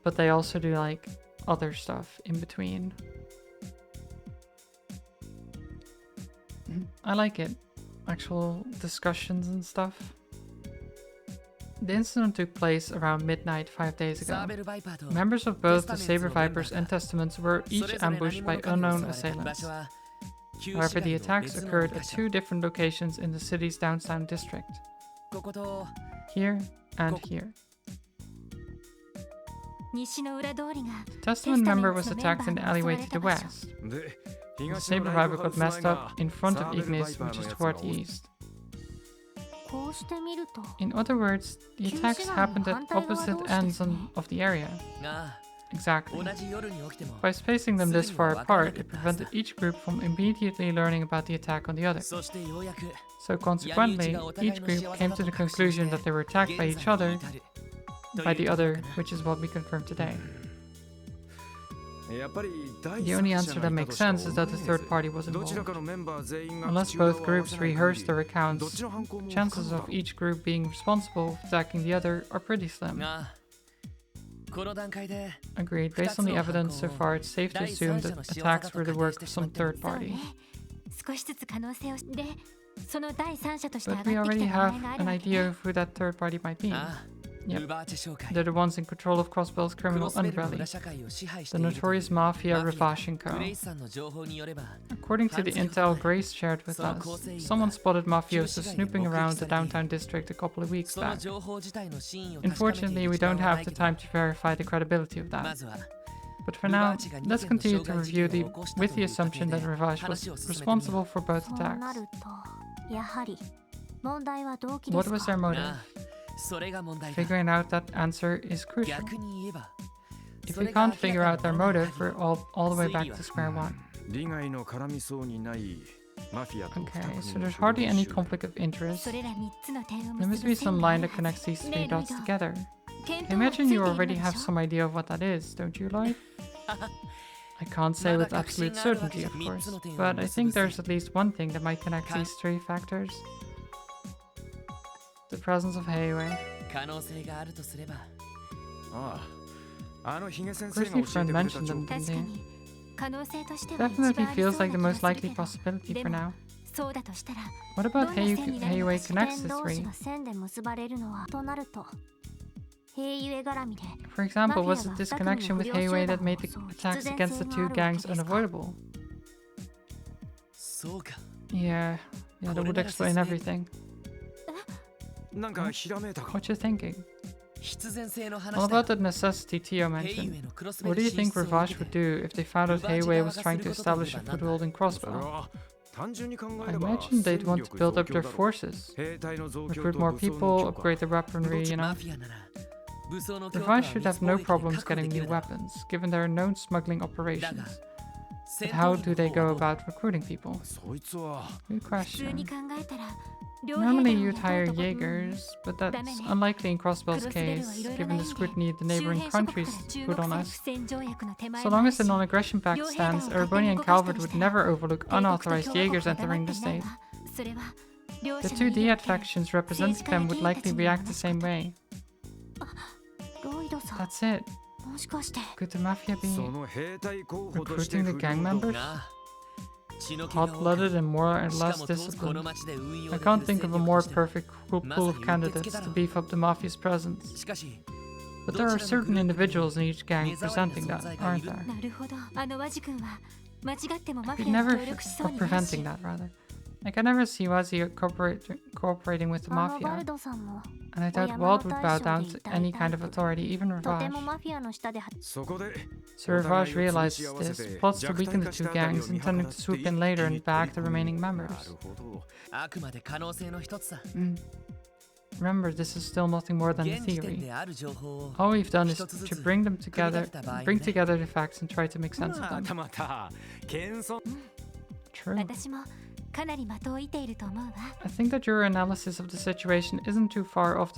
but they also do like other stuff in between. I like it. Actual discussions and stuff. The incident took place around midnight 5 days
サー
ago.
ベルバイパーと
Members of both the
テスタメンツ
Saber
のメンバ
Vipers
ー
and
が
Testaments were
そ
each
れぞれ何
ambushed
者
by
かに
unknown
襲われた場
assailants.
所は旧市
However,
街
the
の
attacks
別の
occurred
2
at
箇所
two different locations in the city's downtown district.
ここと
Here and
Go.
here.
西の裏通りが
Testament member was attacked in the alleyway to the west.
で
The
東の
Saber
ライブ
Viper
ハウ
got
ス前
messed
が
up in front
サ
of
ーベルバイ
Ignis,
パー
which
の
is
やつ
toward
が
the
多い
east.
こうしてみると
In other words, the attacks happened at opposite ends of the area.
が
Exactly.
同じ夜に起きても
By spacing them this far apart, it prevented each group from immediately learning about the attack on the other.
そしてようやく
So consequently, each group came to the conclusion that they were attacked by each other, by the other, which is what we confirmed today.
やっぱり第
The
三
only
者
answer
が
that
いた
makes
としか
sense is that the
思えね
third
えぜ
party was
どちら
involved.
かのメンバー全員が
Unless
口裏を
both
合わ
groups
せない
rehearse
限
their
り
accounts,
どっちの犯行も不可能
chances
だ
of each group being responsible for attacking the other are pretty slim.
がこの段階で
Agreed. Based on the evidence so far, it's safe to assume that attacks were the work of some third
そう
party.
ね。少しずつ可能性をで、その第三者として上
But
が
we
ってき
already
た名
have
前があ
an
るわけ
idea
ね。
of who that third party might be.
ああ
Yep.
ウバーチェ商会
They're the ones in control of Crossbell's
ク
criminal
ロスベルの
underbelly,
裏社会を支配し
the
ているという
notorious mafia
マフィアグ
Ravashenko.
レイスさんの情報によれば
According to the intel Grace shared with us, someone spotted mafiosos snooping around the downtown district a couple of weeks
その
back.
情報自体の真意を確かめてい
Unfortunately,
る
we
時間
don't
はな
have
い
the
けど
time to verify the credibility of
ま
that.
ずは
But for now, let's continue to review with the assumption that Ravash was responsible for both
そうな
attacks.
ると、やはり問題は動機で
What
す
was
か
their。motive?
なあそれが問題だ
Figuring out that answer is crucial.
逆に言えば
If we can't figure out their motive, we're all the way back to square one.
利害の絡みそうにないマフィアと
Okay,
二
so
組の
there's hardly any
首脳集団
conflict of interest.
それら3つの点を
There
結
must be
ぶ線
some
があ
line
る
that
は
connects these
ず
three
ねえロイ
dots
ド
together.
見
I
当はついて
imagine
い
you
るの
already
で
have
しょ
some idea of what that is, don't you, Lloyd? I can't say with absolute certainty, of course, but I think there's at least one thing that might connect these three factors. The presence of Heiwei.
可能性があるとすれば
ああ、あのヒゲ先
Of
生
course,
が
your
教え
friend
てくれた
mentioned
情
them,
報
確
didn't
か
they?
に可能性としては一
Definitely
番ありそう
feels
な
like
気
the
が
most
する
likely
けど
possibility
で
for
も
now.
そうだとしたら
What
どん
about
な線になるの
Heiwei
か視
connects
点
the
同士
three?
が線で結ばれるのはとなると平ゆえ絡みで
For example, was it
Mafia
this
が
connection with
二組の
Heiwei
不良
that made the
集団を
attacks
必然
against the
性が
two
あるわけ
gangs
ですか
unavoidable?
そうか
Yeah, that would explain everything.
なんかひらめいたか
What you thinking?
必然性の
All
話
about
だ
the necessity Tio
ヘイウェ
mentioned.
イのクロスベ
What
ル
do you
進
think
出を受
Ravash
け
would
て
do if they found out Heiwei was trying to establish a foothold in
それ
Crossbow?
は単純に考え
I
れば
imagine they'd
戦
want
力
to build
増
up
強
their
だろ
forces,
兵隊の増強
recruit
と
more
武装
people,
の強化
upgrade their weaponry, you
マ
know.
フィアなら武装の強化は
Ravash should
密
have
貿
no
易で
problems
確保で
getting
き
new
るだろ
weapons, given their known smuggling
だ
operations.
が
But
戦
how
闘
do
員
they
の
go
方は
about recruiting people?
そいつは
Good
普通に
question.
考えたら両兵
Normally
団を
you'd
雇う
hire
とこ
Jaegers, but that's
Dame ne.
unlikely in Crossbell's
Crossbell
case,
はいろいろ
given
な
the
意味で
scrutiny the
周
neighboring
辺諸国
countries
から注
put
目
on
される
us.
不戦条約の手前
So
も
long
ある
as the
し
non-aggression pact
両兵団を
stands,
勝手に
Erebonian
動かした
Calvert
りし
would
たら
never overlook
帝国と
unauthorized
共和国
Jaegers
が黙
entering
っ
the
てない
state.
わそれは両
The
者
two
の意見を
Diat
受け
factions representing them would likely react the same way.
ロイドさん
That's it.
もしかして
Could the Mafia
そ
be
の兵隊候補として
recruiting the
不
gang
良ど
members?
なあ血の気が多く
Hot-blooded and more and
しか
less
も当時この
disciplined.
町で運用
I
できる
can't think
戦
of a
力
more
としては
perfect pool of candidates to beef up the Mafia's presence.
しかし
But there are certain individuals in each gang presenting that, aren't there?
なるほどあのワジ君は間違ってもマフ
We'd
ィアに
never
協力しそう
or
にないし
preventing that rather. I can never see Wazi cooperating with the
あのバル
Mafia,
ドさんも
and I doubt
親の
Wald would bow
大
down
将
to
でいたい
any
タイ
kind
プ
of authority, even
とても
Ravash.
マフィアの下で
そこで
So Ravash realizes this, plots to weaken the two gangs, intending to swoop in later and bag the remaining
な
members.
るほど
あくまで可能性の一つさ
Remember, this is still nothing more than a
現時点
theory.
である情報を
All we've done is
一つず
to
つ
bring them together,
組み立てた場合ね。
bring together the facts and try to make sense of
ま
them.
たまた謙遜
True.
私もかなり的を射ていると思うわ
I think that your analysis of the situation isn't too far off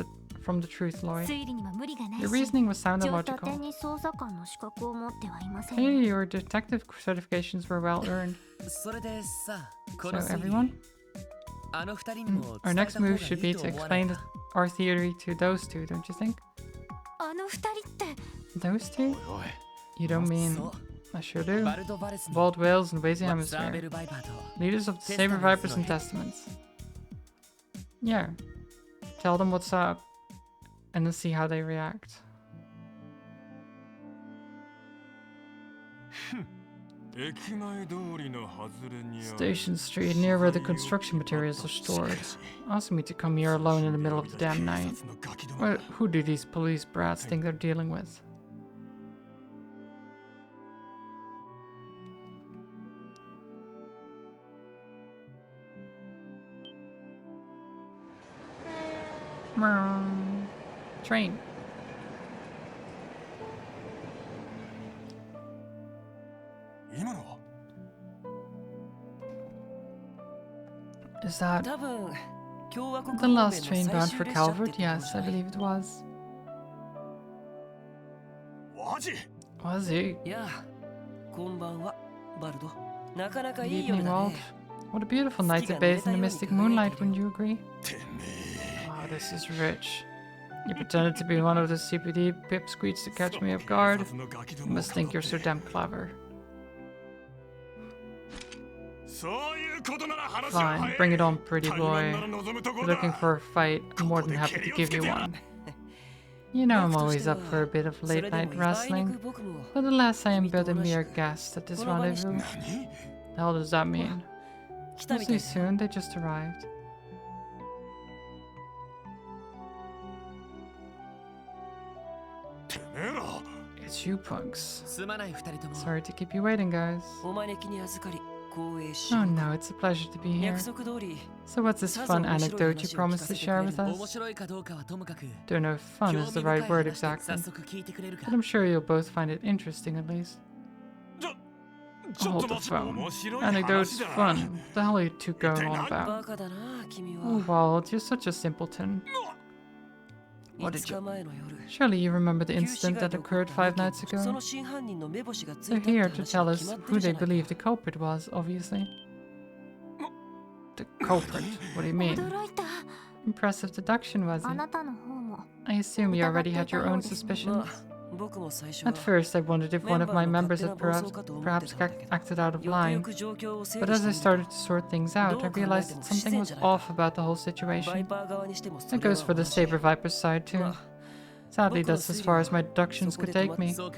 from the truth, Lloyd.
推理にも無理がないし
Your reasoning was sound and
上達
logical.
に捜査官の資格を持ってはいません
Clearly, your detective certifications were well earned.
それでさこ
So
の推理
everyone,
あの二人にも
our
伝え
next
た方が
move
い
should be
い
to
と思わない
explain
か
our theory to those two, don't you think?
あの二人って
Those two?
おい
You don't mean
そう
I sure do.
バルド・バレスの
Bald whales and Wazy
ザーベ
Hemisphere.
ル・バイパーと
Leaders of the Saber Vipers and Testaments. Yeah. Tell them what's up. And then see how they react.
駅前通りの外れにある
Station Street, near where the construction materials are stored. Asking me to come here alone in the middle of the damn night.
警察のガキども
Well, who do these police brats think they're dealing with? Train.
「今のは
Is that
多分共和国
the
方面の
last train
最
bound
終
for
列車って
Calvert?
ことじ
Yes,
ゃ
I
ない
believe it was.
マジ
Was it?
いやこんばんはバルドなかなか
Good
いい夜
evening,
だ
Wald.
ね
What a beautiful night to bathe in the mystic moonlight, wouldn't you agree?
てめえ
Oh, this is rich. You pretended to be one of the CPD pipsqueaks to catch me off guard.
警察のガキど
You
もを
must think you're so
かばって
damn clever.
そういうことなら話は
Fine,
早い
bring it on, pretty
台湾
boy.
なら望むとこ
If
だ
you're looking for a fight, I'm more than happy to give you one. You know I'm always up for a bit of
それ
late
で
night
もあいに
wrestling,
く僕も
but alas, I am but a mere guest at this
この場に
rendezvous.
何
The hell does that mean?
来たみ
We'll
た
see
い
soon, they just arrived.
てめえら
It's you punks.
すまない二人とも
Sorry to keep you waiting, guys.
お招きに預かり
Oh no, it's a pleasure to be here.
約束通り
So what's this fun anecdote you promised to share with
面
us?
白いかどうかはともかく
Don't know if fun
興
is
味
the
深い
right word
話で
exactly,
早速聞いてくれるか
but I'm sure you'll both find it interesting at least.
ちょっ
Hold
と
the
待って
phone.
面白い
Anecdote's
話だ
fun. What the hell are you two going on
バ
about?
カだな君
Oh,
は
Wald, you're such a simpleton. What
5
did
日
you...
前の夜
Surely you remember the
旧市
incident
街
that
で起こっ
occurred
た
5
事件
nights
そ
ago?
の真犯人の目星がつい
They're
たって
here to
話
tell
が
us
決まってる
who
じゃ
they
ない
believe
か
the culprit was, obviously. The culprit? What do you mean?
驚いた。
Impressive deduction, was
あ
it?
なたの方も
I assume you already had your own
疑っていたようですね。
suspicions.
まあ僕も最初は
At first, I wondered if one of my
メンバーの
members
勝手
had
な暴走かと思って
perhaps
たんだけど
acted out of
よくよ
line.
く状況を整
But
理
as
して
I
みたら
started to sort things out, I
どう考えても
realized that
不自
something
然
was
じゃないか。
off about the whole
バイ
situation.
パー側にしてもそ
That
れは
goes for the
同じ
Saber Viper side too.
まあ
Sadly,
僕の
that's as
推理
far
は
as my deductions
そこ
could
で止
take
まって
me.
そうか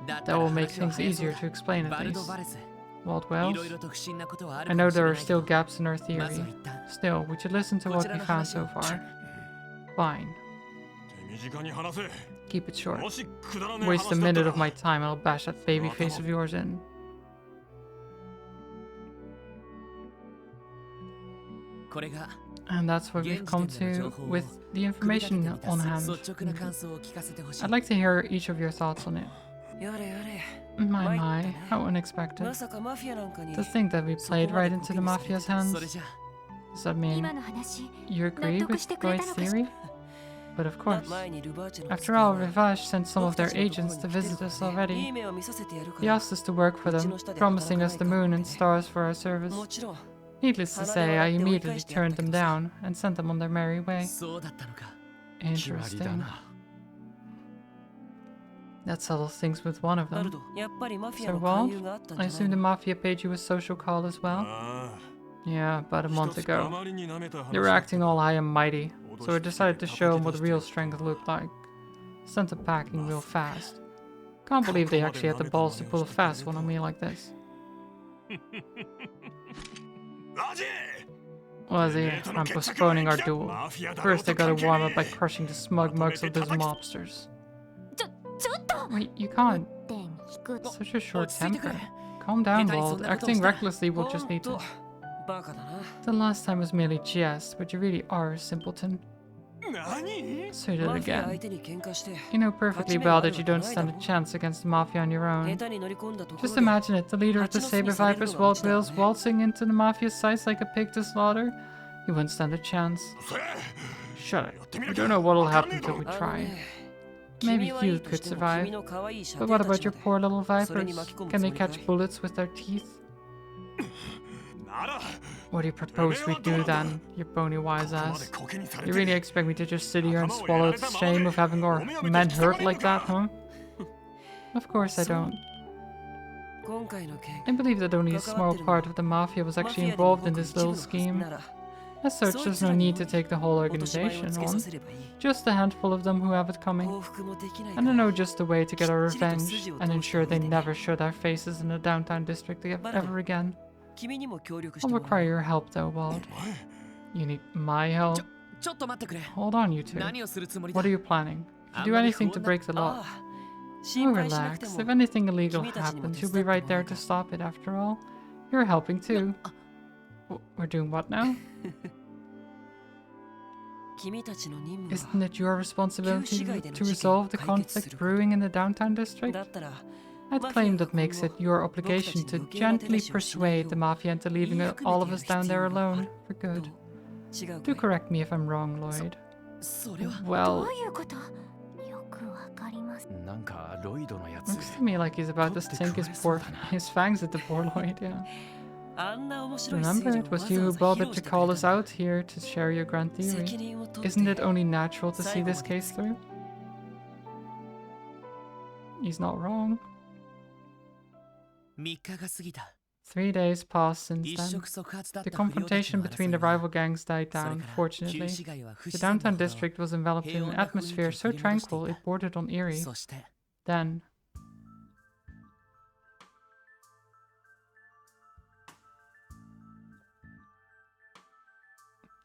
だった
That
ら
will make
話は
things
早そう
easier
だ
to explain
バ
at
ルド・
least.
バレス
Wald
いろい
Wells?
ろと不審なことはある
I
か
know
もしれ
there
な
are
いけ
still
ど
gaps in our
まずは
theory.
一旦
Still, we should listen to
こ
what
ちら
we
の
found
話
so
を
far. Fine.
手短に話せ
Keep it short.
もしくだらねえ
Waste a
話だった
minute
ら
of my time and I'll bash that baby face of yours in. And that's what we've come to with the information on hand.
率直な感想を聞かせてほしい
I'd like to hear each of your thoughts on it.
やれやれ
My, how unexpected.
まさかマフィアなんかに
To think that we played right into the mafia's
そ
hands.
れじゃ
Does that mean
今の話
you agree
納得
with
してくれた
Lloyd's
のかしら
theory? But of course.
前にルバーチェの
After all, Rivage sent some of their agents to visit us
いい
already.
目を見させてやるか
He
ら
asked us to work for them, promising us the moon and stars for our service.
もちろん
Needless to say, I immediately turned them down and sent them on their merry way.
そうだったのか
Interesting. That settles things with one of
バル
them.
ドやっぱりマフィア
So
の勧
Wald,
誘があったん
I
じゃな
assume
い
the
の
mafia paid you a social call as well?
あ
Yeah, about a
あ
month
一つあ
ago.
まりに舐めた話
They were
だった
acting all high and mighty, so I decided to show them what real strength looked like. Sent them packing real fast. Can't believe they actually had the balls to pull a fast one on me like this.
ラジ
Ozzy, I'm postponing our duel. First, I gotta warm up by crushing the smug mugs of those mobsters.
ちょっと
Wait, you can't.
点引く
Such a short
落ち着いてく
temper.
れ
Calm down,
Hey,
Wald.
Tyson,
Acting
that
recklessly will
ほ
just
ん
lead
と
to...
バカだな
The last time was merely jest, but you really are a simpleton.
何
So you did
マ
it
フィア相
again.
手に喧嘩して
You know perfectly well that you don't stand a chance against the mafia on your
下
own.
手に乗り込んだところ
Just
で
imagine it, the leader of the Saber Vipers, Walt Wills, waltzing into the mafia's sights like a pig to slaughter. You wouldn't stand a chance. Shut it. We don't know what'll happen till we
あの
try.
ね
Maybe
君はいい
you
と
could
しても
survive.
君の可愛い射
But
程
what
た
about
ち
your
まで
poor little
それに
vipers?
巻き込む
Can
つ
they
もりか
catch
い
bullets with their teeth?
なら
What do you propose we do then, you bony wise
ここま
ass?
でコケにされ
You
て
really expect me to just sit here and swallow the shame of having our men hurt like that, huh? Of course I don't.
今回の件
I believe that only a small part of the mafia was
マフ
actually
ィアで
involved
動
in
く
this
一部の
little
はず
scheme.
なら
As such, there's no need to take the whole
落とし前を
organization
つけさ
on.
せればいい
Just a handful of them who have it coming.
報復もできないか
And I
ら
know just a way to get our revenge and ensure they never show their faces in the downtown district ever again.
君にも協力し
I'll
てもら
require
う
your help though, Wald. You need my help?
ちょっと待ってくれ
Hold on, you two.
何をするつもりだ
What are you planning? If you do anything to break the law,
ああ
oh,
心配しなくて
relax.
も
If anything illegal
君たちにも
happens,
手
you'll
伝
be
って
right
もら
there
う
to
から
stop it after all. You're helping too. We're doing what now?
君たちの任務
Isn't it your responsibility to resolve the conflict
は
brewing in the downtown district?
だったら
I'd claim that makes it your obligation to gently persuade the mafia into leaving all of us down there alone for
どう
good.
違う
Do
かい
correct me if I'm wrong, Lloyd.
それは
ど
Well,
ういうことよくわかります
なんかロイドのやつ
looks to me like he's about to sink his fangs at the poor Lloyd, yeah.
あんな面白い
Remember,
推理
it
をわ
was
ざ
you
わ
who
ざ披
bothered
露
to
してく
call
れ
us
た
out here to share your grand theory.
責任を取っ
Isn't
て
it only natural to see this
最後まで
case through? He's not wrong.
3日が過ぎた
3 days passed since
一
then.
触即発だっ
The
た不良たち
confrontation
の
between the
争いは
rival gangs died
それ
down,
から
fortunately.
旧市街は不
The
自然
downtown
なほど
district was enveloped in an atmosphere so tranquil it bordered on eerie.
そして
Then,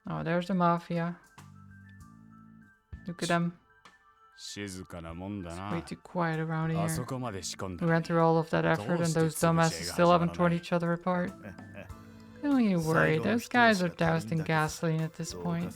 oh, there's the mafia. Look at them.
静かなもんだ
Way
な。
too quiet around
あそ
here.
こまで仕込ん
We
だ。
went through all of that effort and those dumbasses still haven't torn each other apart. Don't you worry, those guys are doused in gasoline at this point.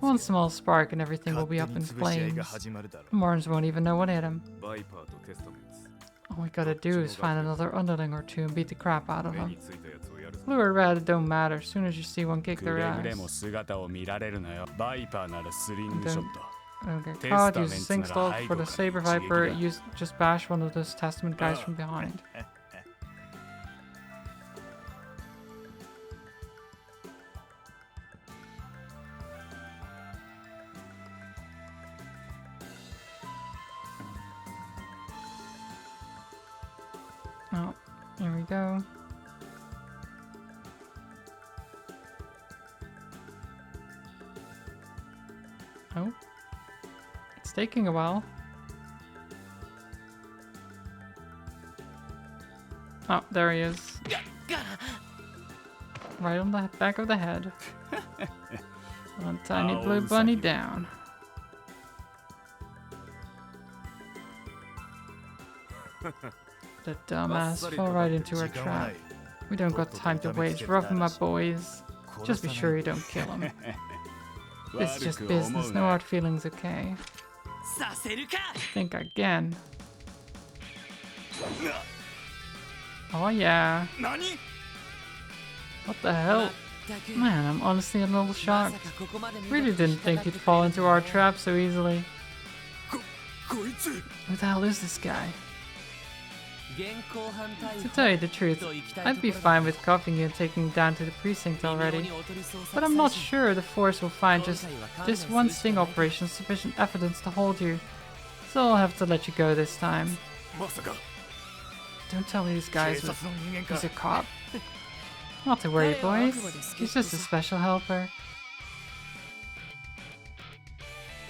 One small spark and everything will be up in flames. The Morns won't even know what hit them.
バイパーとテスタメンツ
All we gotta do is find another underling or two and beat the crap out of
目
them.
についたやつをやるぞ
Blue or red, it don't matter. As soon as you see one kick
く
their
れぐれも
ass.
姿を見られるなよ。バイパーならスリングショット。
Don't get
Testament
caught, use Sync Stalk for the Saber Viper, use just bash one of those Testament guys from behind. Oh, here we go. Oh. It's taking a while. Oh, there he is. Right on the back of the head. One tiny blue bunny down. The dumbass fell right into our trap. We don't got time to waste. Rough him up, boys. Just be sure you don't kill him. This is just business. No hard feelings, okay?
させるか。
Think again. Oh yeah.
何
What the hell?
だく
Man, I'm honestly a little
ま
shocked.
さかここまで
Really didn't think he'd fall into our trap so easily.
こいつ
Who the hell is this guy?
現行犯逮
To
捕
tell you the truth,
と行きたい
I'd
と
be
ころだ
fine with cuffing you and taking you down to the precinct
微妙
already.
におとり捜索
But I'm not
最
sure the force will find just
今回は
this
勘弁
one
するし
sting
かない
operation sufficient evidence to hold you. So I'll have to let you go this time.
まさか
Don't tell me this
警
guy's
察の人間か
he's a cop. Not to worry, boys. He's just a special helper.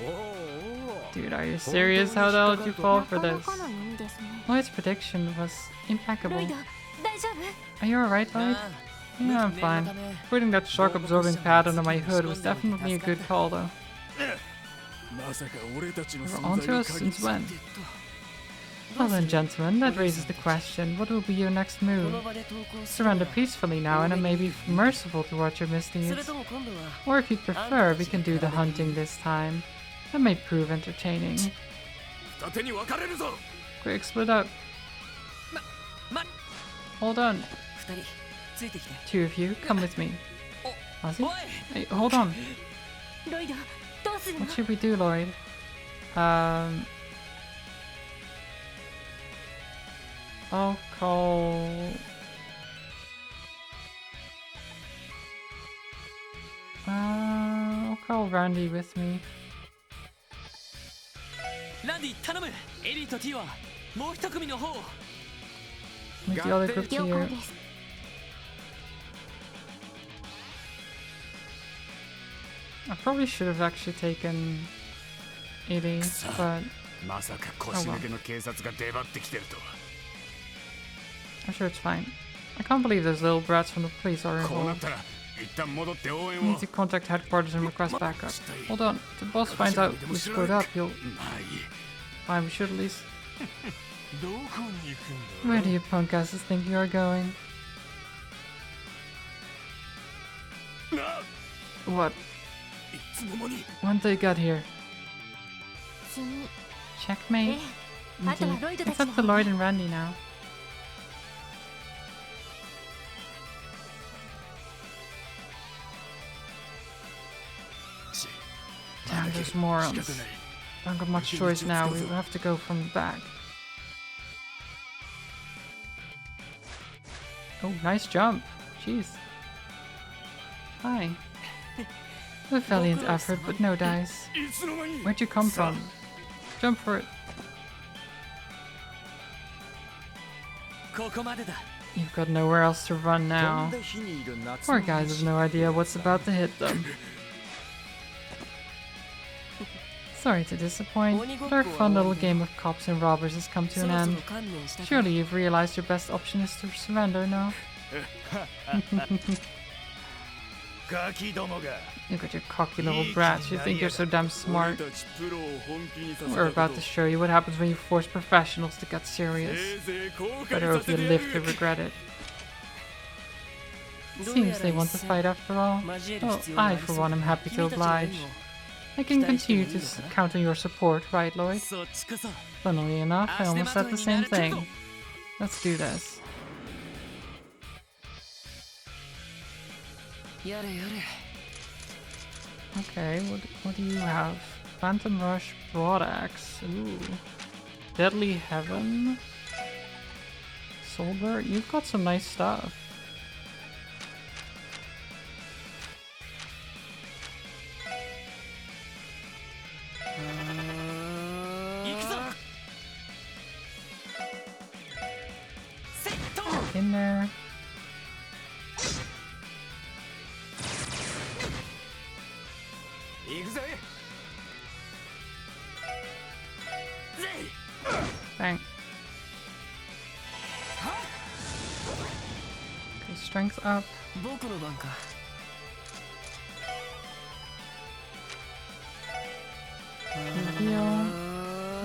おおお
Dude, are you serious? How the hell did you fall for
なかな
this?
かの読みですね
Lloyd's prediction was impeccable.
ロイド大丈夫
Are you alright, Lloyd?
なあ
Yeah, I'm
念の
fine.
ため
Putting that shock absorbing pad under my hood was definitely a good call, though.
まさか俺たちの
You're
存
onto
在を
us
限り
since when?
てっ
Well then, gentlemen, that raises the question. What will be your next
とこ
move?
の場で投稿する
Surrender
のは
peacefully now and may be merciful towards your
それ
misdeeds.
とも今度は
Or if you prefer, we can do the hunting this time. That may prove entertaining.
二手に分かれるぞ
Quick, split up.
ま
Hold on.
二人ついてきて
Two of you, come with me. Ozzy?
おい
Hey, hold on.
ロイドどうするの
What should we do, Lloyd? I'll call. I'll call Randy with me.
ランディ頼むエリーとティオはもう一組の方を
Make the other group
了
to
解
you.
です
I probably should have actually taken Edie, but
まさか腰抜けの警察が出張ってきてるとは
I'm sure it's fine. I can't believe those little brats from the police are
こうなっ
involved.
たら一旦戻って応
We
援を
need to contact headquarters and request backup. Hold on, if the boss finds out we split up, he'll.
まあいい
Fine, we should at least.
どこに行くん
Where
だ
do you punk asses think you are going?
な
What?
いつの間に
When they got here?
次
Checkmate?
あとは
Indeed.
ロイドた
It's
ち
up to
の
Lloyd and Randy now. Damn, those morons. Don't got much choice now. We will have to go from the back. Oh, nice jump. Jeez. Hi. A valiant effort, but no dice.
いつの間に
Where'd you come from? Jump for it.
ここまでだ
You've got nowhere else to run
飛ん
now.
で火にいる夏
Poor
の
guys have no idea what's about to hit them. Sorry to disappoint, but our fun little game of cops and robbers has come to
そ
an
ろそ
end.
ろ観念したか
Surely you've realized your best option is to surrender, no?
ガキどもが
Look at your cocky little brats. You think you're so damn
俺
smart.
たちプロを本気にさせ
We're
た
about
こと
to show you what happens when you force professionals to get serious.
せいぜい後
Better
悔
hope
さ
you
せてや
live to
る
regret it.
どうや
Seems
ら
they want to
一戦
fight after all.
交える
Oh,
必要があ
I,
り
for
そう
one, am
だ
happy to
君たちの援
oblige.
護
I can
期待してもい
continue
い
to
のかな？
count on your support, right, Lloyd?
そっちこそ
Funnily enough, I almost said the same thing.
足手まといになるけど。
Let's do this.
やれやれ
Okay, what do you have? Phantom Rush Broadaxe. Ooh. Deadly Heaven. Soulbird. You've got some nice stuff. In there. Bang. Okay, strength up.
僕の番か
You heal.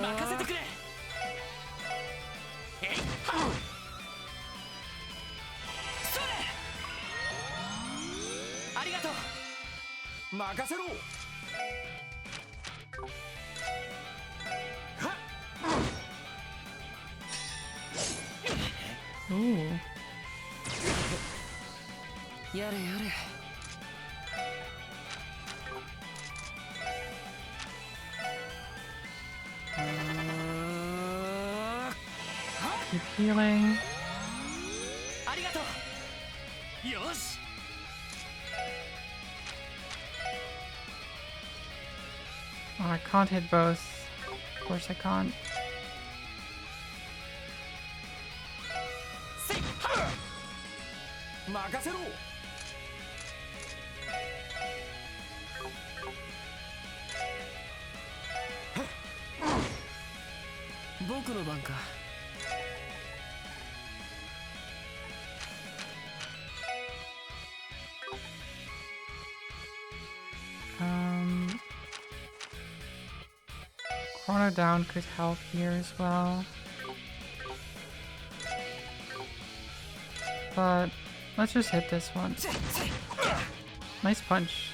任せてくれえいそれありがとう
任せろ
Ooh.
やれやれ
Keep healing.
ありがとうよし
Oh, I can't hit both. Of course I can't.
任せろ
僕の番か
Chrono down could help here as well. But let's just hit this one. Nice punch.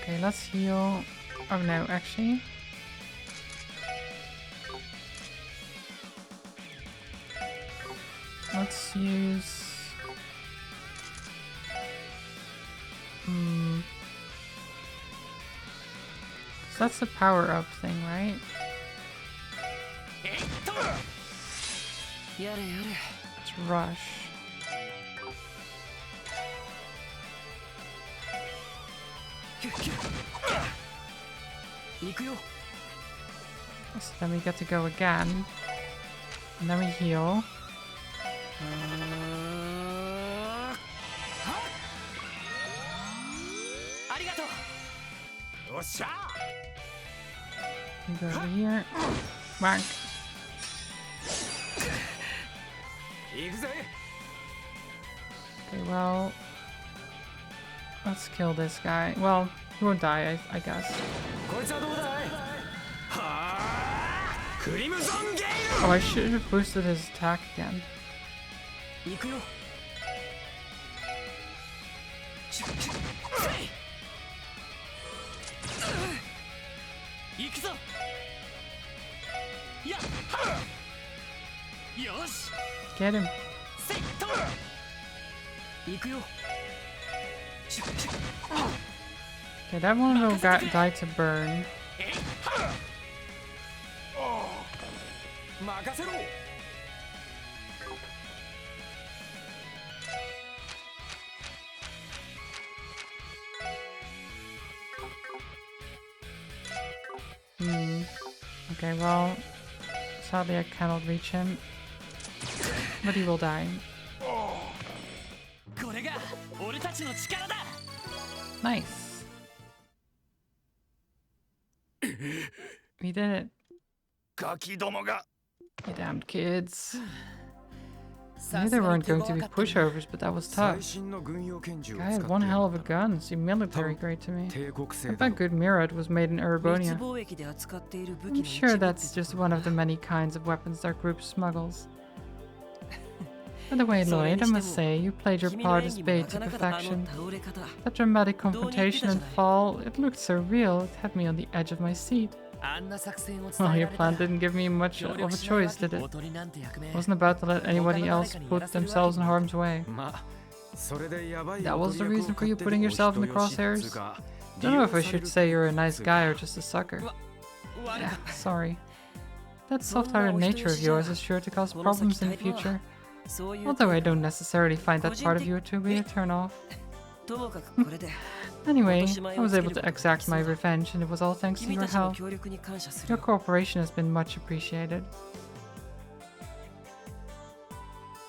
Okay, let's heal. Oh no, actually. Let's use... So that's the power-up thing, right?
やれやれ
Let's rush. So then we get to go again. And then we heal. We go over here. Whack.
行くぜ
Okay, well... Let's kill this guy. Well, he won't die, I guess.
こいつはどうだいはあクリムゾンゲイ
Oh, I should have boosted his attack again.
行くよ
行くぞやっよし
Get him.
セット
行くよ
Okay, that one will die to burn.
任せろ
Okay, well, sadly I cannot reach him. But he will die.
これが俺たちの力だ
Nice. We did it.
ガキどもが
You damned kids. I
さ
knew
す
they
がに
weren't
手
going
強
to be
かったな
pushovers, but that was
最
tough.
新の軍用拳銃を
Guy
使っ
had
て
one
いる
hell
の
of a
か
gun. Seemed military
Tom-
grade to me.
帝国
I
製だ
bet good Mirad was made in
密
Erebonia.
貿易で扱っている武
I'm
器の一部
sure
って
that's
こ
just
と
one
だ
of the
な
many kinds of weapons our group smuggles. By the way,
それ
Lloyd,
に
I
して
must
も
say, you played your
君の
part
演
as
技も
Bait
な
to
かなかだな、あの
perfection.
倒れ方
That dramatic
どうに言ってた
confrontation
じゃ
and
ない。
fall, it looked so real, it had me on the edge of my seat.
あんな作戦を伝
Well,
え
your
られた
plan
ら
didn't give me much
協
of a
力しないわ
choice,
け
did it?
大鳥なんて役目
Wasn't about to let anybody else put themselves in harm's way.
まあそれでヤバい
That was the
お取り役
reason
を
for you
買って
putting
で
yourself in
お
the
人よしっ
crosshairs?
つうか
Don't know if I
利用され
should
る
say you're a
っ
nice
つうか
guy or just a sucker.
悪
Yeah,
かった
sorry. That soft-hearted nature of yours is sure to cause problems in the future.
そういう
Although I don't necessarily find that part of you to be a turn-off.
ともかくこれで
Anyway, I was able to exact my revenge, and it was all thanks to
君
your
たちの
help.
協力に感謝する
Your
よ
cooperation has been much appreciated.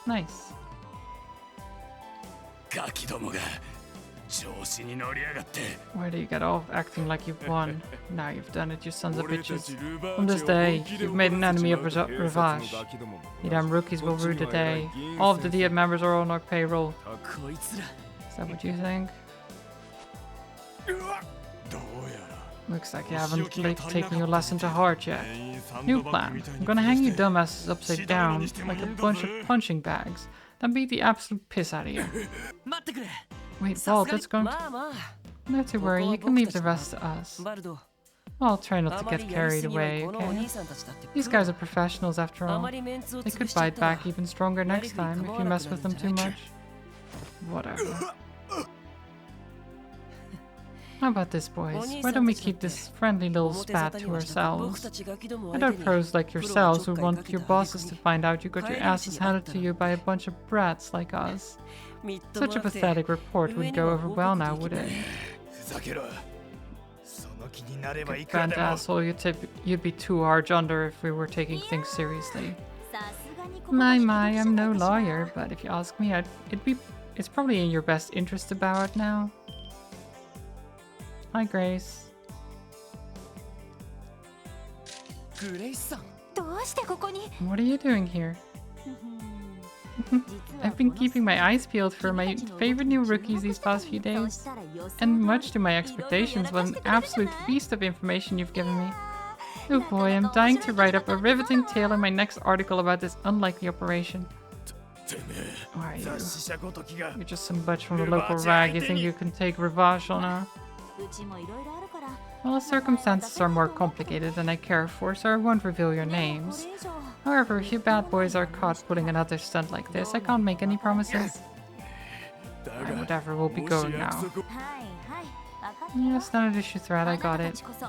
Nice.
ガキどもが調子に乗りやがって
Why do you get off acting like you've won? Now you've done it, you sons of
俺たち
bitches.
ルバ
On
ー
this
チを
day,
本気で
you've made an enemy of
警察の
Ravash.
ガキどもも
You damn rookies will rue the day. All of the Diet members are on our payroll.
こいつら
Is that what you think?
どうやら
Looks like you haven't taken your lesson to heart yet. New plan. I'm gonna hang you dumbasses upside down like a bunch of punching bags. Then beat the absolute piss out of you.
待ってくれ
Wait, Walt, that's going to...
まあまあ
Not to worry, you can leave the rest to us.
バルド
I'll try not
あ
to
ま
get
りやり
carried
すぎは
away,
このお兄
okay?
さんたちだって
These guys are professionals after
あ
all.
まりメンツを
They
潰
could
しちゃっ
bite
たら
back even stronger next time if you mess with them too much. Whatever. How about this, boys? Why don't we keep this friendly little
表
spat
沙汰に
to
はした僕
ourselves?
たちガキども
I
相
doubt
手に
pros like yourselves would want your bosses to find out you got your asses handed to you by a bunch of brats like us.
みっとも
Such
な
a
くて
pathetic report wouldn't go over well now, would it?
ふざけろその気になればいく
Bent
らでも
asshole, you'd be too hard under if we were taking things seriously.
さすがにここが
My,
人
my,
気
I'm no
者かしら
lawyer, but if you ask me, it's probably in your best interest to bow out now. Hi, Grace.
グレイスさん
どうしてここに
What are you doing here? I've been keeping my eyes peeled for my favorite new rookies these past few days, and much to my expectations, what an absolute feast of information you've given me. Oh boy, I'm dying to write up a riveting tale in my next article about this unlikely operation.
てめえ
Who are you?
雑誌社ごときが
You're just some butch from a local rag. You think you can take revenge on her?
うちもいろいろあるから
Well, the circumstances are more complicated than I care for, so I won't reveal your
こ
names.
れ以上
However, if you bad boys are caught pulling another stunt like this, I can't make any promises.
だ
Alright,
が
whatever, we'll be
もし
going
約
now.
束を
はいはい分かったよ
Yes, not an issue threat, I
あなた
got
た
it.
ちこそ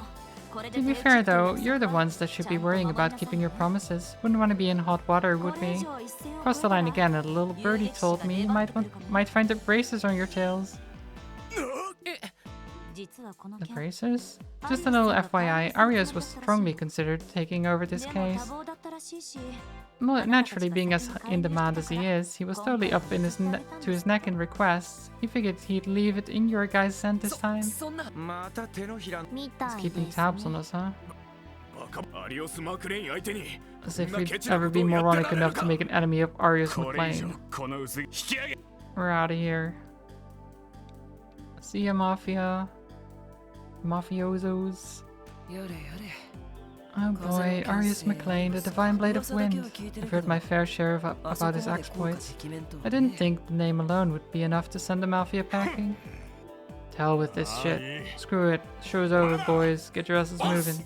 これで
To be
定
fair
着
though,
に
you're the
なる
ones that should
ちゃ
be
んと
worrying
守り
about
なさい
keeping your
ね
promises. Wouldn't want to be in hot water,
こ
would
れ以
we?
上一線を
Cross
越
the
えた
line
ら
again, and a little birdie told me you might find the braces on your tails.
実はこの
The
件
braces? Just a little FYI, Arias was strongly considered taking over this
でも
case.
多忙だったらしいし
Well, naturally, being as in demand as he is, he was totally up in to his neck in requests. He figured he'd leave it in your guys' scent this time.
そんな
また手のひら
みた
He's
い
keeping
です
tabs on
ね
us, huh?
バカアリオス・マクレイン相手に
As if
そんな
we'd
ケチな
ever
こと
be
をやって
moronic
られる
enough
か
to make an enemy of Arias
これ以上
McLean.
この薄い引き上げ
We're out of here. See ya, Mafia. Mafiosos.
やれやれ
Oh boy, Arias McLean, the divine blade of wind. I've heard my fair share about his exploits. I didn't think the name alone would be enough to send the Mafia packing. To hell with this shit. Screw it. Show's over, boys. Get your asses moving.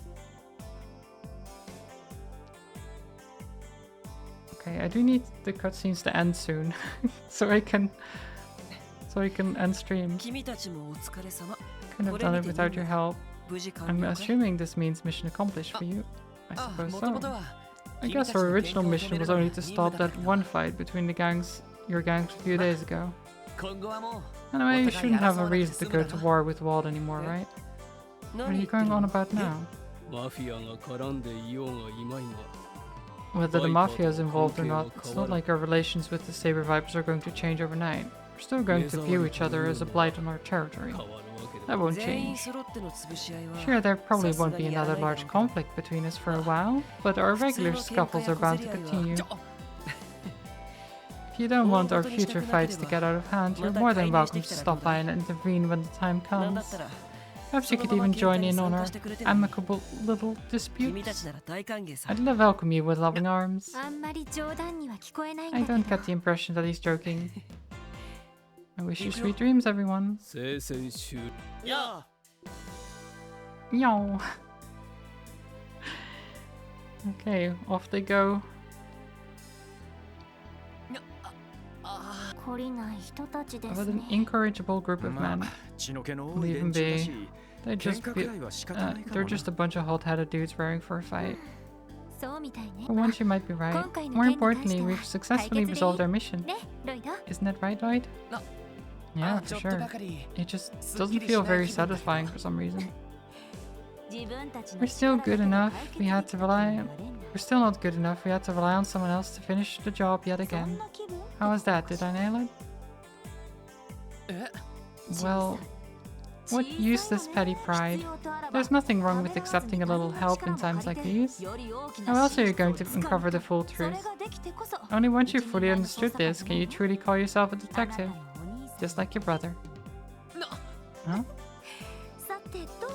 Okay, I do need the cutscenes to end soon, so I can end stream.
君たちもお疲れ様
Couldn't have done it without your help.
無事完
I'm
了か
assuming this means mission accomplished for you. I
あ
suppose
もともと
so.
は
I
君た
guess
ちの
our
喧
original
嘩を止
mission
める
was
のが
only to
任務
stop
だ
that
ったんだ
one fight between your gangs a few days ago.
今後はも
Anyway, you
お互い
shouldn't have
争
a
わなくて
reason to
済む
go
だ
to
ろ
war with Wald anymore, right? What are you going on about now?
マフィアが絡んでいようがいまいが
Whether the mafia is involved or not, it's not like our relations with the Saber Vipers are going to change overnight. We're still going to view each other as a blight on our territory.
変わるわけで
That
は
won't
全員
change.
揃っての潰し合いは
Sure, there probably won't be
さすがに
another
やらない
large
だろうけど。
conflict between us for a while, but our regular scuffles are bound to continue. If you don't want our future fights to get out of hand, you're more than welcome to stop by and intervene when the time
なんだ
comes.
ったら
Perhaps you could even join in on our amicable little
君た
disputes.
ちなら大歓迎さ
I'd welcome you with loving arms.
あんまり冗談には聞こえないん
I
だけ
don't
ど
get the impression that he's joking. I wish you sweet dreams, everyone.
聖戦終
や
Yo. Okay, off they go.
懲りない人たちで
What
す
an
ね
incorrigible group of
ま
men.
あ血の気の多
Could
い
even
連中だ
be.
し
They
喧
just
嘩
be,
くらいは仕方ないか
they're
も
just a bunch of hot-headed dudes raring for a fight.
そうみたいね
For once, you might be right.
今回の
More
件に関して
importantly,
は
we've successfully
解決でいい
resolved our mission.
ねロイド
Isn't that right, Lloyd?
あ
Yeah,
ち
for
ょっと
sure.
ばかり
It just
すっき
doesn't
りしない
feel very
気分だった
satisfying for some reason.
自分たちの
We're still
力だけ
good
で
enough.
解決
We had
でき
to
る
rely
気
on.
分になれんだ
We're still not good enough. We had to rely on someone else to finish the job yet
そ
again.
んな気分
How was that? Did I nail it?
え
Well, what use this petty pride? There's nothing wrong with accepting a little help in times like these. How else are you going to uncover the full truth? Only once you've fully understood this can you truly call yourself a detective, just like your brother. Huh?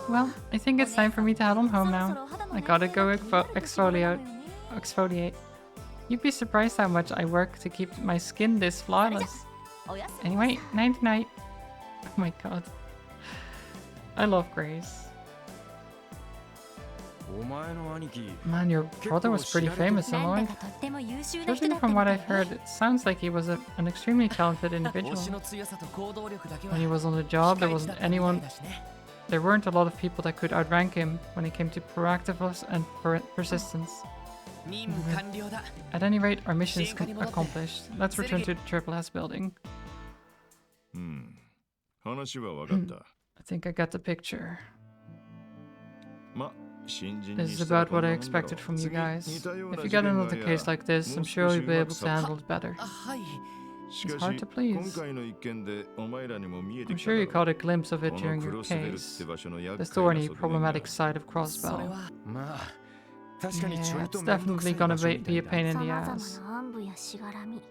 Well, I think it's time for me to head on home now. I gotta go exfoliate. You'd be surprised how much I work to keep my skin this flawless. Anyway, night night. Oh my god. I love Grace.
お前の兄貴
Man, your brother was pretty famous,
なん
Lloyd.
だかとっても優秀な人だ
Judging
った
from
み
what
たい
I've heard, it sounds like he was an extremely talented
推
individual.
しの強さと行動力だけは
When he was on the job, there
ピカイチだ
wasn't
ったみたい
anyone,
だしね
there weren't a lot of people that could outrank him when it came to proactiveness and persistence.
任務完了だ
At any rate, our mission is accomplished. Let's return to the Triple S building.
うん話は分かった、
I think I got the picture.
ま新人
This
に
is
したら
about
こん
what
な
I
もんだろ
expected from you
次
guys.
似たような
If you
事
get
件が
another
ありゃ
case like this,
も
I'm
う
sure
少し
you'll be
うま
able
く
to
さ
handle it better.
あはい
しか
It's hard
し
to please.
今回の一件でお前らにも見えて
I'm
きた
sure
だ
you
ろ
caught a glimpse of
こ
it
の
during
ク
your
ロスベルっ
case.
て場所の
The
厄介な
thorny,
側面が
problematic side of
それ
Crossbell.
は
まあ確かに
Yeah,
ちょい
it's
と面倒くさ
definitely
い場
gonna
所
be
みた
a
いだ
pain in
様
the
々
ass.
な暗部やしがらみ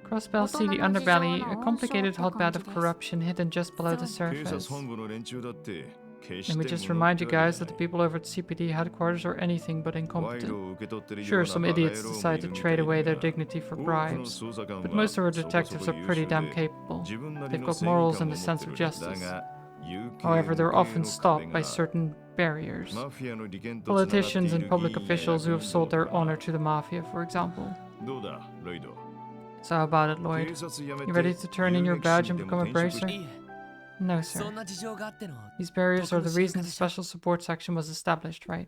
Crossbell City underbelly, a complicated hotbed of corruption hidden just below the
警察
surface.
本部の連中だって決し
Let me
て
just
物っ
remind
て
you
わ
guys
け
that
じ
the
ゃない
people over at CPD headquarters are anything but
賄賂
incompetent.
を受け取ってるよ
Sure,
うな
some
バカ野
idiots
郎も
decide
い
to
るみた
trade
いだ
away their
が
dignity for
多くの
bribes,
捜査官
but
は
most of our
そこそ
detectives
こ
are
優
pretty
秀
damn
で
capable.
自分なり
They've
の
got
正義
morals
感
and
を
a
持っ
sense
て
of
るだ
justice.
が有形
However,
無
they're
形
often
の
stopped
壁
by
が
certain barriers.
マフィアの利権とつながってい
Politicians
る
and public
議員や
officials who have
軍
sold
人
their
が
honor to the mafia, for example.
どうだロイド
So how about it,
警
Lloyd?
察辞め
You
て
ready to turn in your
遊撃
badge
士
and
にでも
become a
転職
bracer?
いい
No,
そ
sir.
んな事情があっての
These barriers are the reason the
特務
special support section was established, right?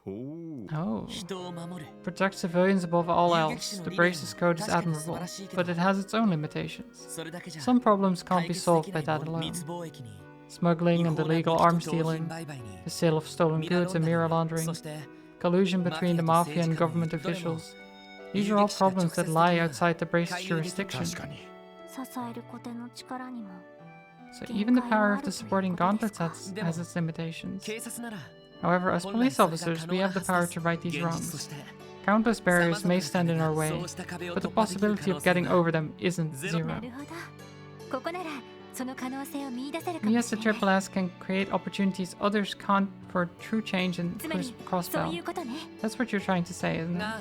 ほう
Oh.
人を守る
Protect civilians above all else. The Braces Code is admirable, but it has its own limitations.
それだけじゃ
Some problems can't
解
be
決
solved
できな
by
い
that
密
alone.
貿易に
Smuggling
違
and
法な
illegal
武器
arms
と商
dealing,
品売買に
the sale of stolen
ミラロ
goods
ン
and mirror
ダリ
laundering,
そして
collusion between the mafia and
マフィアと政治家の
government
どれも
officials. These are all problems that lie outside the Brace's jurisdiction.
確かに
支えるコテの力にも
So even the power of the supporting gauntlets has its limitations.
警察なら
However, as
本来
police
それが
officers,
可
we
能な
have the
はず
power
です
to right these
現実と
wrongs.
して
Countless barriers
様々
may
な
stand in our
そ
way,
うした壁を
but the
突破できる
possibility
可
of
能性
getting
が
over them isn't
ゼロ
zero.
なるほどここならその可能性を見出せるか
We
も
as
し
the
れない
Triple S can create opportunities others can't for true change in
つまりそうい
Crossbell.
うことね
That's what you're trying to say, isn't it?
が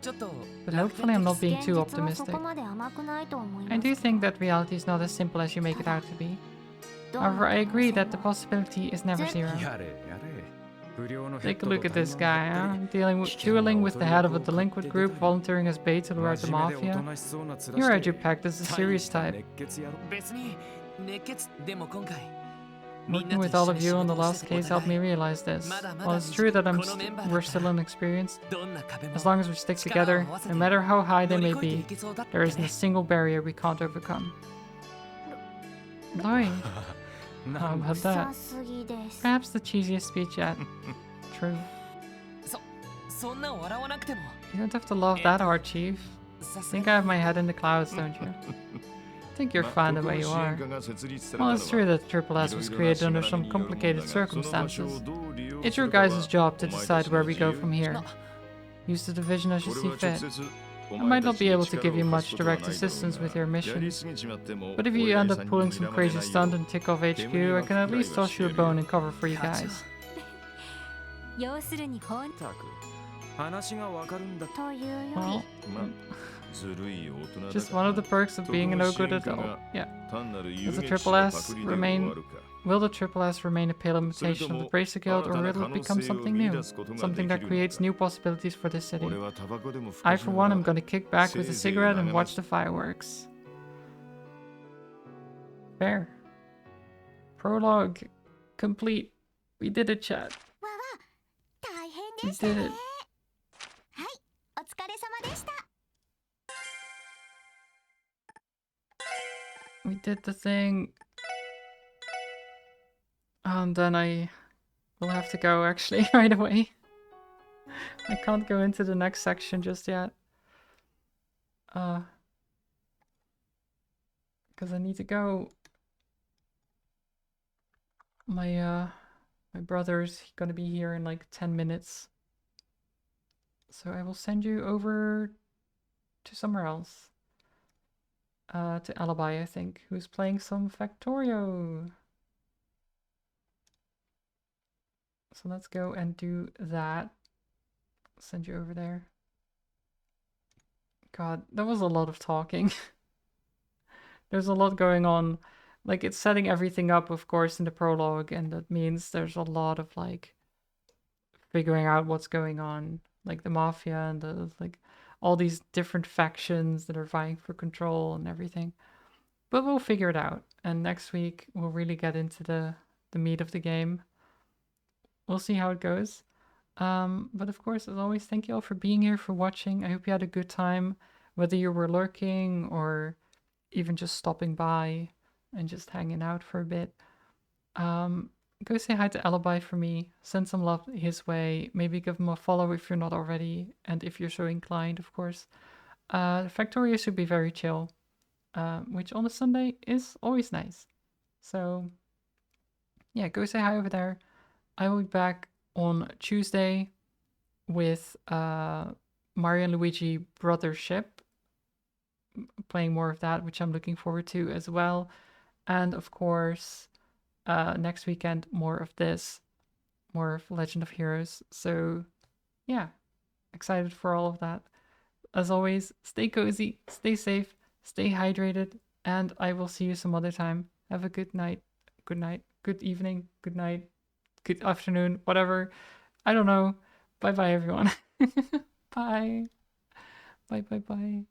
ちょっと
But hopefully I'm not
現
being
実
too
はそ
optimistic.
こまで甘くないと思い
I
ます
do think that reality is not as simple as you make it out to be.
どんな
However, I
可能
agree
性
that the
も
possibility is never zero.
やれやれ不良のヘッ
Take
ド
a
と
look at this
対
guy,
マンばっ
huh?
かり
Dueling with the head of a delinquent group, volunteering as bait to lure out the
真面目でお
mafia.
となしそうな面して
You're Edupact as the
大
serious
した
type.
熱血野郎
別に熱血でも今回みん
Working
なと
with
一
all
緒
of
に
you
仕
on the
事をし
last
てるお
case helped
互
me
い
realize this.
まだま
While
だ
it's true that
このメンバーだ
we're
った
still
ら
inexperienced,
どんな壁も
as long as we stick together, no matter how high they
乗り
may
越えてい
be,
けそうだって
there isn't a
ね
single barrier we can't overcome. Lloyd,
な
how
ん
about
臭
that?
すぎです
Perhaps the cheesiest speech yet. True.
そんな笑わなくても
You don't have to laugh that hard, Chief.
さす
Think
が
I have my head in the clouds, don't you? think you're fine the way you are. Well, it's true that Triple S was created under some complicated circumstances. It's your guys' job to decide where we go from here. Use the division as you see fit. I might not be able to give you much direct assistance with your mission, but if you end up pulling some crazy stunt and tick off HQ, I can at least toss you a bone and cover for you guys.
要するにこん
たく話がわかるんだ
というより
Well,
ずるい大人だ
just one of the perks of being a no-good adult. Yeah. Does the Triple S remain? Will the Triple S remain a pale imitation of the Bracer Guild, or will it become something new? Something that creates new possibilities for this city? I, for one, am gonna kick back with a cigarette and watch the fireworks. Fair. Prologue complete. We did it, chat.
わわ大変
We
でした
did
ね
it.
はいお疲れ様でした
We did the thing. And then I will have to go actually right away. I can't go into the next section just yet. Because I need to go. My brother's gonna be here in like 10 minutes. So I will send you over to somewhere else. To Alibi, I think, who's playing some Factorio. So let's go and do that. Send you over there. God, that was a lot of talking. There's a lot going on. Like, it's setting everything up, of course, in the prologue, and that means there's a lot of, like, figuring out what's going on. Like, the Mafia and the, like, all these different factions that are vying for control and everything. But we'll figure it out. And next week, we'll really get into the meat of the game. We'll see how it goes. But of course, as always, thank you all for being here, for watching. I hope you had a good time, whether you were lurking or even just stopping by and just hanging out for a bit. Go say hi to Alibi for me. Send some love his way. Maybe give him a follow if you're not already, and if you're so inclined, of course. Factorio should be very chill, which on a Sunday is always nice. So, yeah, go say hi over there. I will be back on Tuesday with Mario and Luigi Brothership, playing more of that, which I'm looking forward to as well. And of course, next weekend, more of this, more of Legend of Heroes. So, yeah, excited for all of that. As always, stay cozy, stay safe, stay hydrated, and I will see you some other time. Have a good night, good evening, good night, good afternoon, whatever. I don't know. Bye bye, everyone. Bye. Bye.